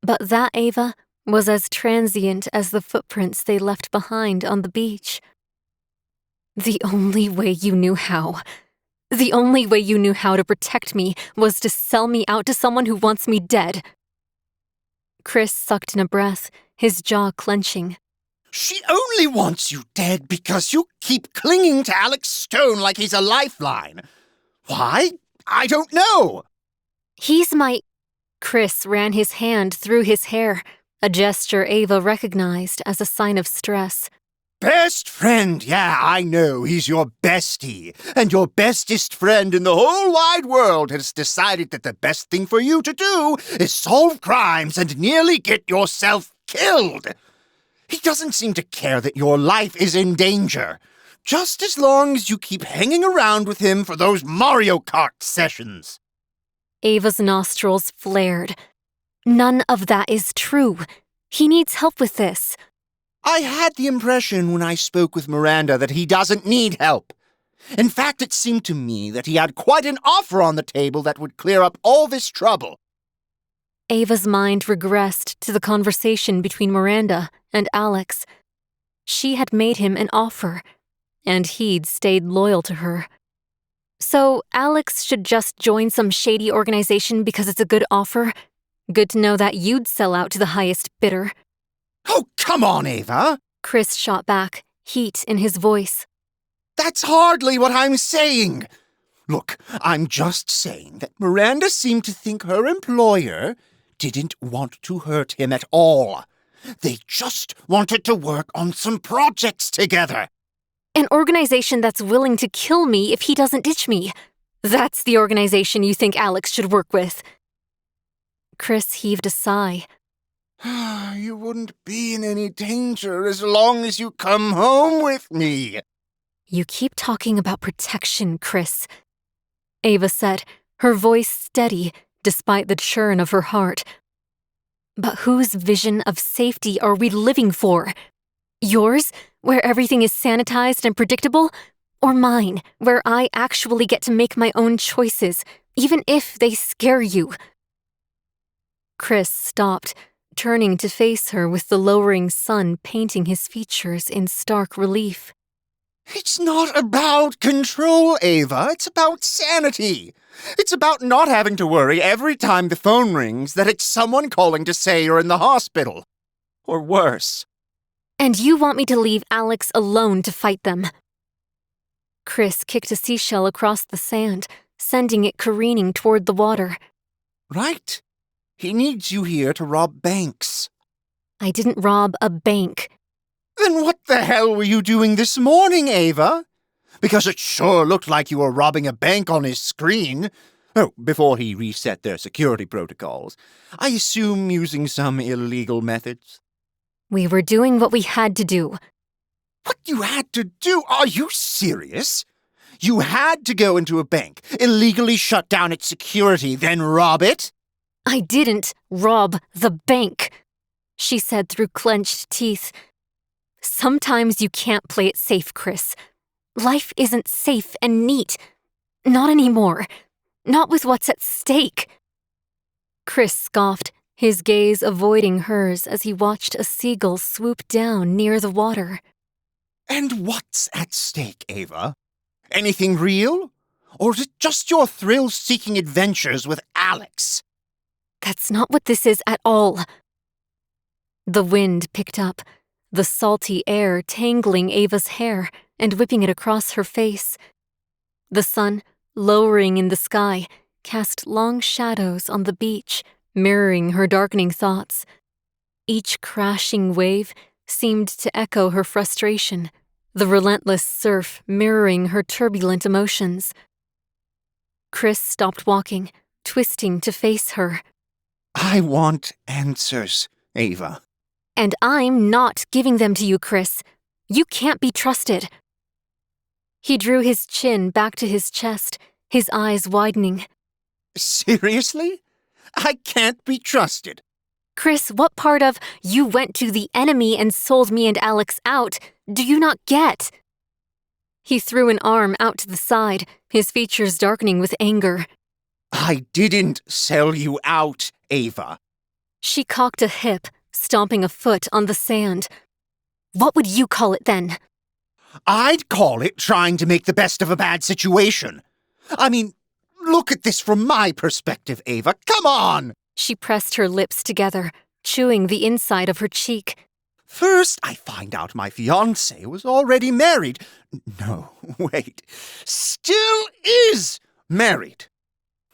But that Ava was as transient as the footprints they left behind on the beach. The only way you knew how to protect me was to sell me out to someone who wants me dead. Chris sucked in a breath, his jaw clenching. She only wants you dead because you keep clinging to Alex Stone like he's a lifeline. Why? I don't know. He's my... Chris ran his hand through his hair, a gesture Ava recognized as a sign of stress. Best friend, yeah, I know, he's your bestie. And your bestest friend in the whole wide world has decided that the best thing for you to do is solve crimes and nearly get yourself killed. He doesn't seem to care that your life is in danger, just as long as you keep hanging around with him for those Mario Kart sessions. Ava's nostrils flared. None of that is true. He needs help with this. I had the impression when I spoke with Miranda that he doesn't need help. In fact, it seemed to me that he had quite an offer on the table that would clear up all this trouble. Ava's mind regressed to the conversation between Miranda and Alex. She had made him an offer, and he'd stayed loyal to her. So Alex should just join some shady organization because it's a good offer? Good to know that you'd sell out to the highest bidder. Oh, come on, Ava! Chris shot back, heat in his voice. That's hardly what I'm saying. Look, I'm just saying that Miranda seemed to think her employer didn't want to hurt him at all. They just wanted to work on some projects together. An organization that's willing to kill me if he doesn't ditch me. That's the organization you think Alex should work with. Chris heaved a sigh. You wouldn't be in any danger as long as you come home with me. You keep talking about protection, Chris. Ava said, her voice steady despite the churn of her heart. But whose vision of safety are we living for? Yours, where everything is sanitized and predictable? Or mine, where I actually get to make my own choices, even if they scare you? Chris stopped, turning to face her with the lowering sun painting his features in stark relief. It's not about control, Ava. It's about sanity. It's about not having to worry every time the phone rings that it's someone calling to say you're in the hospital. Or worse. And you want me to leave Alex alone to fight them? Chris kicked a seashell across the sand, sending it careening toward the water. Right. He needs you here to rob banks. I didn't rob a bank. Then what the hell were you doing this morning, Ava? Because it sure looked like you were robbing a bank on his screen. Oh, before he reset their security protocols. I assume using some illegal methods. We were doing what we had to do. What you had to do? Are you serious? You had to go into a bank, illegally shut down its security, then rob it? I didn't rob the bank, she said through clenched teeth. Sometimes you can't play it safe, Chris. Life isn't safe and neat. Not anymore. Not with what's at stake. Chris scoffed, his gaze avoiding hers as he watched a seagull swoop down near the water. And what's at stake, Ava? Anything real? Or is it just your thrill-seeking adventures with Alex? That's not what this is at all. The wind picked up, the salty air tangling Ava's hair and whipping it across her face. The sun, lowering in the sky, cast long shadows on the beach, mirroring her darkening thoughts. Each crashing wave seemed to echo her frustration, the relentless surf mirroring her turbulent emotions. Chris stopped walking, twisting to face her. I want answers, Ava. And I'm not giving them to you, Chris. You can't be trusted. He drew his chin back to his chest, his eyes widening. Seriously? I can't be trusted. Chris, what part of "you went to the enemy and sold me and Alex out" do you not get? He threw an arm out to the side, his features darkening with anger. I didn't sell you out, Ava. She cocked a hip, stomping a foot on the sand. What would you call it then? I'd call it trying to make the best of a bad situation. I mean, look at this from my perspective, Ava. Come on! She pressed her lips together, chewing the inside of her cheek. First, I find out my fiancé was already married. No, wait. Still is married.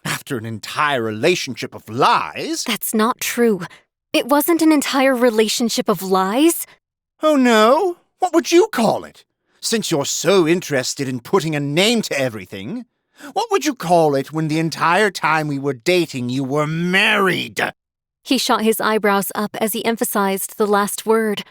After an entire relationship of lies. That's not true. It wasn't an entire relationship of lies. Oh, no? What would you call it? Since you're so interested in putting a name to everything, what would you call it when the entire time we were dating you were married? He shot his eyebrows up as he emphasized the last word.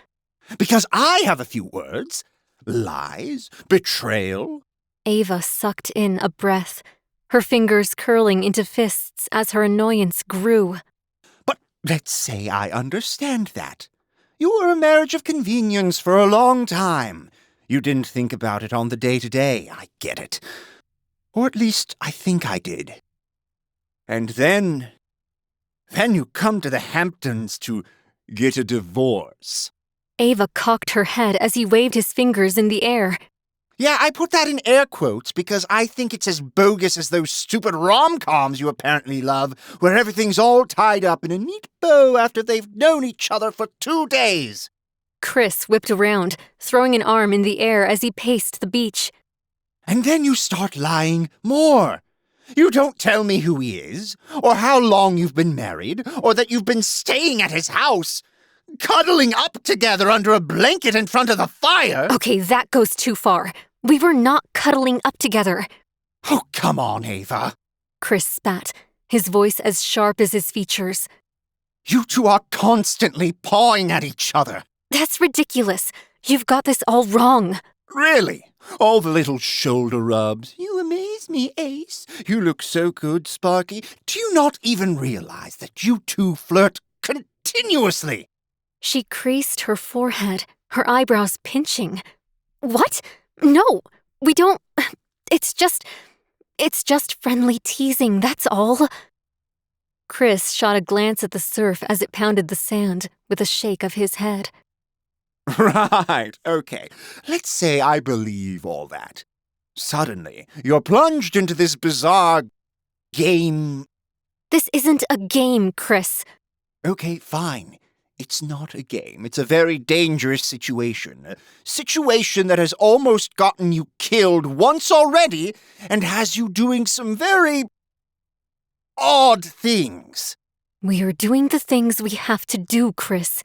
Because I have a few words. Lies, betrayal. Ava sucked in a breath, her fingers curling into fists as her annoyance grew. But let's say I understand that. You were a marriage of convenience for a long time. You didn't think about it on the day-to-day, I get it. Or at least I think I did. And then you come to the Hamptons to get a divorce. Ava cocked her head as he waved his fingers in the air. Yeah, I put that in air quotes because I think it's as bogus as those stupid rom-coms you apparently love, where everything's all tied up in a neat bow after they've known each other for 2 days. Chris whipped around, throwing an arm in the air as he paced the beach. And then you start lying more. You don't tell me who he is, or how long you've been married, or that you've been staying at his house, cuddling up together under a blanket in front of the fire. Okay, that goes too far. We were not cuddling up together. Oh, come on, Ava. Chris spat, his voice as sharp as his features. You two are constantly pawing at each other. That's ridiculous. You've got this all wrong. Really? All the little shoulder rubs. You amaze me, Ace. You look so good, Sparky. Do you not even realize that you two flirt continuously? She creased her forehead, her eyebrows pinching. What? No, we don't. It's just friendly teasing, that's all. Chris shot a glance at the surf as it pounded the sand with a shake of his head. Right, okay. Let's say I believe all that. Suddenly, you're plunged into this bizarre game. This isn't a game, Chris. Okay, fine. It's not a game. It's a very dangerous situation. A situation that has almost gotten you killed once already and has you doing some very odd things. We are doing the things we have to do, Chris.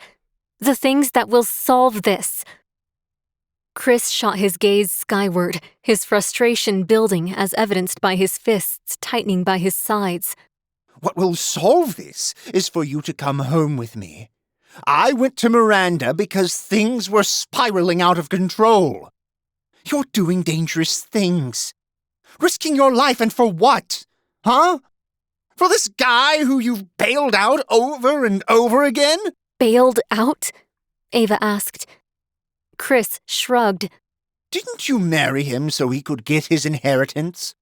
The things that will solve this. Chris shot his gaze skyward, his frustration building as evidenced by his fists tightening by his sides. What will solve this is for you to come home with me. I went to Miranda because things were spiraling out of control. You're doing dangerous things. Risking your life, and for what? Huh? For this guy who you've bailed out over and over again? Bailed out? Ava asked. Chris shrugged. Didn't you marry him so he could get his inheritance?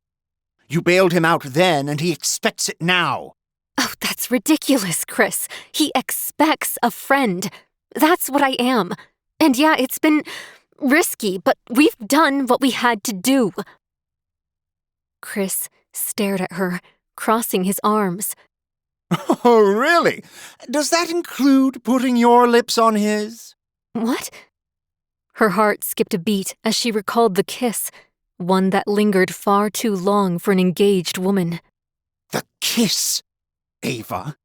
You bailed him out then, and he expects it now. Oh, that's ridiculous, Chris. He expects a friend. That's what I am. And yeah, it's been risky, but we've done what we had to do. Chris stared at her, crossing his arms. Oh, really? Does that include putting your lips on his? What? Her heart skipped a beat as she recalled the kiss, one that lingered far too long for an engaged woman. The kiss, Ava,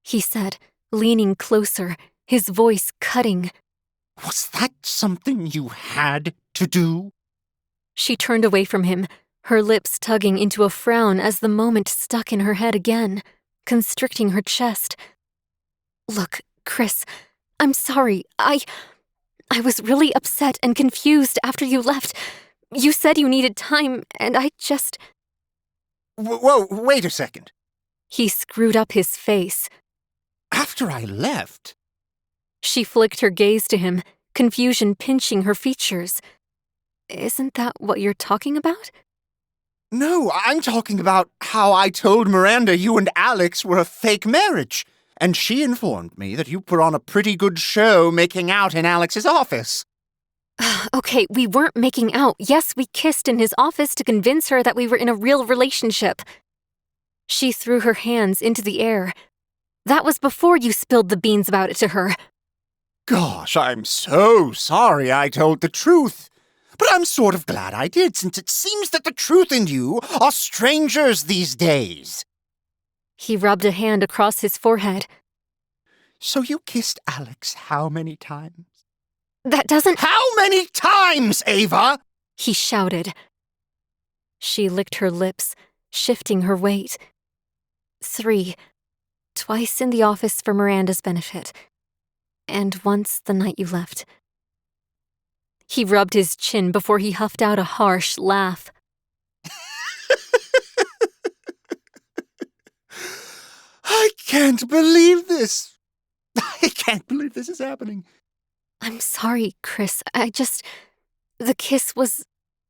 he said, leaning closer, his voice cutting. Was that something you had to do? She turned away from him, her lips tugging into a frown as the moment stuck in her head again, constricting her chest. Look, Chris, I'm sorry. I was really upset and confused after you left. You said you needed time, and I just... Whoa, wait a second. He screwed up his face. After I left? She flicked her gaze to him, confusion pinching her features. Isn't that what you're talking about? No, I'm talking about how I told Miranda you and Alex were a fake marriage, and she informed me that you put on a pretty good show making out in Alex's office. Okay, we weren't making out. Yes, we kissed in his office to convince her that we were in a real relationship. She threw her hands into the air. That was before you spilled the beans about it to her. Gosh, I'm so sorry I told the truth. But I'm sort of glad I did, since it seems that the truth and you are strangers these days. He rubbed a hand across his forehead. So you kissed Alex how many times? That doesn't— How many times, Ava? He shouted. She licked her lips, shifting her weight. 3. Twice in the office for Miranda's benefit. And once the night you left. He rubbed his chin before he huffed out a harsh laugh. I can't believe this. I can't believe this is happening. I'm sorry, Chris. The kiss was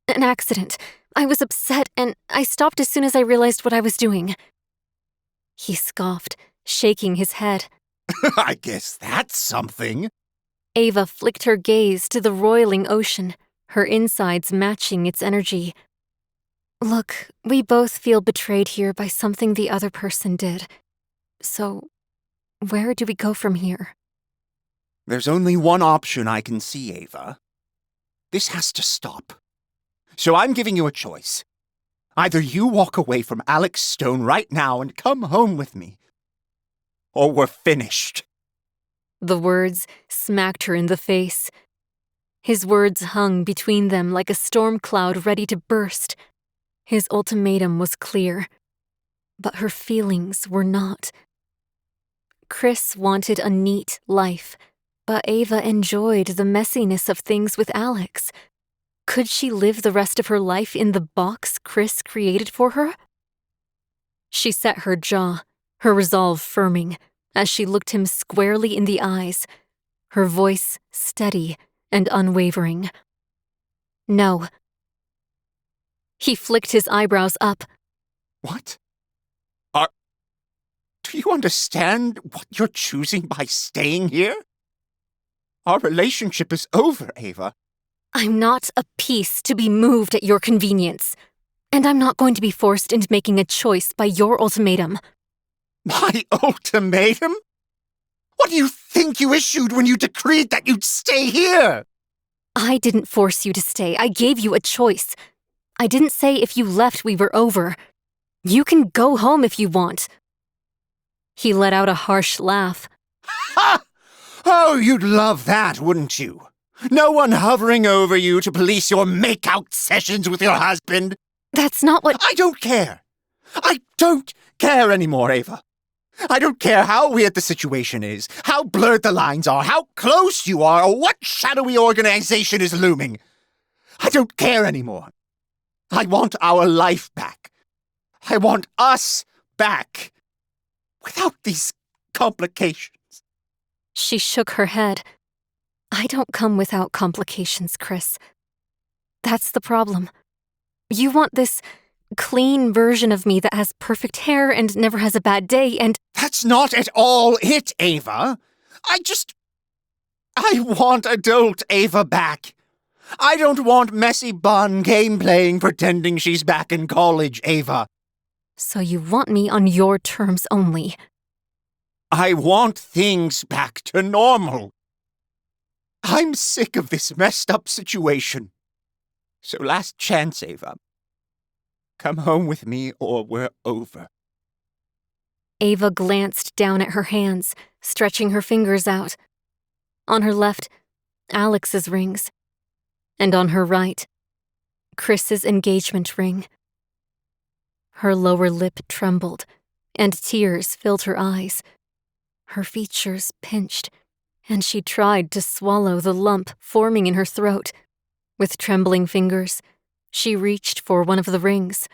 an accident. I was upset and I stopped as soon as I realized what I was doing. He scoffed, shaking his head. I guess that's something. Ava flicked her gaze to the roiling ocean, her insides matching its energy. Look, we both feel betrayed here by something the other person did. So, where do we go from here? There's only one option I can see, Ava. This has to stop. So I'm giving you a choice. Either you walk away from Alex Stone right now and come home with me, or we're finished. The words smacked her in the face. His words hung between them like a storm cloud ready to burst. His ultimatum was clear, but her feelings were not. Chris wanted a neat life, but Ava enjoyed the messiness of things with Alex. Could she live the rest of her life in the box Chris created for her? She set her jaw, her resolve firming, as she looked him squarely in the eyes, her voice steady and unwavering. No. He flicked his eyebrows up. What? Do you understand what you're choosing by staying here? Our relationship is over, Ava. I'm not a piece to be moved at your convenience, and I'm not going to be forced into making a choice by your ultimatum. My ultimatum? What do you think you issued when you decreed that you'd stay here? I didn't force you to stay. I gave you a choice. I didn't say if you left we were over. You can go home if you want. He let out a harsh laugh. Ha! Oh, you'd love that, wouldn't you? No one hovering over you to police your make-out sessions with your husband. That's not what— I don't care. I don't care anymore, Ava. I don't care how weird the situation is, how blurred the lines are, how close you are, or what shadowy organization is looming. I don't care anymore. I want our life back. I want us back. Without these complications. She shook her head. I don't come without complications, Chris. That's the problem. You want this clean version of me that has perfect hair and never has a bad day, and— That's not at all it, Ava. I want adult Ava back. I don't want messy bun game-playing pretending she's back in college, Ava. So you want me on your terms only? I want things back to normal. I'm sick of this messed up situation. So last chance, Ava. Come home with me or we're over. Ava glanced down at her hands, stretching her fingers out. On her left, Alex's rings. And on her right, Chris's engagement ring. Her lower lip trembled, and tears filled her eyes. Her features pinched, and she tried to swallow the lump forming in her throat. With trembling fingers, she reached for one of the rings.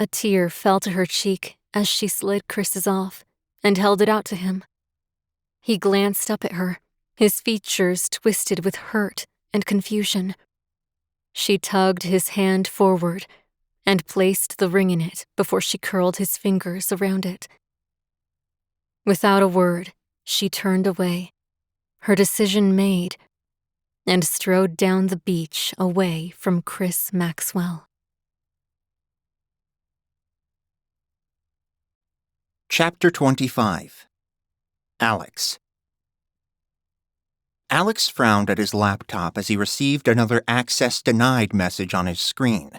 A tear fell to her cheek as she slid Chris's off and held it out to him. He glanced up at her, his features twisted with hurt and confusion. She tugged his hand forward and placed the ring in it before she curled his fingers around it. Without a word, she turned away, her decision made, and strode down the beach away from Chris Maxwell. Chapter 25. Alex. Alex frowned at his laptop as he received another access denied message on his screen.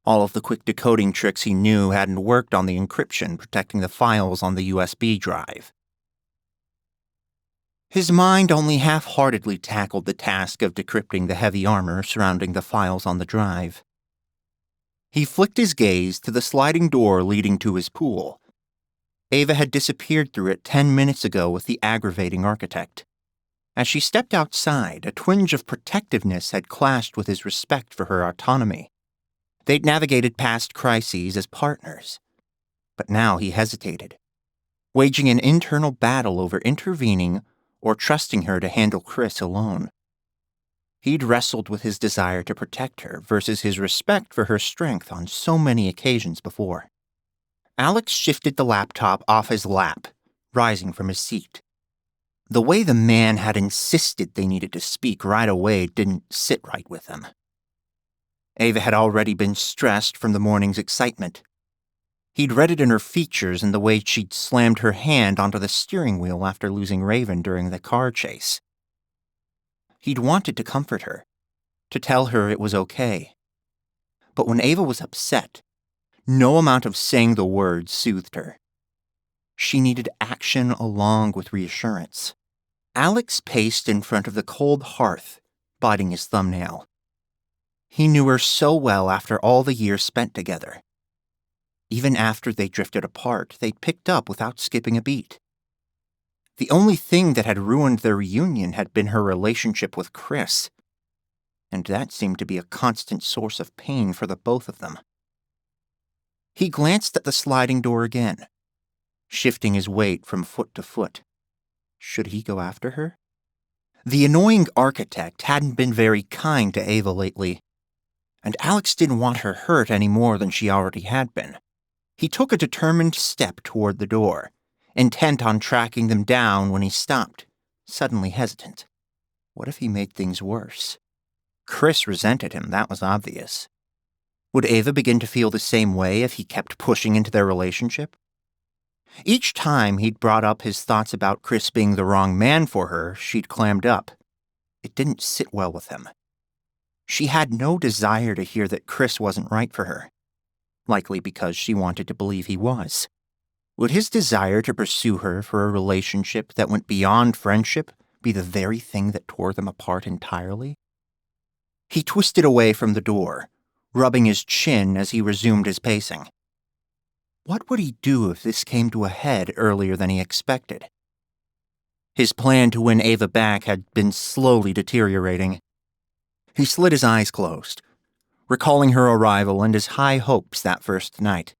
All of the quick decoding tricks he knew hadn't worked on the encryption protecting the files on the USB drive. His mind only half-heartedly tackled the task of decrypting the heavy armor surrounding the files on the drive. He flicked his gaze to the sliding door leading to his pool. Ava had disappeared through it 10 minutes ago with the aggravating architect. As she stepped outside, a twinge of protectiveness had clashed with his respect for her autonomy. They'd navigated past crises as partners. But now he hesitated, waging an internal battle over intervening or trusting her to handle Chris alone. He'd wrestled with his desire to protect her versus his respect for her strength on so many occasions before. Alex shifted the laptop off his lap, rising from his seat. The way the man had insisted they needed to speak right away didn't sit right with him. Ava had already been stressed from the morning's excitement. He'd read it in her features and the way she'd slammed her hand onto the steering wheel after losing Raven during the car chase. He'd wanted to comfort her, to tell her it was okay. But when Ava was upset, no amount of saying the words soothed her. She needed action along with reassurance. Alex paced in front of the cold hearth, biting his thumbnail. He knew her so well after all the years spent together. Even after they drifted apart, they'd picked up without skipping a beat. The only thing that had ruined their reunion had been her relationship with Chris, and that seemed to be a constant source of pain for the both of them. He glanced at the sliding door again, shifting his weight from foot to foot. Should he go after her? The annoying architect hadn't been very kind to Ava lately, and Alex didn't want her hurt any more than she already had been. He took a determined step toward the door, intent on tracking them down when he stopped, suddenly hesitant. What if he made things worse? Chris resented him, that was obvious. Would Ava begin to feel the same way if he kept pushing into their relationship? Each time he'd brought up his thoughts about Chris being the wrong man for her, she'd clammed up. It didn't sit well with him. She had no desire to hear that Chris wasn't right for her, likely because she wanted to believe he was. Would his desire to pursue her for a relationship that went beyond friendship be the very thing that tore them apart entirely? He twisted away from the door, rubbing his chin as he resumed his pacing. What would he do if this came to a head earlier than he expected? His plan to win Ava back had been slowly deteriorating. He slid his eyes closed, recalling her arrival and his high hopes that first night.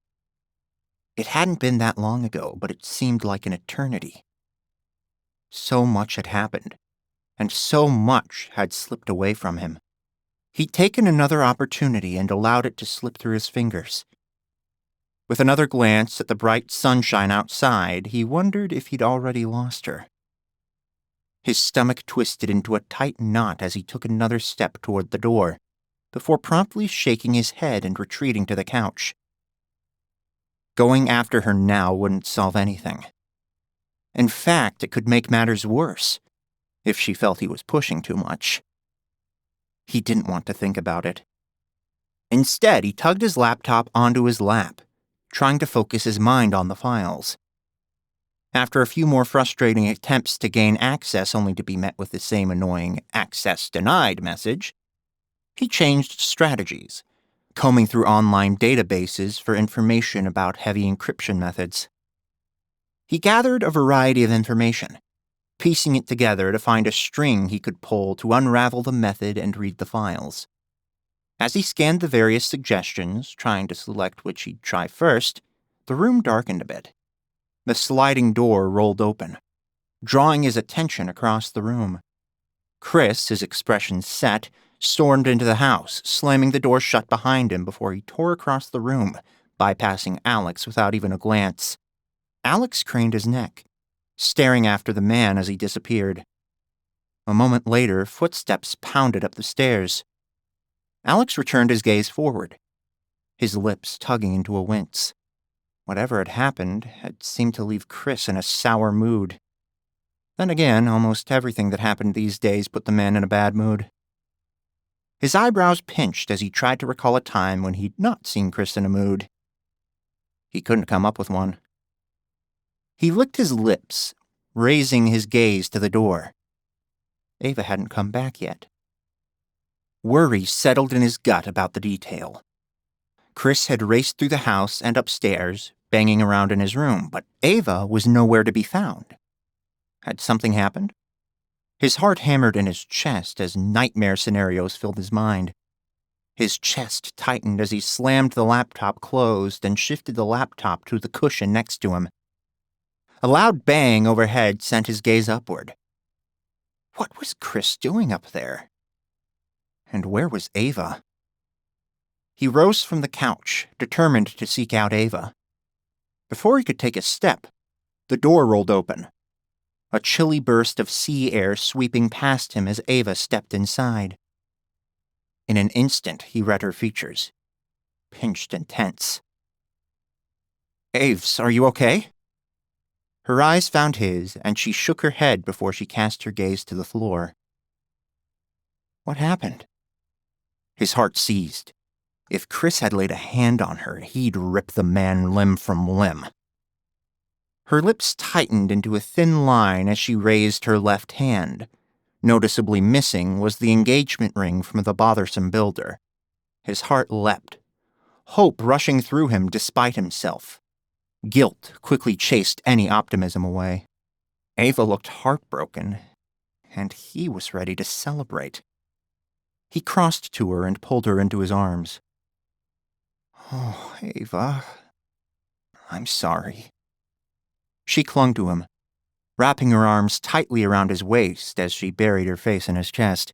It hadn't been that long ago, but it seemed like an eternity. So much had happened, and so much had slipped away from him. He'd taken another opportunity and allowed it to slip through his fingers. With another glance at the bright sunshine outside, he wondered if he'd already lost her. His stomach twisted into a tight knot as he took another step toward the door, before promptly shaking his head and retreating to the couch. Going after her now wouldn't solve anything. In fact, it could make matters worse, if she felt he was pushing too much. He didn't want to think about it. Instead, he tugged his laptop onto his lap, trying to focus his mind on the files. After a few more frustrating attempts to gain access only to be met with the same annoying "access denied" message, he changed strategies, combing through online databases for information about heavy encryption methods. He gathered a variety of information, piecing it together to find a string he could pull to unravel the method and read the files. As he scanned the various suggestions, trying to select which he'd try first, the room darkened a bit. The sliding door rolled open, drawing his attention across the room. Chris, his expression set, stormed into the house, slamming the door shut behind him before he tore across the room, bypassing Alex without even a glance. Alex craned his neck, staring after the man as he disappeared. A moment later, footsteps pounded up the stairs. Alex returned his gaze forward, his lips tugging into a wince. Whatever had happened had seemed to leave Chris in a sour mood. Then again, almost everything that happened these days put the man in a bad mood. His eyebrows pinched as he tried to recall a time when he'd not seen Chris in a mood. He couldn't come up with one. He licked his lips, raising his gaze to the door. Ava hadn't come back yet. Worry settled in his gut about the detail. Chris had raced through the house and upstairs, banging around in his room, but Ava was nowhere to be found. Had something happened? His heart hammered in his chest as nightmare scenarios filled his mind. His chest tightened as he slammed the laptop closed and shifted the laptop to the cushion next to him. A loud bang overhead sent his gaze upward. What was Chris doing up there? And where was Ava? He rose from the couch, determined to seek out Ava. Before he could take a step, the door rolled open. A chilly burst of sea air sweeping past him as Ava stepped inside. In an instant, he read her features, pinched and tense. "Aves, are you okay?" Her eyes found his, and she shook her head before she cast her gaze to the floor. What happened? His heart seized. If Chris had laid a hand on her, he'd rip the man limb from limb. Her lips tightened into a thin line as she raised her left hand. Noticeably missing was the engagement ring from the bothersome builder. His heart leapt, hope rushing through him despite himself. Guilt quickly chased any optimism away. Ava looked heartbroken, and he was ready to celebrate. He crossed to her and pulled her into his arms. "Oh, Ava, I'm sorry." She clung to him, wrapping her arms tightly around his waist as she buried her face in his chest.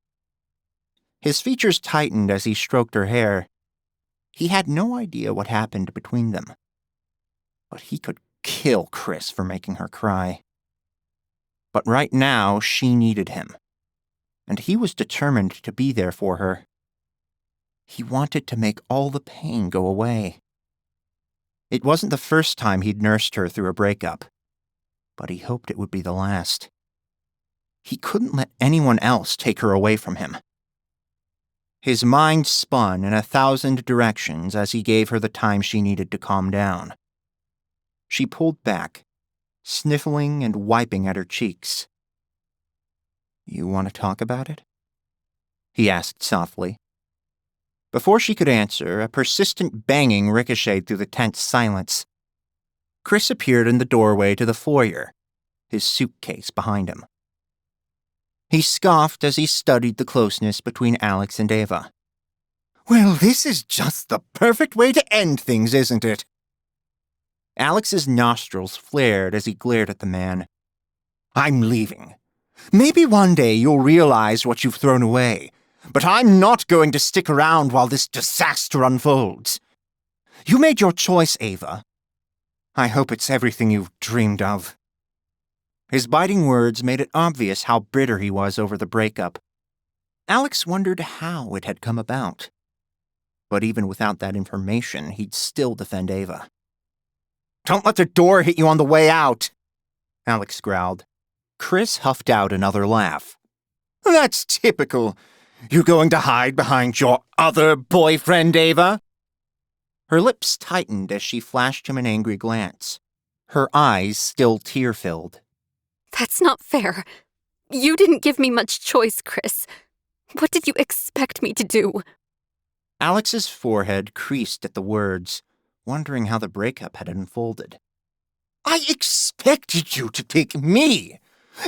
His features tightened as he stroked her hair. He had no idea what happened between them, but he could kill Chris for making her cry. But right now, she needed him, and he was determined to be there for her. He wanted to make all the pain go away. It wasn't the first time he'd nursed her through a breakup, but he hoped it would be the last. He couldn't let anyone else take her away from him. His mind spun in 1,000 directions as he gave her the time she needed to calm down. She pulled back, sniffling and wiping at her cheeks. "You want to talk about it?" he asked softly. Before she could answer, a persistent banging ricocheted through the tense silence. Chris appeared in the doorway to the foyer, his suitcase behind him. He scoffed as he studied the closeness between Alex and Ava. "Well, this is just the perfect way to end things, isn't it?" Alex's nostrils flared as he glared at the man. "I'm leaving. Maybe one day you'll realize what you've thrown away, but I'm not going to stick around while this disaster unfolds. You made your choice, Ava. I hope it's everything you've dreamed of." His biting words made it obvious how bitter he was over the breakup. Alex wondered how it had come about. But even without that information, he'd still defend Ava. "Don't let the door hit you on the way out," Alex growled. Chris huffed out another laugh. "That's typical. You going to hide behind your other boyfriend, Ava?" Her lips tightened as she flashed him an angry glance, her eyes still tear-filled. That's not fair. You didn't give me much choice, Chris. What did you expect me to do? Alex's forehead creased at the words, wondering how the breakup had unfolded. "I expected you to pick me.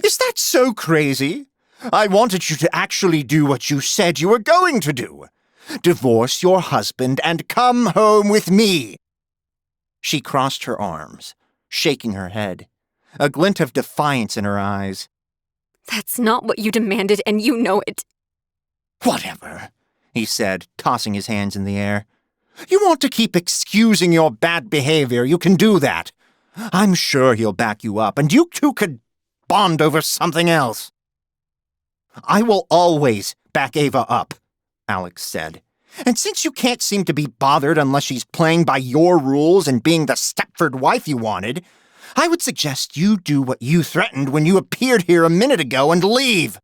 Is that so crazy? I wanted you to actually do what you said you were going to do. Divorce your husband and come home with me." She crossed her arms, shaking her head, a glint of defiance in her eyes. That's not what you demanded, and you know it. Whatever, he said, tossing his hands in the air. You want to keep excusing your bad behavior, you can do that. I'm sure he'll back you up, and you two could bond over something else. I will always back Ava up, Alex said. And since you can't seem to be bothered unless she's playing by your rules and being the Stepford wife you wanted, I would suggest you do what you threatened when you appeared here a minute ago and leave.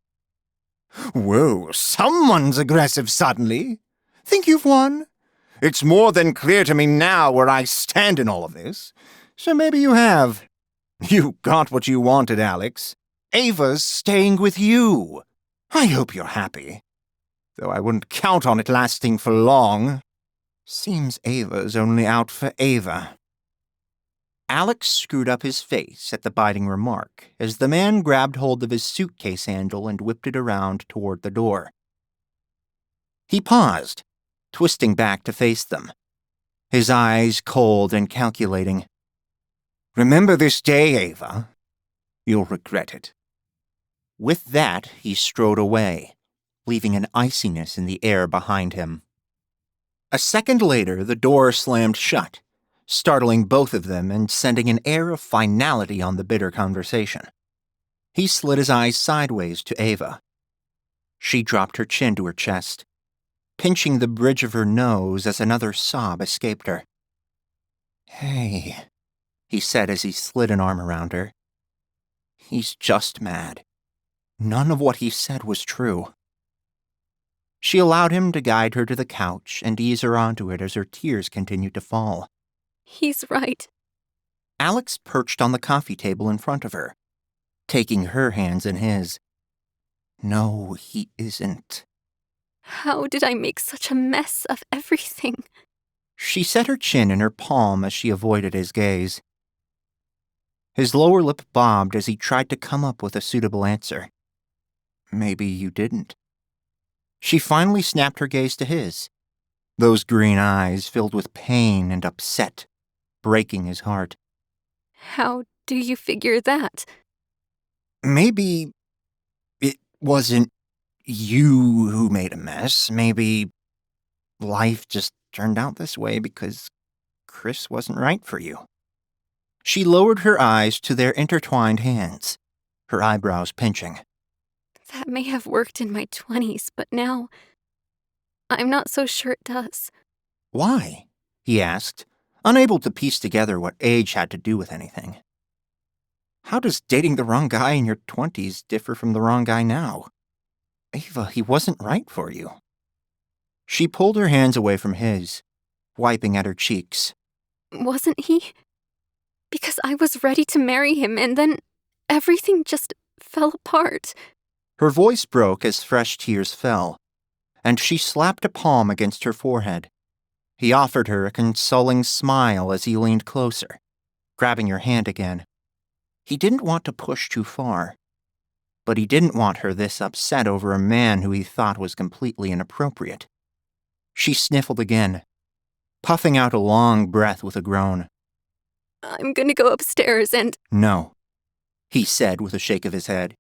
Whoa, someone's aggressive suddenly. Think you've won? It's more than clear to me now where I stand in all of this. So maybe you have. You got what you wanted, Alex. Ava's staying with you. I hope you're happy. Though I wouldn't count on it lasting for long. Seems Ava's only out for Ava. Alex screwed up his face at the biting remark as the man grabbed hold of his suitcase handle and whipped it around toward the door. He paused, twisting back to face them, his eyes cold and calculating. Remember this day, Ava. You'll regret it. With that, he strode away, leaving an iciness in the air behind him. A second later, the door slammed shut, startling both of them and sending an air of finality on the bitter conversation. He slid his eyes sideways to Ava. She dropped her chin to her chest, pinching the bridge of her nose as another sob escaped her. Hey, he said as he slid an arm around her. He's just mad. None of what he said was true. She allowed him to guide her to the couch and ease her onto it as her tears continued to fall. He's right. Alex perched on the coffee table in front of her, taking her hands in his. No, he isn't. How did I make such a mess of everything? She set her chin in her palm as she avoided his gaze. His lower lip bobbed as he tried to come up with a suitable answer. Maybe you didn't. She finally snapped her gaze to his, those green eyes filled with pain and upset, breaking his heart. How do you figure that? Maybe it wasn't you who made a mess. Maybe life just turned out this way because Chris wasn't right for you. She lowered her eyes to their intertwined hands, her eyebrows pinching. That may have worked in my 20s, but now I'm not so sure it does. Why? He asked, unable to piece together what age had to do with anything. How does dating the wrong guy in your 20s differ from the wrong guy now? Ava, he wasn't right for you. She pulled her hands away from his, wiping at her cheeks. Wasn't he? Because I was ready to marry him, and then everything just fell apart. Her voice broke as fresh tears fell, and she slapped a palm against her forehead. He offered her a consoling smile as he leaned closer, grabbing her hand again. He didn't want to push too far, but he didn't want her this upset over a man who he thought was completely inappropriate. She sniffled again, puffing out a long breath with a groan. I'm gonna go upstairs and... No, he said with a shake of his head.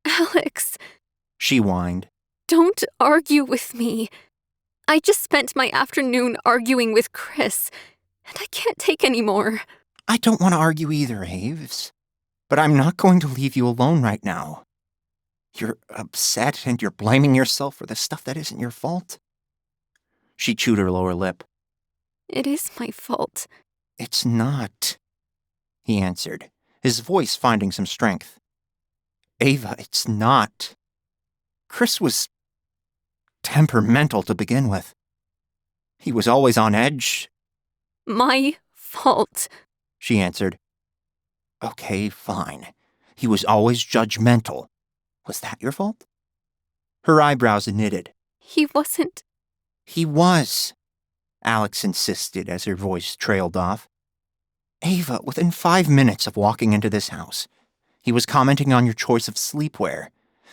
Alex, She whined. don't argue with me. I just spent my afternoon arguing with Chris, and I can't take any more. I don't want to argue either, Aves, but I'm not going to leave you alone right now. You're upset and you're blaming yourself for the stuff that isn't your fault. She chewed her lower lip. It is my fault. It's not, he answered, his voice finding some strength. Ava, it's not. Chris was temperamental to begin with. He was always on edge. My fault. She answered. Okay, fine. He was always judgmental. Was that your fault? Her eyebrows knitted. He wasn't. He was, Alex insisted as her voice trailed off. Ava, within 5 minutes of walking into this house, he was commenting on your choice of sleepwear.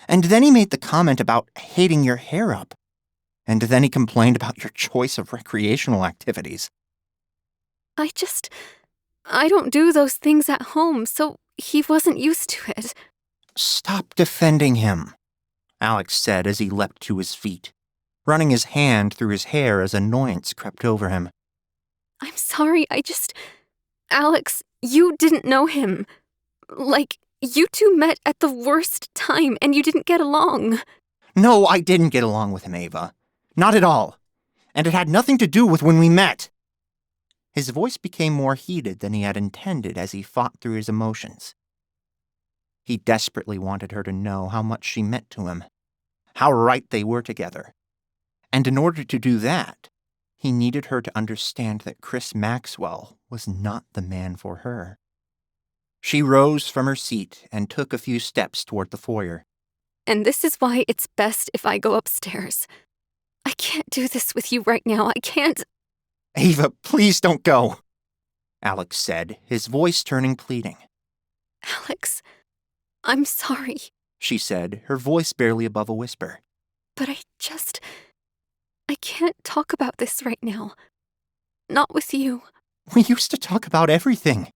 And then he made the comment about hating your hair up. And then he complained about your choice of recreational activities. I don't do those things at home, so he wasn't used to it. Stop defending him. Alex said as he leapt to his feet, running his hand through his hair as annoyance crept over him. I'm sorry, Alex, you didn't know him. Like, you two met at the worst time and you didn't get along. No, I didn't get along with him, Ava. Not at all. And it had nothing to do with when we met. His voice became more heated than he had intended as he fought through his emotions. He desperately wanted her to know how much she meant to him, how right they were together. And in order to do that, he needed her to understand that Chris Maxwell was not the man for her. She rose from her seat and took a few steps toward the foyer. And this is why it's best if I go upstairs. I can't do this with you right now. I can't. Ava, please don't go, Alex said, his voice turning pleading. Alex, I'm sorry, she said, her voice barely above a whisper. but I can't talk about this right now. Not with you. We used to talk about everything.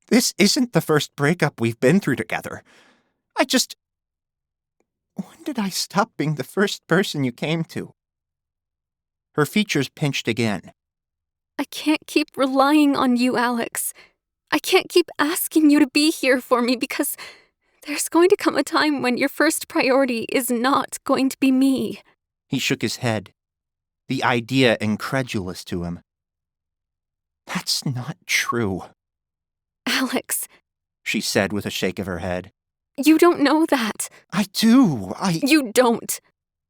This isn't the first breakup we've been through together. When did I stop being the first person you came to? Her features pinched again. I can't keep relying on you, Alex. I can't keep asking you to be here for me because there's going to come a time when your first priority is not going to be me. He shook his head, the idea incredulous to him. That's not true, Alex, she said with a shake of her head. you don't know that. I do, You don't.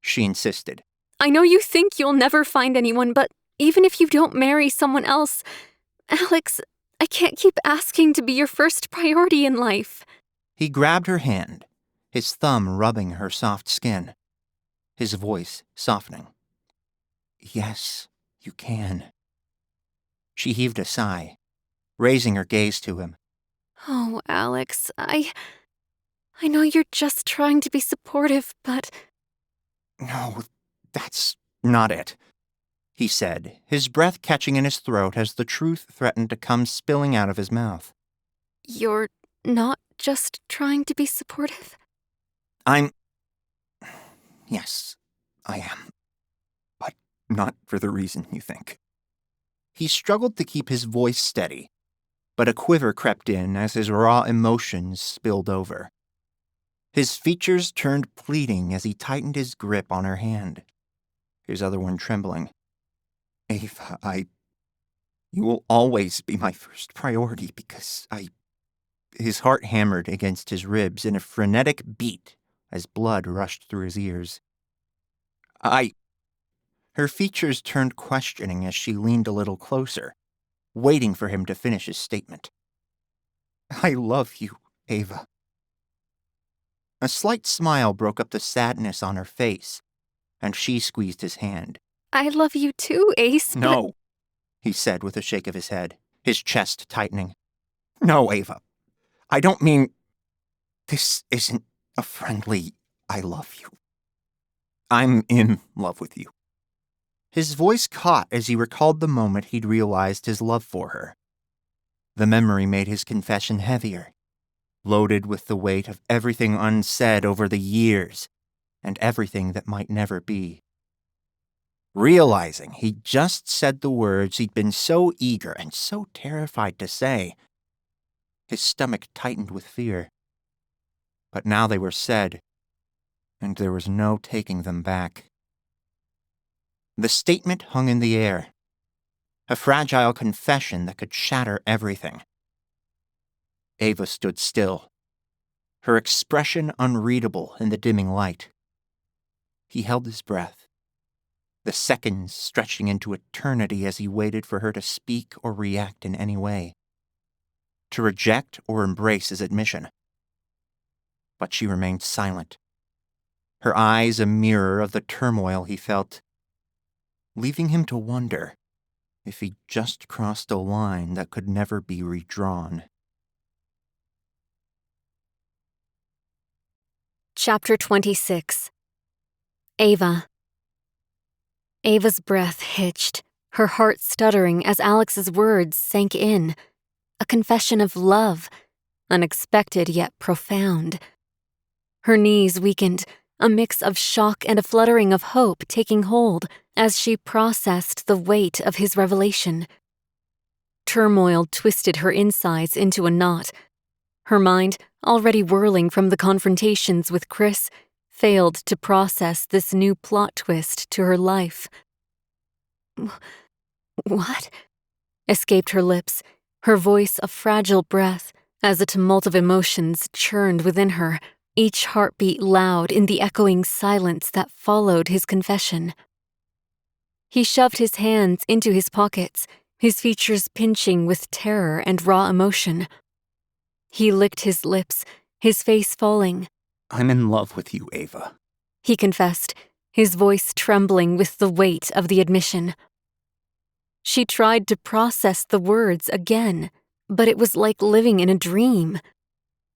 she insisted. I know you think you'll never find anyone, but even if you don't marry someone else, Alex, I can't keep asking to be your first priority in life. He grabbed her hand, his thumb rubbing her soft skin, his voice softening. Yes, you can. She heaved a sigh, raising her gaze to him. Oh, Alex, I know you're just trying to be supportive, but... No, that's not it, he said, his breath catching in his throat as the truth threatened to come spilling out of his mouth. You're not just trying to be supportive? Yes, I am. But not for the reason you think. He struggled to keep his voice steady, but a quiver crept in as his raw emotions spilled over. His features turned pleading as he tightened his grip on her hand, his other one trembling. Ava, you will always be my first priority because His heart hammered against his ribs in a frenetic beat as blood rushed through his ears. Her features turned questioning as she leaned a little closer, waiting for him to finish his statement. I love you, Ava. A slight smile broke up the sadness on her face, and she squeezed his hand. I love you too, Ace. No, he said with a shake of his head, his chest tightening. No, Ava. I don't mean... This isn't a friendly, I love you. I'm in love with you. His voice caught as he recalled the moment he'd realized his love for her. The memory made his confession heavier, loaded with the weight of everything unsaid over the years and everything that might never be. Realizing he'd just said the words he'd been so eager and so terrified to say, his stomach tightened with fear. But now they were said, and there was no taking them back. The statement hung in the air, a fragile confession that could shatter everything. Ava stood still, her expression unreadable in the dimming light. He held his breath, the seconds stretching into eternity as he waited for her to speak or react in any way, to reject or embrace his admission. But she remained silent, her eyes a mirror of the turmoil he felt, leaving him to wonder if he'd just crossed a line that could never be redrawn. Chapter 26. Ava. Ava's breath hitched, her heart stuttering as Alex's words sank in. A confession of love, unexpected yet profound. Her knees weakened, a mix of shock and a fluttering of hope taking hold as she processed the weight of his revelation. Turmoil twisted her insides into a knot. Her mind, already whirling from the confrontations with Chris, failed to process this new plot twist to her life. What? Escaped her lips, her voice a fragile breath as a tumult of emotions churned within her, each heartbeat loud in the echoing silence that followed his confession. He shoved his hands into his pockets, his features pinching with terror and raw emotion. He licked his lips, his face falling. I'm in love with you, Ava, he confessed, his voice trembling with the weight of the admission. She tried to process the words again, but it was like living in a dream.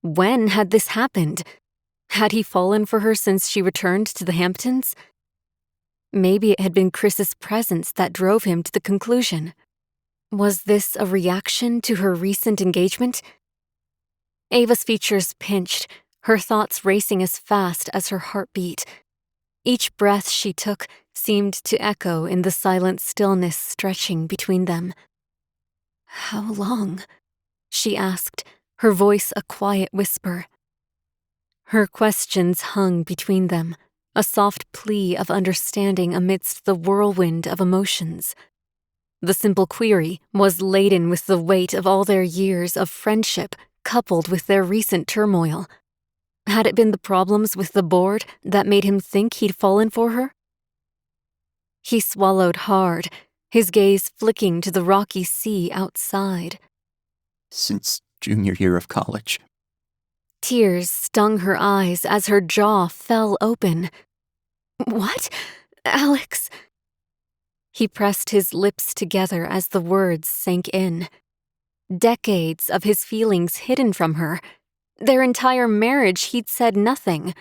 When had this happened? Had he fallen for her since she returned to the Hamptons? Maybe it had been Chris's presence that drove him to the conclusion. Was this a reaction to her recent engagement? Ava's features pinched, her thoughts racing as fast as her heartbeat. Each breath she took seemed to echo in the silent stillness stretching between them. "How long?" she asked, her voice a quiet whisper. Her questions hung between them, a soft plea of understanding amidst the whirlwind of emotions. The simple query was laden with the weight of all their years of friendship coupled with their recent turmoil. Had it been the problems with the board that made him think he'd fallen for her? He swallowed hard, his gaze flicking to the rocky sea outside. Since junior year of college. Tears stung her eyes as her jaw fell open. "What? Alex?" He pressed his lips together as the words sank in. Decades of his feelings hidden from her. Their entire marriage he'd said nothing.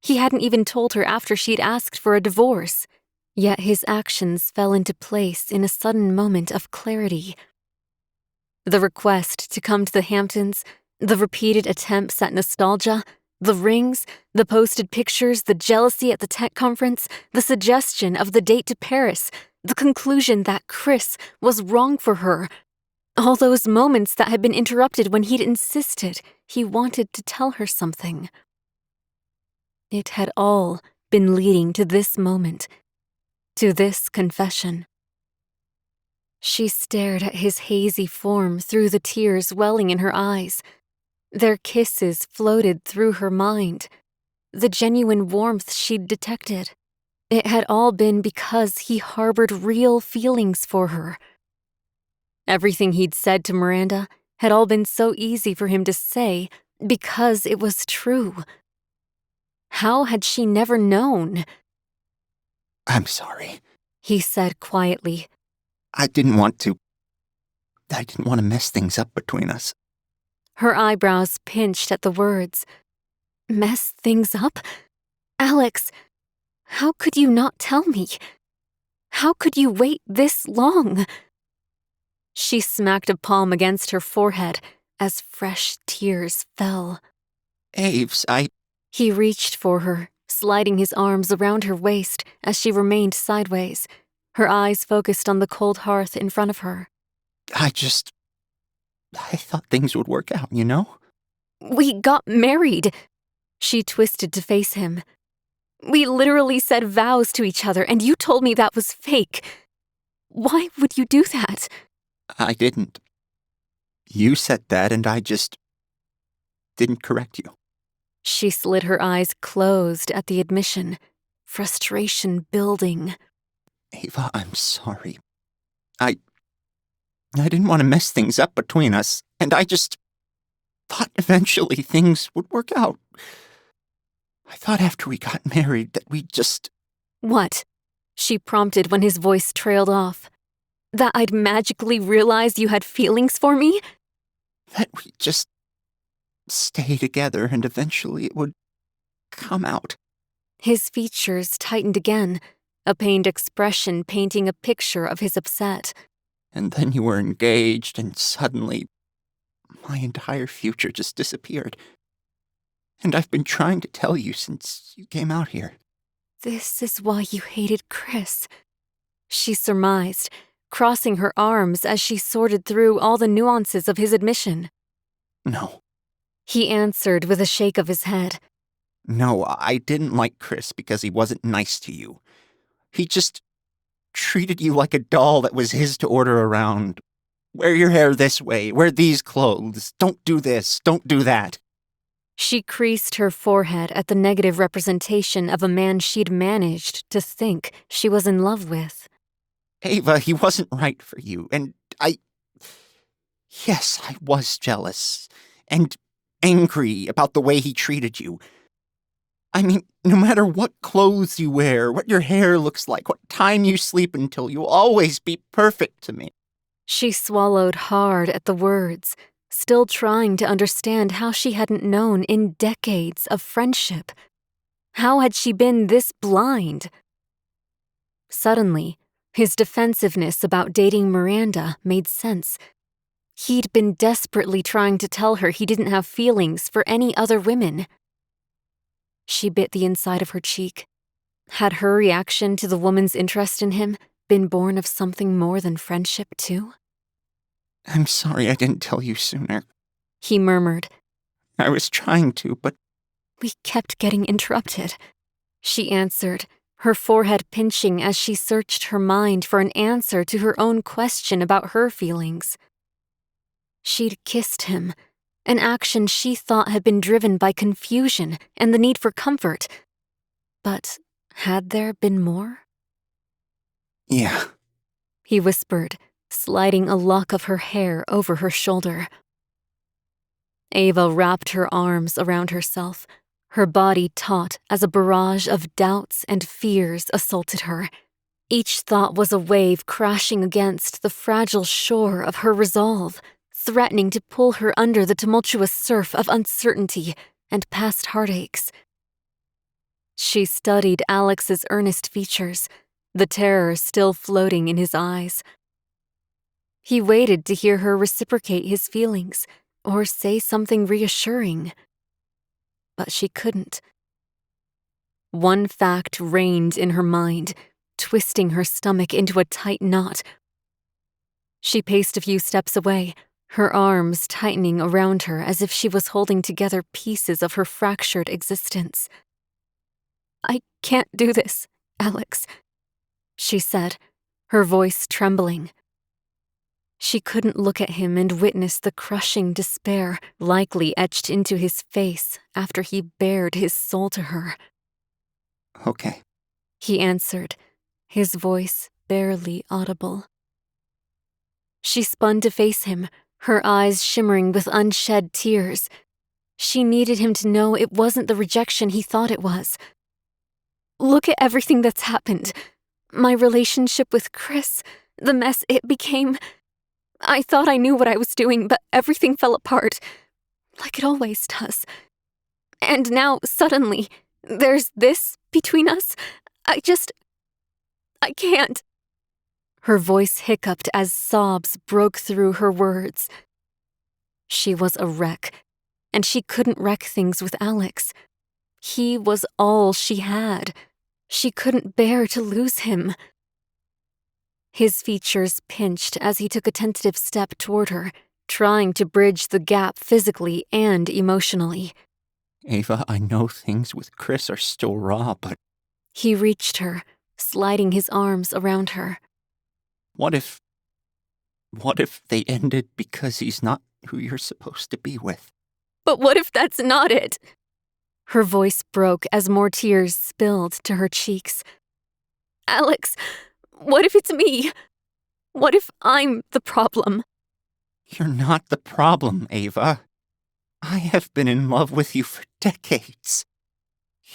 He hadn't even told her after she'd asked for a divorce. Yet his actions fell into place in a sudden moment of clarity. The request to come to the Hamptons, the repeated attempts at nostalgia, the rings, the posted pictures, the jealousy at the tech conference, the suggestion of the date to Paris, the conclusion that Chris was wrong for her. All those moments that had been interrupted when he'd insisted he wanted to tell her something. It had all been leading to this moment, to this confession. She stared at his hazy form through the tears welling in her eyes. Their kisses floated through her mind, the genuine warmth she'd detected. It had all been because he harbored real feelings for her. Everything he'd said to Miranda had all been so easy for him to say because it was true. How had she never known? I'm sorry, he said quietly. I didn't want to mess things up between us. Her eyebrows pinched at the words. Mess things up? Alex, how could you not tell me? How could you wait this long? She smacked a palm against her forehead as fresh tears fell. Aves, He reached for her, sliding his arms around her waist as she remained sideways, her eyes focused on the cold hearth in front of her. I thought things would work out, you know? We got married. She twisted to face him. We literally said vows to each other, and you told me that was fake. Why would you do that? I didn't. You said that, and I just didn't correct you. She slid her eyes closed at the admission, frustration building. Ava, I'm sorry. I didn't want to mess things up between us, and I just thought eventually things would work out. I thought after we got married that we'd just... What? She prompted when his voice trailed off. That I'd magically realized you had feelings for me? That we'd just stay together and eventually it would come out. His features tightened again, a pained expression painting a picture of his upset. And then you were engaged, and suddenly my entire future just disappeared. And I've been trying to tell you since you came out here. This is why you hated Chris, she surmised, crossing her arms as she sorted through all the nuances of his admission. No. He answered with a shake of his head. No, I didn't like Chris because he wasn't nice to you. He just treated you like a doll that was his to order around. Wear your hair this way, wear these clothes, don't do this, don't do that. She creased her forehead at the negative representation of a man she'd managed to think she was in love with. Ava, he wasn't right for you, and Yes, I was jealous, and angry about the way he treated you. I mean, no matter what clothes you wear, what your hair looks like, what time you sleep until, you'll always be perfect to me. She swallowed hard at the words, still trying to understand how she hadn't known in decades of friendship. How had she been this blind? Suddenly, his defensiveness about dating Miranda made sense. He'd been desperately trying to tell her he didn't have feelings for any other women. She bit the inside of her cheek. Had her reaction to the woman's interest in him been born of something more than friendship, too? I'm sorry I didn't tell you sooner. He murmured. I was trying to, but... We kept getting interrupted, she answered, her forehead pinching as she searched her mind for an answer to her own question about her feelings. She'd kissed him, an action she thought had been driven by confusion and the need for comfort. But had there been more? Yeah, he whispered, sliding a lock of her hair over her shoulder. Ava wrapped her arms around herself, her body taut as a barrage of doubts and fears assaulted her. Each thought was a wave crashing against the fragile shore of her resolve, threatening to pull her under the tumultuous surf of uncertainty and past heartaches. She studied Alex's earnest features, the terror still floating in his eyes. He waited to hear her reciprocate his feelings or say something reassuring. But she couldn't. One fact reigned in her mind, twisting her stomach into a tight knot. She paced a few steps away, her arms tightening around her as if she was holding together pieces of her fractured existence. I can't do this, Alex, she said, her voice trembling. She couldn't look at him and witness the crushing despair likely etched into his face after he bared his soul to her. Okay, he answered, his voice barely audible. She spun to face him, her eyes shimmering with unshed tears. She needed him to know it wasn't the rejection he thought it was. Look at everything that's happened. My relationship with Chris, the mess it became. I thought I knew what I was doing, but everything fell apart, like it always does. And now, suddenly, there's this between us. I can't. Her voice hiccuped as sobs broke through her words. She was a wreck, and she couldn't wreck things with Alex. He was all she had. She couldn't bear to lose him. His features pinched as he took a tentative step toward her, trying to bridge the gap physically and emotionally. Ava, I know things with Chris are still raw, but... He reached her, sliding his arms around her. What if they ended because he's not who you're supposed to be with? But what if that's not it? Her voice broke as more tears spilled to her cheeks. Alex, what if it's me? What if I'm the problem? You're not the problem, Ava. I have been in love with you for decades.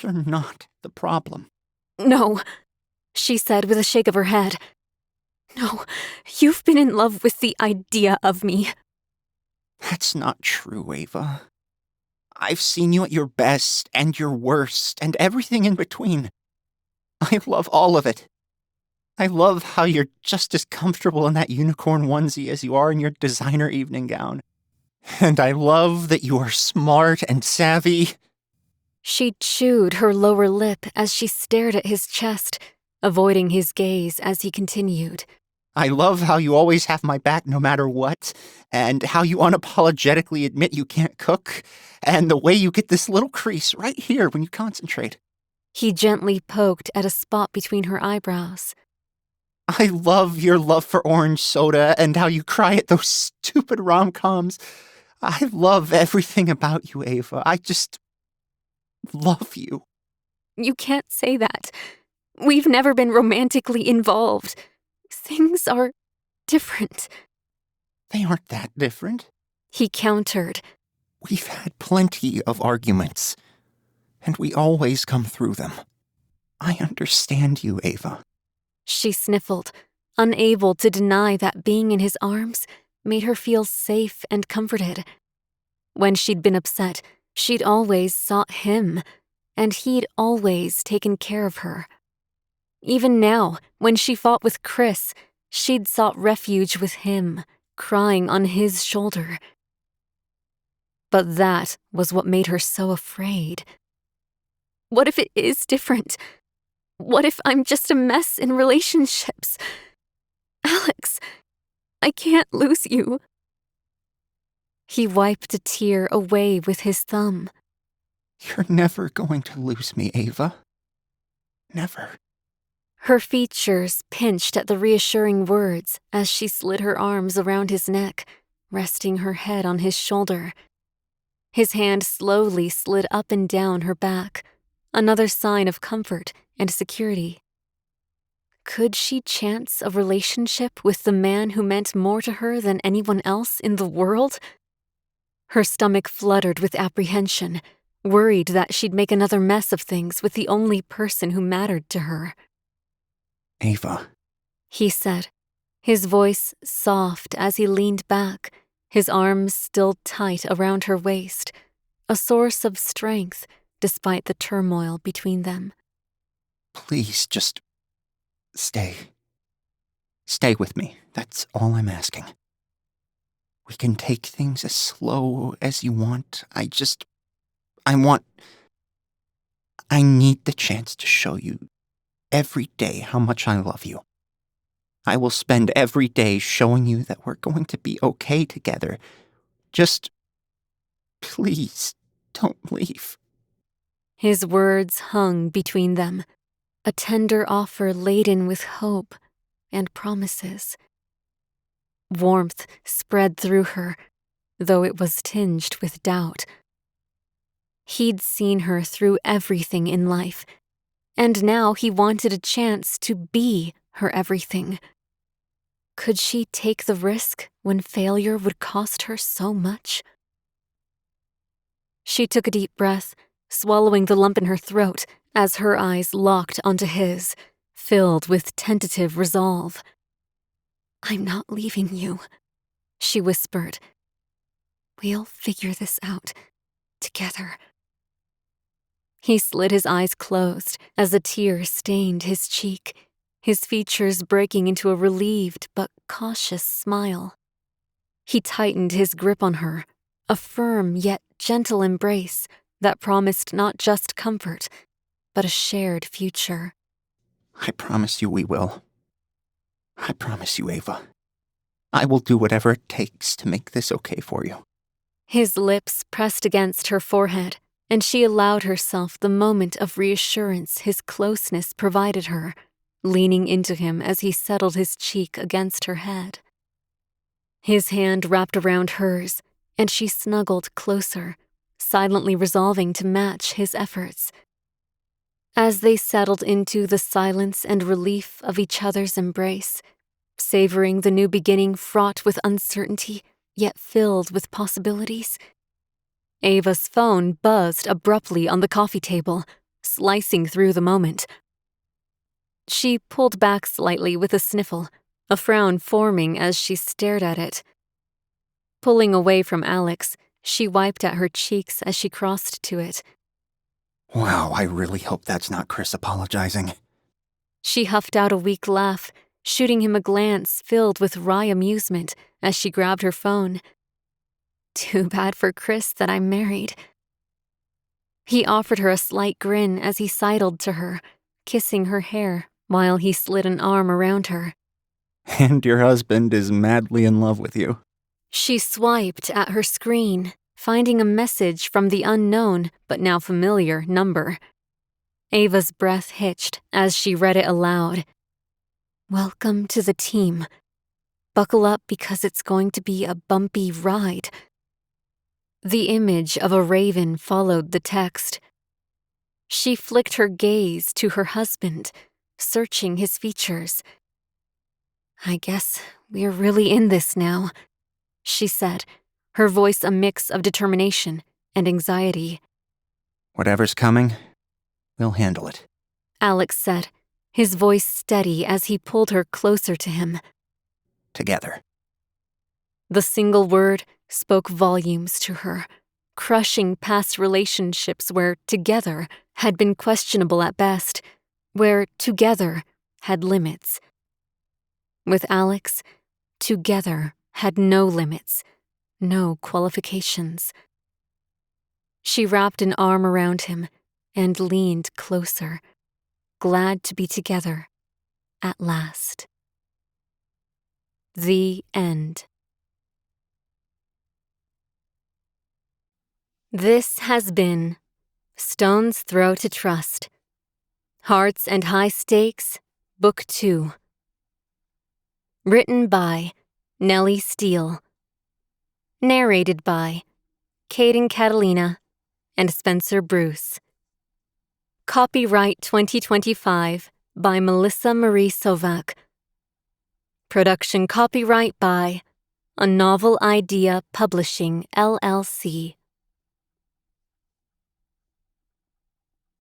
You're not the problem. No, she said with a shake of her head. No, you've been in love with the idea of me. That's not true, Ava. I've seen you at your best and your worst and everything in between. I love all of it. I love how you're just as comfortable in that unicorn onesie as you are in your designer evening gown. And I love that you are smart and savvy. She chewed her lower lip as she stared at his chest, avoiding his gaze as he continued. I love how you always have my back no matter what, and how you unapologetically admit you can't cook, and the way you get this little crease right here when you concentrate. He gently poked at a spot between her eyebrows. I love your love for orange soda and how you cry at those stupid rom-coms. I love everything about you, Ava. I just love you. You can't say that. We've never been romantically involved. Things are different. They aren't that different. He countered. We've had plenty of arguments, and we always come through them. I understand you, Ava. She sniffled, unable to deny that being in his arms made her feel safe and comforted. When she'd been upset, she'd always sought him, and he'd always taken care of her. Even now, when she fought with Chris, she'd sought refuge with him, crying on his shoulder. But that was what made her so afraid. What if it is different? What if I'm just a mess in relationships? Alex, I can't lose you. He wiped a tear away with his thumb. You're never going to lose me, Ava. Never. Her features pinched at the reassuring words as she slid her arms around his neck, resting her head on his shoulder. His hand slowly slid up and down her back, another sign of comfort and security. Could she chance a relationship with the man who meant more to her than anyone else in the world? Her stomach fluttered with apprehension, worried that she'd make another mess of things with the only person who mattered to her. Ava, He said, his voice soft as he leaned back, his arms still tight around her waist, a source of strength despite the turmoil between them. please just stay. Stay with me. That's all I'm asking. We can take things as slow as you want. I need the chance to show you every day how much I love you. I will spend every day showing you that we're going to be okay together. Just, please, don't leave. His words hung between them, a tender offer laden with hope and promises. Warmth spread through her, though it was tinged with doubt. He'd seen her through everything in life, and now he wanted a chance to be her everything. Could she take the risk when failure would cost her so much? She took a deep breath, swallowing the lump in her throat as her eyes locked onto his, filled with tentative resolve. I'm not leaving you, she whispered. We'll figure this out together. He slid his eyes closed as a tear stained his cheek, his features breaking into a relieved but cautious smile. He tightened his grip on her, a firm yet gentle embrace that promised not just comfort, but a shared future. I promise you we will. I promise you, Ava. I will do whatever it takes to make this okay for you. His lips pressed against her forehead, and she allowed herself the moment of reassurance his closeness provided her, leaning into him as he settled his cheek against her head. His hand wrapped around hers, and she snuggled closer, silently resolving to match his efforts. As they settled into the silence and relief of each other's embrace, savoring the new beginning fraught with uncertainty, yet filled with possibilities, Ava's phone buzzed abruptly on the coffee table, slicing through the moment. She pulled back slightly with a sniffle, a frown forming as she stared at it. Pulling away from Alex, she wiped at her cheeks as she crossed to it. Wow, I really hope that's not Chris apologizing. She huffed out a weak laugh, shooting him a glance filled with wry amusement as she grabbed her phone. Too bad for Chris that I'm married. He offered her a slight grin as he sidled to her, kissing her hair while he slid an arm around her. And your husband is madly in love with you. She swiped at her screen, finding a message from the unknown but now familiar number. Ava's breath hitched as she read it aloud. "Welcome to the team. Buckle up because it's going to be a bumpy ride." The image of a raven followed the text. She flicked her gaze to her husband, searching his features. "I guess we're really in this now," she said, her voice a mix of determination and anxiety. Whatever's coming, we'll handle it. Alex said, his voice steady as he pulled her closer to him. Together. The single word spoke volumes to her, crushing past relationships where together had been questionable at best, where together had limits. With Alex, together had no limits, no qualifications. She wrapped an arm around him and leaned closer, glad to be together at last. The end. This has been Stone's Throw to Trust, Hearts and High Stakes, Book 2. Written by Nellie Steele. Narrated by Kaden, Catalina, and Spencer Brus. Copyright 2025 by Melissa Marie Sovak. Production copyright by A Novel Idea Publishing, LLC.